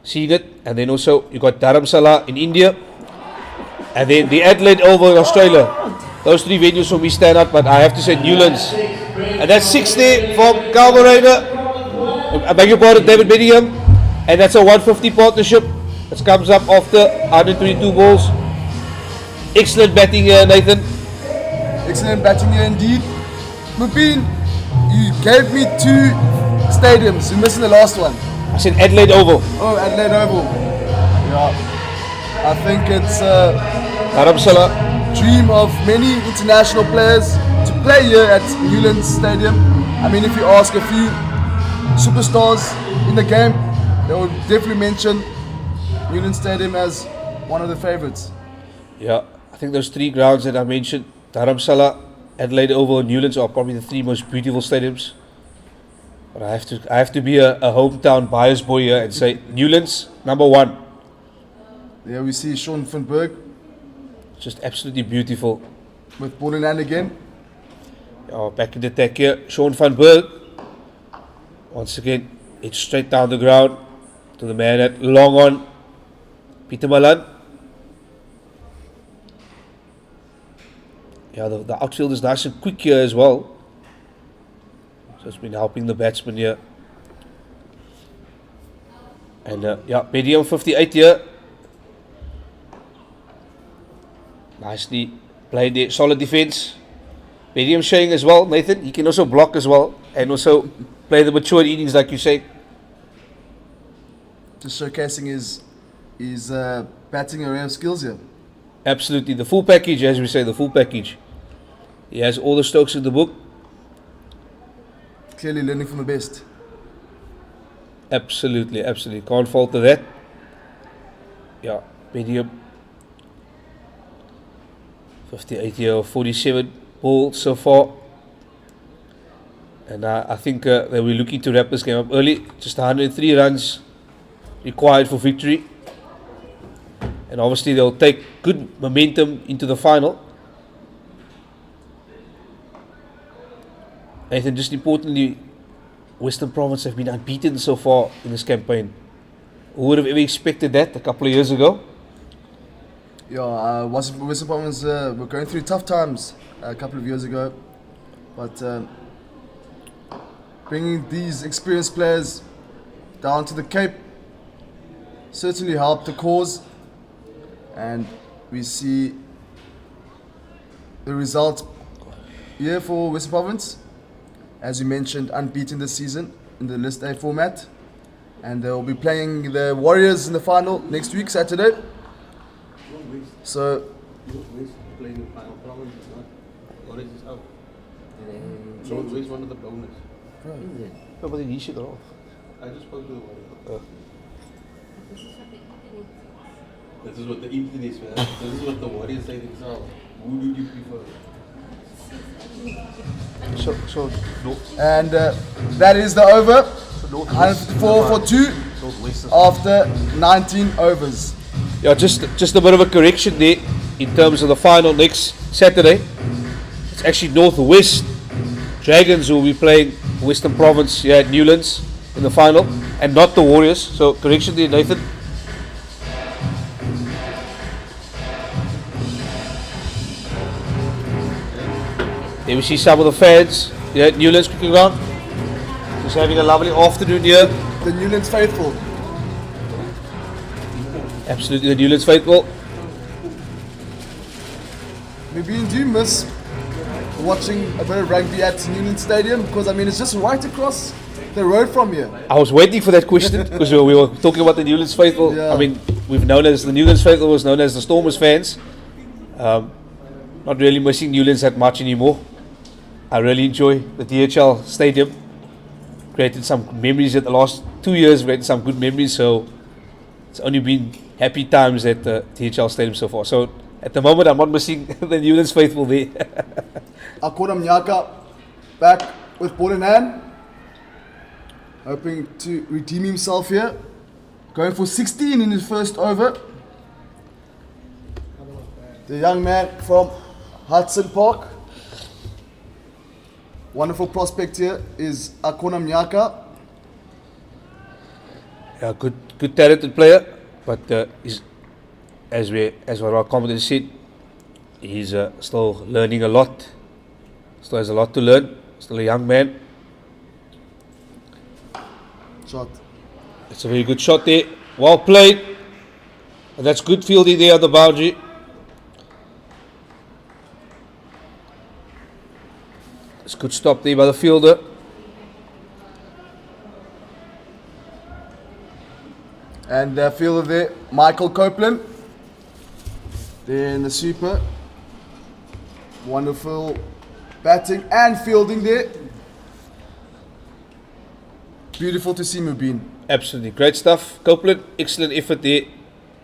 seeing it. And then also you got Dharamsala in India, and then the Adelaide Oval in Australia. Those 3 venues for me stand out, but I have to say Newlands. And that's 6 there from Calvarena. I beg your pardon, David Bingham, and that's a 150 partnership that comes up after 122 balls. Excellent batting here, Nathan. Excellent batting here indeed. Mubin, you gave me 2 stadiums. You're missing the last one. I said Adelaide Oval. Oh, Adelaide Oval. Yeah, I think it's Dharamsala. dream of many international players to play here at Newlands Stadium. I mean, if you ask a few superstars in the game, they will definitely mention Newland Stadium as one of the favourites. Yeah, I think those three grounds that I mentioned, Dharamsala, Adelaide Oval, and Newlands, are probably the three most beautiful stadiums. But I have to be a hometown bias boy here and say Newlands, number one. There we see Sean van Berg Just absolutely beautiful. with ball in hand again. Back in the attack here, Sean van Berg. Once again, it's straight down the ground to the man at long on, Peter Malan. Yeah, the outfield is nice and quick here as well. So it's been helping the batsman here. And yeah, Bingham 58 here. Nicely played there, solid defense. Bingham showing as well, Nathan. He can also block as well and also play the mature innings, like you say. Just showcasing his batting array of skills here. Absolutely, the full package, as we say, the full package. He has all the strokes in the book. Clearly learning from the best. Absolutely, absolutely. Can't fault to that. Yeah, Bingham 58 here, 47 ball so far. And I think that we're looking to wrap this game up early. Just 103 runs required for victory. And obviously they'll take good momentum into the final. Nathan, just importantly, Western Province have been unbeaten so far in this campaign. Who would have ever expected that a couple of years ago? Yeah, Western Province were going through tough times a couple of years ago, but bringing these experienced players down to the Cape certainly helped the cause, and we see the result here for Western Province. As you mentioned, unbeaten this season in the List A format, and they'll be playing the Warriors in the final next week, Saturday. So, playing the final province is not. Orange is out. Don't waste one of the bonus. Nobody needs it at all. I just spoke to the Warriors. This is what the Ethan is, man. This is what the Warriors say themselves. Who do you prefer? and that is the over. 104 for 2 after 19 overs. Yeah, just a bit of a correction there in terms of the final next Saturday. It's actually Northwest Dragons who will be playing Western Province here at Newlands in the final, and not the Warriors. So correction there, Nathan. There we see some of the fans here at Newlands Cricket Ground. Just having a lovely afternoon here. The Newlands faithful. Absolutely, the Newlands faithful. Maybe do you miss watching a bit of rugby at Newlands Stadium? Because I mean, it's just right across the road from here. I was waiting for that question because we were talking about the Newlands faithful. Yeah. I mean, we've known as the Newlands faithful, was known as the Stormers fans. Not really missing Newlands that much anymore. I really enjoy the DHL Stadium. Created some memories at the last 2 years, created some good memories, so it's only been happy times at the DHL Stadium so far. So at the moment I'm not missing the Newlands faithful there. Akora Mnyaka back with ball in hand, hoping to redeem himself here. Going for 16 in his first over. The young man from Hudson Park. Wonderful prospect here is Akona Mnyaka. Yeah, good talented player, but he's, as what our commentator said, he's still learning a lot. Still has a lot to learn. Still a young man. Shot. It's a very good shot there. Well played. And that's good fielding there on the boundary. It's a good stop there by the fielder. And fielder there, Michael Copeland. There in the sweeper. Wonderful batting and fielding there. Beautiful to see Mubin. Absolutely great stuff. Copeland, excellent effort there.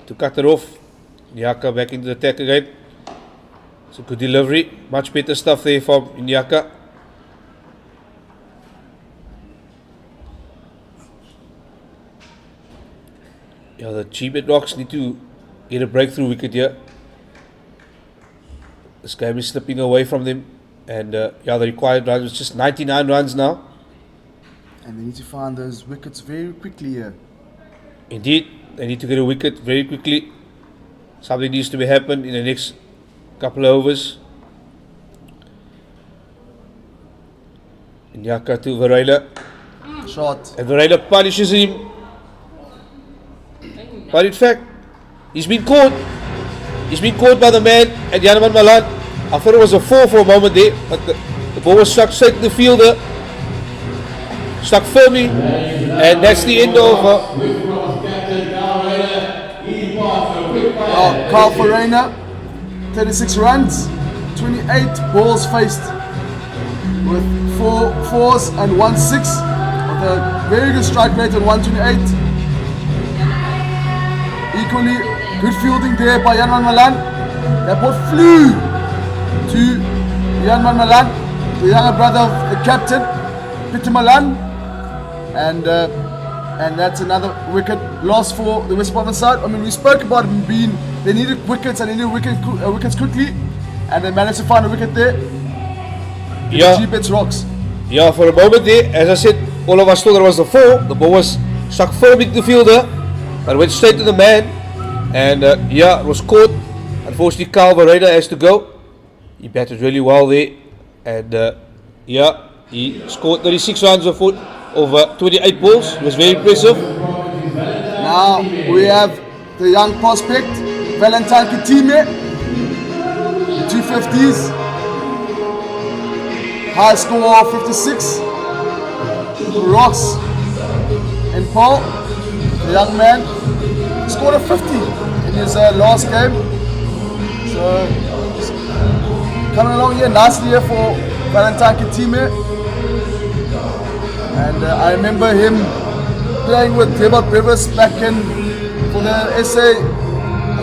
to cut it off. Nyaka back into the attack again. It's a good delivery. Much better stuff there from Nyaka. Yeah, the Gbets Rocks need to get a breakthrough wicket here. This game is slipping away from them. And yeah, the required runs is just 99 runs now. And they need to find those wickets very quickly here. Indeed, they need to get a wicket very quickly. Something needs to be happen in the next couple of overs. Nyaka to Varela. Shot. And Varela punishes him. But in fact, he's been caught. He's been caught by the man at Janneman Malan. I thought it was a 4 for a moment there, but the ball was struck straight to the fielder. Stuck firmly, and that's the end of Carl Farina, 36 runs, 28 balls faced with 4 fours and 1 6, with a very good strike rate at 128. Equally good fielding there by Janneman Malan. That ball flew to Janneman Malan, the younger brother of the captain, Peter Malan. And that's another wicket loss for the West Province side. I mean, we spoke about them being, they needed wickets and they needed wickets quickly, and they managed to find a wicket there. Yeah. Gbets Rocks. Yeah, for a moment there, as I said, all of us thought it was the 4. The ball was struck firmly to the fielder, but went straight to the man, and yeah, it was caught. Unfortunately, Carl Varela has to go. He batted really well there, and yeah, he scored 36 runs over 28 balls. It was very impressive. Now we have the young prospect, Valentine Kitime, 250s, high score of 56. Ross and Paul, the young man, scored a 50 in his last game. So coming along here nicely here for Valentine Kitime. And I remember him playing with Devot Brevis back in for the SA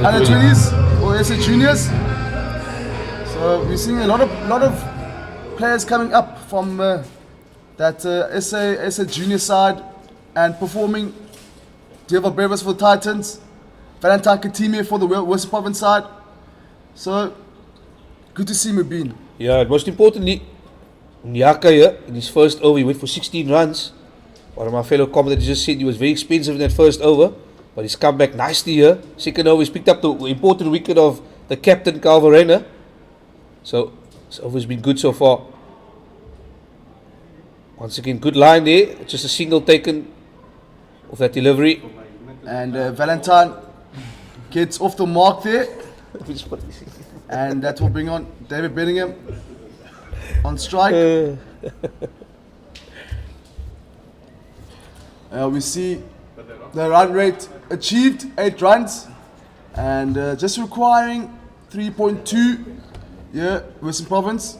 under 20s or SA juniors. So we're seeing a lot of players coming up from that SA junior side and performing. Devot Brevis for the Titans, Valentine Kitime for the West Province side. So good to see Mubin. Yeah, most importantly, Nyaka here, in his first over, he went for 16 runs. One of my fellow commentators just said he was very expensive in that first over, but he's come back nicely here. Second over, he's picked up the important wicket of the captain, Carl Varela. So, this over's been good so far. Once again, good line there. Just a single taken of that delivery. And Valentine gets off the mark there. And that will bring on David Bingham on strike. We see the run rate achieved, 8 runs, and just requiring 3.2 here, Western Province.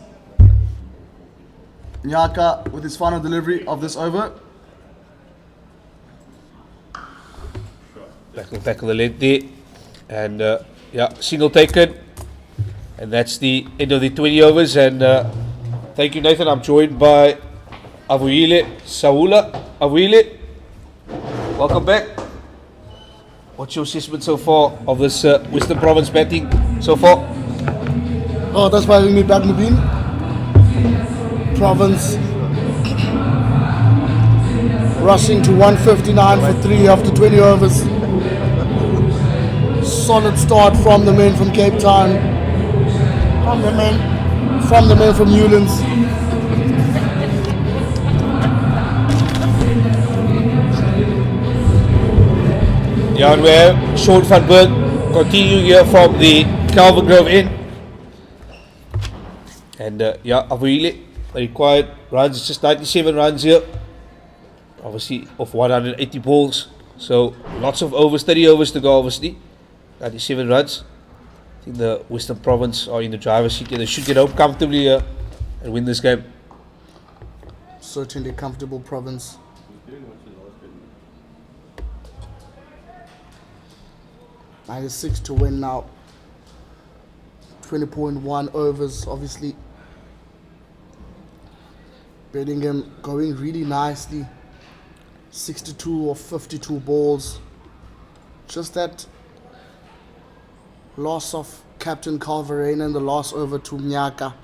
Nyaka with his final delivery of this over. Back of the length there, and yeah, single taken, and that's the end of the 20 overs. And thank you, Nathan. I'm joined by Avuile Saula. Avuile, welcome back. What's your assessment so far of this Western Province batting so far? Oh, that's why we meet back, Mubin. Province rushing to 159 for 3 after 20 overs. Solid start from the men from Cape Town, from the men from Newlands. Yeah, and we have Sean van Berg continuing here from the Calvin Grove end. And yeah, Avuile, the required runs is just 97 runs here. Obviously, of 180 balls. So, lots of overs, 30 overs to go, obviously. 97 runs. I think the Western Province are in the driver's seat here. They should get home comfortably here and win this game. Certainly comfortable province. 96 to win now. 20.1 overs, obviously. Bingham going really nicely. 62 of 52 balls. Just that loss of Captain Calvarain and the loss over to Mnyaka.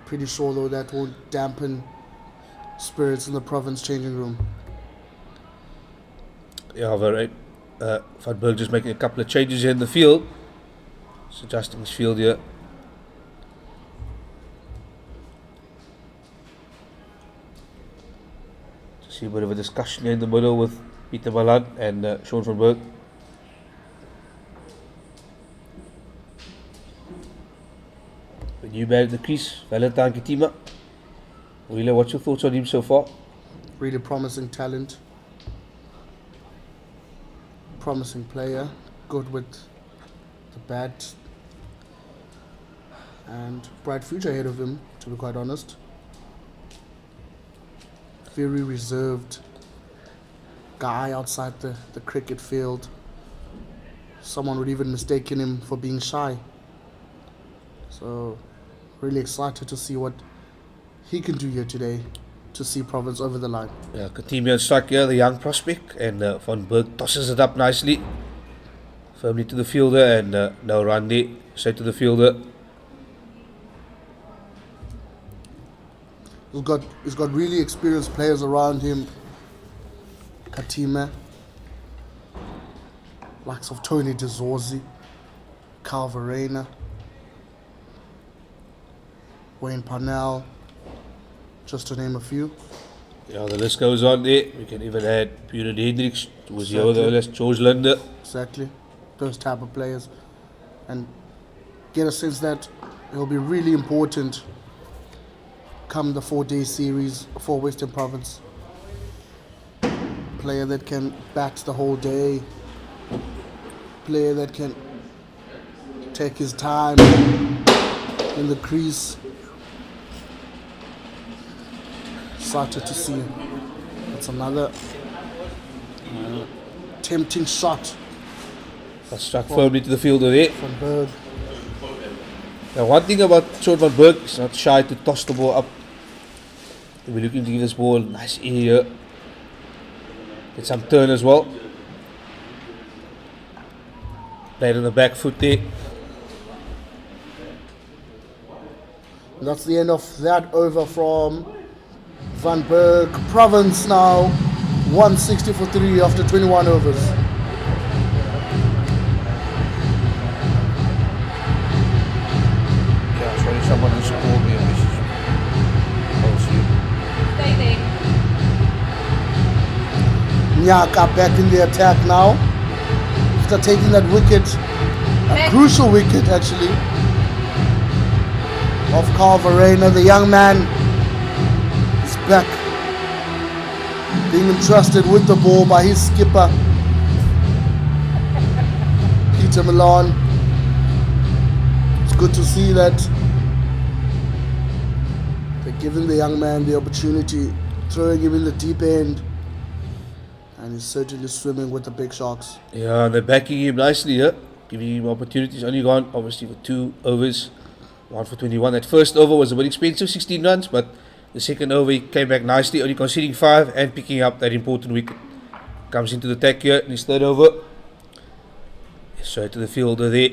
Pretty sure though that won't dampen spirits in the province changing room. Yeah, very right. Van Berg just making a couple of changes here in the field. Just adjusting his field here. See a bit of a discussion here in the middle with Pieter Malan and Sean van Berg. The new man in the crease, Valentine Kitima. Wheeler, what's your thoughts on him so far? Really promising talent. Promising player. Good with the bat. And bright future ahead of him, to be quite honest. Very reserved guy outside the cricket field. Someone would even mistaken him for being shy. So, really excited to see what he can do here today to see Province over the line. Yeah, Katimia on strike here, the young prospect, and Van Berg tosses it up nicely. Firmly to the fielder, and no run there, straight to the fielder. He's got really experienced players around him. Katima, likes of Tony DeZorzi, Calvarain, Wayne Parnell, just to name a few. Yeah, the list goes on there. We can even add Peter Hendricks, who was the other list, George Linder. Exactly, those type of players. And get a sense that it'll be really important come the 4-day series for Western Province. Player that can bat the whole day. Player that can take his time in the crease. Excited to see him. That's another tempting shot. That struck firmly to the fielder there. Van Berg. Now, one thing about Sean van Berg, he's not shy to toss the ball up. We're looking to give this ball a nice air here. Get some turn as well. Played on the back foot there. That's the end of that over from Van Berg. Province now 160 for 3 after 21 overs. Yeah, sorry, someone has called me a message. Stay there. Nyaka back in the attack now. After taking that wicket, a crucial wicket actually, of Calvarain. The young man is back, being entrusted with the ball by his skipper, Peter Malan. It's good to see that they're giving the young man the opportunity, throwing him in the deep end, and he's certainly swimming with the big sharks. Yeah, they're backing him nicely here, giving him opportunities. Only gone, obviously, for 2 overs, 1 for 21. That first over was a bit expensive, 16 runs, but the second over he came back nicely, only conceding 5 and picking up that important wicket. Comes into the attack here in his third over. Straight to the fielder there.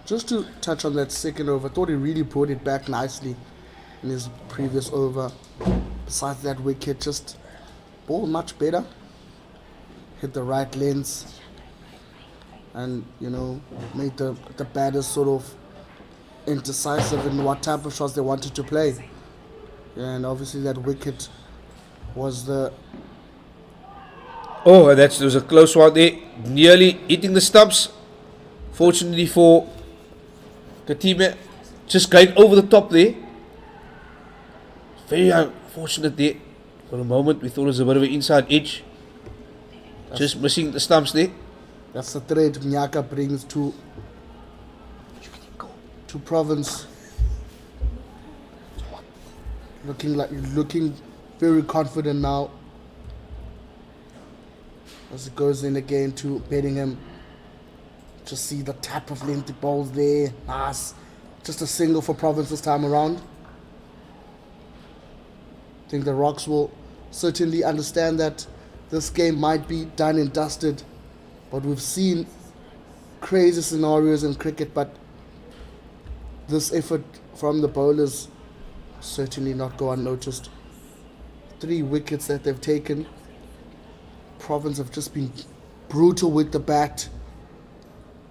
Just to touch on that second over, I thought he really brought it back nicely in his previous over. Besides that wicket, just ball much better. Hit the right lens and, you know, made the batters sort of indecisive in what type of shots they wanted to play. And obviously that wicket was the... Oh, there was a close one there. Nearly hitting the stumps. Fortunately for Katima, just going over the top there. Very unfortunate there. For a moment we thought it was a bit of an inside edge. Just missing the stumps there. That's the threat Mnyaka brings to Province. Looking very confident now. As it goes in again to Bingham. Just see the tap of lengthy balls there. Nice. Just a single for Province this time around. I think the Rocks will certainly understand that this game might be done and dusted. But we've seen crazy scenarios in cricket, but this effort from the bowlers certainly not go unnoticed. 3 wickets that they've taken. Province have just been brutal with the bat.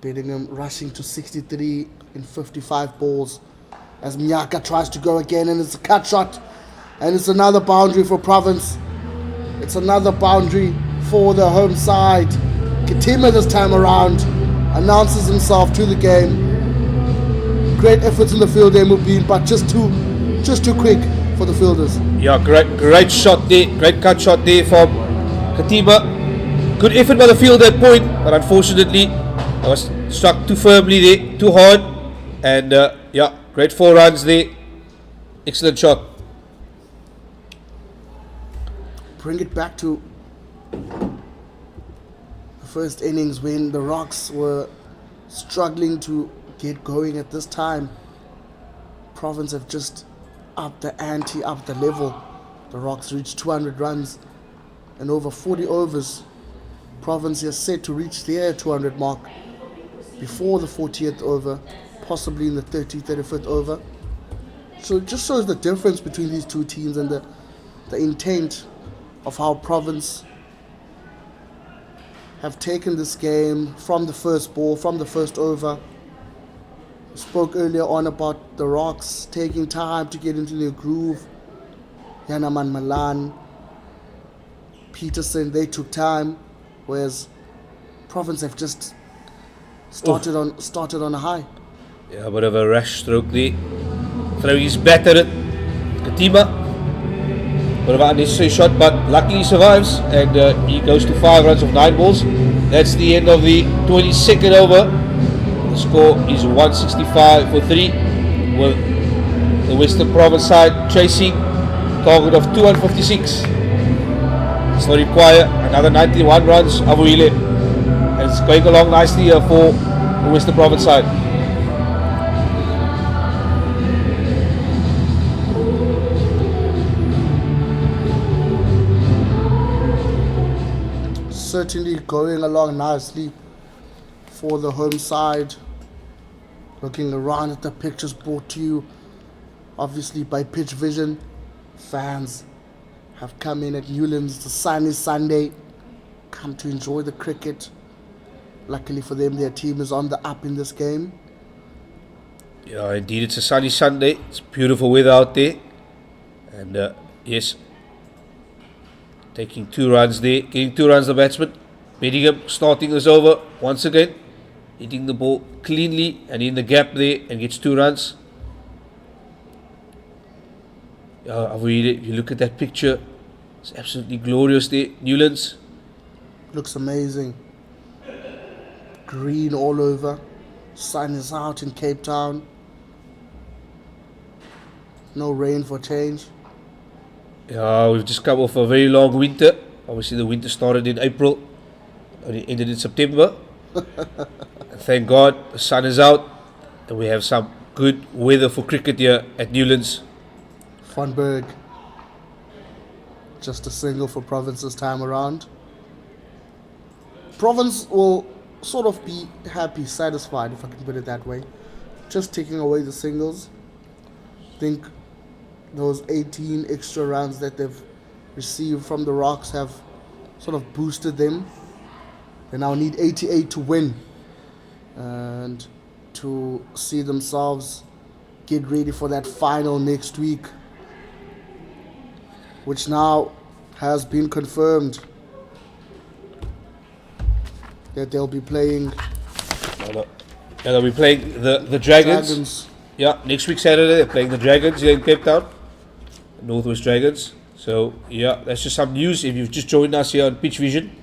Bingham rushing to 63 in 55 balls as Miyaka tries to go again, and it's a cut shot, and it's another boundary for Province. It's another boundary for the home side. Katima this time around announces himself to the game. Great efforts in the field there, Mubin, but just too quick for the fielders. Yeah, great shot there, great cut shot there from Katima. Good effort by the field at that point, but unfortunately I was struck too firmly there, too hard, and yeah, great 4 runs there. Excellent shot. Bring it back to the first innings when the Rocks were struggling to get going at this time. Province have just upped the ante, upped the level. The Rocks reached 200 runs and over 40 overs. Province is set to reach their 200 mark before the 40th over, possibly in the 30th, 35th over. So it just shows the difference between these two teams and the intent of how Province have taken this game from the first ball, from the first over. I spoke earlier on about the Rocks taking time to get into their groove. Yanaman Malan, Peterson, they took time, whereas Province have just started on a high. Yeah, a bit of a rash stroke there. Throwing his bat at it. Katima. Bit of an unnecessary shot, but luckily he survives, and he goes to 5 runs of 9 balls. That's the end of the 22nd over. The score is 165 for 3, with the Western Province side chasing target of 256. So require another 91 runs, Avuile, and it's going along nicely here for the Western Province side. Certainly going along nicely for the home side. Looking around at the pictures brought to you obviously by Pitch Vision. Fans have come in at Newlands. The sun is Sunday. Come to enjoy the cricket. Luckily for them, their team is on the up in this game. Yeah, indeed, it's a sunny Sunday. It's beautiful weather out there. And yes, taking 2 runs there, getting 2 runs the batsman. Bingham starting this over once again, hitting the ball cleanly and in the gap there, and gets 2 runs. If you look at that picture, it's absolutely glorious there. Newlands. Looks amazing. Green all over. Sun is out in Cape Town. No rain for change. Yeah, we've just come off a very long winter. Obviously the winter started in April and it ended in September. Thank God the sun is out and we have some good weather for cricket here at Newlands. Van Berg. Just a single for Province this time around. Province will sort of be happy, satisfied, if I can put it that way. Just taking away the singles. I think those 18 extra runs that they've received from the Rocks have sort of boosted them. They now need 88 to win and to see themselves get ready for that final next week, which now has been confirmed that they'll be playing. Yeah, they'll be playing the Dragons. Yeah, next week Saturday they're playing the Dragons here in Cape Town, Northwest Dragons. So yeah, that's just some news. If you've just joined us here on Pitch Vision,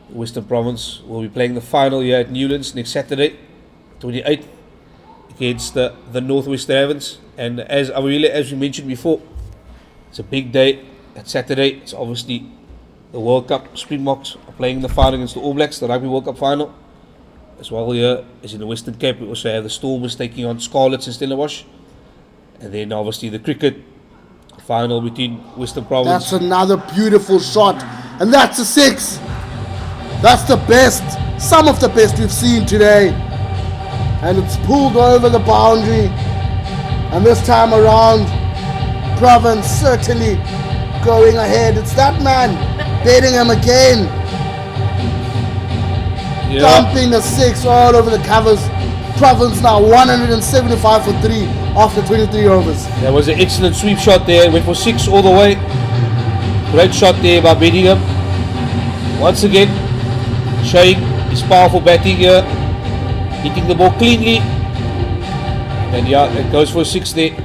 Western Province will be playing the final here at Newlands next Saturday, 28th, against the Northwest Ravens. And as we mentioned before, it's a big day. That Saturday, it's obviously the World Cup. Springboks are playing in the final against the All Blacks, the Rugby World Cup final. As well here as in the Western Cape, we also have the Stormers taking on Scarlets in Stellenbosch. And then obviously the cricket final between Western Province. That's another beautiful shot. And that's a 6. That's the best, some of the best we've seen today. And it's pulled over the boundary. And this time around, Province certainly going ahead. It's that man, Bingham again. Yeah. Dumping a 6 all over the covers. Province now 175 for 3 after 23 overs. That was an excellent sweep shot there. Went for 6 all the way. Great shot there by Bingham. Once again, showing his powerful batting here. Hitting the ball cleanly. And yeah, it goes for 6 there.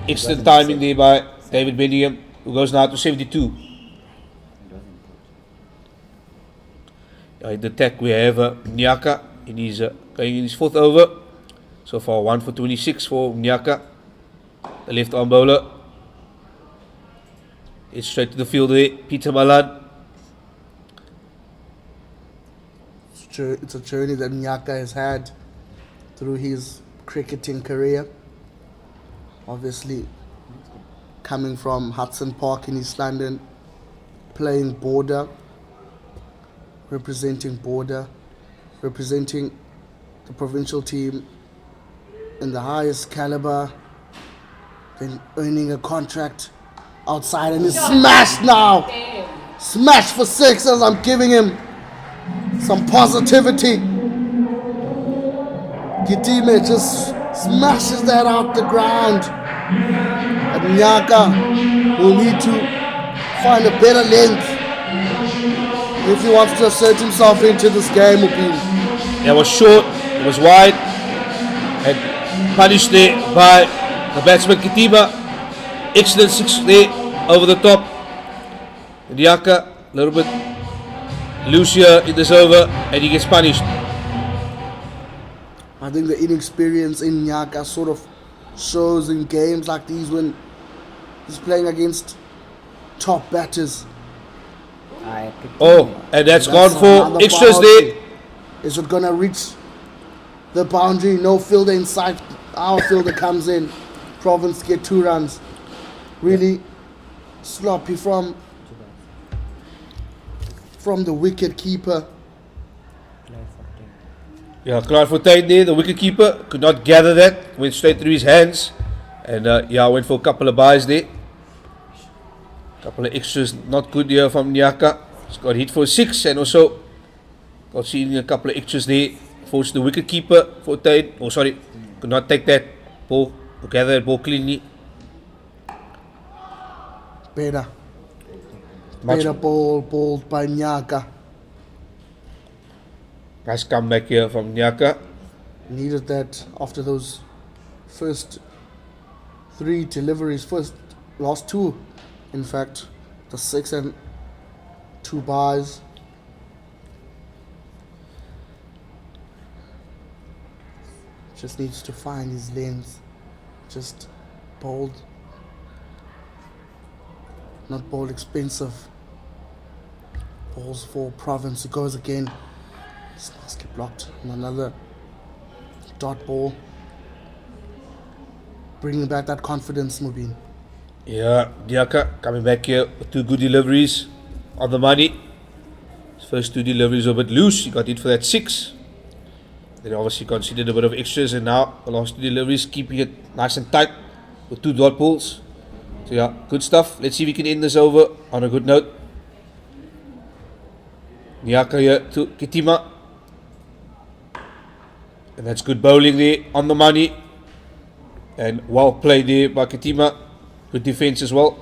Excellent timing there by David Bingham, who goes now to 72. In the attack we have Nyaka, and he's going in his 4th over. So far 1 for 26 for Nyaka, the left arm bowler. It's straight to the field there, Peter Malan. It's a journey that Nyaka has had through his cricketing career. Obviously, coming from Hudson Park in East London, playing border, representing the provincial team in the highest caliber, then earning a contract outside, and he's smashed now. Smashed for 6 as I'm giving him some positivity. Kitime just smashes that out the ground. And Nyaka will need to find a better length if he wants to assert himself into this game. It was short, it was wide, and punished there by the batsman Kitima. Excellent 6 there over the top. Nyaka a little bit loose here in this over, and he gets punished. I think the inexperience in Nyaka sort of shows in games like these when he's playing against top batters. Oh, and that's gone for extras there. Is it going to reach the boundary? No fielder in sight. Our fielder comes in. Province get 2 runs. Really sloppy from the wicket keeper. Yeah, Clive Fontaine there, the wicket keeper, could not gather that. Went straight through his hands. And went for a couple of byes there. Couple of extras, not good here from Nyaka. He's got hit for 6 and also got seen a couple of extras there. Forced the wicket keeper, Fontaine. Oh, sorry, could not take that ball, gather that ball cleanly. Better ball by Nyaka. Nice comeback here from Nyaka. Needed that after those first 3 deliveries. Last 2, in fact, the 6 and 2 byes. Just needs to find his lanes. Just bold. Not bold, expensive. Balls for Province. It goes again. This must get blocked. And another dot ball. Bringing back that confidence, Mubin. Yeah, Nyaka coming back here with 2 good deliveries on the money. His first 2 deliveries were a bit loose. He got hit for that 6. Then obviously considered a bit of extras, and now the last 2 deliveries keeping it nice and tight with 2 dot balls. So yeah, good stuff. Let's see if we can end this over on a good note. Nyaka here to Kitima. And that's good bowling there on the money. And well played there by Kitima. Good defense as well.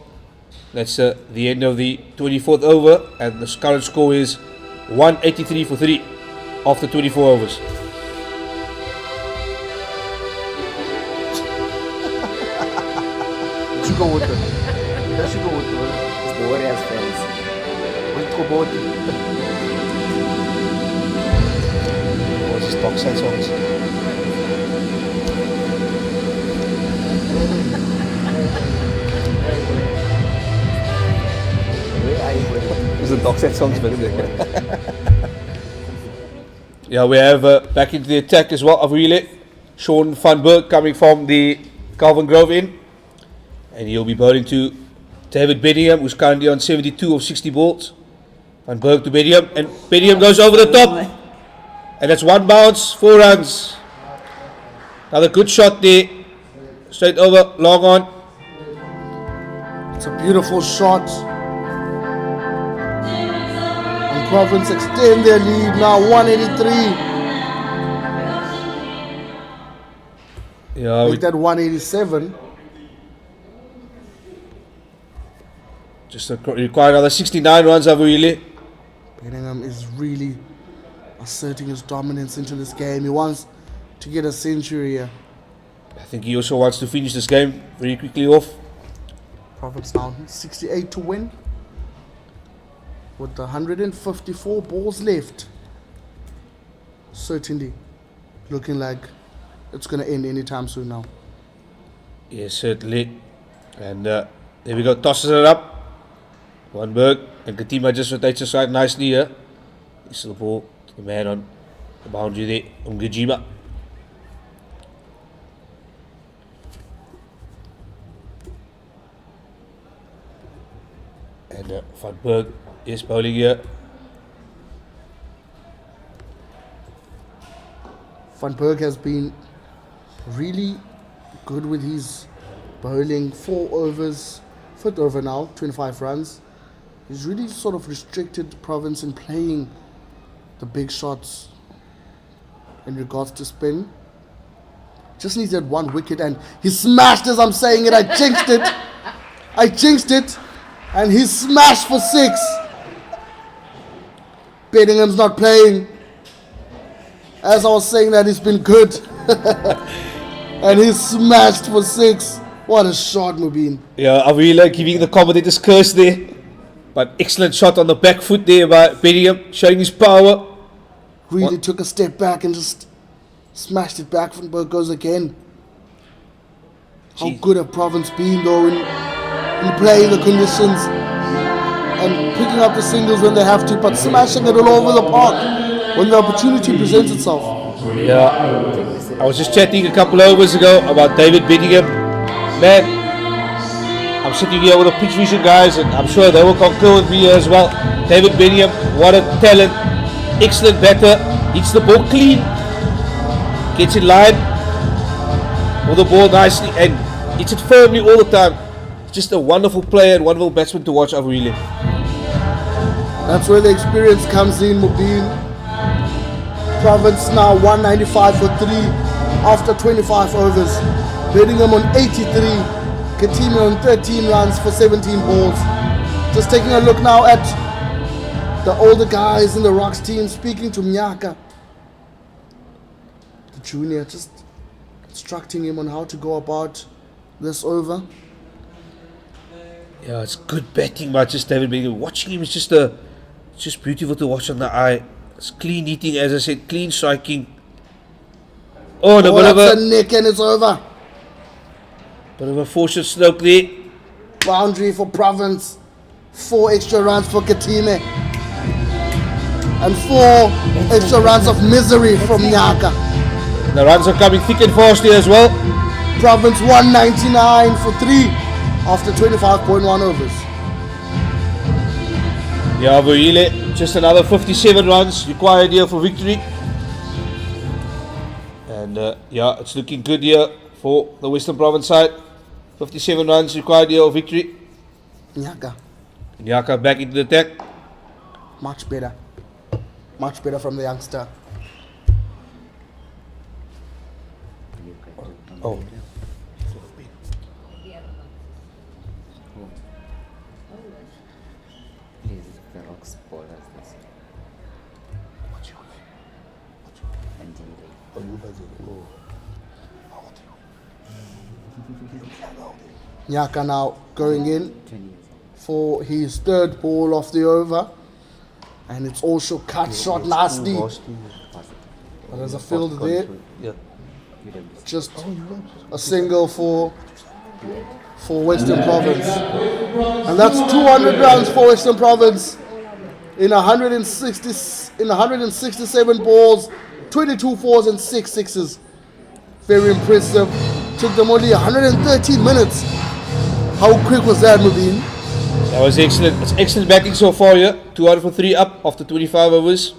That's the end of the 24th over. And the current score is 183 for 3 after 24 overs. Go with it. Let's go with it. It's the Warriors fans. Let's go both. What's his top side songs? Where are you going? Because the dog said songs better there. Yeah, we have back into the attack as well, Avrile. Sean Van Berg coming from the Calvin Grove end. And he'll be bowling to David Bingham, who's currently on 72 of 60 balls. Van Berg to Bingham, and Bingham goes over the top. And that's 1 bounce, 4 runs. Another good shot there. Straight over, long on. It's a beautiful shot. And Province extend their lead now, 183. Yeah, Make that 187. just require another 69 runs, Avrile. Bingham is really asserting his dominance into this game. He wants to get a century here. I think he also wants to finish this game very quickly off. Province now 68 to win. With 154 balls left. Certainly looking like it's going to end anytime soon now. Yes, certainly. And there we go, tosses it up. Van Berg and Katima just rotates aside nicely here. This the ball to the man on the boundary there, Umgajima. And Van Berg is bowling here. Van Berg has been really good with his bowling. 4 overs, 5th over now, 25 runs. He's really sort of restricted Province in playing the big shots in regards to spin. Just needs that 1 wicket, and he smashed as I'm saying it. I jinxed it. I jinxed it. And he smashed for 6. Benningham's not playing. As I was saying that, he's been good. And he smashed for 6. What a shot, Mubin. Yeah, Avila giving the commentators curse there. But excellent shot on the back foot there by Bingham, showing his power. Really took a step back and just smashed it back. Van Berg goes again. How good have Province been though in playing the conditions and picking up the singles when they have to, but smashing it all over the park when the opportunity presents itself. Yeah, I was just chatting a couple of hours ago about David Bingham. Man, I'm sitting here with the pitch vision guys, and I'm sure they will concur with me as well. David Bingham, what a talent, excellent batter, hits the ball clean, gets in line with the ball nicely, and hits it firmly all the time. Just a wonderful player and wonderful batsman to watch, Avrile. That's where the experience comes in, Mubin. Province now 195 for 3 after 25 overs. Bingham on 83. Katima on 13 runs for 17 balls. Just taking a look now at the older guys in the Rocks team, speaking to Mnyaka, the junior, just instructing him on how to go about this over. Yeah, it's good batting by just David Bingham. Watching him is just beautiful to watch on the eye. It's clean hitting, as I said, clean striking. Oh, That's a nick and it's over. Bit of a fortunate stroke there. Boundary for Province. 4 extra runs for Katime. And 4 extra runs of misery from Nyaka. The runs are coming thick and fast here as well. Province 199 for 3 after 25.1 overs. Yeah, Avrile, just another 57 runs required here for victory. And yeah, it's looking good here for the Western Province side. 57 runs required here for victory. Nyaka back into the attack. Much better. Much better from the youngster. Oh. Nyaka now going in for his 3rd ball of the over, and it's also cut short nicely. But there's a field there. Just a single for Western Province, and that's 200 runs for Western Province in 167 balls, 22 fours and 6 sixes. Very impressive. Took them only 113 minutes. How quick was that, Mubin? That was excellent. It's excellent batting so far here. 2 out of 3 up after 25 overs.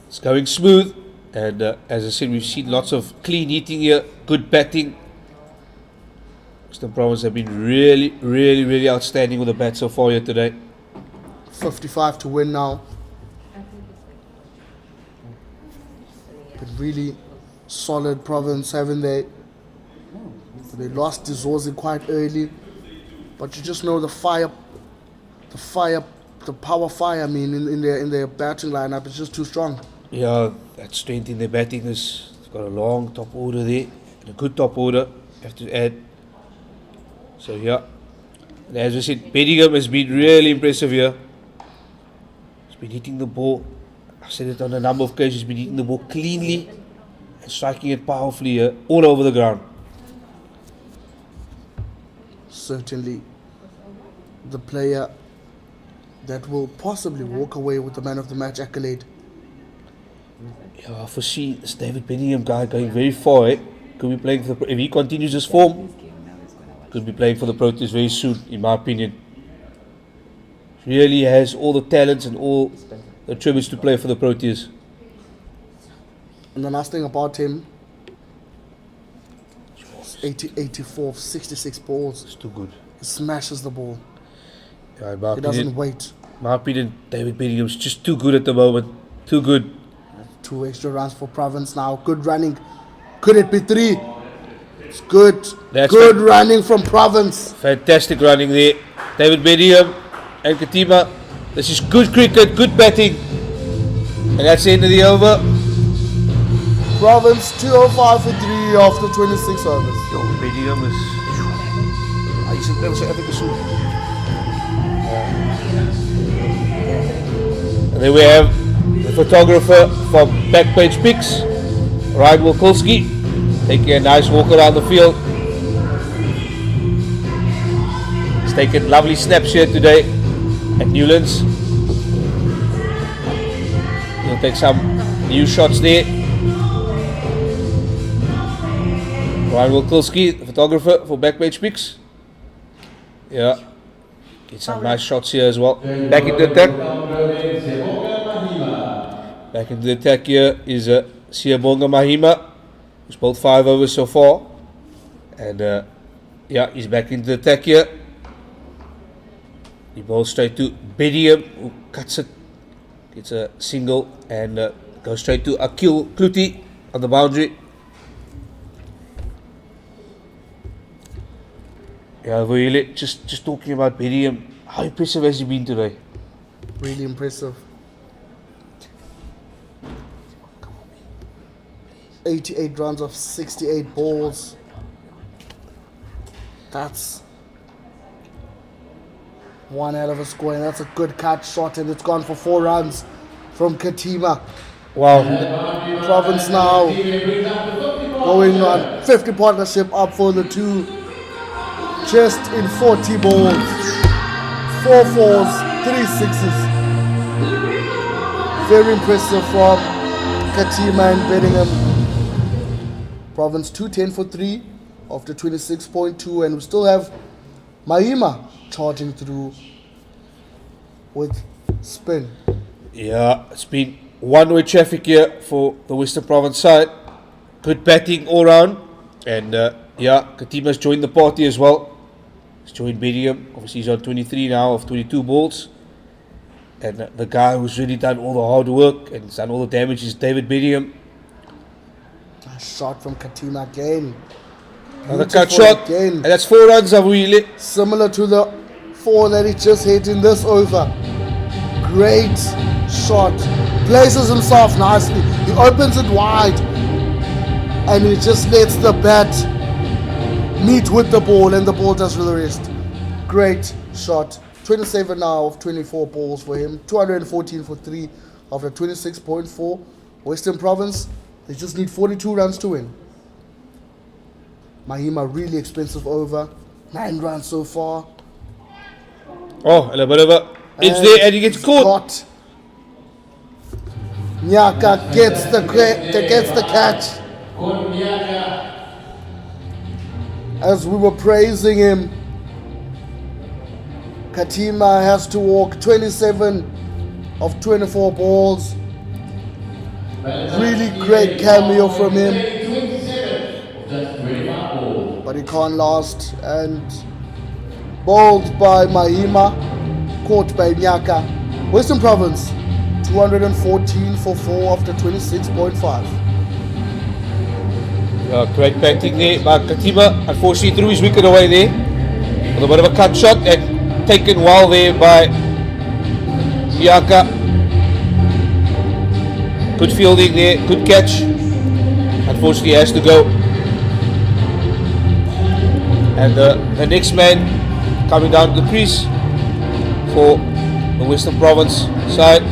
It's going smooth. And as I said, we've seen lots of clean hitting here. Good batting. Western Province have been really outstanding with the bat so far here today. 55 to win now. But really solid Province, haven't they? They lost Dizozi quite early. But you just know the power fire, I mean, in their batting lineup is just too strong. Yeah, that strength in their batting is got a long top order there. And a good top order, have to add. So yeah. And as I said, Bingham has been really impressive here. He's been hitting the ball. I've said it on a number of occasions, he's been hitting the ball cleanly and striking it powerfully here, all over the ground. Certainly the player that will possibly walk away with the man of the match accolade. Yeah, I foresee this David Bingham guy going very far. Could be playing for if he continues his form, could be playing for the Proteas very soon, in my opinion. Really has all the talents and all the tributes to play for the Proteas. And the last thing about him, 84, 66 balls. It's too good. He smashes the ball. Yeah, in my He opinion, doesn't wait. in my opinion, David Bingham's just too good at the moment. Too good. 2 extra runs for Province now. Good running. Could it be 3? It's good. That's good running from Province. Fantastic running there. David Bingham and Katima. This is good cricket, good batting. And that's the end of the over. Province 205 for 3 after 26 overs. Yo, Bingham is... Hij zit net zo even zoek. And then we have the photographer from Backpage Pics, Ryan Wilkolski, taking a nice walk around the field. He's taken lovely snaps here today at Newlands. He'll take some new shots there. Ryan Wilkolski, the photographer for Backpage Pics. Yeah, get some nice shots here as well. Back into attack. Back into the attack here is Siyabonga Mahima, who's bowled 5 overs so far. And yeah, he's back into the attack here. He bowls straight to Bingham, who cuts it, gets a single, and goes straight to Akil Kluti on the boundary. Yeah, really, just talking about Bingham, how impressive has he been today? Really impressive. 88 runs of 68 balls. That's one hell of a score, and that's a good cut shot, and it's gone for 4 runs from Katima. Wow. Province now going on 50 partnership up for the 2. Just in 40 balls, 4 fours, 3 sixes. Very impressive from Katima and Bingham. Province 210 for 3 after 26.2, and we still have Mahima charging through with spin. Yeah, it's been one-way traffic here for the Western Province side. Good batting all round, and yeah, Katima's joined the party as well. He's joined Bingham. Obviously, he's on 23 now of 22 balls. And the guy who's really done all the hard work and done all the damage is David Bingham. A shot from Katima again. Another cut shot. Again. And that's 4 runs, Avuyile. Similar to the 4 that he just hit in this over. Great shot. Places himself nicely. He opens it wide. And he just lets the bat meet with the ball, and the ball does the rest. Great shot. 27 now of 24 balls for him. 214 for 3 after 26.4. Western Province, they just need 42 runs to win. Mahima, really expensive over. 9 runs so far. Oh, and a bit of a It's there and he gets caught. Nyaka gets the catch. As we were praising him, Katima has to walk 27 of 24 balls. Really great cameo from him, but he can't last, and bowled by Mahima, caught by Nyaka. Western Province 214 for 4 after 26.5. Great batting there by Katima. Unfortunately threw his wicket away there with a bit of a cut shot and taken well there by Nyaka. Good fielding there, good catch. Unfortunately, he has to go. And the next man coming down to the crease for the Western Province side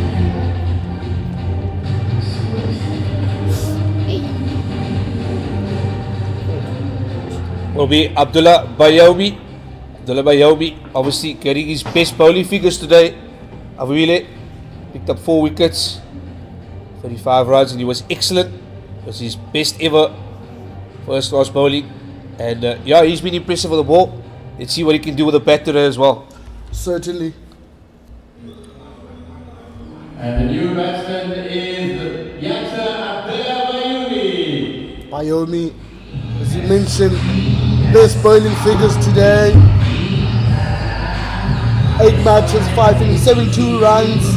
will be Abdullah Bayoumi. Abdullah Bayoumi obviously carrying his best bowling figures today. Awile picked up 4 wickets. 35 runs, and he was excellent. It was his best ever first class bowling, and yeah, he's been impressive with the ball. Let's see what he can do with the bat today as well. Certainly. And the new batsman is Yaksa Abdullah Bayoumi. Bayoumi, as you mentioned, best bowling figures today. 8 matches, 5 innings, 72 runs.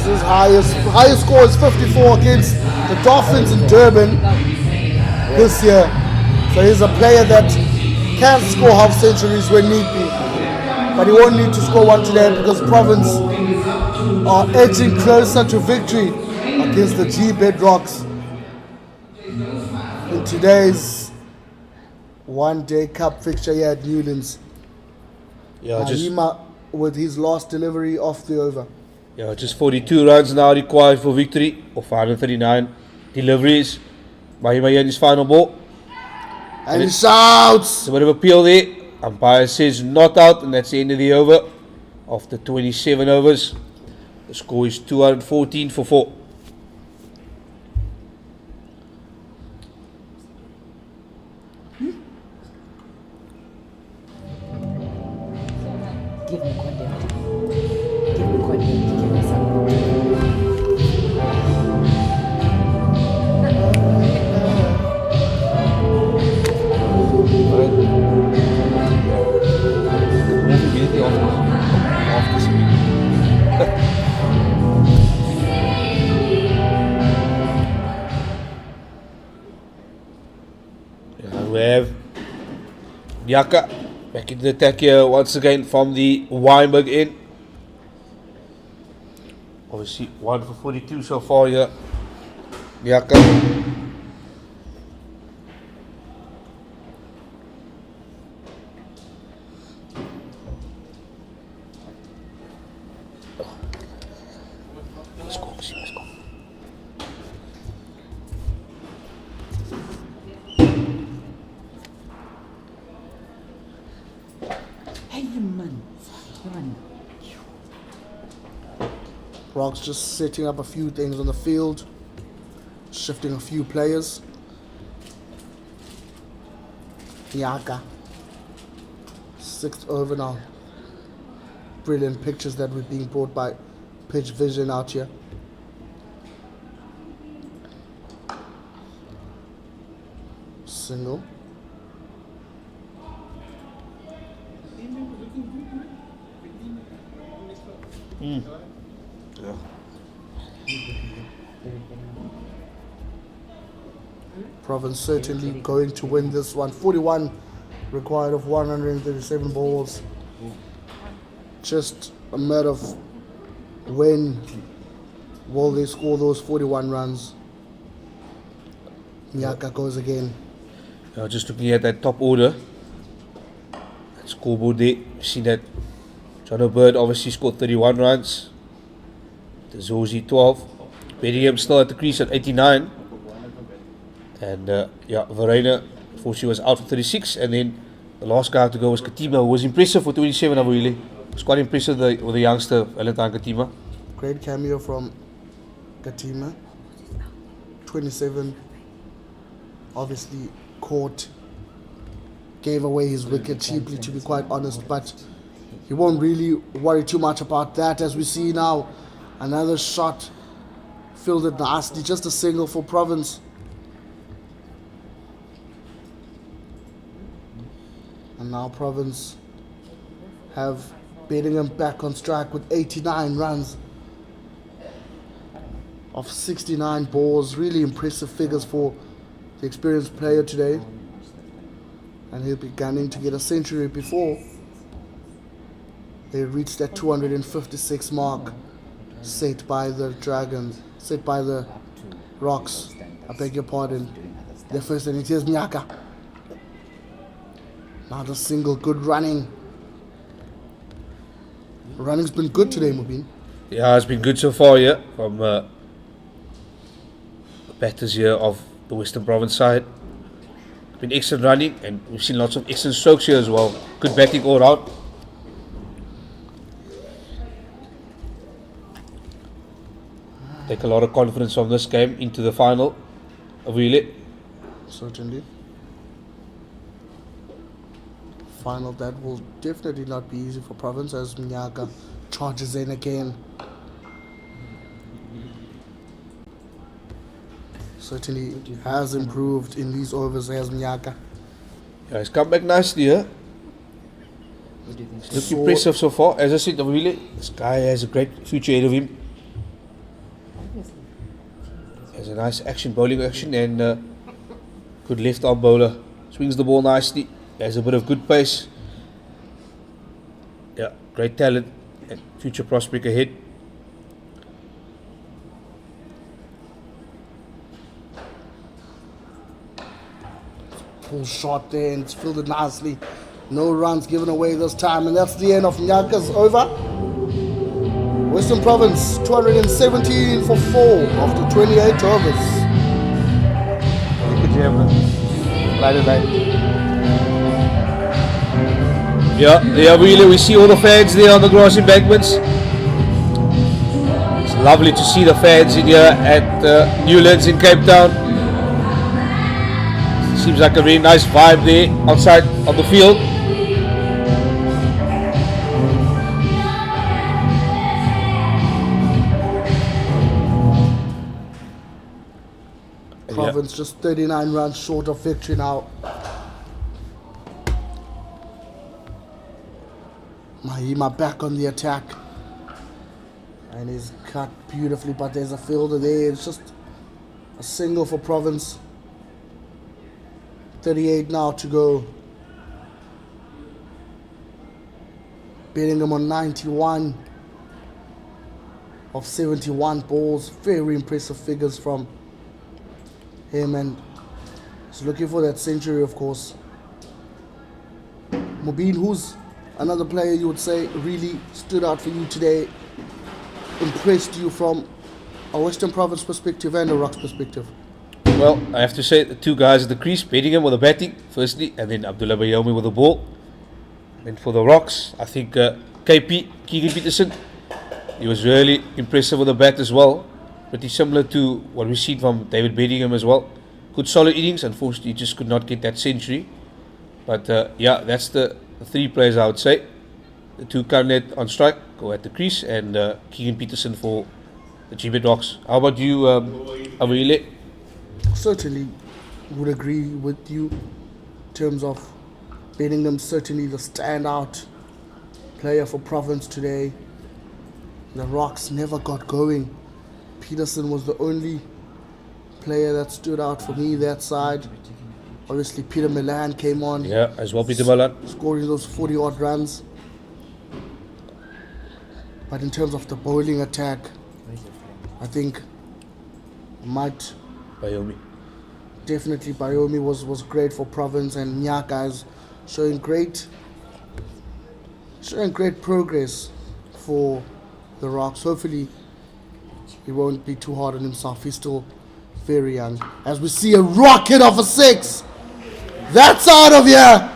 His highest score is 54 against the Dolphins in Durban this year. So he's a player that can score half centuries when need be. But he won't need to score one today because Province are edging closer to victory against the G Bedrocks in today's one-day cup fixture here at Newlands. Yeah, Mahima with his last delivery off the over. Yeah, just 42 runs now required for victory of 139 deliveries. Mahima in his final ball. And he shouts! It's a bit of a peel there. Umpire says not out, and that's the end of the over. After 27 overs, the score is 214 for 4. Give me content. Give me content. Give me something. We have Nyaka back into the attack here once again from the Weinberg end. Obviously 1 for 42 so far here. Nyaka. Let's go. Hey man. Brock's just setting up a few things on the field, shifting a few players. Nyaka, 6th over now. Brilliant pictures that were being brought by Pitch Vision out here. Single. Province certainly going to win this one. 41 required of 137 balls. Just a matter of when will they score those 41 runs. Nyaka goes again. Just looking at that top order, that scoreboard there, you see that John O'Bird obviously scored 31 runs. The Zozi 12. Bingham still at the crease at 89. And Verena, unfortunately, was out for 36. And then the last guy to go was Katima, who was impressive for 27, I really. was quite impressive with the youngster Valentine Katima. Great cameo from Katima. 27. Obviously caught. Gave away his wicket cheaply, to be quite honest, but he won't really worry too much about that. As we see now, another shot fielded nicely, just a single for Province. And now Province have Bingham back on strike with 89 runs of 69 balls. Really impressive figures for the experienced player today. And he'll be gunning to get a century before they reach that 256 mark set by the Dragons, set by the Rocks. I beg your pardon. Their first innings. Here's Nyaka. Now the single, good running. Running's been good today, Mubin. Yeah, it's been good so far, yeah, from the batters here of the Western Province side. Been excellent running, and we've seen lots of excellent strokes here as well. Good batting all round. Take a lot of confidence from this game into the final. Really. Certainly. Final that will definitely not be easy for Province as Mnyaka charges in again. Certainly has improved in these overs as Mnyaka. Yeah, he's come back nicely here. He's looking impressive so far. As I said, really, this guy has a great future ahead of him. Has a nice bowling action, and good left arm bowler. Swings the ball nicely. Has a bit of good pace. Yeah, great talent and future prospect ahead. Full shot there, and it's fielded nicely. No runs given away this time, and that's the end of Nyaka's over. Western Province 217 for 4 after 28 overs. Good job, man. Right. Yeah, really, we see all the fans there on the grass embankments. It's lovely to see the fans in here at Newlands in Cape Town. Seems like a really nice vibe there outside on the field. Province just 39 runs short of victory now. Mahima back on the attack. And he's cut beautifully, but there's a fielder there. It's just a single for Province. 38 now to go. Bingham on 91 of 71 balls. Very impressive figures from him, and he's looking for that century, of course. Mubin, who's another player you would say really stood out for you today, impressed you from a Western Province perspective and a Rocks perspective? Well, I have to say the two guys at the crease, Bingham with the batting, firstly, and then Abdullah Bayomi with the ball. And for the Rocks, I think KP, Keegan Peterson, he was really impressive with the bat as well. Pretty similar to what we've seen from David Bingham as well. Good solid innings, unfortunately just could not get that century. But yeah, that's the three players I would say. The two currently on strike go at the crease, and Keegan Peterson for the Gbets Rocks. How about you, Awile? Certainly would agree with you in terms of Bingham, certainly the standout player for Province today. The Rocks never got going. Peterson was the only player that stood out for me that side. Obviously Peter Milan came on. Yeah, as well Peter Milan. Scoring those 40 odd runs. But in terms of the bowling attack, I think Bayomi. Definitely Bayomi was great for Province, and Nyaka is showing great progress for the Rocks. Hopefully he won't be too hard on himself. He's still very young. As we see a rocket of a 6. That's out of here.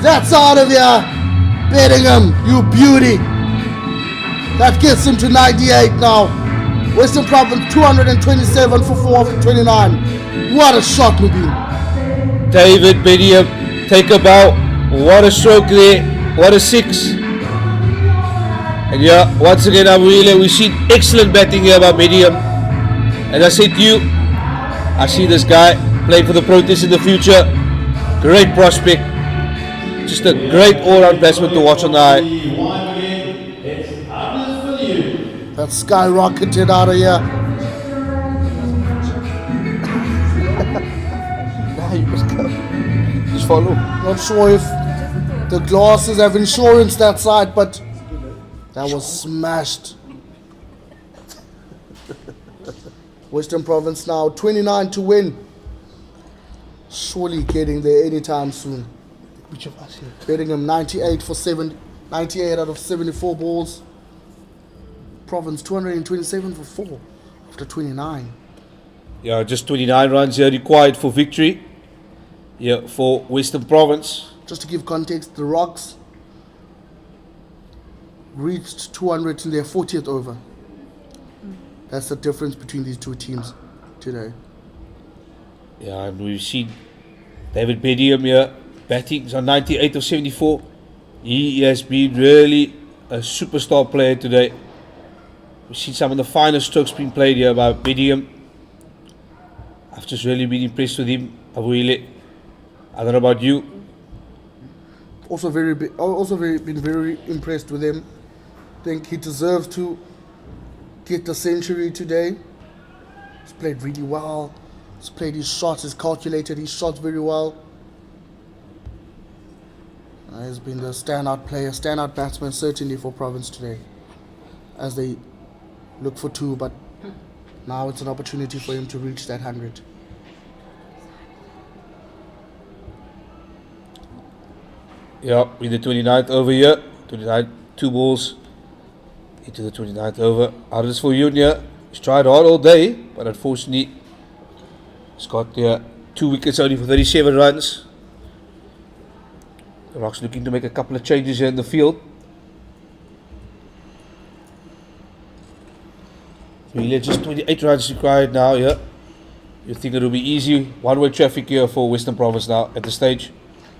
That's out of here. Bingham, you beauty. That gets him to 98 now. Western Province 227 for 4 of 29. What a shot, Mubin. David Bingham, take a bow. What a stroke there. What a 6. And yeah, once again, we've seen excellent batting here by Bingham. As I said to you, I see this guy playing for the Protests in the future. Great prospect. Just a great all-round batsman to watch on the eye. That skyrocketed out of here. Now you just go. Just follow. Not sure if the glasses have insurance that side, but that was smashed. Western Province now 29 to win. Surely getting there anytime soon. Which of us here? Bingham 98 out of 74 balls. Province 227 for 4 after 29. Yeah, just 29 runs here required for victory. Yeah, for Western Province. Just to give context, the Rocks reached 200 in their 40th over. That's the difference between these two teams today. Yeah, and we've seen David Bingham here batting on 98 of 74. He has been really a superstar player today. We've seen some of the finest strokes being played here by Bingham. I've just really been impressed with him. I don't know about you. Been very impressed with him. Think he deserves to get the century today. He's played really well. He's played his shots. He's calculated his shots very well. He's been the standout player, standout batsman certainly for Province today, as they look for 2, but now it's an opportunity for him to reach that 100. Yeah, in the 29th over here. 29, 2 balls into the 29th over. Hardest for Junior. He's tried hard all day, but unfortunately, he's got 2 wickets only for 37 runs. The Rocks looking to make a couple of changes here in the field. Really just 28 runs required now here. You think it will be easy? One-way traffic here for Western Province now at this stage.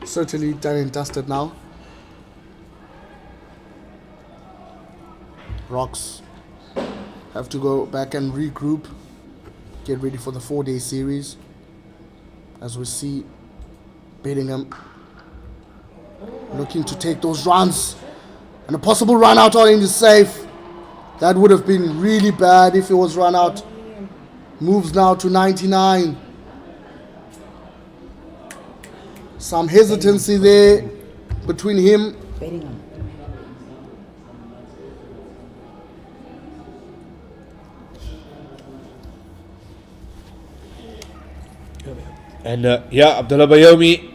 Certainly done and dusted now. Rocks have to go back and regroup, get ready for the 4-day series. As we see Bingham looking to take those runs, and a possible run out on him is safe. That would have been really bad if it was run out. Moves now to 99. Some hesitancy there between him. And Abdullah Bayomi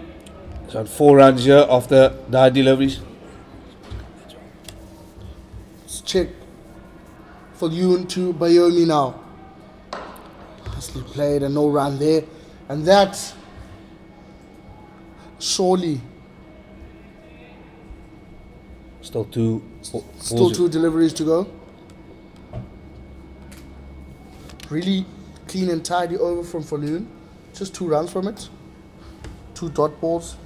is on 4 runs here after 9 deliveries. Let's check for Yoon to Bayomi now. Nicely played and no run there. And that's surely Still 2 deliveries to go. Really clean and tidy over from Falloon. Just 2 runs from it. 2 dot balls.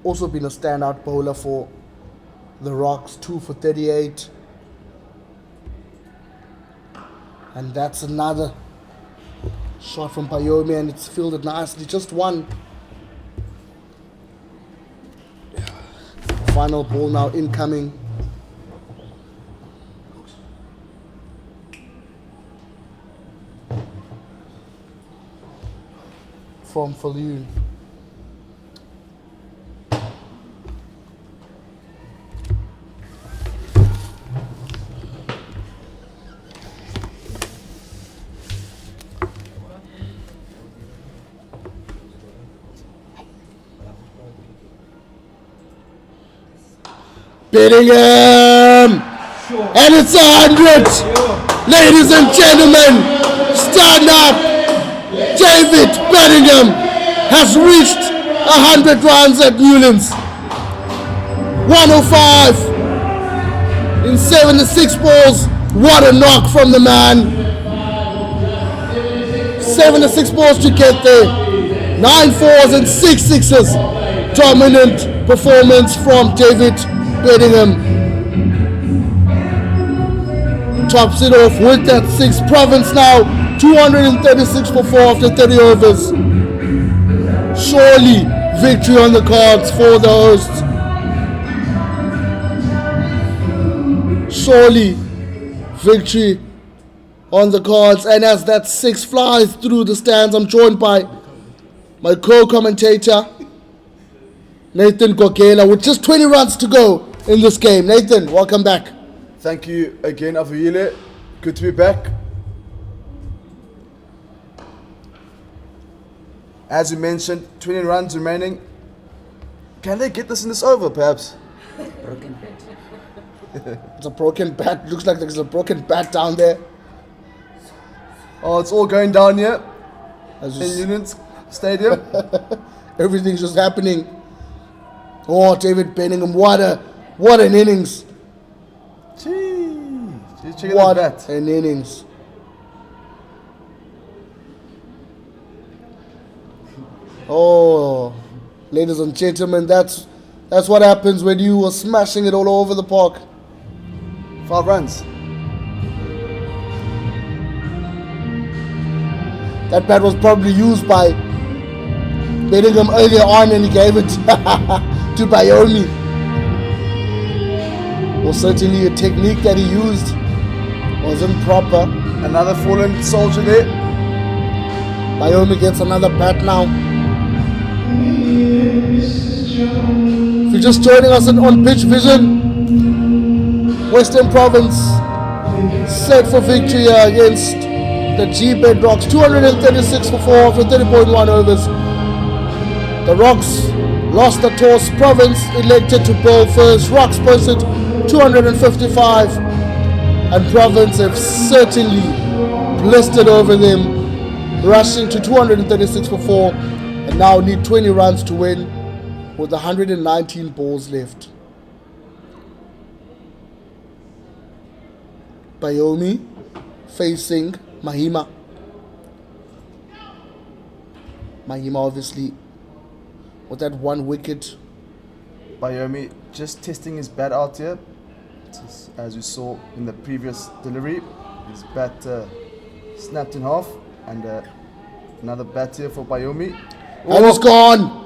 Also been a standout bowler for the Rocks. 2 for 38. And that's another shot from Bayomi, and it's fielded nicely. Just 1. Final ball now incoming. From Falloon. Bingham! And it's 100! Ladies and gentlemen, stand up! David Bingham has reached 100 runs at Newlands. 105 in 76 balls. What a knock from the man. 76 balls to get there. 9 fours and 6 sixes. Dominant performance from David Bingham. Tops it off with that 6. Province now 236 for 4 after 30 overs. Surely victory on the cards for the hosts. Surely victory on the cards. And as that 6 flies through the stands, I'm joined by my co-commentator Nathan Gokela with just 20 runs to go in this game. Nathan, welcome back. Thank you again, Avuyile. Good to be back. As you mentioned, 20 runs remaining. Can they get this in this over, perhaps? Broken bat. It's a broken bat. Looks like there's a broken bat down there. Oh, it's all going down here As you in s- Unions Stadium. Everything's just happening. Oh, David Bingham, what an innings. Jeez, check What that. an innings. Oh, ladies and gentlemen, that's what happens when you are smashing it all over the park. 5 runs. That bat was probably used by Bingham earlier on and he gave it to Bayomi. Well, certainly a technique that he used wasn't proper. Another fallen soldier there. Bayomi gets another bat now. If you're just joining us on Pitch Vision, Western Province set for victory against the Gbets Rocks. 236 for 4 after 30.1 overs. The Rocks lost the toss. Province elected to bowl first. Rocks posted 255 and Province have certainly blistered over them, rushing to 236 for 4 and now need 20 runs to win with 119 balls left. Bayomi facing Mahima. Mahima obviously with that 1 wicket. Bayomi just testing his bat out here. Just as you saw in the previous delivery, his bat snapped in half, and another bat here for Bayomi. And it's gone.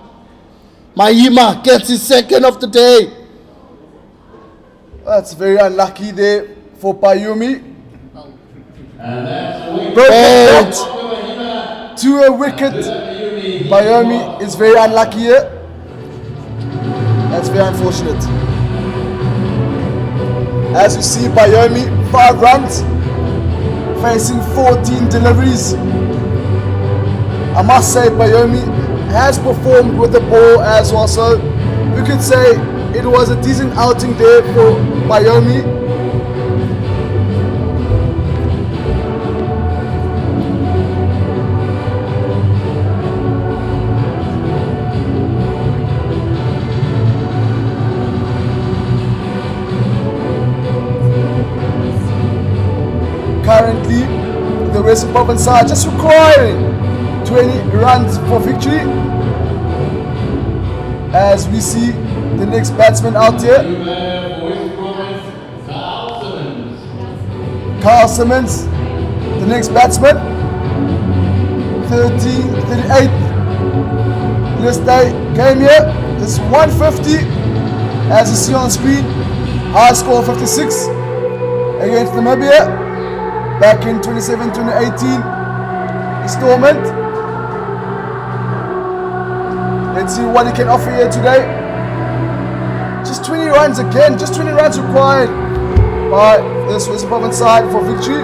Mahima gets his second of the day. That's very unlucky there for Bayomi. Broken bat to a wicket. Bayomi is very unlucky here. That's very unfortunate. As you see, Bayomi 5 runs, facing 14 deliveries. I must say Bayomi has performed with the ball as well, so we could say it was a decent outing there for Bayomi. Currently, the Western Province side just requiring 20 runs for victory. As we see the next batsman out here, Carl Simmons, the next batsman, 38 this day came here. This 150, as you see on screen, high score 56 against Namibia. Back in 2018 installment. Let's see what he can offer here today. Just 20 runs again, just 20 runs required by this Western Province side for victory.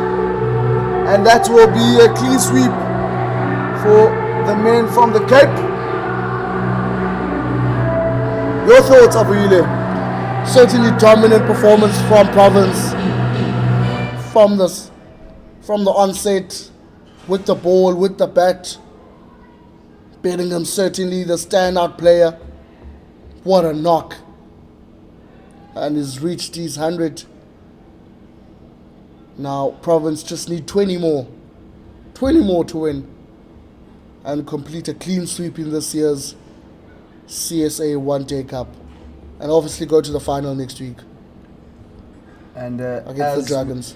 And that will be a clean sweep for the men from the Cape. Your thoughts, Avuyile? Certainly dominant performance from Province. From the onset, with the ball, with the bat. Bingham certainly the standout player. What a knock. And he's reached his 100. Now Province just need 20 more. 20 more to win. And complete a clean sweep in this year's CSA One-Day Cup. And obviously go to the final next week And against the Dragons.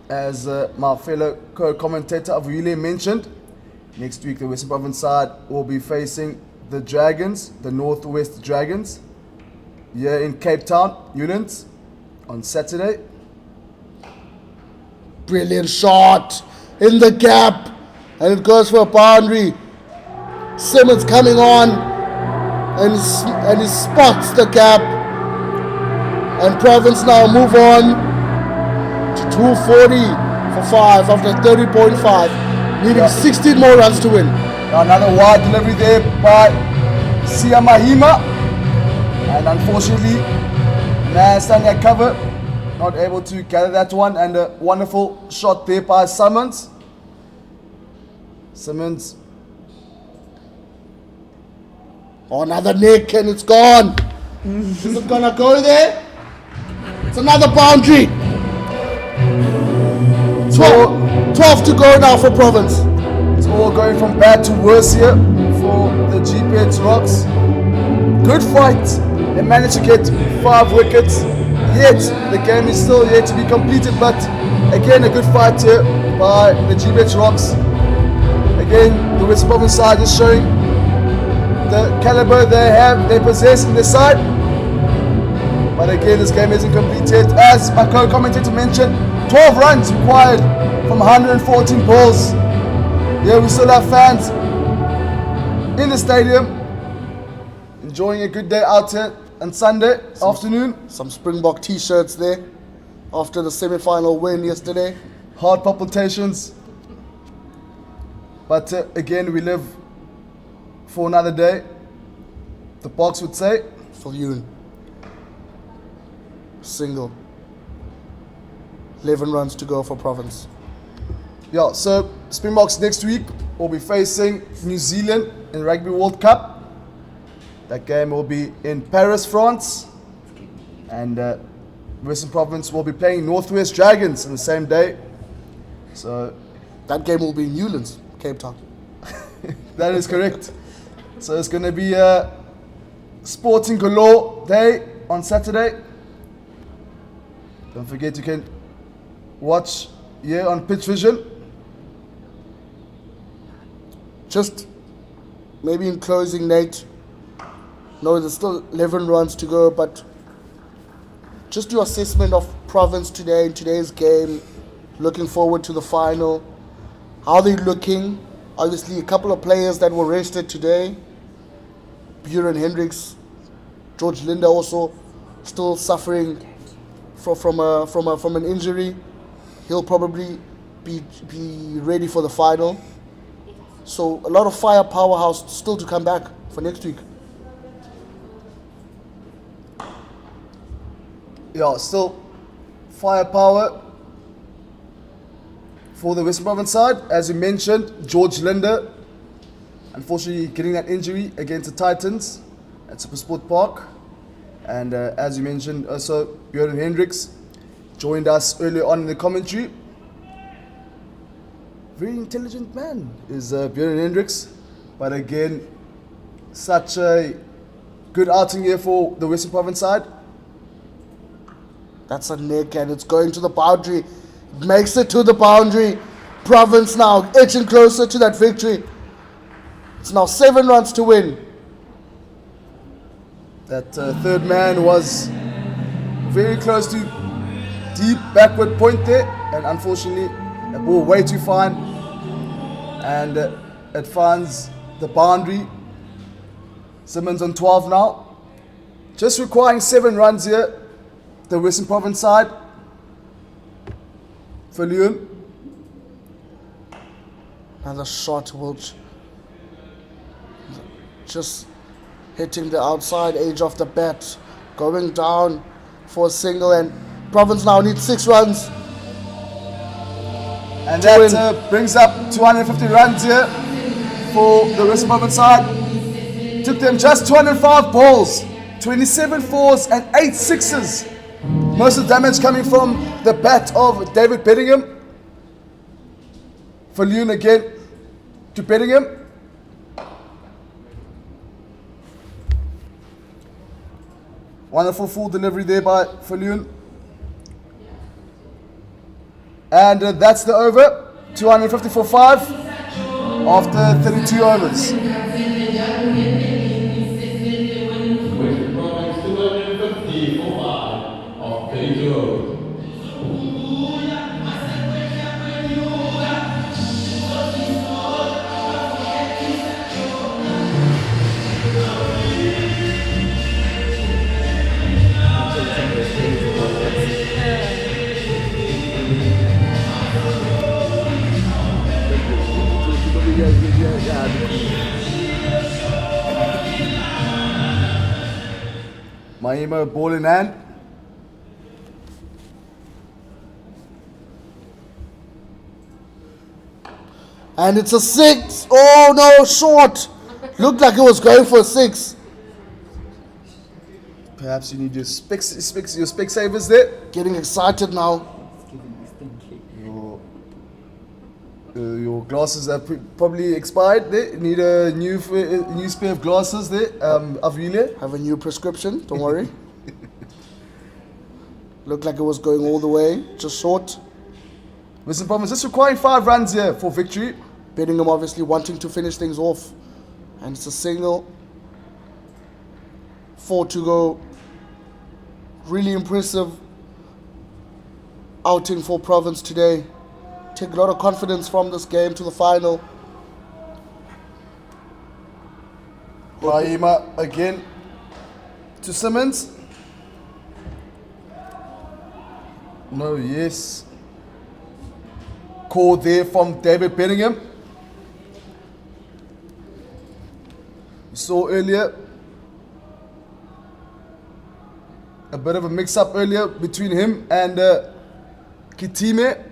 As my fellow co-commentator Avile mentioned, next week the Western Province side will be facing the Dragons, the Northwest Dragons, here in Cape Town, Newlands, on Saturday. Brilliant shot in the gap, and it goes for a boundary. Simmons coming on, and he spots the gap, and Province now move on to 240 for 5 after 30.5, needing 16 more runs to win. Another wide delivery there by Siamahima, and unfortunately, man standing at cover, not able to gather that one, and a wonderful shot there by Simmons. Oh, another nick, and it's gone. Is it gonna go there? It's another boundary. 12 to go now for Province. It's all going from bad to worse here for the Gbets Rocks. Good fight. They managed to get 5 wickets. Yet the game is still yet to be completed, but again a good fight here by the Gbets Rocks. Again, the Western Province side is showing the caliber they possess in their side. But again, this game isn't complete yet. As my co-commentator mentioned, 12 runs required from 114 balls. Yeah, we still have fans in the stadium enjoying a good day out here on Sunday afternoon. Some Springbok t-shirts there after the semi-final win yesterday. Heart palpitations. But again, we live for another day. The box would say. For you. Single. 11 runs to go for Province. Yeah, so Springboks next week will be facing New Zealand in Rugby World Cup. That game will be in Paris, France. And Western Province will be playing Northwest Dragons on the same day. So that game will be in Newlands, Cape Town. That is correct. So it's going to be a sporting galore day on Saturday. Don't forget you can watch here on Pitch Vision. Just maybe in closing, Nate. No, there's still 11 runs to go, but just your assessment of Province today in today's game. Looking forward to the final. How are they looking? Obviously, a couple of players that were rested today. Buren Hendricks, George Linda also still suffering from an injury. He'll probably be ready for the final. So a lot of firepower still to come back for next week. Yeah, still firepower for the Western Province side. As you mentioned, George Linda, unfortunately getting that injury against the Titans at Supersport Park. And as you mentioned, also Buren Hendricks joined us earlier on in the commentary. Very intelligent man is Buren Hendricks. But again, such a good outing here for the Western Province side. That's a nick, and it's going to the boundary. It makes it to the boundary. Province now edging closer to that victory. It's now 7 runs to win. That third man was very close to deep backward point there, and unfortunately the ball way too fine, and it finds the boundary. Simmons on 12 now, just requiring 7 runs here, the Western Province side for Leon. Another shot will just hitting the outside edge of the bat, going down for a single, and Province now needs 6 runs. And that brings up 250 runs here for the Western Province side. Took them just 205 balls, 27 fours and 8 sixes. Most of the damage coming from the bat of David Bingham. Falloon again to Bingham. Wonderful full delivery there by Falloon. And that's the over. 250 for 5 after 32 overs. Western Province 250 for 5 of 32 overs. Mahima ball in hand. And it's a 6. Oh no, short. Looked like it was going for a 6. Perhaps you need your Specsavers there. Getting excited now. Your glasses are probably expired there. You need a new pair of glasses there, Avrile. Have a new prescription, don't worry. Looked like it was going all the way, just short. Western Province just requiring 5 runs here for victory. Bingham obviously wanting to finish things off. And it's a single. 4 to go. Really impressive outing for Province today. Take a lot of confidence from this game to the final. Mahima again to Simmons. No, yes. Call there from David Bingham. We saw earlier a bit of a mix-up earlier between him and Kitime.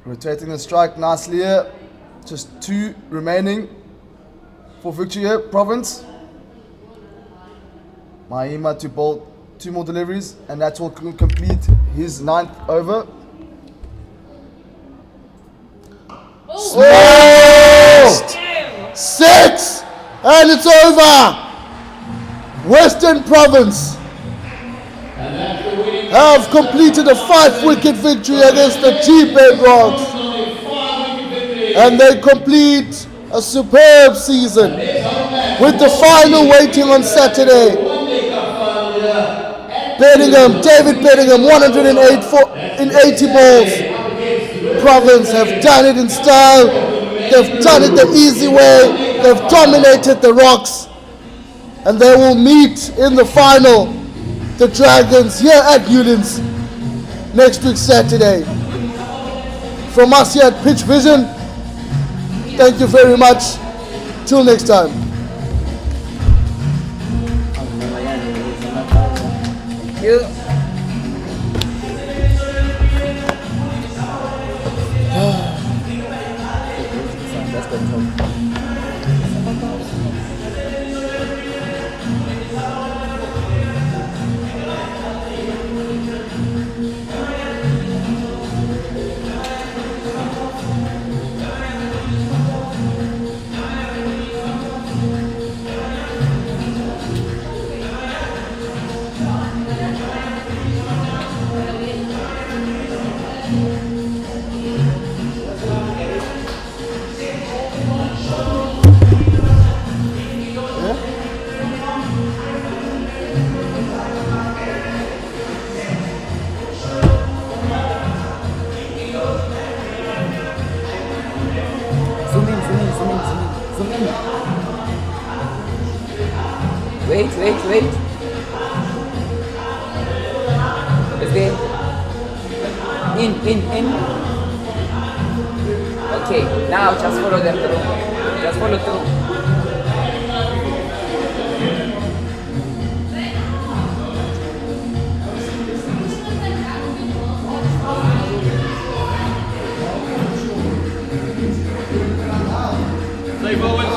Rotating the strike nicely here. Just 2 remaining for victory here, Province. Mahima to bowl 2 more deliveries, and that will complete his 9th over. Smashed! 6! And it's over! Western Province have completed a 5-wicket victory against the G-Bed Rocks. And they complete a superb season with the final waiting on Saturday. David Bingham, 108 in 80 balls. Province have done it in style. They've done it the easy way. They've dominated the Rocks. And they will meet in the final the Dragons here at Newlands next week Saturday. From us here at Pitch Vision, thank you very much. Till next time. Thank you. Wait. Let's go. In. Okay, now just follow them through. Just follow through. Play forward.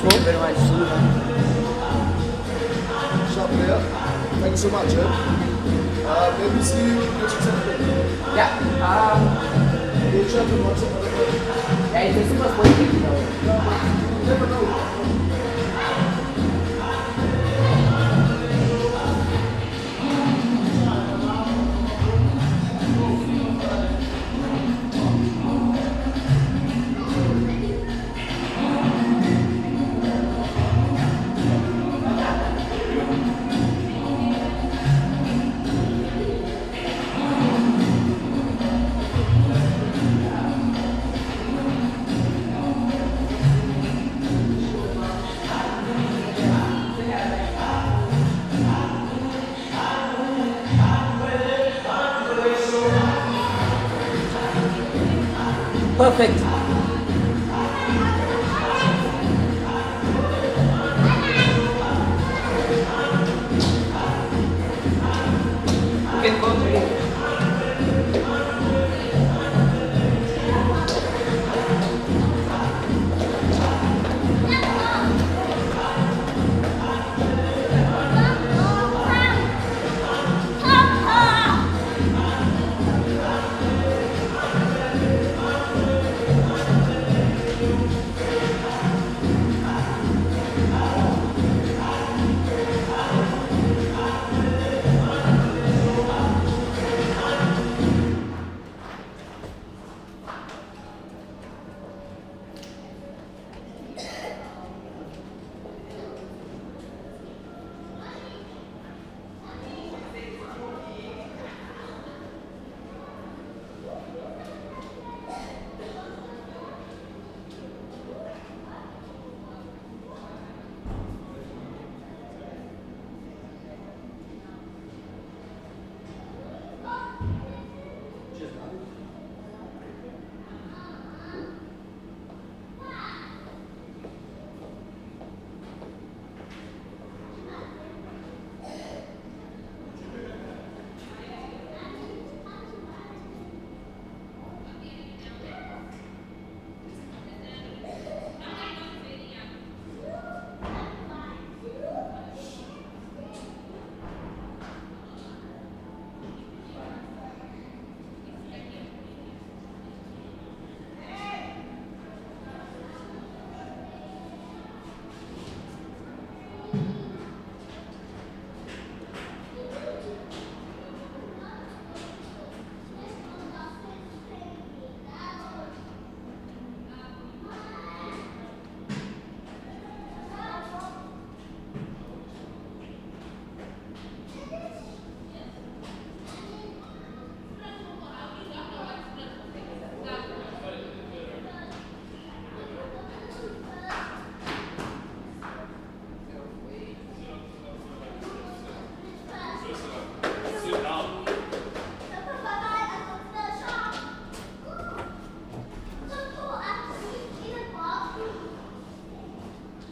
Thank you very much. Sharp player. Thank you so much. Maybe see you next Saturday. Yeah. We'll chat on WhatsApp. Yeah, it's a super positive. You never know. Perfect. You can go to it.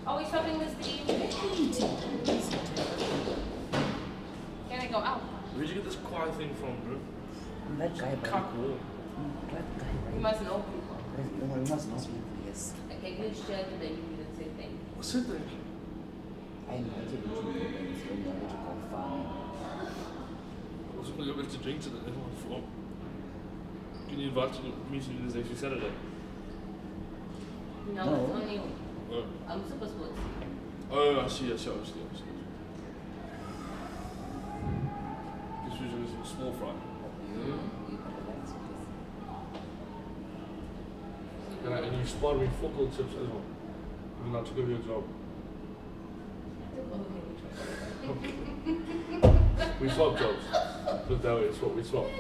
Are we stopping this thing? Can I go out? Where'd you get this quiet thing from, bro? That guy, Cock wall. That guy, You must know people. You must know people, yes. Okay, good share to the you and say thank you. What's it then? I invited you to events when you wanted to confirm. I was going to go back to drink to the everyone from. Can you invite me to do this every Saturday? No, No. it's only Super Sports. Oh, I see. This region is a small fry. And you spot me 4 cold chips as well. And then I took over your job. We swapped jobs. Put it that way, we swapped.